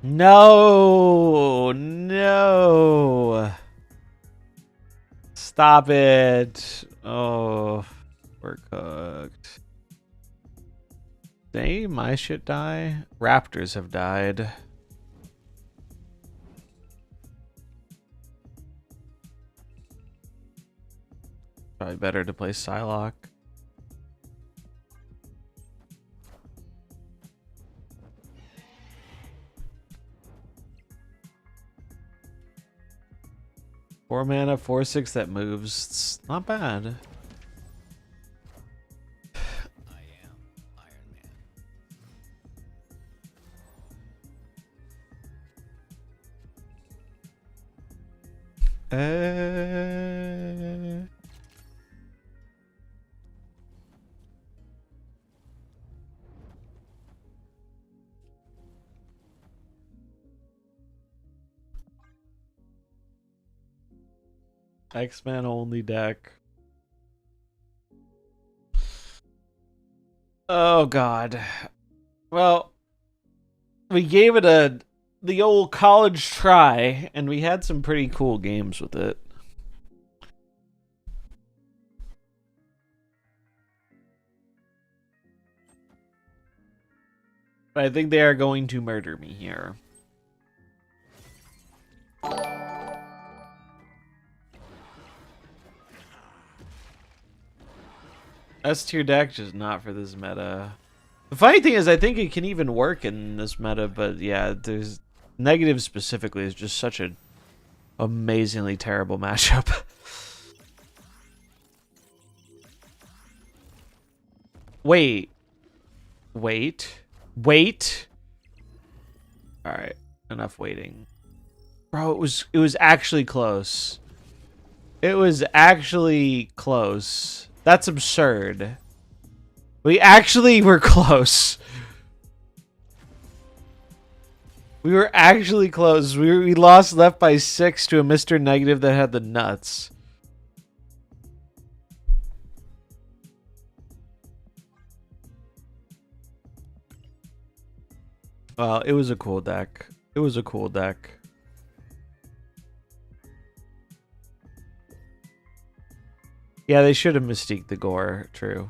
No, no. Stop it. Oh, we're cooked. Did my shit die? Raptors have died. Probably better to play Psylocke. Four mana, 4/6 that moves. It's not bad. I am Iron Man. X-Men only deck. Oh god. Well, we gave it the old college try, and we had some pretty cool games with it. But I think they are going to murder me here. S tier deck, just not for this meta. The funny thing is, I think it can even work in this meta, but yeah, there's negative specifically is just such an amazingly terrible matchup. Wait. All right, enough waiting, bro. It was actually close. It was actually close. That's absurd. We actually were close. We were actually close. We lost left by 6 to a Mr. Negative that had the nuts. Well, it was a cool deck. It was a cool deck. Yeah, they should have Mystique the Gore. True.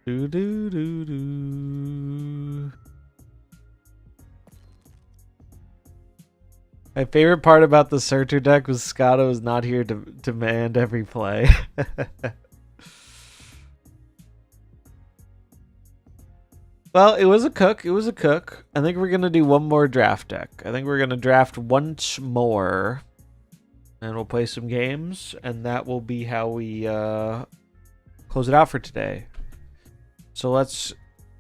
Do do do do. My favorite part about the Surtur deck was Scotto is not here to demand every play. Well, it was a cook. It was a cook. I think we're going to do one more draft deck. I think we're going to draft once more. And we'll play some games. And that will be how we close it out for today. So let's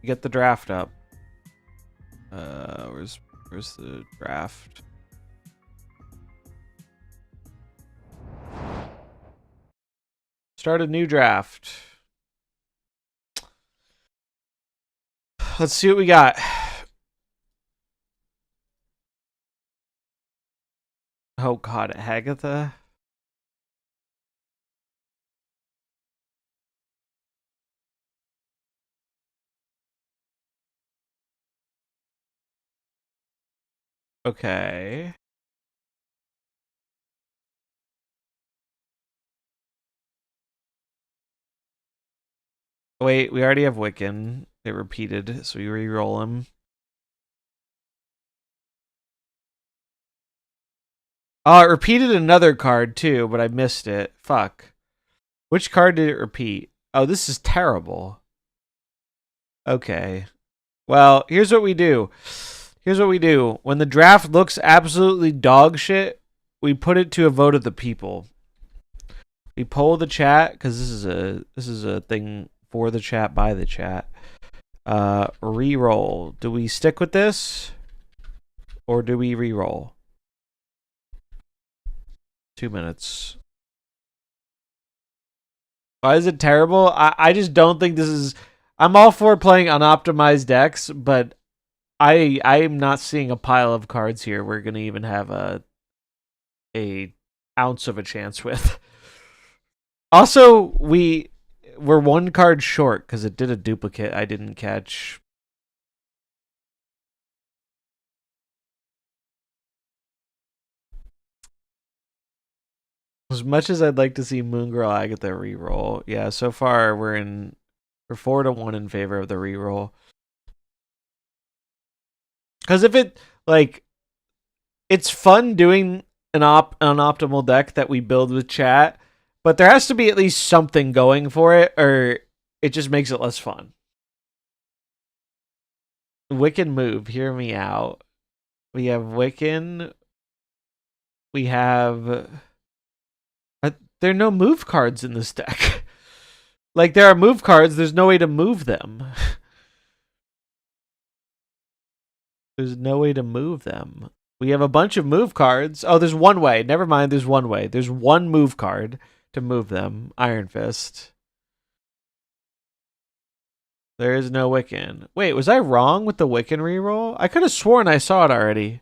get the draft up. Where's the draft? Start a new draft. Let's see what we got. Oh god, Agatha. Okay. Wait, we already have Wiccan. It repeated, so we re-roll him. Oh, it repeated another card too, but I missed it. Fuck. Which card did it repeat? Oh, this is terrible. Okay. Well, here's what we do. Here's what we do. When the draft looks absolutely dog shit, we put it to a vote of the people. We poll the chat, because this is a thing for the chat, by the chat. Reroll. Do we stick with this? Or do we reroll? 2 minutes. Why is it terrible? I just don't think this is... I'm all for playing unoptimized decks, but I'm not seeing a pile of cards here we're going to even have a ounce of a chance with. Also, we're one card short because it did a duplicate I didn't catch. As much as I'd like to see Moongirl Agatha reroll, yeah, so far we're 4-1 in favor of the reroll. Because if it, like, it's fun doing an optimal deck that we build with chat, but there has to be at least something going for it, or it just makes it less fun. Wiccan move, hear me out. We have Wiccan. We have... There are no move cards in this deck. Like, there are move cards, there's no way to move them. There's no way to move them. We have a bunch of move cards. Oh, there's one way. Never mind, there's one way. There's one move card to move them. Iron Fist. There is no Wiccan. Wait, was I wrong with the Wiccan reroll? I could have sworn I saw it already.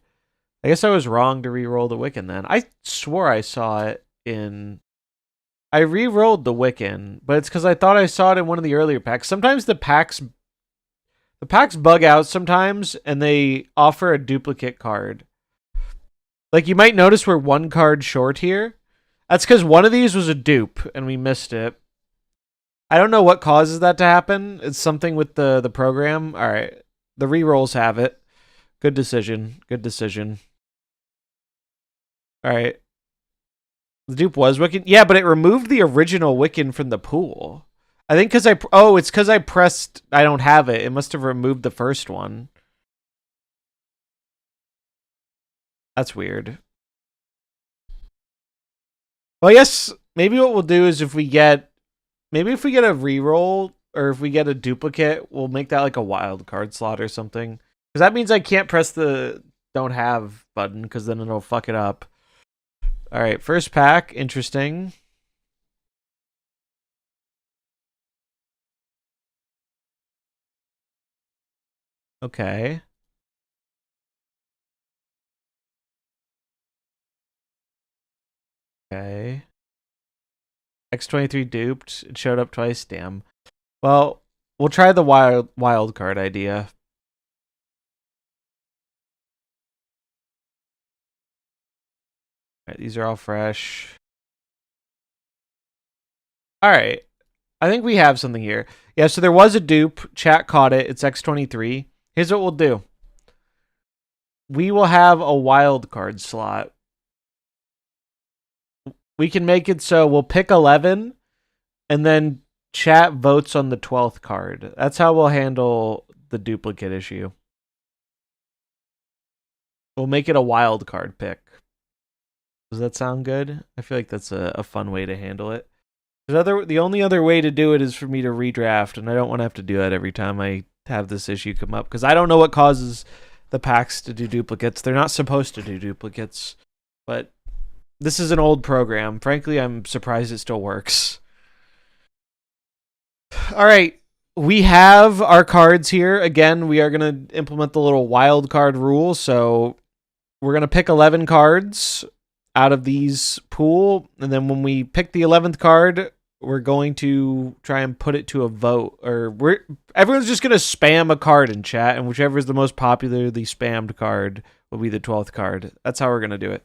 I guess I was wrong to reroll the Wiccan then. I swore I saw it in... I re-rolled the Wiccan, but it's because I thought I saw it in one of the earlier packs. Sometimes the packs bug out sometimes, and they offer a duplicate card. Like, you might notice we're one card short here. That's because one of these was a dupe, and we missed it. I don't know what causes that to happen. It's something with the program. All right. The re-rolls have it. Good decision. Good decision. All right. The dupe was Wiccan. Yeah, but it removed the original Wiccan from the pool. I think because it's because I pressed... I don't have it. It must have removed the first one. That's weird. Well, yes, maybe what we'll do is if we get a reroll or if we get a duplicate, we'll make that like a wild card slot or something. Because that means I can't press the don't have button because then it'll fuck it up. All right, first pack, interesting. Okay. Okay. X23 duped. It showed up twice. Damn. Well, we'll try the wild card idea. All right, these are all fresh. All right. I think we have something here. Yeah, so there was a dupe. Chat caught it. It's X23. Here's what we'll do. we will have a wild card slot. We can make it so we'll pick 11 and then chat votes on the 12th card. That's how we'll handle the duplicate issue. We'll make it a wild card pick. Does that sound good? I feel like that's a fun way to handle it. The only other way to do it is for me to redraft, and I don't want to have to do that every time I have this issue come up, because I don't know what causes the packs to do duplicates. They're not supposed to do duplicates, but this is an old program. Frankly, I'm surprised it still works. All right, we have our cards here. Again, we are going to implement the little wild card rule, so we're going to pick 11 cards out of these pool, and then when we pick the 11th card, we're going to try and put it to a vote, or everyone's just going to spam a card in chat, and whichever is the most popularly spammed card will be the 12th card. That's how we're going to do it.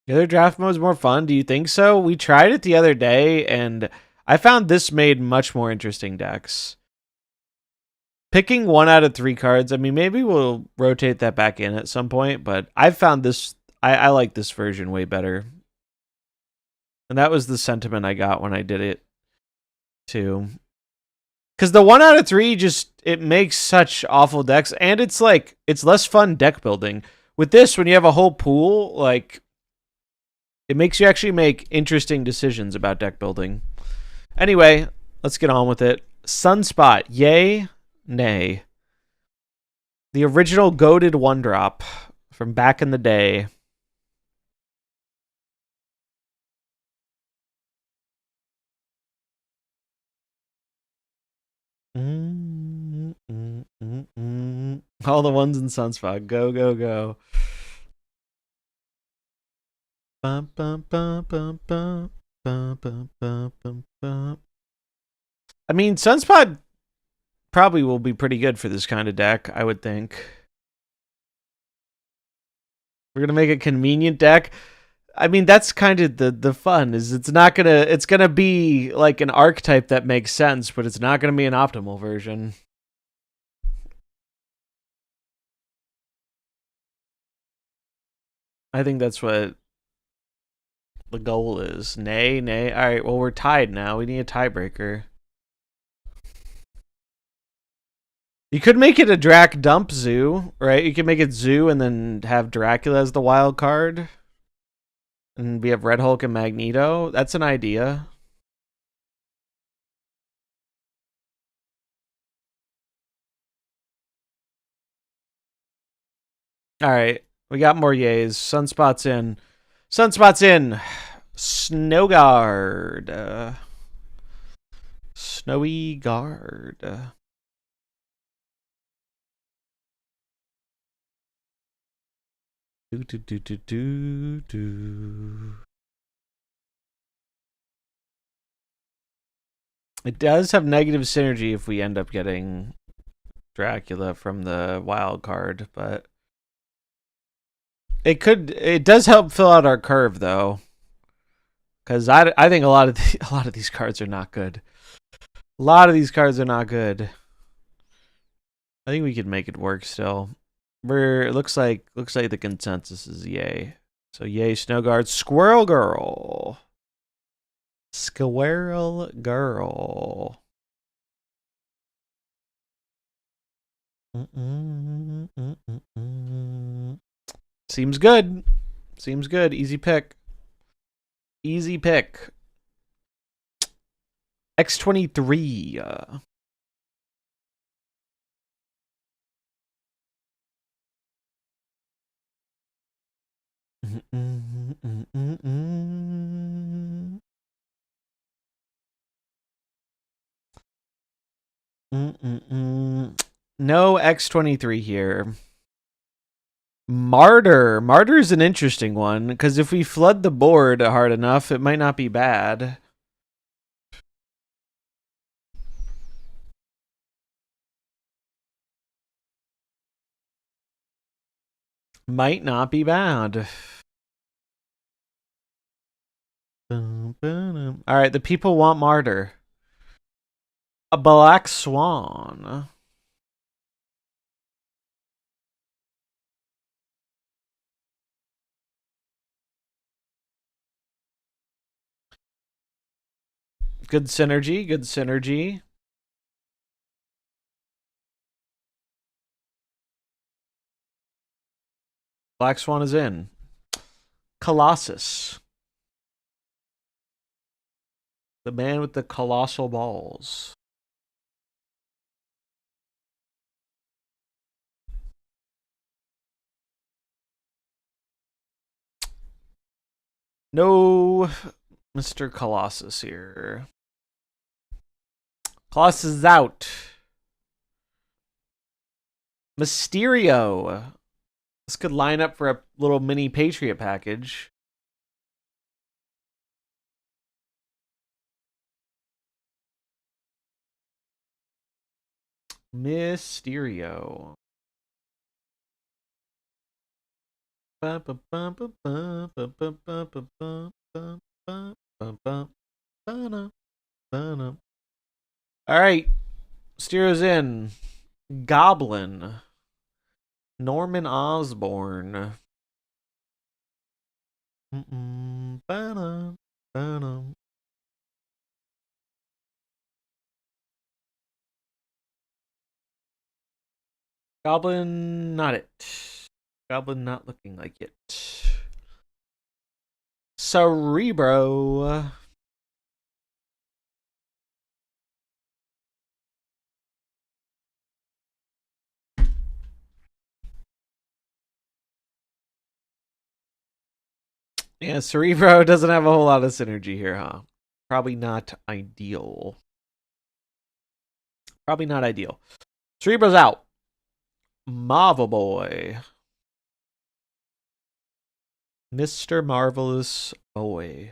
The other draft mode is more fun. Do you think so? We tried it the other day, and I found this made much more interesting decks. Picking 1 out of 3 cards, I mean, maybe we'll rotate that back in at some point, but I found this, I like this version way better. And that was the sentiment I got when I did it, too. Because the 1 out of 3 just, it makes such awful decks, and it's like, it's less fun deck building. With this, when you have a whole pool, like, it makes you actually make interesting decisions about deck building. Anyway, let's get on with it. Sunspot, yay, nay. The original goated 1-drop from back in the day. All the ones in Sunspot. Go, go, go. Bum, bum, bum, bum, bum, bum, bum, bum, bum, bum. I mean, Sunspot probably will be pretty good for this kind of deck, I would think. We're gonna make a convenient deck. I mean, that's kind of the fun, is it's gonna be like an archetype that makes sense, but it's not gonna be an optimal version. I think that's what the goal is. Nay, nay. All right, well, we're tied now. We need a tiebreaker. You could make it a Drac dump zoo, right? You could make it zoo and then have Dracula as the wild card. And we have Red Hulk and Magneto. That's an idea. All right. We got more yays. Sunspot's in. Sunspot's in. Snowguard. Snowy Guard. Do, do, do, do, do, do. It does have negative synergy if we end up getting Dracula from the wild card, but it does help fill out our curve though. Cuz I think a lot of these cards are not good. A lot of these cards are not good. I think we could make it work still. It looks like the consensus is yay. So yay, Snowguard. Squirrel Girl. Squirrel Girl. Seems good. Seems good. Easy pick. Easy pick. X23. No X23 here. Martyr. Martyr is an interesting one, because if we flood the board hard enough, it might not be bad. Might not be bad. Alright, the people want Martyr. A Black Swan. Good synergy, good synergy. Black Swan is in. Colossus. The man with the colossal balls. No Mr. Colossus here. Colossus is out. Mysterio. This could line up for a little mini Patriot package. Mysterio. All right. Mysterio's in. Goblin. Norman Osborn. Goblin, not it. Goblin not looking like it. Cerebro. Yeah, Cerebro doesn't have a whole lot of synergy here, huh? Probably not ideal. Probably not ideal. Cerebro's out. Marvel Boy. Mr. Marvelous Boy.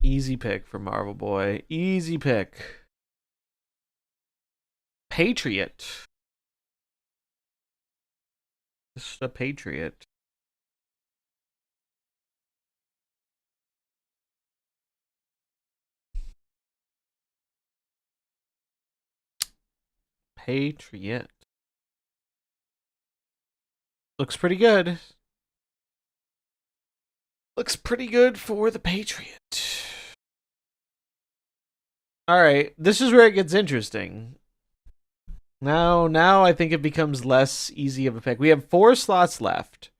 Easy pick for Marvel Boy. Easy pick. Patriot. Just a Patriot. Patriot. Looks pretty good. Looks pretty good for the Patriot. All right, this is where it gets interesting. Now I think it becomes less easy of a pick. We have 4 slots left.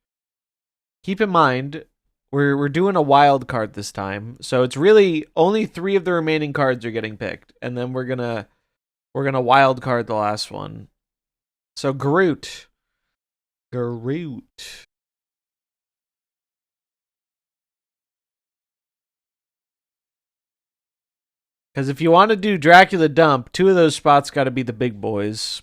Keep in mind, we're doing a wild card this time, so it's really only 3 of the remaining cards are getting picked, and then we're gonna wild card the last one. So Groot. Because if you want to do Dracula dump, 2 of those spots got to be the big boys.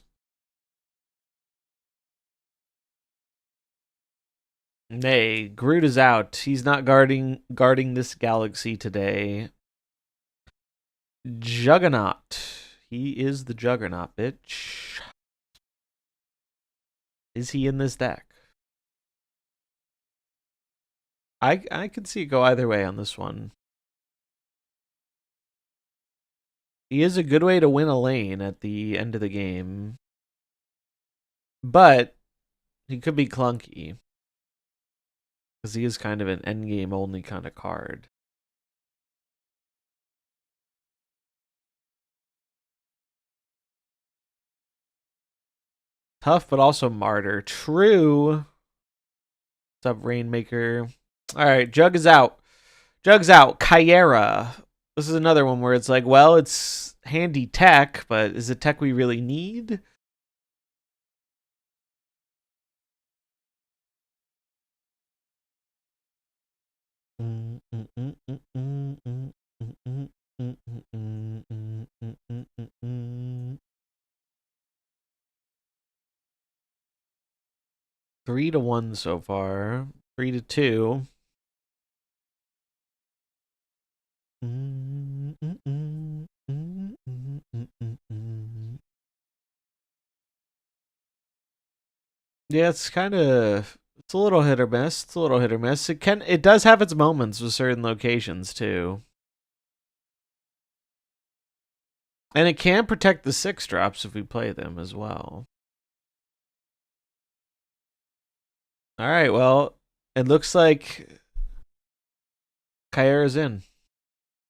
Nay, Groot is out. He's not guarding this galaxy today. Juggernaut. He is the Juggernaut, bitch. Is he in this deck? I could see it go either way on this one. He is a good way to win a lane at the end of the game. But he could be clunky. Because he is kind of an endgame only kind of card. Tough, but also martyr. True. What's up, Rainmaker? All right, Jug is out. Jug's out. Kyera. This is another one where it's like, well, it's handy tech, but is it tech we really need? Three to 1 so far. 3 to 2. Yeah, it's kind of, it's a little hit or miss. It's a little hit or miss. It does have its moments with certain locations too. And it can protect the 6 drops if we play them as well. All right, well, It looks like Kyra's in.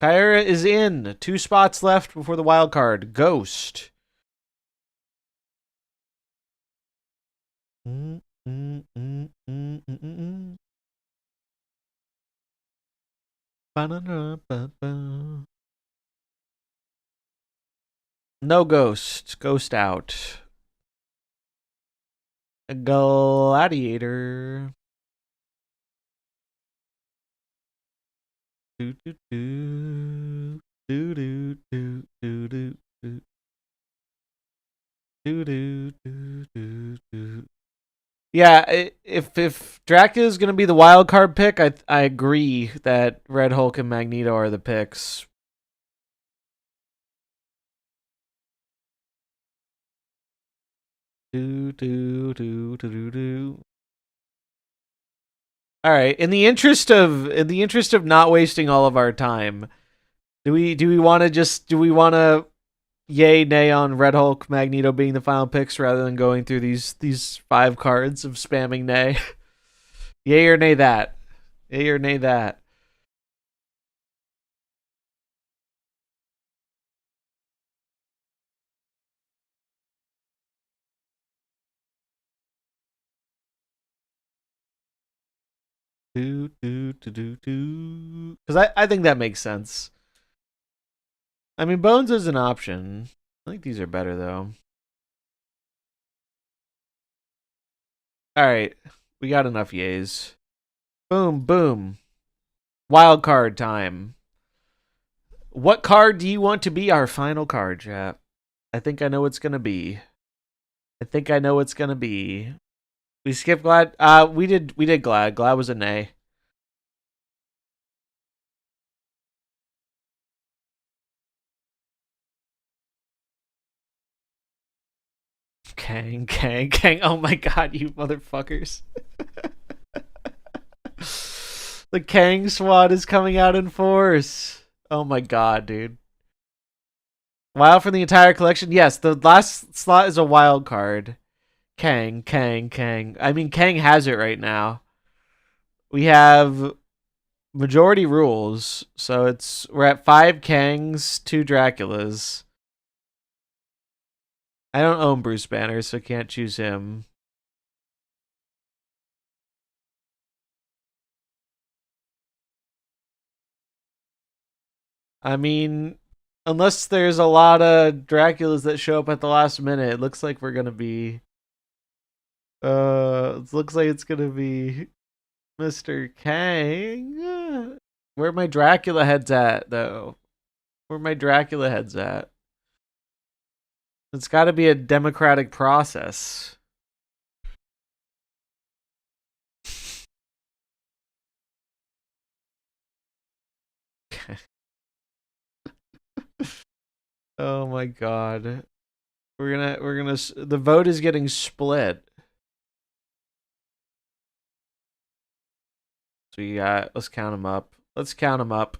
Kyra is in. 2 spots left before the wild card. Ghost. No ghost. Ghost out. A gladiator. Do do do do do do do do do do do do do. Yeah, if Dracula is gonna be the wild card pick, I agree that Red Hulk and Magneto are the picks. Do do do do do do. All right. In the interest of not wasting all of our time, do we want to yay nay on Red Hulk Magneto being the final picks rather than going through these 5 cards of spamming nay? Yay or nay that? Yay or nay that? Because I think that makes sense. I mean, Bones is an option. I think these are better though. All right, we got enough yays. Boom, boom. Wild card time. What card do you want to be our final card, chat? I think I know what's gonna be. I think I know what's gonna be. We skipped Glad. We did Glad. Glad was a nay. Kang, Kang, Kang. Oh my god, you motherfuckers. The Kang SWAT is coming out in force. Oh my god, dude. Wild for the entire collection? Yes, the last slot is a wild card. Kang, Kang, Kang. I mean, Kang has it right now. We have majority rules, so we're at 5 Kangs, 2 Draculas. I don't own Bruce Banner, so can't choose him. I mean, unless there's a lot of Draculas that show up at the last minute, it looks like we're gonna be. It looks like it's gonna be Mr. Kang. Where my Dracula heads at, though? Where my Dracula heads at? It's got to be a democratic process. Oh my god. The vote is getting split. So we got, let's count them up. Let's count them up.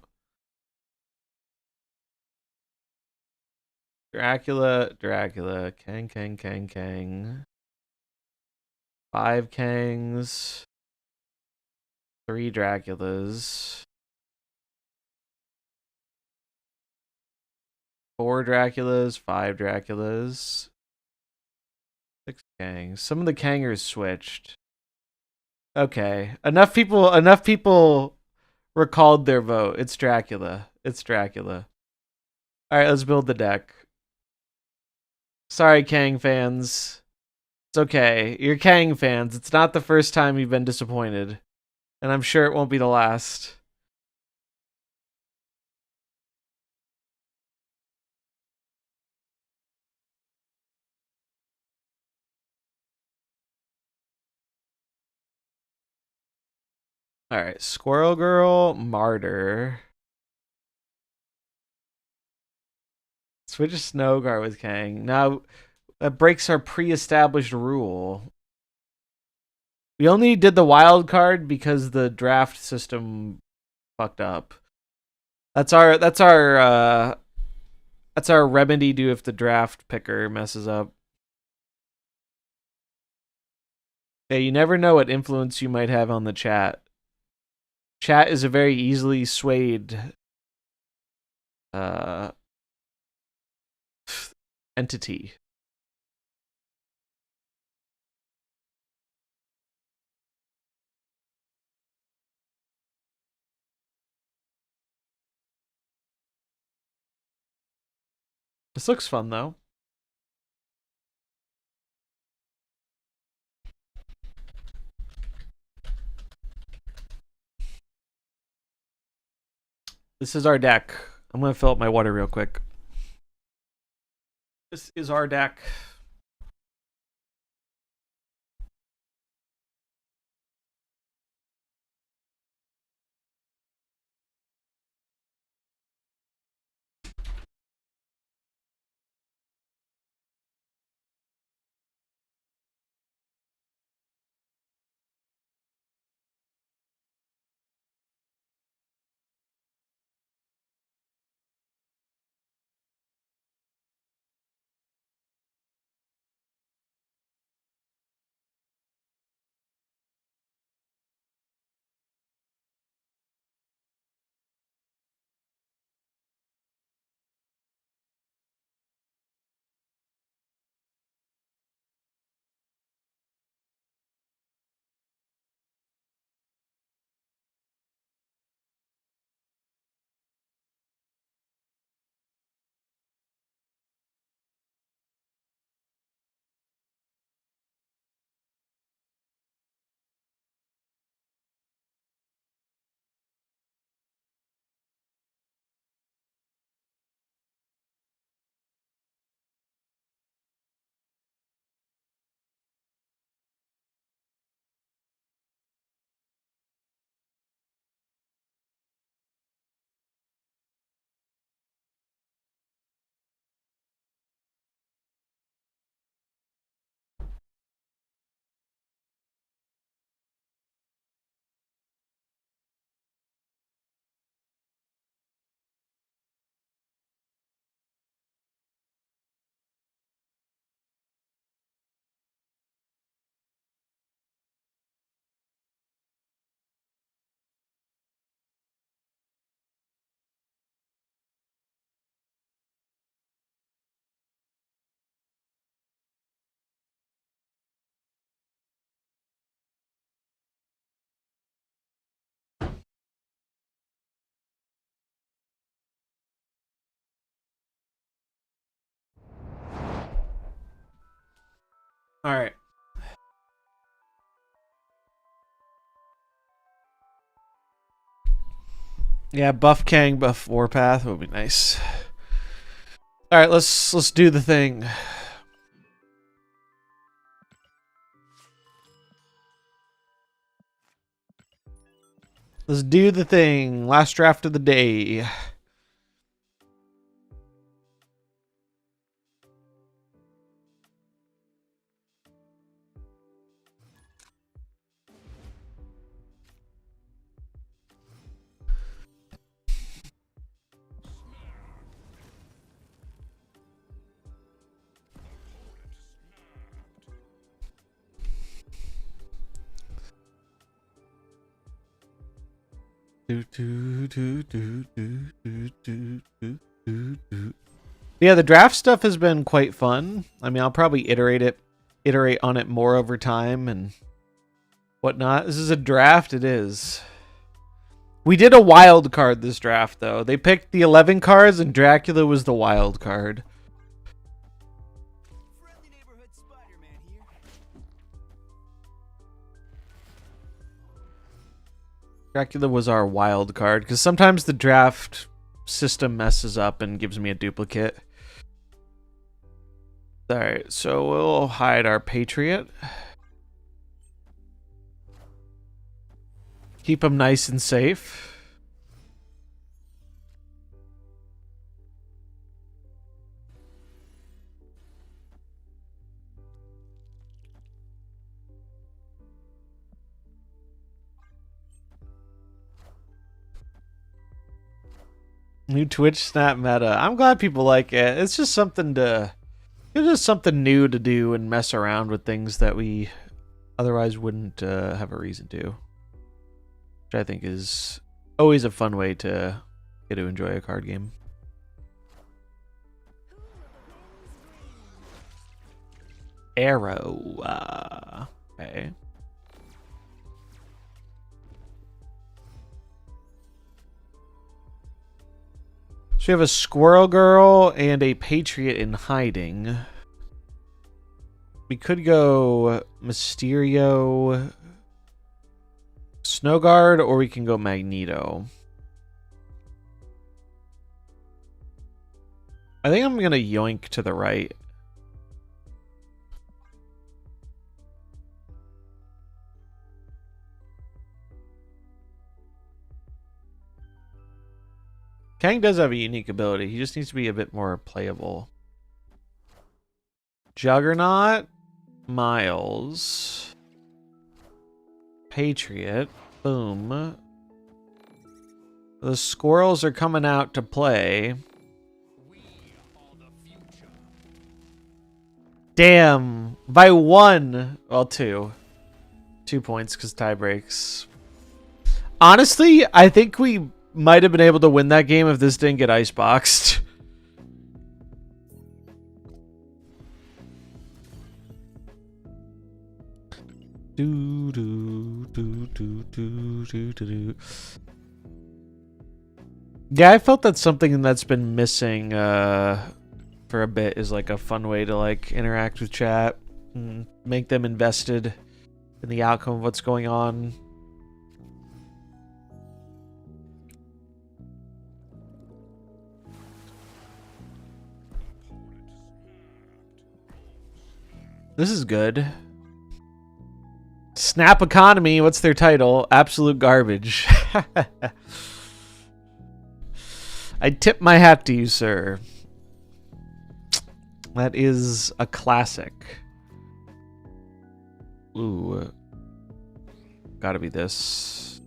Dracula, Kang, Kang, Kang, Kang. 5 Kangs. 3 Draculas. 4 Draculas, 5 Draculas. 6 Kangs. Some of the Kangers switched. Okay. Enough people recalled their vote. It's Dracula. It's Dracula. Alright, let's build the deck. Sorry, Kang fans. It's okay. You're Kang fans. It's not the first time you've been disappointed. And I'm sure it won't be the last. Alright, Squirrel Girl, Martyr. Switch a Snow Guard with Kang. Now, that breaks our pre-established rule. We only did the wild card because the draft system fucked up. That's our remedy to if the draft picker messes up. Yeah, you never know what influence you might have on the chat. Chat is a very easily swayed entity. This looks fun though. This is our deck. I'm gonna fill up my water real quick. This is our deck. All right. Yeah, buff Kang, buff Warpath would be nice. All right, let's do the thing. Let's do the thing. Last draft of the day. Yeah, the draft stuff has been quite fun. I mean, I'll probably iterate on it more over time and whatnot. This is a draft, it is. We did a wild card this draft, though. They picked the 11 cards, and Dracula was the wild card. Friendly neighborhood Spider-Man here. Dracula was our wild card, because sometimes the draft system messes up and gives me a duplicate. Alright, so we'll hide our Patriot. Keep him nice and safe. New Twitch Snap meta. I'm glad people like it. It's just something new to do and mess around with things that we otherwise wouldn't have a reason to. Which I think is always a fun way to get to enjoy a card game. Arrow. Okay. So we have a Squirrel Girl and a Patriot in hiding. We could go Mysterio, Snow Guard, or we can go Magneto. I think I'm going to yoink to the right. Kang does have a unique ability. He just needs to be a bit more playable. Juggernaut, Miles, Patriot, boom. The squirrels are coming out to play. Damn, by 1. Well, 2. 2 points because tie breaks. Honestly, I think we might have been able to win that game if this didn't get iceboxed. Do, do, do, do, do, do, do. Yeah, I felt that's something that's been missing for a bit, is like a fun way to like interact with chat and make them invested in the outcome of what's going on. This is good. Snap Economy, what's their title? Absolute garbage. I tip my hat to you, sir. That is a classic. Ooh. Gotta be this.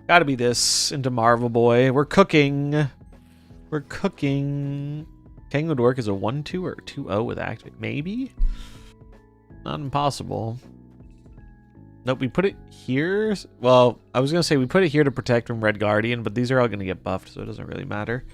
Gotta be this into Marvel Boy. We're cooking. We're cooking. Kang would work as a 1-2 or 2-0 with activate. Maybe? Not impossible. Nope, we put it here. Well, I was going to say we put it here to protect from Red Guardian, but these are all going to get buffed, so it doesn't really matter.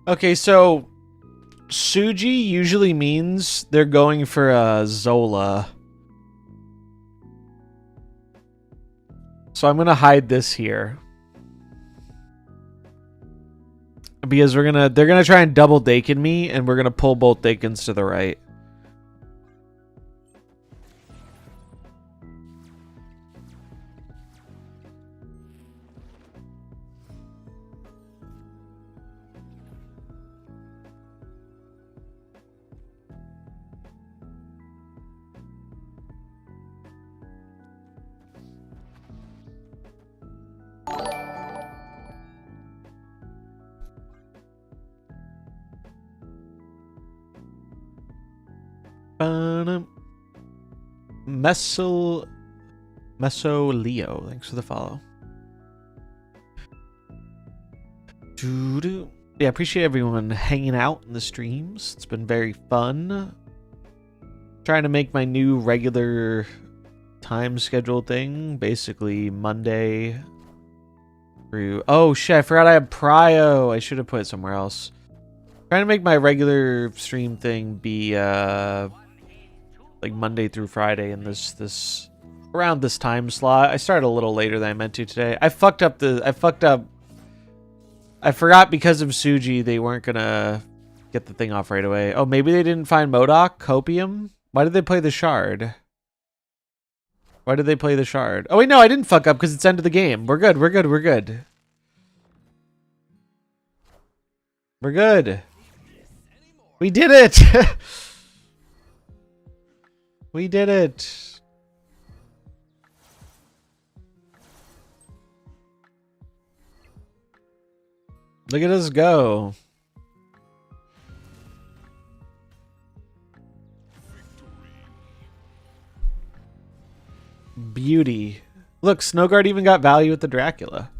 Okay, so Suji usually means they're going for a Zola. So I'm gonna hide this here. Because they're gonna try and double Dakin me, and we're gonna pull both Dakins to the right. Meso Leo, thanks for the follow. Yeah, appreciate everyone hanging out in the streams. It's been very fun. Trying to make my new regular time schedule thing, basically Monday through... Oh shit, I forgot I have Prio. I should have put it somewhere else. Trying to make my regular stream thing be like Monday through Friday in this around this time slot. I started a little later than I meant to today. I fucked up. I forgot because of Suji they weren't gonna get the thing off right away. Oh, maybe they didn't find MODOK, Copium? Why did they play the Shard? Why did they play the Shard? Oh wait, no, I didn't fuck up because it's end of the game. We're good, we're good, we're good. We're good. We did it! We did it! Look at us go. Beauty. Look, Snowguard even got value with the Dracula.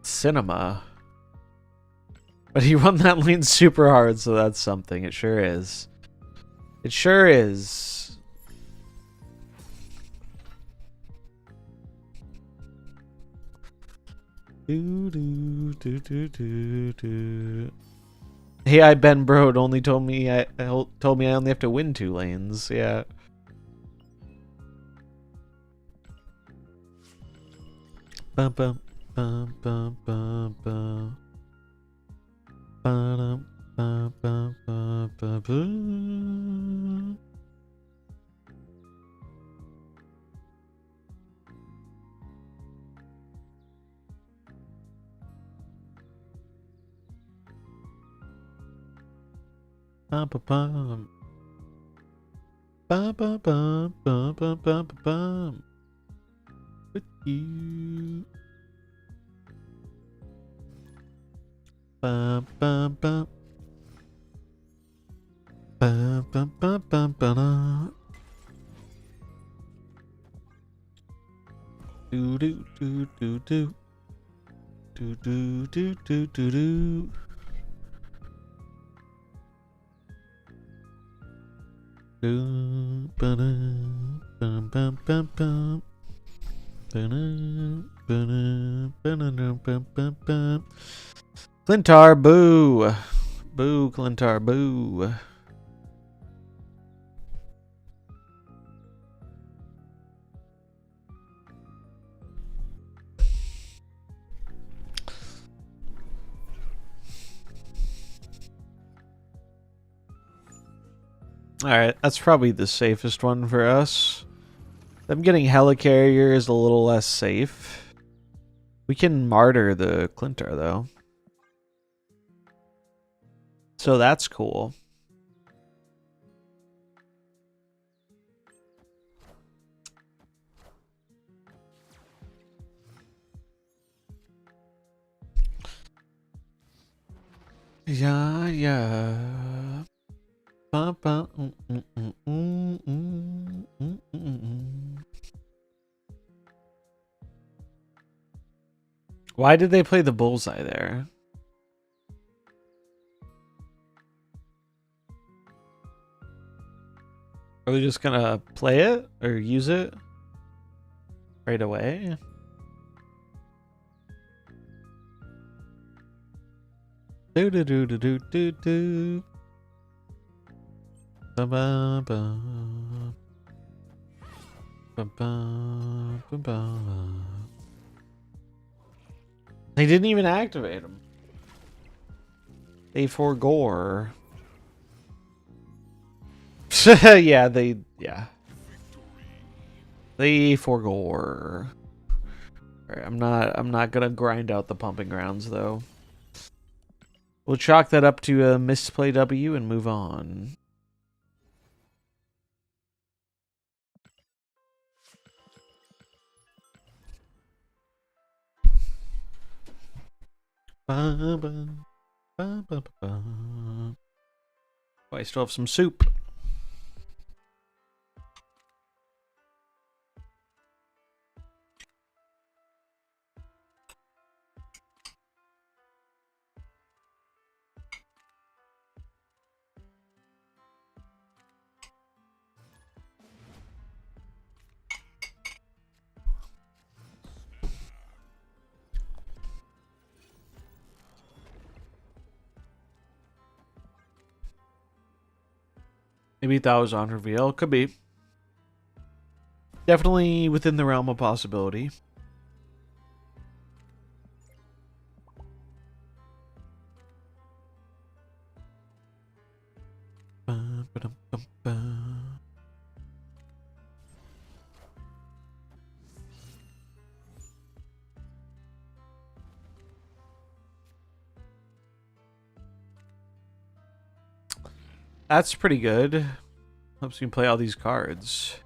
Cinema. But he won that lane super hard, so that's something. It sure is. It sure is. Do, do, do, do, do, do. Hey, I Ben Bro only told me I only have to win 2 lanes. Yeah. Bum bum bum bum bum bum. Ba-dum, bum, bum, bum, bum, bum. Bum bum bum. Bum bum bum bum bum bum bum. With you. Bum bum bum. Bum bum bum bum bum. Do do do do do. Do do do do do do. Bum bum bum bum bum bum. Clintar, boo. Boo, Clintar, boo. Alright, that's probably the safest one for us. Them getting Helicarrier is a little less safe. We can martyr the Clintar, though. So that's cool. Yeah, yeah. Ba, ba, Why did they play the Bullseye there? Are we just gonna play it or use it right away? Do do do do do do do. Ba ba ba. Ba ba ba ba. They didn't even activate him. They forgore. Yeah. They forgore. Alright, I'm not gonna grind out the pumping grounds though. We'll chalk that up to a misplay W and move on. Ba, ba, ba, ba, ba. Oh, I still have some soup. Maybe that was on reveal. Could be. Definitely within the realm of possibility. Ba, ba, dum, bum, ba. That's pretty good. Helps me play all these cards.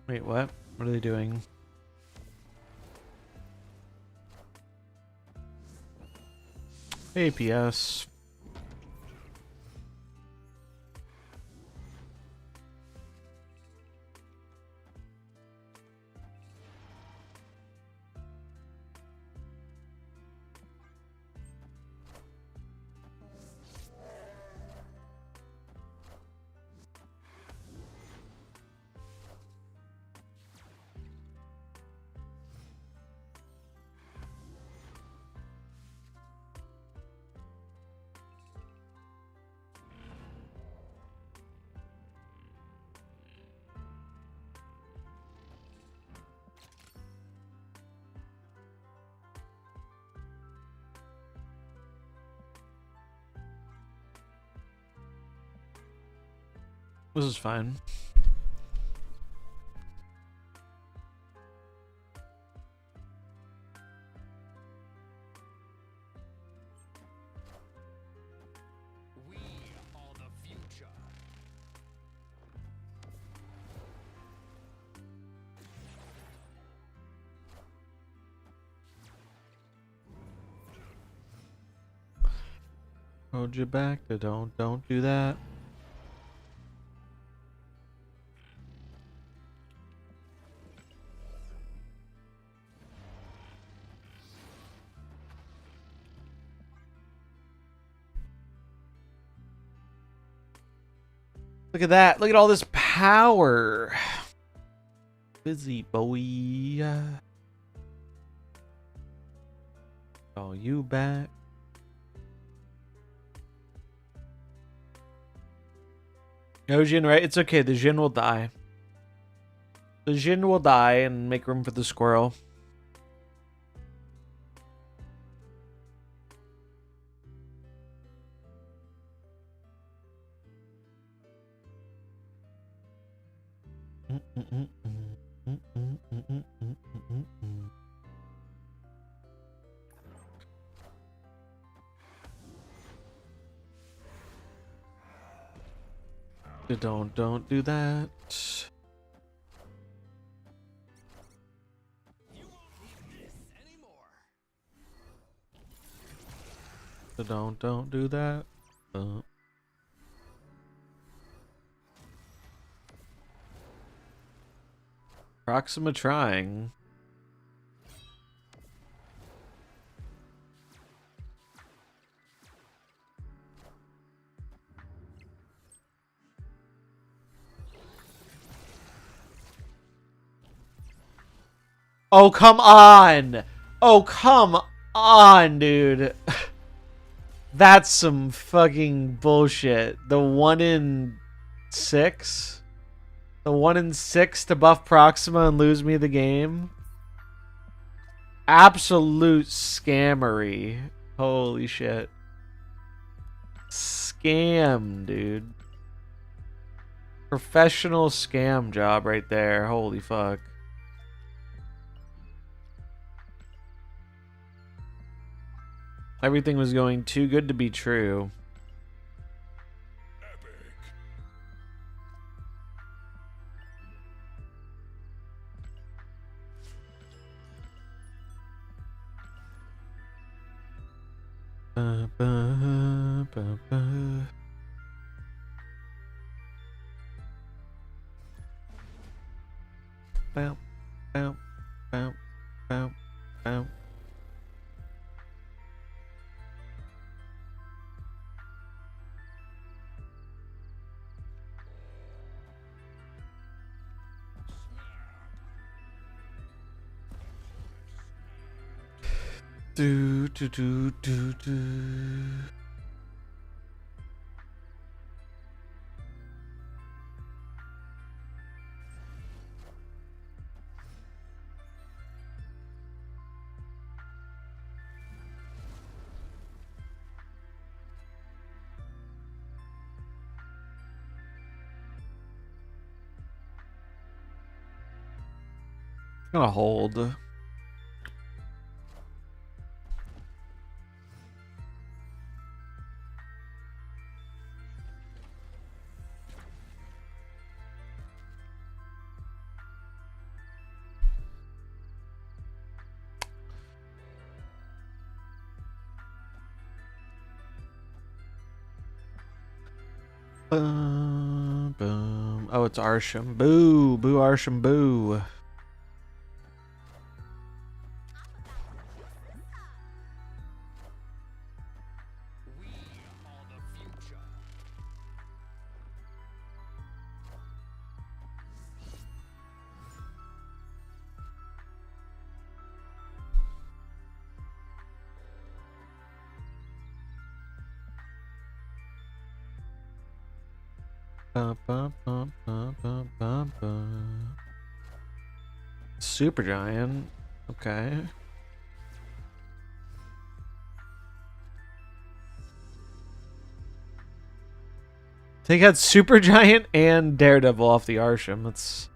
Wait, what? What are they doing? APS. This is fine. We are the future. Hold you back. Don't do that. Look at that. Look at all this power. Busy boy. Oh, you back. No Jin, right? It's okay. The Jin will die. The Jin will die and make room for the squirrel. Don't do that. You won't need this anymore. Don't do that. Proxima trying. Oh, come on. Oh, come on, dude. That's some fucking bullshit. The 1 in 6? The 1 in 6 to buff Proxima and lose me the game? Absolute scammery. Holy shit. Scam, dude. Professional scam job right there. Holy fuck. Everything was going too good to be true. Ba, ba, ba, ba. Bow, bow, bow, bow, bow. Do do do do do. Gonna hold. Boom, boom. Oh, it's Arsham. Boo, boo, Arsham, boo. We are the future. Bum, bum, bum, bum, bum, bum, bum. Super Giant. Okay. They got Super Giant and Daredevil off the Arsham. That's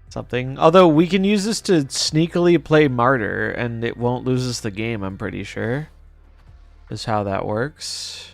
something. Although we can use this to sneakily play Martyr and it won't lose us the game, I'm pretty sure. Is how that works.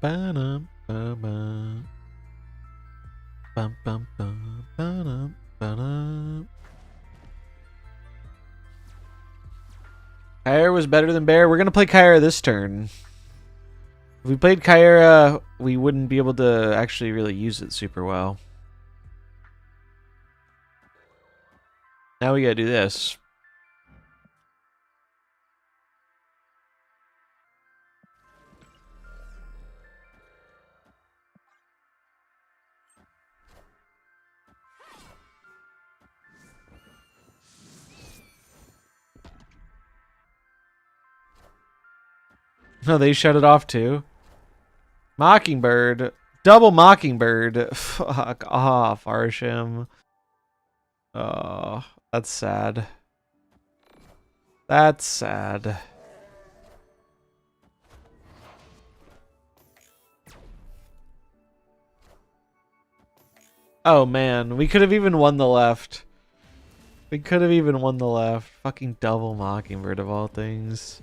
Ba-dum, ba-bum. Bum, bum, bum, ba-dum, ba-dum. Kyra was better than Bear. We're gonna play Kyra this turn. If we played Kyra, we wouldn't be able to actually really use it super well. Now we gotta do this. No, they shut it off too. Mockingbird. Double Mockingbird. Fuck off, Arsham. Oh, that's sad. That's sad. Oh man, we could have even won the left. We could have even won the left. Fucking double Mockingbird of all things.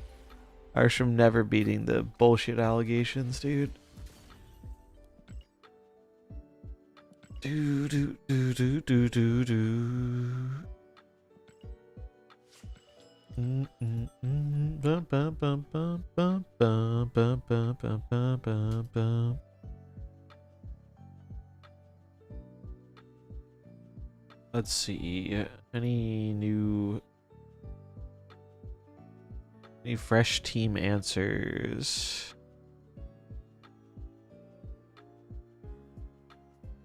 Arsham never beating the bullshit allegations, dude. Do do do do do do do. Bum, bum, bum, bum, bum, bum, bum, bum, bum, bum, bum, bum. Let's see. Any fresh team answers?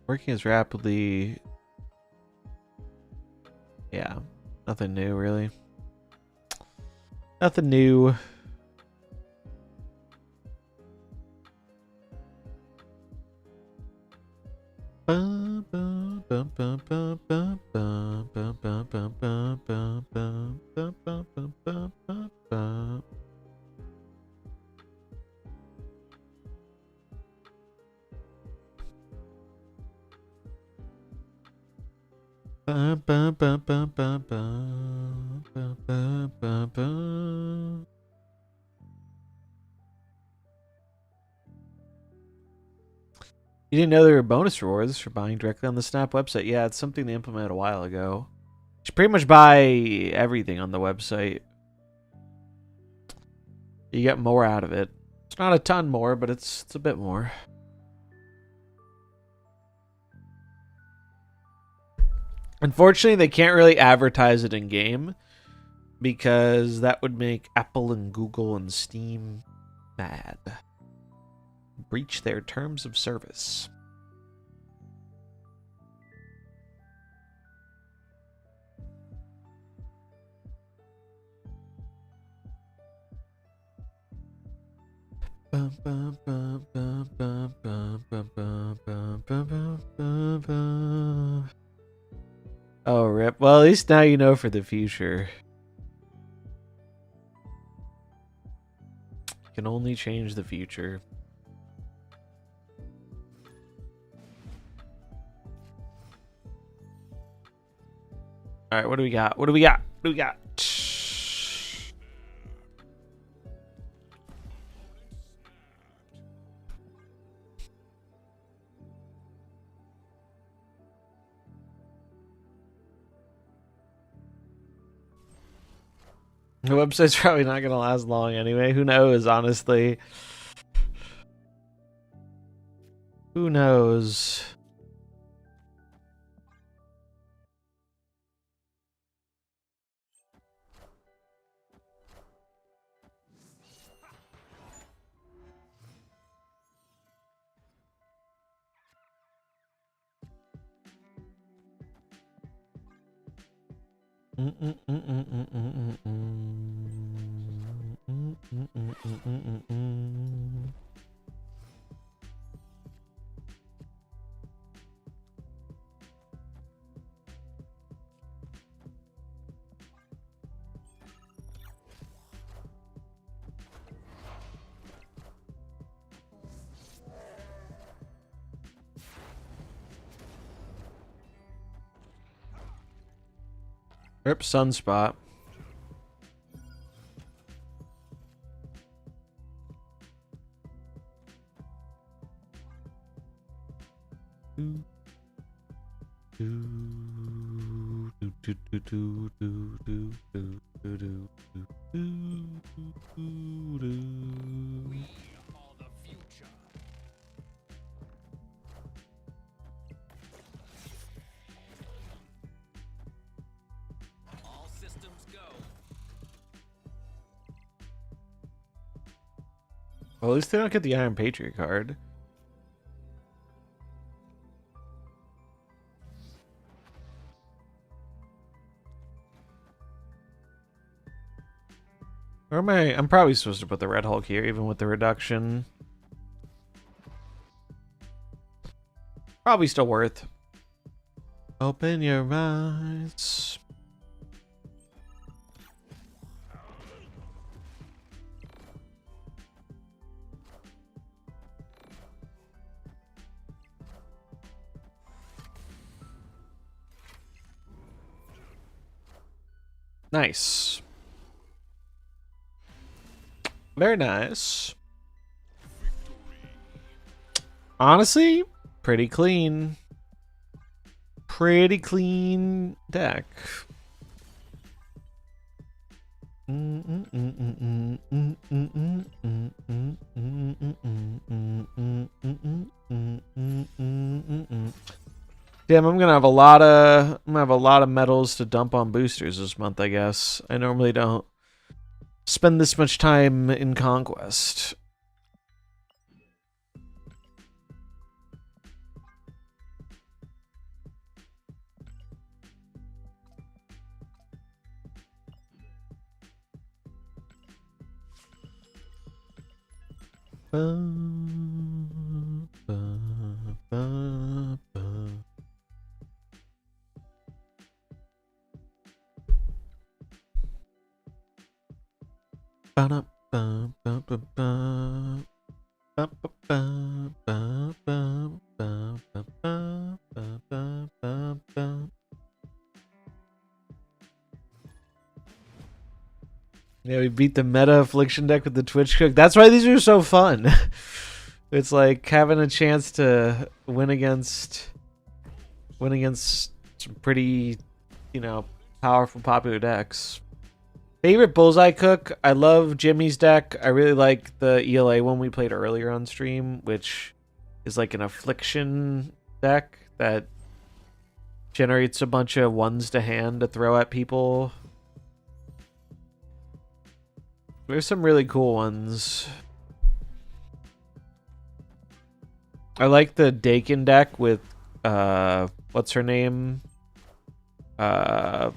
Working as rapidly. Yeah, nothing new really. Nothing new. Bum, bum, bum, bum, bum, bum, bum, bum, bum, bum, bum, bum, bum, bum, bum, bum, bum, bum, bum. Bum, bum, bum, bum, bum, bum, bum, bum, bum, bum. You didn't know there were bonus rewards for buying directly on the Snap website. Yeah, it's something they implemented a while ago. You should pretty much buy everything on the website. You get more out of it. It's not a ton more, but it's a bit more. Unfortunately, they can't really advertise it in game because that would make Apple and Google and Steam mad. Breach their terms of service. Oh, rip. Well, at least now you know for the future. You can only change the future. All right, what do we got? What do we got? What do we got? The website's probably not going to last long anyway. Who knows, honestly? Who knows? Rip Sunspot. Well, at least they don't get the Iron Patriot card. Or am I? I'm probably supposed to put the Red Hulk here, even with the reduction. Probably still worth. Open your eyes. Nice. Very nice. Honestly, pretty clean. Pretty clean deck. Damn, I'm gonna have a lot of medals to dump on boosters this month, I guess. I normally don't spend this much time in Conquest. Yeah, we beat the meta affliction deck with the Twitch Cook. That's why these are so fun. It's like having a chance to win against some pretty, you know, powerful, popular decks. Favorite Bullseye Cook? I love Jimmy's deck. I really like the ELA one we played earlier on stream, which is like an affliction deck that generates a bunch of ones to hand to throw at people. There's some really cool ones. I like the Dakin deck with what's her name? I'm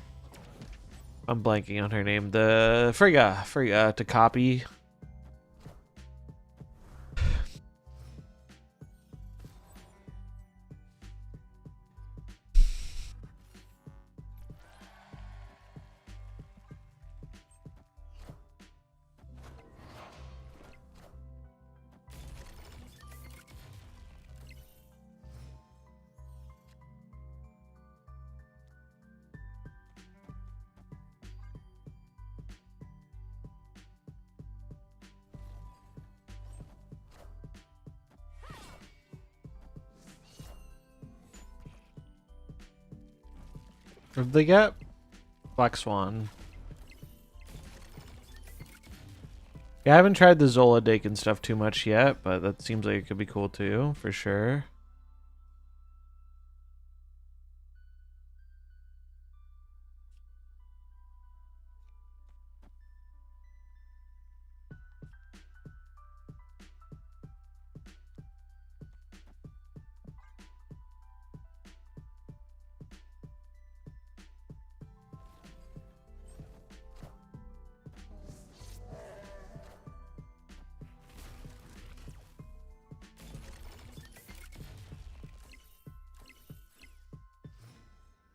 blanking on her name. The Frigga to copy. What did they get? Black Swan. Yeah, I haven't tried the Zola Dakin stuff too much yet, but that seems like it could be cool too, for sure.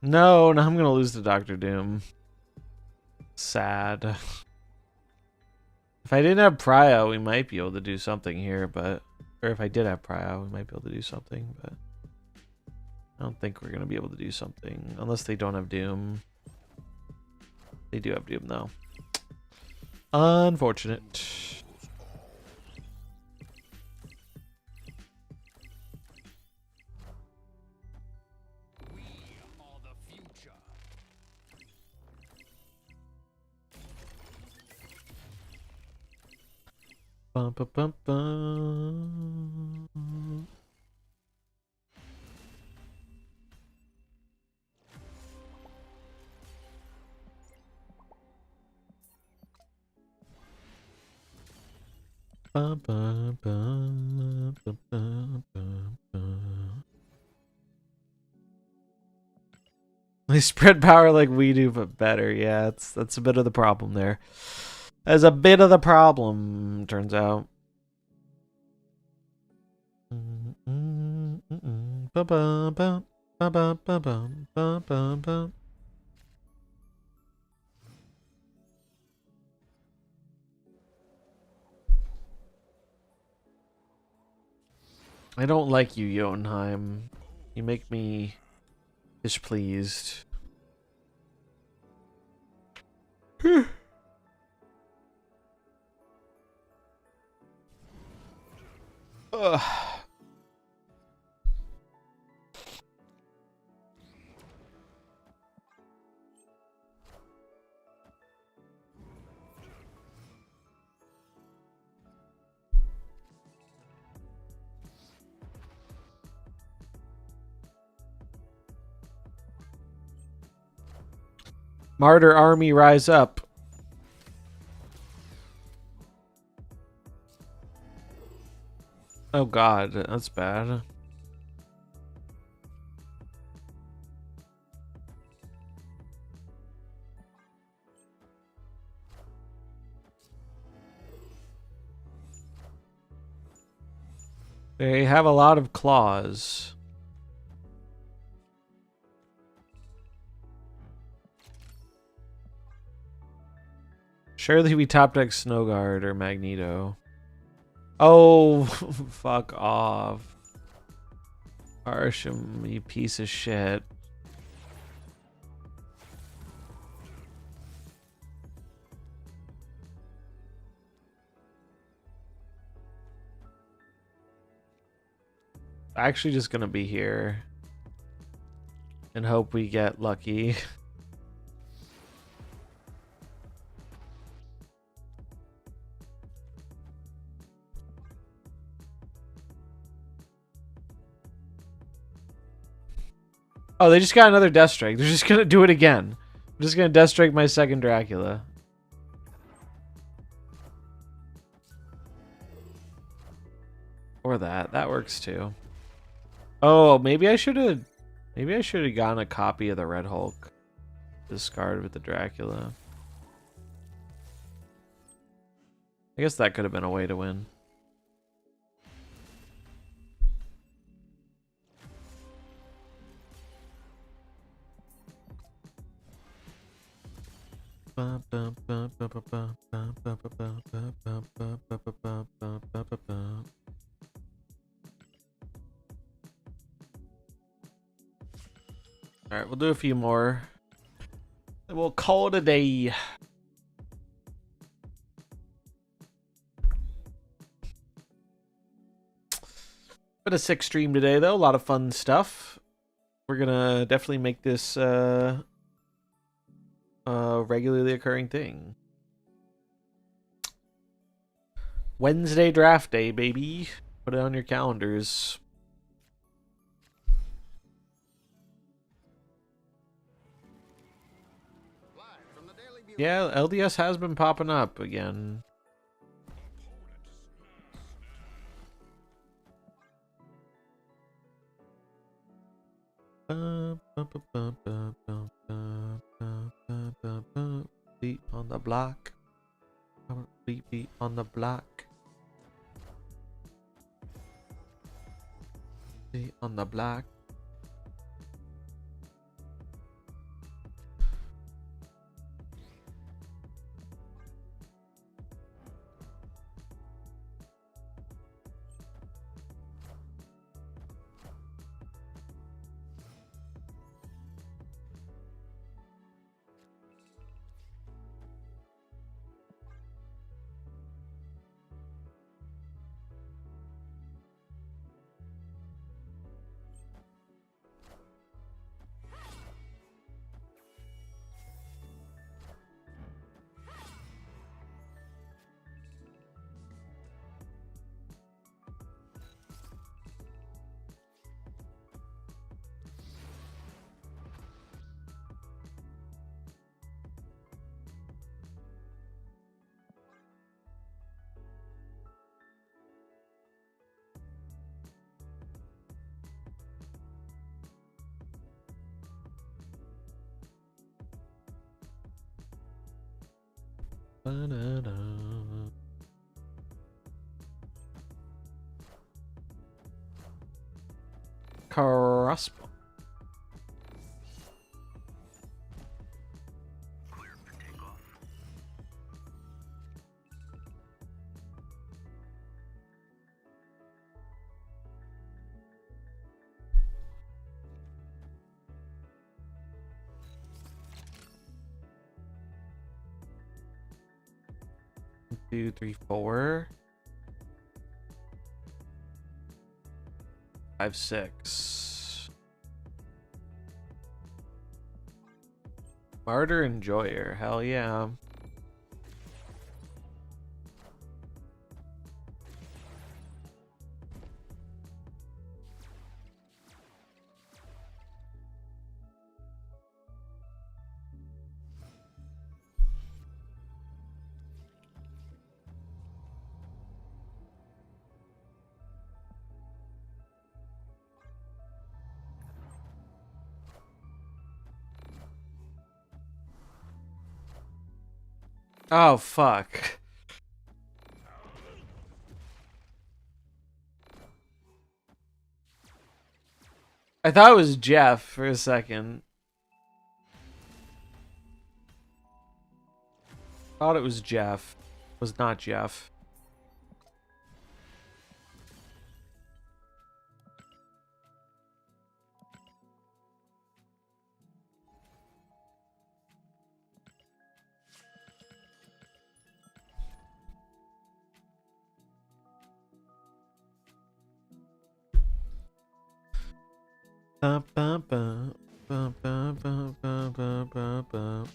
No, now I'm gonna lose to Doctor Doom. Sad. If I didn't have Prio, we might be able to do something here, but... Or if I did have Prio, we might be able to do something, but... I don't think we're gonna be able to do something, unless they don't have Doom. They do have Doom, though. Unfortunate. We are the future. Bum, bum, bum, bum. Bum, bum, bum, bum, bum, bum, bum. They spread power like we do, but better. Yeah, that's a bit of the problem there. That's a bit of the problem, turns out. Ba-bum-bum, ba-bum-bum, ba-bum-bum. I don't like you, Jotunheim. You make me displeased. Ugh. Martyr army, rise up. Oh god, that's bad. They have a lot of claws. Surely we top deck Snowguard or Magneto. Oh, fuck off. Arsham, you piece of shit. Actually just gonna be here and hope we get lucky. Oh, they just got another Death Strike. They're just gonna do it again. I'm just gonna Death Strike my second Dracula. Or that. That works too. Oh, maybe I should have gotten a copy of the Red Hulk. Discard with the Dracula. I guess that could have been a way to win. Alright, we'll do a few more. And we'll call it a day. Been a sick stream today, though. A lot of fun stuff. We're gonna definitely make this a regularly occurring thing. Wednesday draft day, baby. Put it on your calendars. Yeah, LDS has been popping up again. Beat on the block. Beat on the block. Beat on the block. Crossbow. Two, three, four. 5, 6. Martyr Enjoyer. Hell yeah. Oh, fuck. I thought it was Jeff for a second. Thought it was Jeff. Was not Jeff. Bum, bum, bum, bum, bum, bum, bum, bum, bum, bum.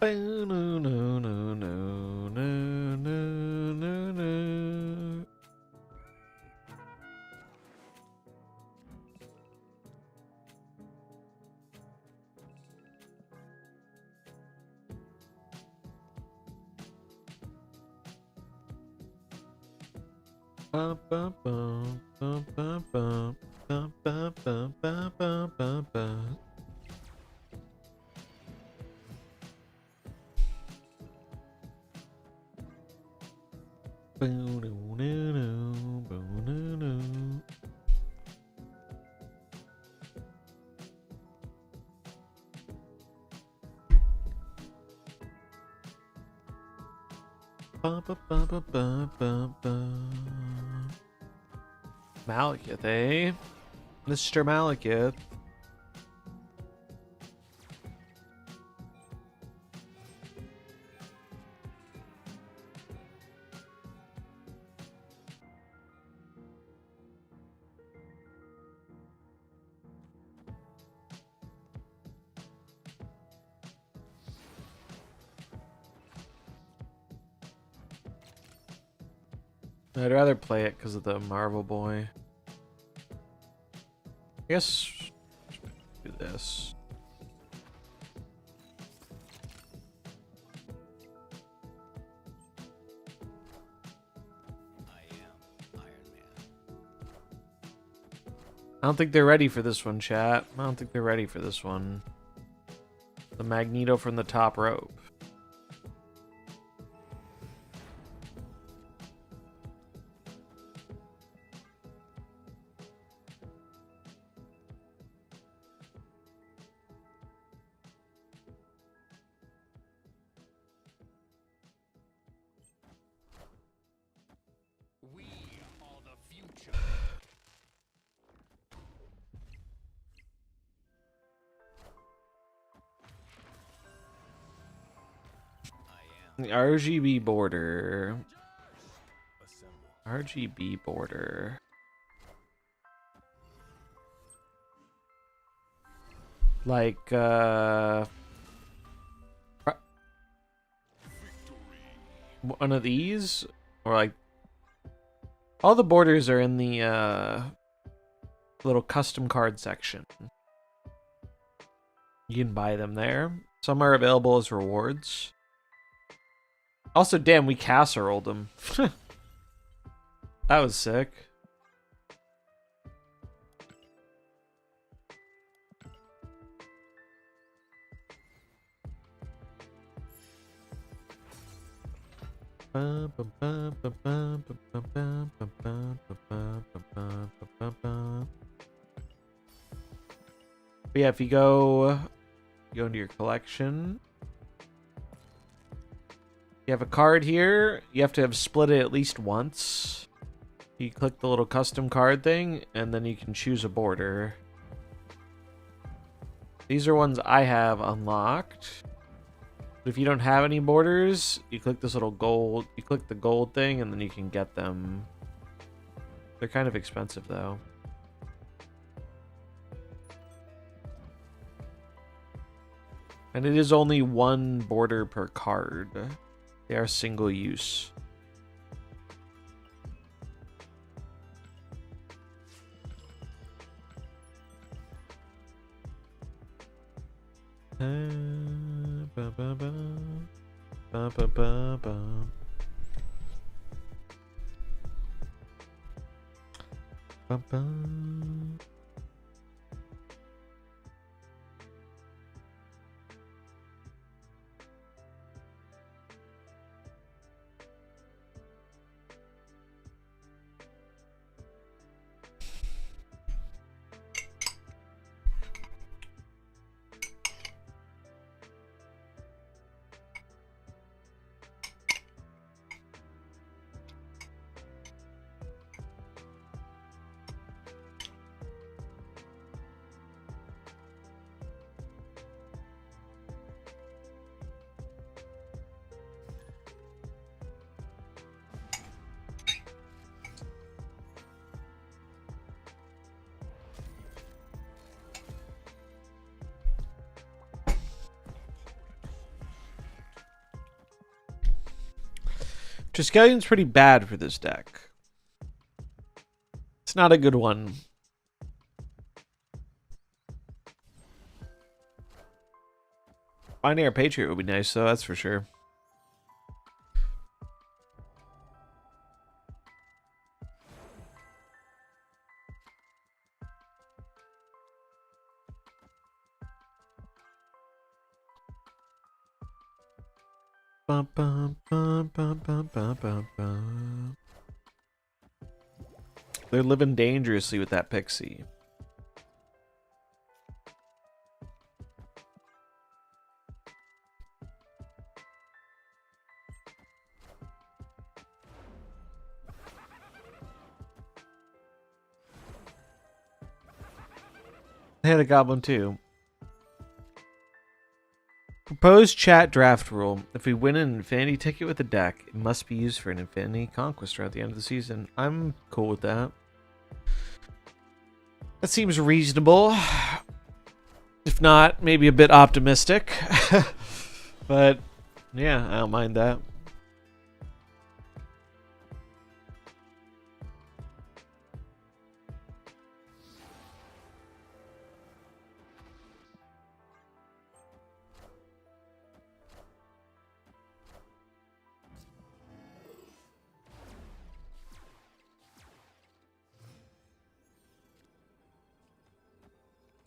No, no, no, no, no, no, no, no. Bum, bum, bum, bum, bum, bum, bum, bum, bum, bum, bum, bum, bum. Malekith, eh? Mr. Malekith. I'd rather play it because of the Marvel Boy. I guess do this. I don't think they're ready for this one, chat. I don't think they're ready for this one. The Magneto from the top rope. We are the future. The RGB border. Assemble. RGB border. Like, one of these? Or like, all the borders are in the, little custom card section. You can buy them there. Some are available as rewards. Also, damn, we casseroled them. That was sick. But yeah, if you go into your collection, you have a card here. You have to have split it at least once. You click the little custom card thing, and then you can choose a border. These are ones I have unlocked. But if you don't have any borders, you click this little gold. You click the gold thing, and then you can get them. They're kind of expensive, though. And it is only one border per card. They are single use. Triskellion's pretty bad for this deck. It's not a good one. Finding our Patriot would be nice, though, that's for sure. Bum, bum, bum, bum, bum, bum, bum, bum. They're living dangerously with that pixie. I had a goblin too. Proposed chat draft rule. If we win an infinity ticket with a deck, it must be used for an infinity conquest at the end of the season. I'm cool with that. That seems reasonable. If not, maybe a bit optimistic. But yeah, I don't mind that.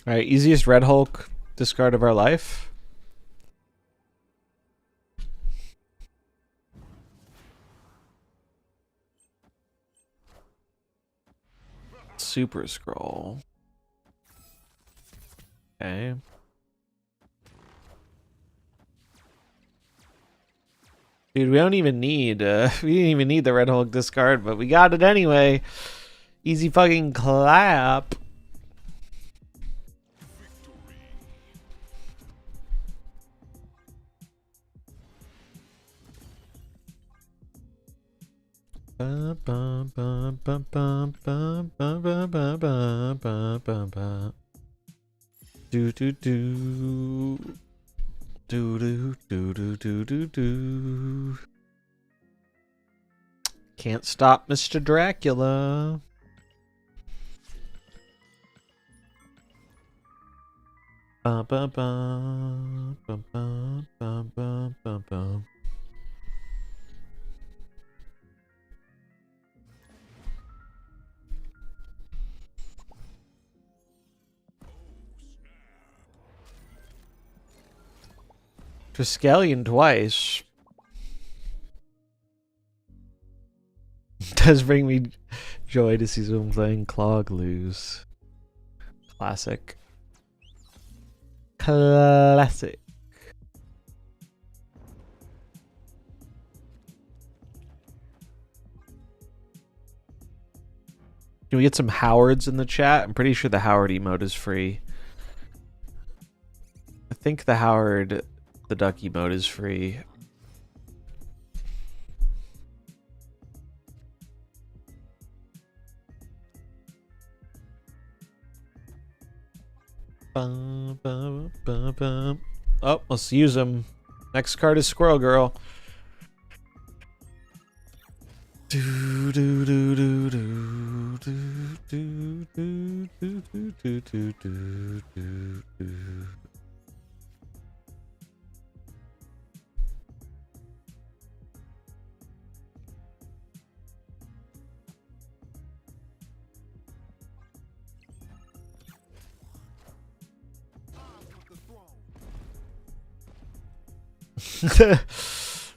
Alright, easiest Red Hulk discard of our life. Super Scroll. Okay. Dude, we don't even need, we didn't even need the Red Hulk discard, but we got it anyway. Easy fucking clap. Do do do do do do do do do do. Can't stop Mr. Dracula. Ba ba ba ba ba ba ba ba ba. Triskelion twice. Does bring me joy to see someone playing Clog lose. Classic. Classic. Can we get some Howards in the chat? I'm pretty sure the Howard emote is free. I think the Howard, the duck emote is free. Oh, let's use them. Next card is Squirrel Girl. Do do do do do do do do do do do do do do.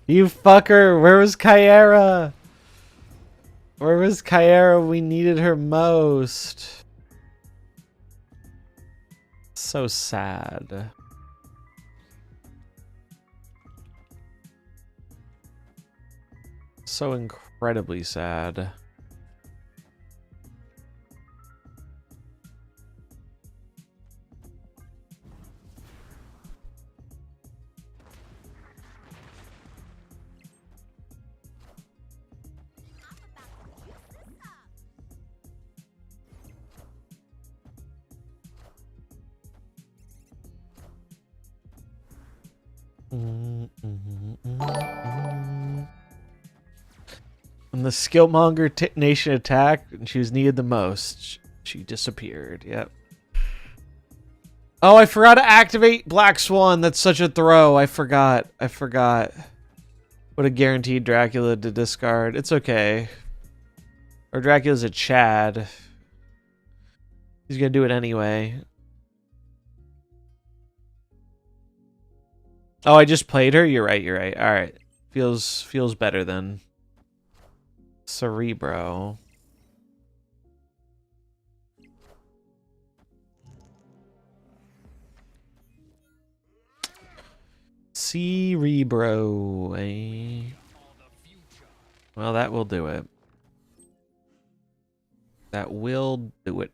You fucker, where was Kyara? Where was Kyara? We needed her most. So sad. So incredibly sad. When the Skillmonger Nation attacked and she was needed the most, she disappeared. Yep. Oh, I forgot to activate Black Swan. That's such a throw. I forgot. What a guaranteed Dracula to discard. It's okay. Or Dracula's a Chad. He's gonna do it anyway. Oh, I just played her? You're right. Alright. Feels better then. Cerebro. Cerebro, eh? Well, that will do it. That will do it.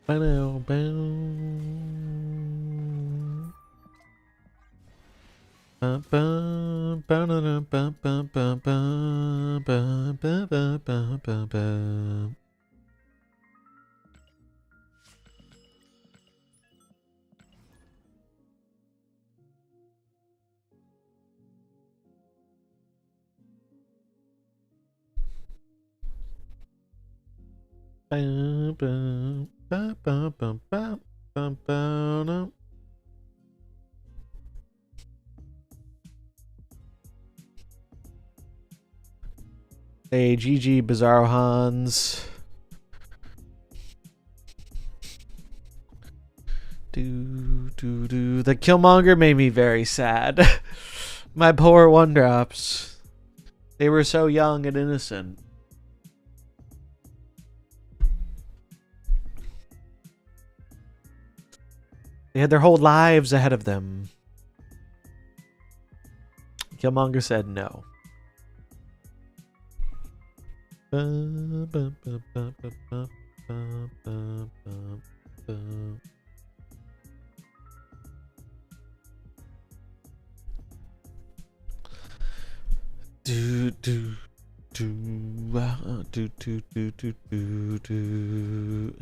Bow, bow. Ba, ba, ba, da, da, ba, ba, ba, ba, ba, ba, ba, ba, ba, ba. Ba, ba, ba, ba, ba, ba, ba, ba, da. Hey, GG, Bizarro Hans. The Killmonger made me very sad. My poor one drops. They were so young and innocent. They had their whole lives ahead of them. Killmonger said no.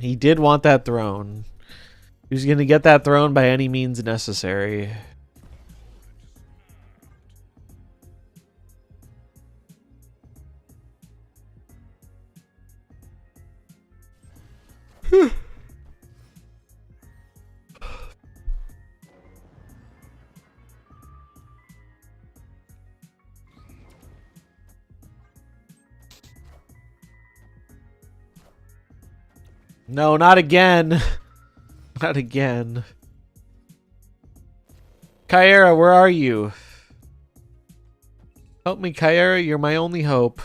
He did want that throne. He was gonna get that throne by any means necessary. No, not again. Not again. Kyra, where are you? Help me, Kyra. You're my only hope.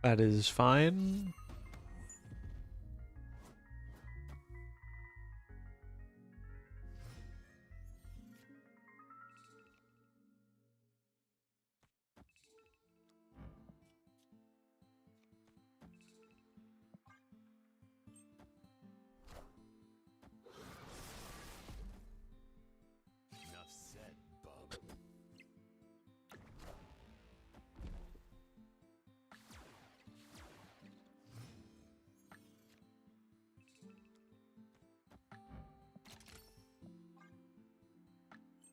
That is fine. Enough said, bub.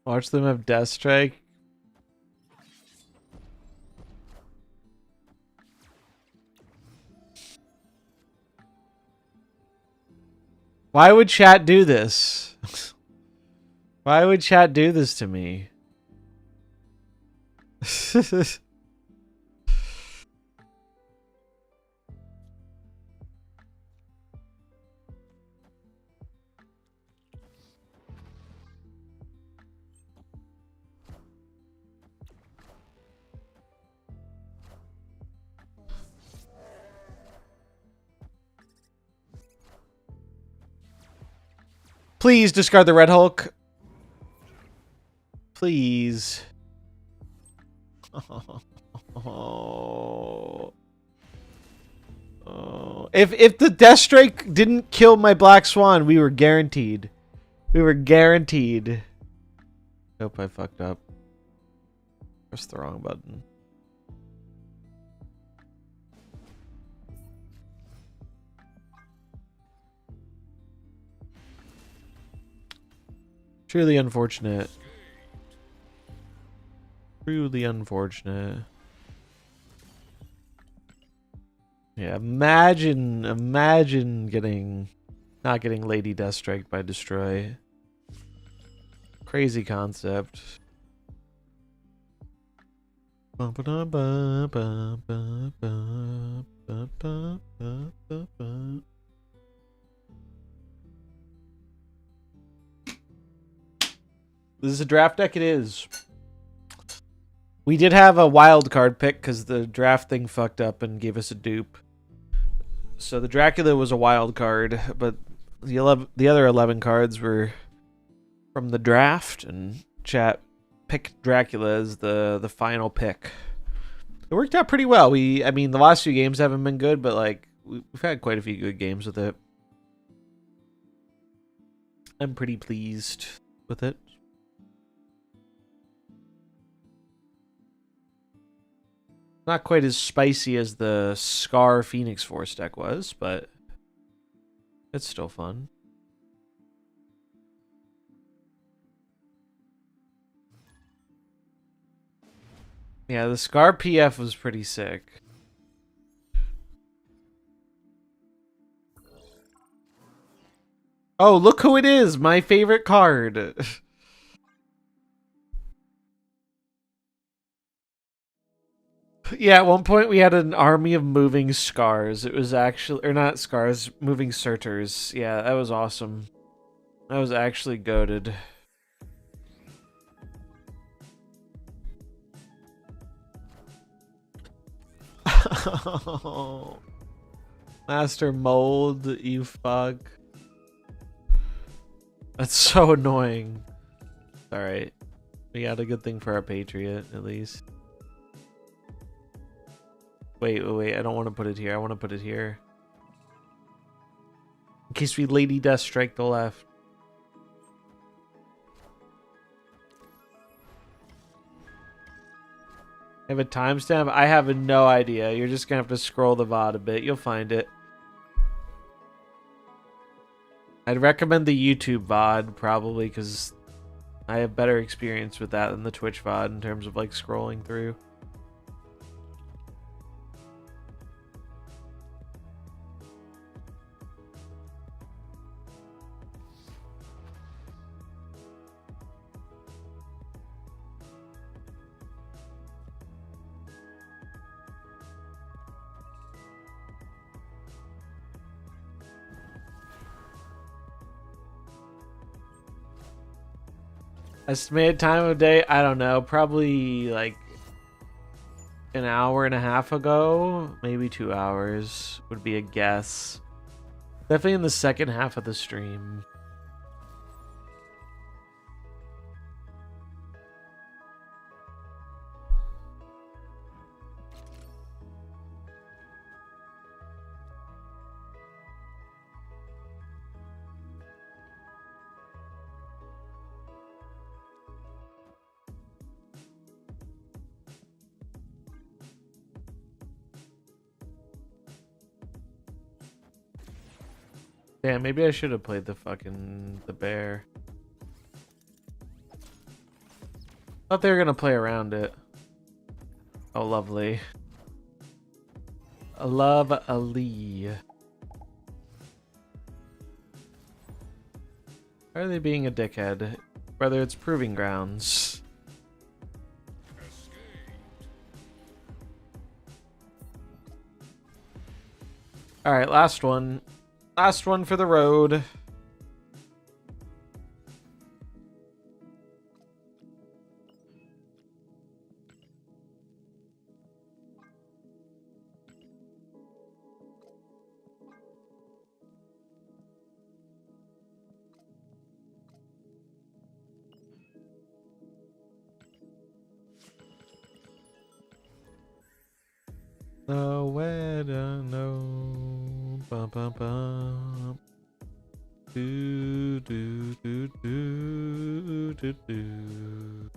Watch them have Death Strike. Why would chat do this? Why would chat do this to me? Please discard the Red Hulk. Please. Oh. Oh. If the Deathstrike didn't kill my Black Swan, we were guaranteed. We were guaranteed. Nope, I fucked up. Pressed the wrong button. Truly unfortunate. Truly unfortunate. Yeah, imagine not getting Lady Deathstrike by Destroy. Crazy concept. This is a draft deck, it is. We did have a wild card pick because the draft thing fucked up and gave us a dupe. So the Dracula was a wild card, but the other 11 cards were from the draft, and chat picked Dracula as the final pick. It worked out pretty well. I mean, the last few games haven't been good, but like we've had quite a few good games with it. I'm pretty pleased with it. Not quite as spicy as the Scar Phoenix Force deck was, but it's still fun. Yeah, the Scar PF was pretty sick. Oh, look who it is! My favorite card! Yeah, at one point we had an army of moving scars. It was actually, or not scars, moving Surters. Yeah, that was awesome. That was actually goated. Master Mold, you fuck. That's so annoying. Alright. We got a good thing for our Patriot, at least. Wait. I don't want to put it here. I want to put it here. In case we Lady Death strike the left. I have a timestamp? I have no idea. You're just going to have to scroll the VOD a bit. You'll find it. I'd recommend the YouTube VOD, probably, because I have better experience with that than the Twitch VOD in terms of, like, scrolling through. Estimated time of day? I don't know. Probably like an hour and a half ago. Maybe 2 hours would be a guess. Definitely in the second half of the stream. Damn, maybe I should have played the bear. Thought they were gonna play around it. Oh, lovely. I love Ali. Why are they being a dickhead? Whether it's proving grounds. Alright, last one. Last one for the road. Nowhere to know. Bum, bum, bum. Do, do, do, do, do, do.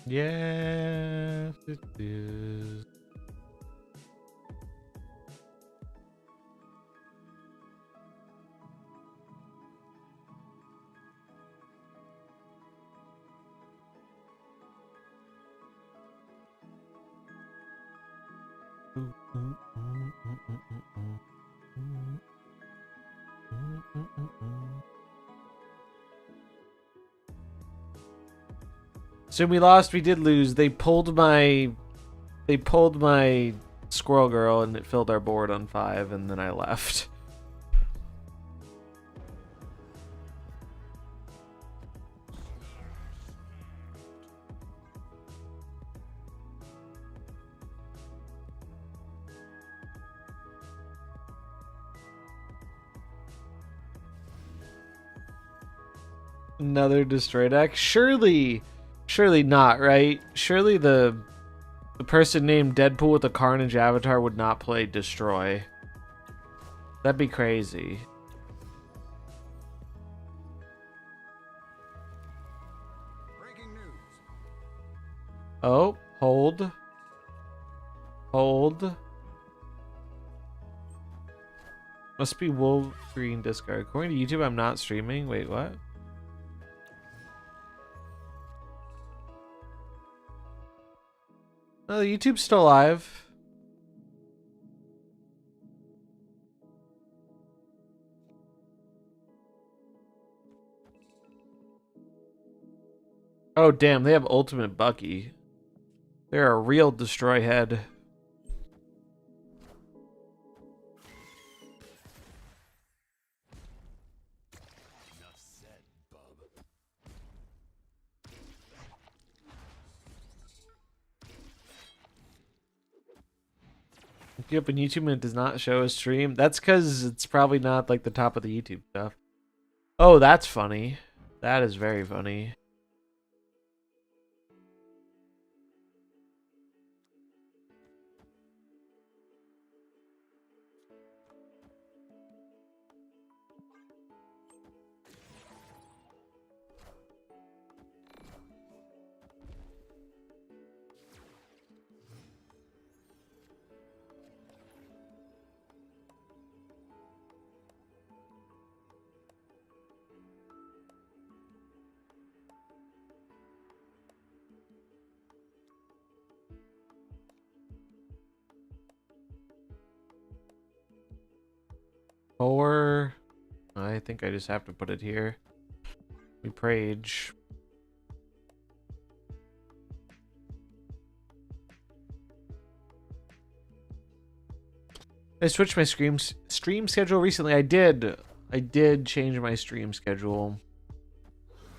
Yes, it is. So we lost, we did lose. They pulled my Squirrel Girl and it filled our board on 5 and then I left. Another destroy deck? Surely not, right? Surely the person named Deadpool with the Carnage avatar would not play destroy. That'd be crazy. Breaking news. Oh, hold. Must be Wolverine discard. According to YouTube, I'm not streaming. Wait, what? Oh, YouTube's still live. Oh, damn. They have Ultimate Bucky. They're a real destroy head. Enough said, bub. Look up on YouTube and it does not show a stream. That's because it's probably not like the top of the YouTube stuff. Oh, that's funny. That is very funny. Or I think I just have to put it here. We Prage. I switched my stream schedule recently. I did change my stream schedule.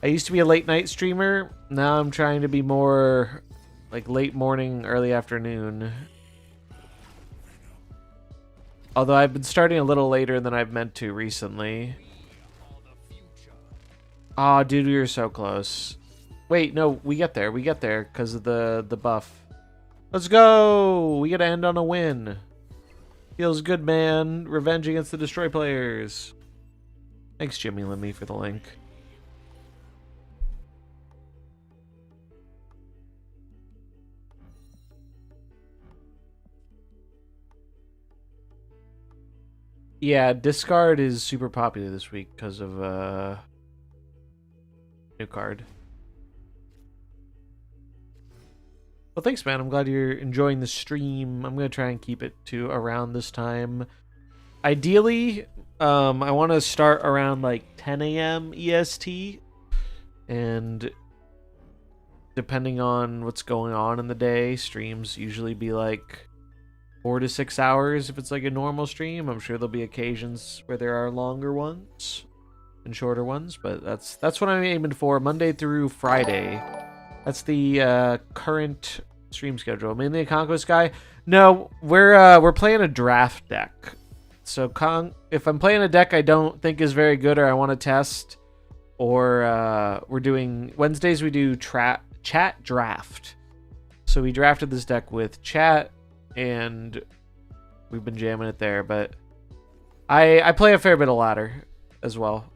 I used to be a late night streamer. Now I'm trying to be more like late morning, early afternoon. Although I've been starting a little later than I've meant to recently. Aw, dude, we were so close. Wait, no, we get there because of the buff. Let's go! We gotta end on a win. Feels good, man. Revenge against the Destroy players. Thanks, Jimmy Lemmy, for the link. Yeah, discard is super popular this week because of new card. Well, thanks, man. I'm glad you're enjoying the stream. I'm gonna try and keep it to around this time. Ideally, I want to start around like 10 a.m. EST, and depending on what's going on in the day, streams usually be like 4 to 6 hours if it's like a normal stream. I'm sure there'll be occasions where there are longer ones and shorter ones, but that's what I'm aiming for, Monday through Friday. That's the current stream schedule. Mainly a Conquest guy. No, we're playing a draft deck. So if I'm playing a deck I don't think is very good or I want to test, or we're doing Wednesdays, we do chat draft. So we drafted this deck with chat, and we've been jamming it there. But I play a fair bit of ladder as well.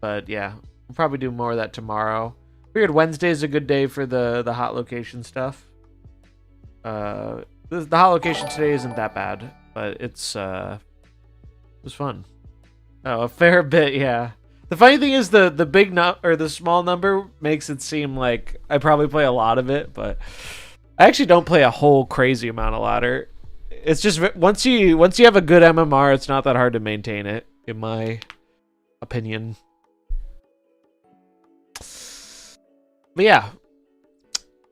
But yeah, we'll probably do more of that tomorrow. Figured Wednesday is a good day for the hot location stuff. The hot location today isn't that bad, but it was fun. Oh, a fair bit, yeah. The funny thing is the big or the small number makes it seem like I probably play a lot of it, but I actually don't play a whole crazy amount of ladder. It's just once you have a good MMR, it's not that hard to maintain it, in my opinion. But yeah,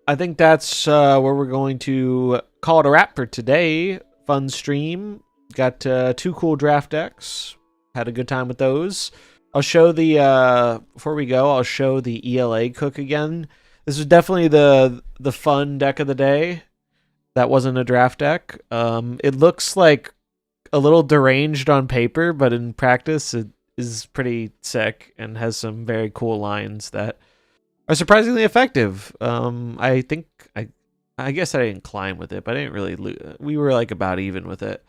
I think that's where we're going to call it a wrap for today. Fun stream. Got 2 cool draft decks. Had a good time with those. I'll show before we go, I'll show the ELA cook again. This is definitely the fun deck of the day. That wasn't a draft deck. It looks like a little deranged on paper, but in practice, is pretty sick and has some very cool lines that are surprisingly effective. I think I guess I didn't climb with it, but I didn't really we were like about even with it.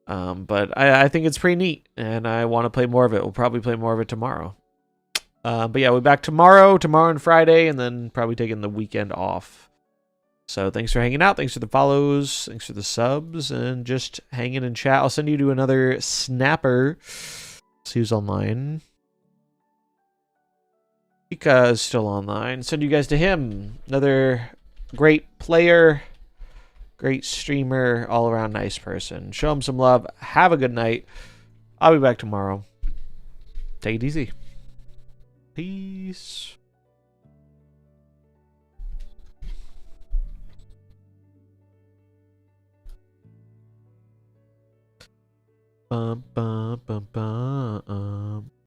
But I think it's pretty neat, and I want to play more of it. We'll probably play more of it tomorrow. But yeah, we'll be back tomorrow and Friday, and then probably taking the weekend off. So thanks for hanging out. Thanks for the follows. Thanks for the subs, and just hanging in chat. I'll send you to another snapper. See who's online. Pika's still online. Send you guys to him. Another great player, great streamer, all around nice person. Show him some love. Have a good night. I'll be back tomorrow. Take it easy. Peace. Bum, bum, bum, bum.